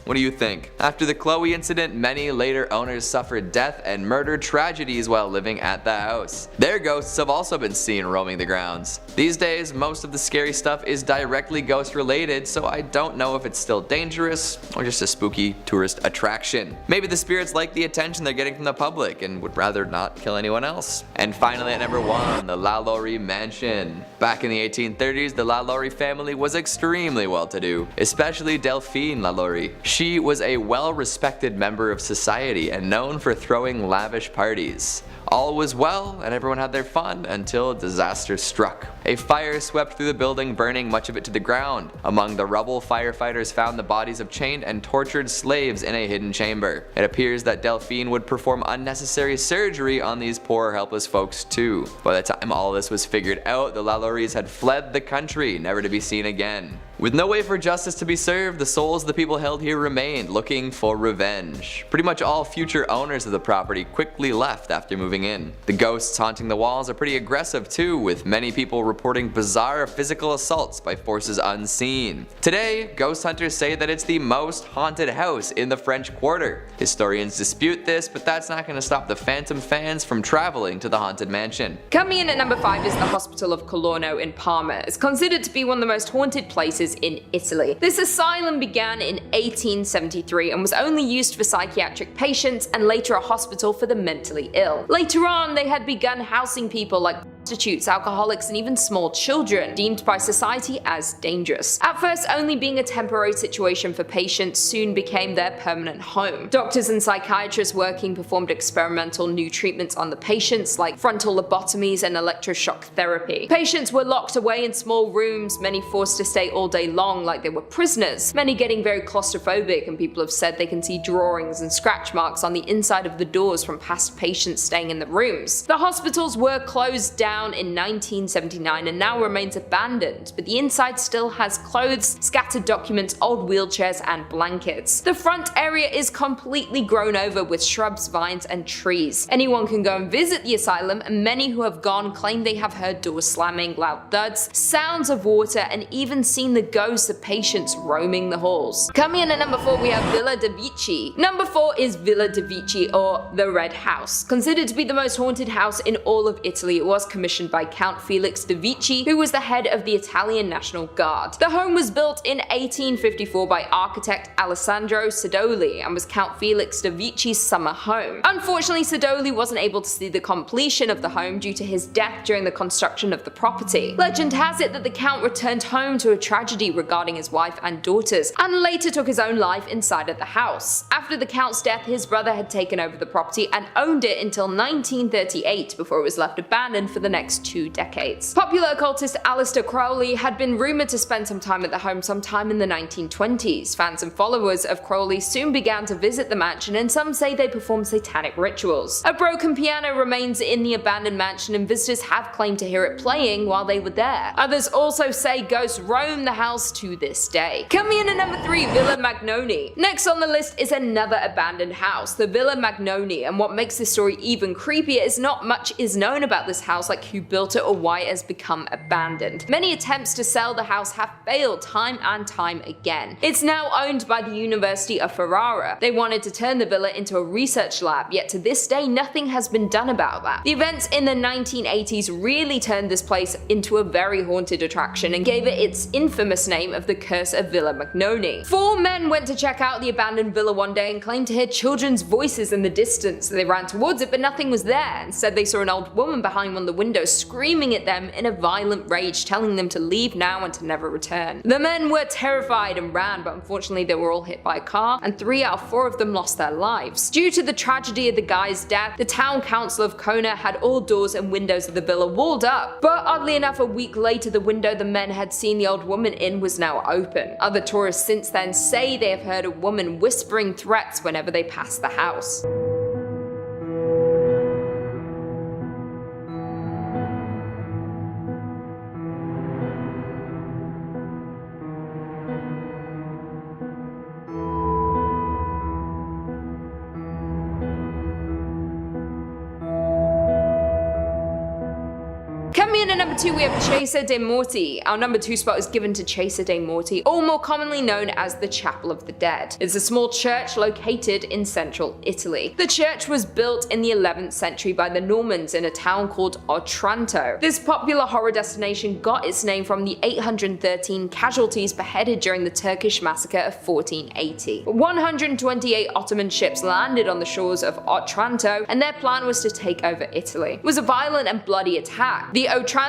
What do you think? After the Chloe incident, many later owners suffered death and murder tragedies while living at the house. Their ghosts have also been seen roaming the grounds. These days, most of the scary stuff is directly ghost related, so I don't know if it's still dangerous or just a spooky tourist attraction. Maybe the spirits like the attention they're getting from the public and would rather not kill anyone else. And finally at number 1, the Lalaurie Mansion. Back in the 1830s, the Lalaurie family was extremely well-to-do, especially Delphine Lalaurie. She was a well-respected member of society and known for throwing lavish parties. All was well and everyone had their fun until disaster struck. A fire swept through the building, burning much of it to the ground. Among the rubble, firefighters found the bodies of chained and tortured slaves in a hidden chamber. It appears that Delphine would perform unnecessary surgery on these poor helpless folks too. By the time all this was figured out, the Lalauries had fled the country, never to be seen again. With no way for justice to be served, the souls of the people held here remained, looking for revenge. Pretty much all future owners of the property quickly left after moving in. The ghosts haunting the walls are pretty aggressive too, with many people reporting bizarre physical assaults by forces unseen. Today, ghost hunters say that it's the most haunted house in the French Quarter. Historians dispute this, but that's not going to stop the Phantom fans from traveling to the haunted mansion. Coming in at number 5 is the Hospital of Colorno in Parma. It's considered to be one of the most haunted places in Italy. This asylum began in 1873 and was only used for psychiatric patients and later a hospital for the mentally ill. Later on, they had begun housing people like prostitutes, alcoholics, and even small children, deemed by society as dangerous. At first only being a temporary situation for patients, soon became their permanent home. Doctors and psychiatrists working performed experimental new treatments on the patients like frontal lobotomies and electroshock therapy. Patients were locked away in small rooms, many forced to stay all day long like they were prisoners, many getting very claustrophobic, and people have said they can see drawings and scratch marks on the inside of the doors from past patients staying in the rooms. The hospitals were closed down in 1979 and now remains abandoned, but the inside still has clothes, scattered documents, old wheelchairs, and blankets. The front area is completely grown over with shrubs, vines, and trees. Anyone can go and visit the asylum, and many who have gone claim they have heard doors slamming, loud thuds, sounds of water, and even seen the ghosts of patients roaming the halls. Coming in at number 4, we have Villa de Vici. Number 4 is Villa de Vici, or the Red House. Considered to be the most haunted house in all of Italy, it was commissioned by Count Felix de Vici, who was the head of the Italian National Guard. The home was built in 1854 by architect Alessandro Sidoli and was Count Felix de Vici's summer home. Unfortunately, Sidoli wasn't able to see the completion of the home due to his death during the construction of the property. Legend has it that the Count returned home to a tragedy regarding his wife and daughters, and later took his own life inside of the house. After the Count's death, his brother had taken over the property and owned it until 1938 before it was left abandoned for the next 2 decades. Popular occultist Aleister Crowley had been rumoured to spend some time at the home sometime in the 1920s. Fans and followers of Crowley soon began to visit the mansion, and some say they performed satanic rituals. A broken piano remains in the abandoned mansion, and visitors have claimed to hear it playing while they were there. Others also say ghosts roam the house to this day. Coming in at number 3, Villa Magnoni. Next on the list is another abandoned house, the Villa Magnoni, and what makes this story even creepier is not much is known about this house, like who built it or why it has become abandoned. Many attempts to sell the house have failed time and time again. It's now owned by the University of Ferrara. They wanted to turn the villa into a research lab, yet to this day nothing has been done about that. The events in the 1980s really turned this place into a very haunted attraction and gave it its infamous name of the Curse of Villa Magnoni. 4 men went to check out the abandoned villa one day and claimed to hear children's voices in the distance. They ran towards it, but nothing was there. Instead, they saw an old woman behind one of the windows screaming at them in a violent rage, telling them to leave now and to never return. The men were terrified and ran, but unfortunately they were all hit by a car, and 3 out of 4 of them lost their lives. Due to the tragedy of the guy's death, the town council of Kona had all doors and windows of the villa walled up, but oddly enough, a week later the window the men had seen the old woman in was now open. Other tourists since then say they have heard a woman whispering threats whenever they pass the house. Coming in at number 2 we have Chiesa de Morti. Our number 2 spot is given to Chiesa de Morti, or more commonly known as the Chapel of the Dead. It's a small church located in central Italy. The church was built in the 11th century by the Normans in a town called Otranto. This popular horror destination got its name from the 813 casualties beheaded during the Turkish massacre of 1480. 128 Ottoman ships landed on the shores of Otranto, and their plan was to take over Italy. It was a violent and bloody attack. The Otrantians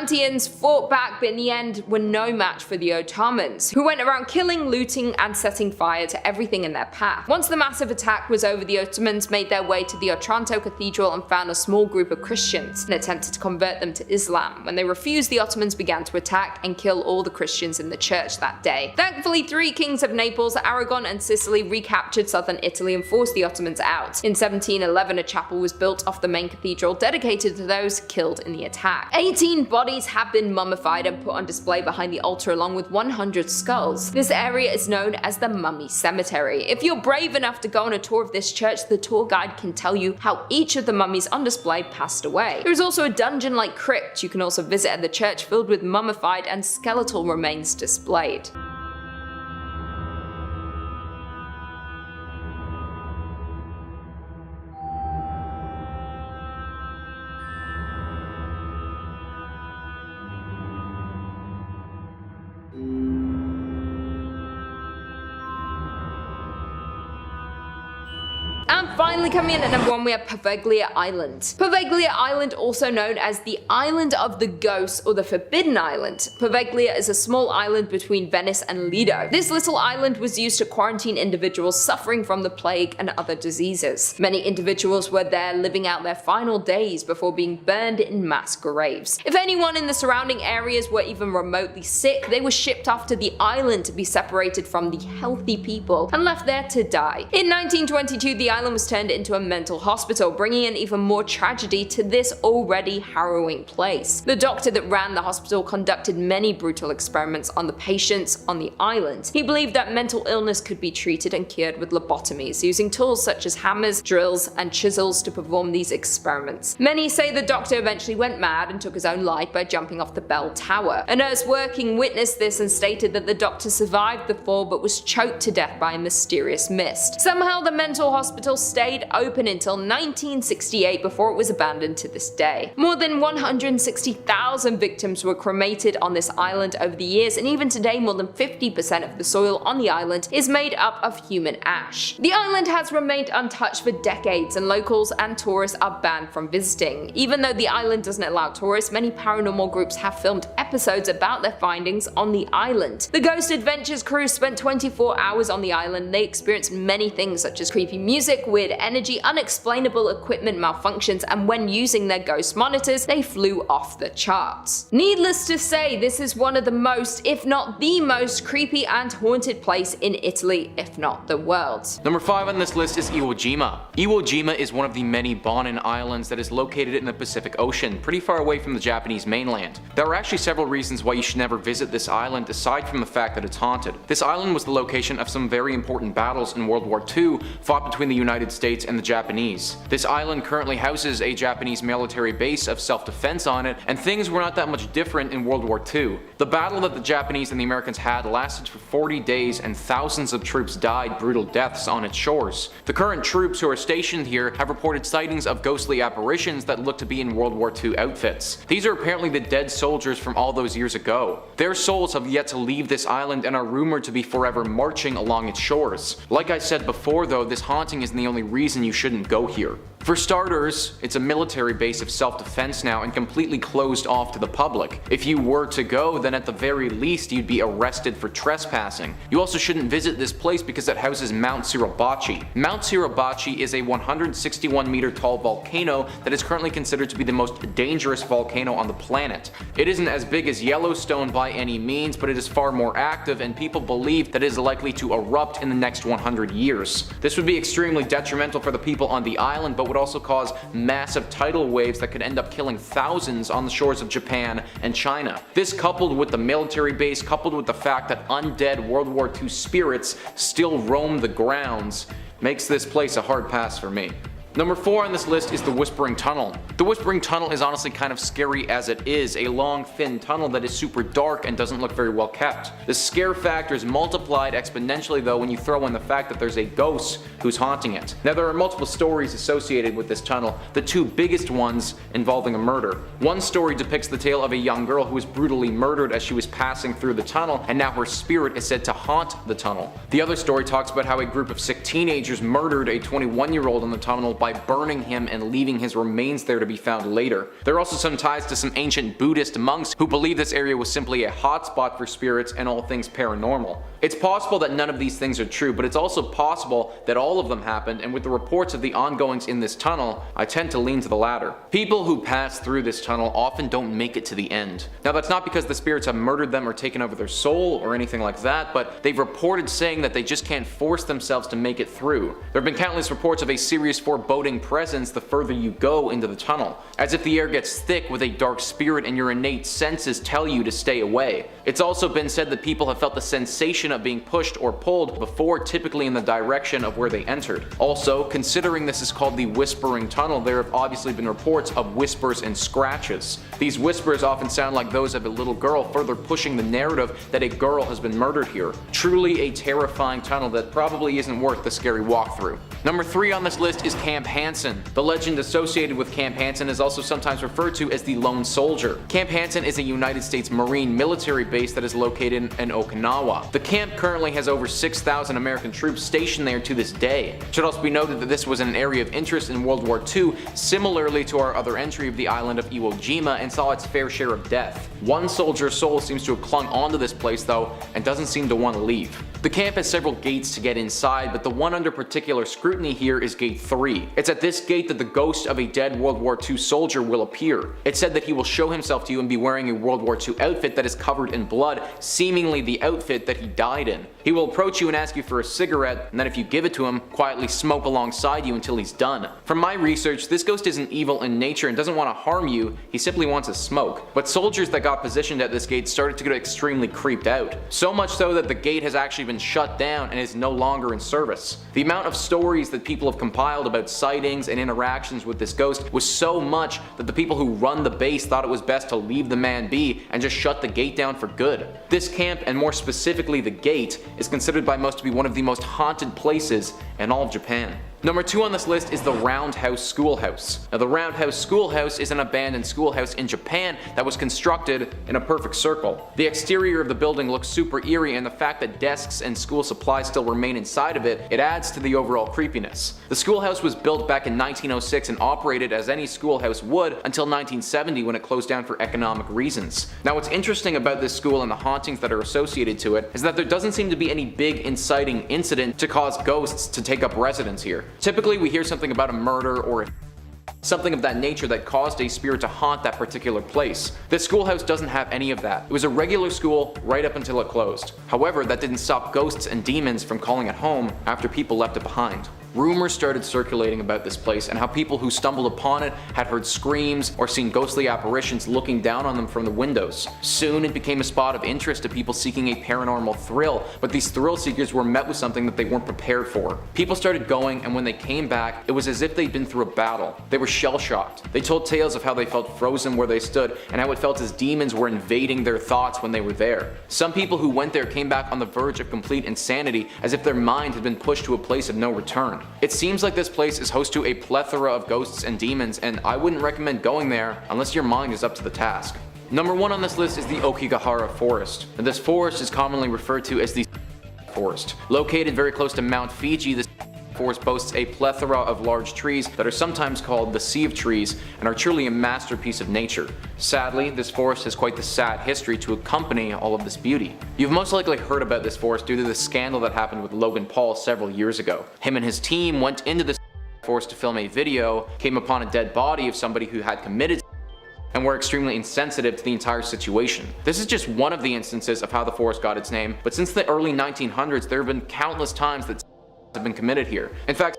fought back, but in the end were no match for the Ottomans, who went around killing, looting, and setting fire to everything in their path. Once the massive attack was over, the Ottomans made their way to the Otranto Cathedral and found a small group of Christians and attempted to convert them to Islam. When they refused, the Ottomans began to attack and kill all the Christians in the church that day. Thankfully, 3 kings of Naples, Aragon, and Sicily recaptured southern Italy and forced the Ottomans out. In 1711, a chapel was built off the main cathedral dedicated to those killed in the attack. 18 bodies have been mummified and put on display behind the altar along with 100 skulls. This area is known as the Mummy Cemetery. If you're brave enough to go on a tour of this church, the tour guide can tell you how each of the mummies on display passed away. There is also a dungeon-like crypt you can also visit at the church filled with mummified and skeletal remains displayed. And finally, coming in at number 1, we have Poveglia Island. Poveglia Island, also known as the Island of the Ghosts or the Forbidden Island. Poveglia is a small island between Venice and Lido. This little island was used to quarantine individuals suffering from the plague and other diseases. Many individuals were there living out their final days before being burned in mass graves. If anyone in the surrounding areas were even remotely sick, they were shipped off to the island to be separated from the healthy people and left there to die. In 1922, the island was turned into a mental hospital, bringing in even more tragedy to this already harrowing place. The doctor that ran the hospital conducted many brutal experiments on the patients on the island. He believed that mental illness could be treated and cured with lobotomies, using tools such as hammers, drills, and chisels to perform these experiments. Many say the doctor eventually went mad and took his own life by jumping off the bell tower. A nurse working witnessed this and stated that the doctor survived the fall but was choked to death by a mysterious mist. Somehow the mental hospital stayed open until 1968 before it was abandoned to this day. More than 160,000 victims were cremated on this island over the years, and even today more than 50% of the soil on the island is made up of human ash. The island has remained untouched for decades, and locals and tourists are banned from visiting. Even though the island doesn't allow tourists, many paranormal groups have filmed episodes about their findings on the island. The Ghost Adventures crew spent 24 hours on the island, and they experienced many things such as creepy music, weird energy, unexplainable equipment malfunctions, and when using their ghost monitors, they flew off the charts. Needless to say, this is one of the most, if not the most, creepy and haunted place in Italy, if not the world. Number 5 on this list is Iwo Jima. Iwo Jima is one of the many Bonin islands that is located in the Pacific Ocean, pretty far away from the Japanese mainland. There are actually several reasons why you should never visit this island aside from the fact that it's haunted. This island was the location of some very important battles in World War II fought between the United States and the Japanese. This island currently houses a Japanese military base of self-defense on it, and things were not that much different in World War II. The battle that the Japanese and the Americans had lasted for 40 days and thousands of troops died brutal deaths on its shores. The current troops who are stationed here have reported sightings of ghostly apparitions that look to be in World War II outfits. These are apparently the dead soldiers from all those years ago. Their souls have yet to leave this island and are rumored to be forever marching along its shores. Like I said before though, this haunting isn't the only reason you shouldn't go here. For starters, it's a military base of self-defense now and completely closed off to the public. If you were to go, then at the very least you'd be arrested for trespassing. You also shouldn't visit this place because it houses Mount Suribachi. Mount Suribachi is a 161 meter tall volcano that is currently considered to be the most dangerous volcano on the planet. It isn't as big as Yellowstone by any means, but it is far more active, and people believe that it is likely to erupt in the next 100 years. This would be extremely detrimental for the people on the island, but would also cause massive tidal waves that could end up killing thousands on the shores of Japan and China. This, coupled with the military base, coupled with the fact that undead World War II spirits still roam the grounds, makes this place a hard pass for me. Number 4 on this list is the Whispering Tunnel. The Whispering Tunnel is honestly kind of scary as it is, a long thin tunnel that is super dark and doesn't look very well kept. The scare factor is multiplied exponentially though when you throw in the fact that there's a ghost who's haunting it. Now there are multiple stories associated with this tunnel, the two biggest ones involving a murder. One story depicts the tale of a young girl who was brutally murdered as she was passing through the tunnel, and now her spirit is said to haunt the tunnel. The other story talks about how a group of sick teenagers murdered a 21-year-old in the tunnel by burning him and leaving his remains there to be found later. There are also some ties to some ancient Buddhist monks who believe this area was simply a hotspot for spirits and all things paranormal. It's possible that none of these things are true, but it's also possible that all of them happened, and with the reports of the ongoings in this tunnel, I tend to lean to the latter. People who pass through this tunnel often don't make it to the end. Now that's not because the spirits have murdered them or taken over their soul or anything like that, but they've reported saying that they just can't force themselves to make it through. There have been countless reports of a serious foreboding presence the further you go into the tunnel, as if the air gets thick with a dark spirit and your innate senses tell you to stay away. It's also been said that people have felt the sensation of being pushed or pulled before, typically in the direction of where they entered. Also, considering this is called the Whispering Tunnel, there have obviously been reports of whispers and scratches. These whispers often sound like those of a little girl, further pushing the narrative that a girl has been murdered here. Truly a terrifying tunnel that probably isn't worth the scary walkthrough. Number 3 on this list is Camp Hansen. The legend associated with Camp Hansen is also sometimes referred to as the Lone Soldier. Camp Hansen is a United States Marine military base that is located in Okinawa. The camp currently has over 6,000 American troops stationed there to this day. It should also be noted that this was an area of interest in World War II, similarly to our other entry of the island of Iwo Jima, and saw its fair share of death. One soldier's soul seems to have clung onto this place though, and doesn't seem to want to leave. The camp has several gates to get inside, but the one under particular scrutiny here is Gate 3. It's at this gate that the ghost of a dead World War II soldier will appear. It's said that he will show himself to you and be wearing a World War II outfit that is covered in blood, seemingly the outfit that he died in. He will approach you and ask you for a cigarette, and then if you give it to him, quietly smoke alongside you until he's done. From my research, this ghost isn't evil in nature and doesn't want to harm you, he simply wants to smoke. But soldiers that got positioned at this gate started to get extremely creeped out. So much so that the gate has actually been shut down and is no longer in service. The amount of stories that people have compiled about sightings and interactions with this ghost was so much that the people who run the base thought it was best to leave the man be and just shut the gate down for good. This camp, and more specifically the gate, is considered by most to be one of the most haunted places in all of Japan. Number 2 on this list is the Roundhouse Schoolhouse. Now the Roundhouse Schoolhouse is an abandoned schoolhouse in Japan that was constructed in a perfect circle. The exterior of the building looks super eerie, and the fact that desks and school supplies still remain inside of it adds to the overall creepiness. The schoolhouse was built back in 1906 and operated as any schoolhouse would until 1970 when it closed down for economic reasons. Now what's interesting about this school and the hauntings that are associated to it is that there doesn't seem to be any big inciting incident to cause ghosts to take up residence here. Typically we hear something about a murder or something of that nature that caused a spirit to haunt that particular place. This schoolhouse doesn't have any of that. It was a regular school right up until it closed. However, that didn't stop ghosts and demons from calling it home after people left it behind. Rumors started circulating about this place and how people who stumbled upon it had heard screams or seen ghostly apparitions looking down on them from the windows. Soon it became a spot of interest to people seeking a paranormal thrill, but these thrill seekers were met with something that they weren't prepared for. People started going, and when they came back, it was as if they'd been through a battle. They were shell-shocked. They told tales of how they felt frozen where they stood and how it felt as demons were invading their thoughts when they were there. Some people who went there came back on the verge of complete insanity, as if their mind had been pushed to a place of no return. It seems like this place is host to a plethora of ghosts and demons, and I wouldn't recommend going there unless your mind is up to the task. Number 1 on this list is the Okigahara Forest. Now, this forest is commonly referred to as the Forest. Located very close to Mount Fiji, this forest boasts a plethora of large trees that are sometimes called the Sea of Trees and are truly a masterpiece of nature. Sadly, this forest has quite the sad history to accompany all of this beauty. You've most likely heard about this forest due to the scandal that happened with Logan Paul several years ago. Him and his team went into this forest to film a video, came upon a dead body of somebody who had committed and were extremely insensitive to the entire situation. This is just one of the instances of how the forest got its name, but since the early 1900s there have been countless times that have been committed here. In fact,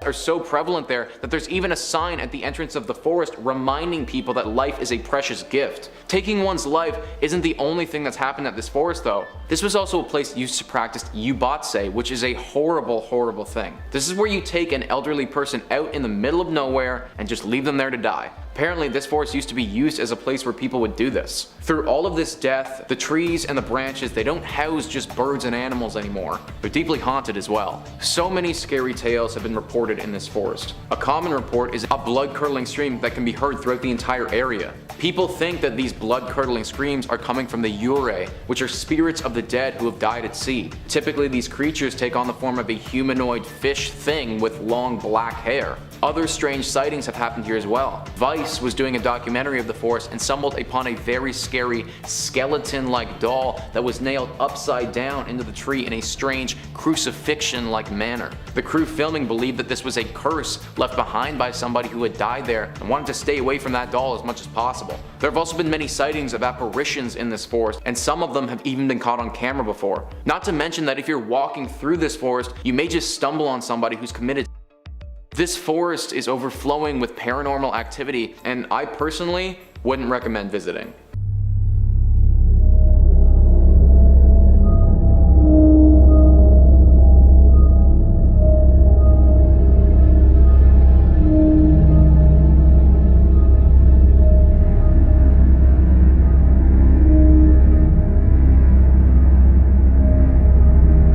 are so prevalent there that there's even a sign at the entrance of the forest reminding people that life is a precious gift. Taking one's life isn't the only thing that's happened at this forest though. This was also a place used to practice yubatse, which is a horrible thing. This is where you take an elderly person out in the middle of nowhere and just leave them there to die. Apparently this forest used to be used as a place where people would do this. Through all of this death, the trees and the branches, they don't house just birds and animals anymore. They're deeply haunted as well. So many scary tales have been reported in this forest. A common report is a blood-curdling scream that can be heard throughout the entire area. People think that these blood-curdling screams are coming from the yurei, which are spirits of the dead who have died at sea. Typically these creatures take on the form of a humanoid fish thing with long black hair. Other strange sightings have happened here as well. Vice was doing a documentary of the forest and stumbled upon a very scary skeleton-like doll that was nailed upside down into the tree in a strange crucifixion-like manner. The crew filming believed that this was a curse left behind by somebody who had died there and wanted to stay away from that doll as much as possible. There have also been many sightings of apparitions in this forest, and some of them have even been caught on camera before. Not to mention that if you're walking through this forest, you may just stumble on somebody who's committed. This forest is overflowing with paranormal activity, and I personally wouldn't recommend visiting.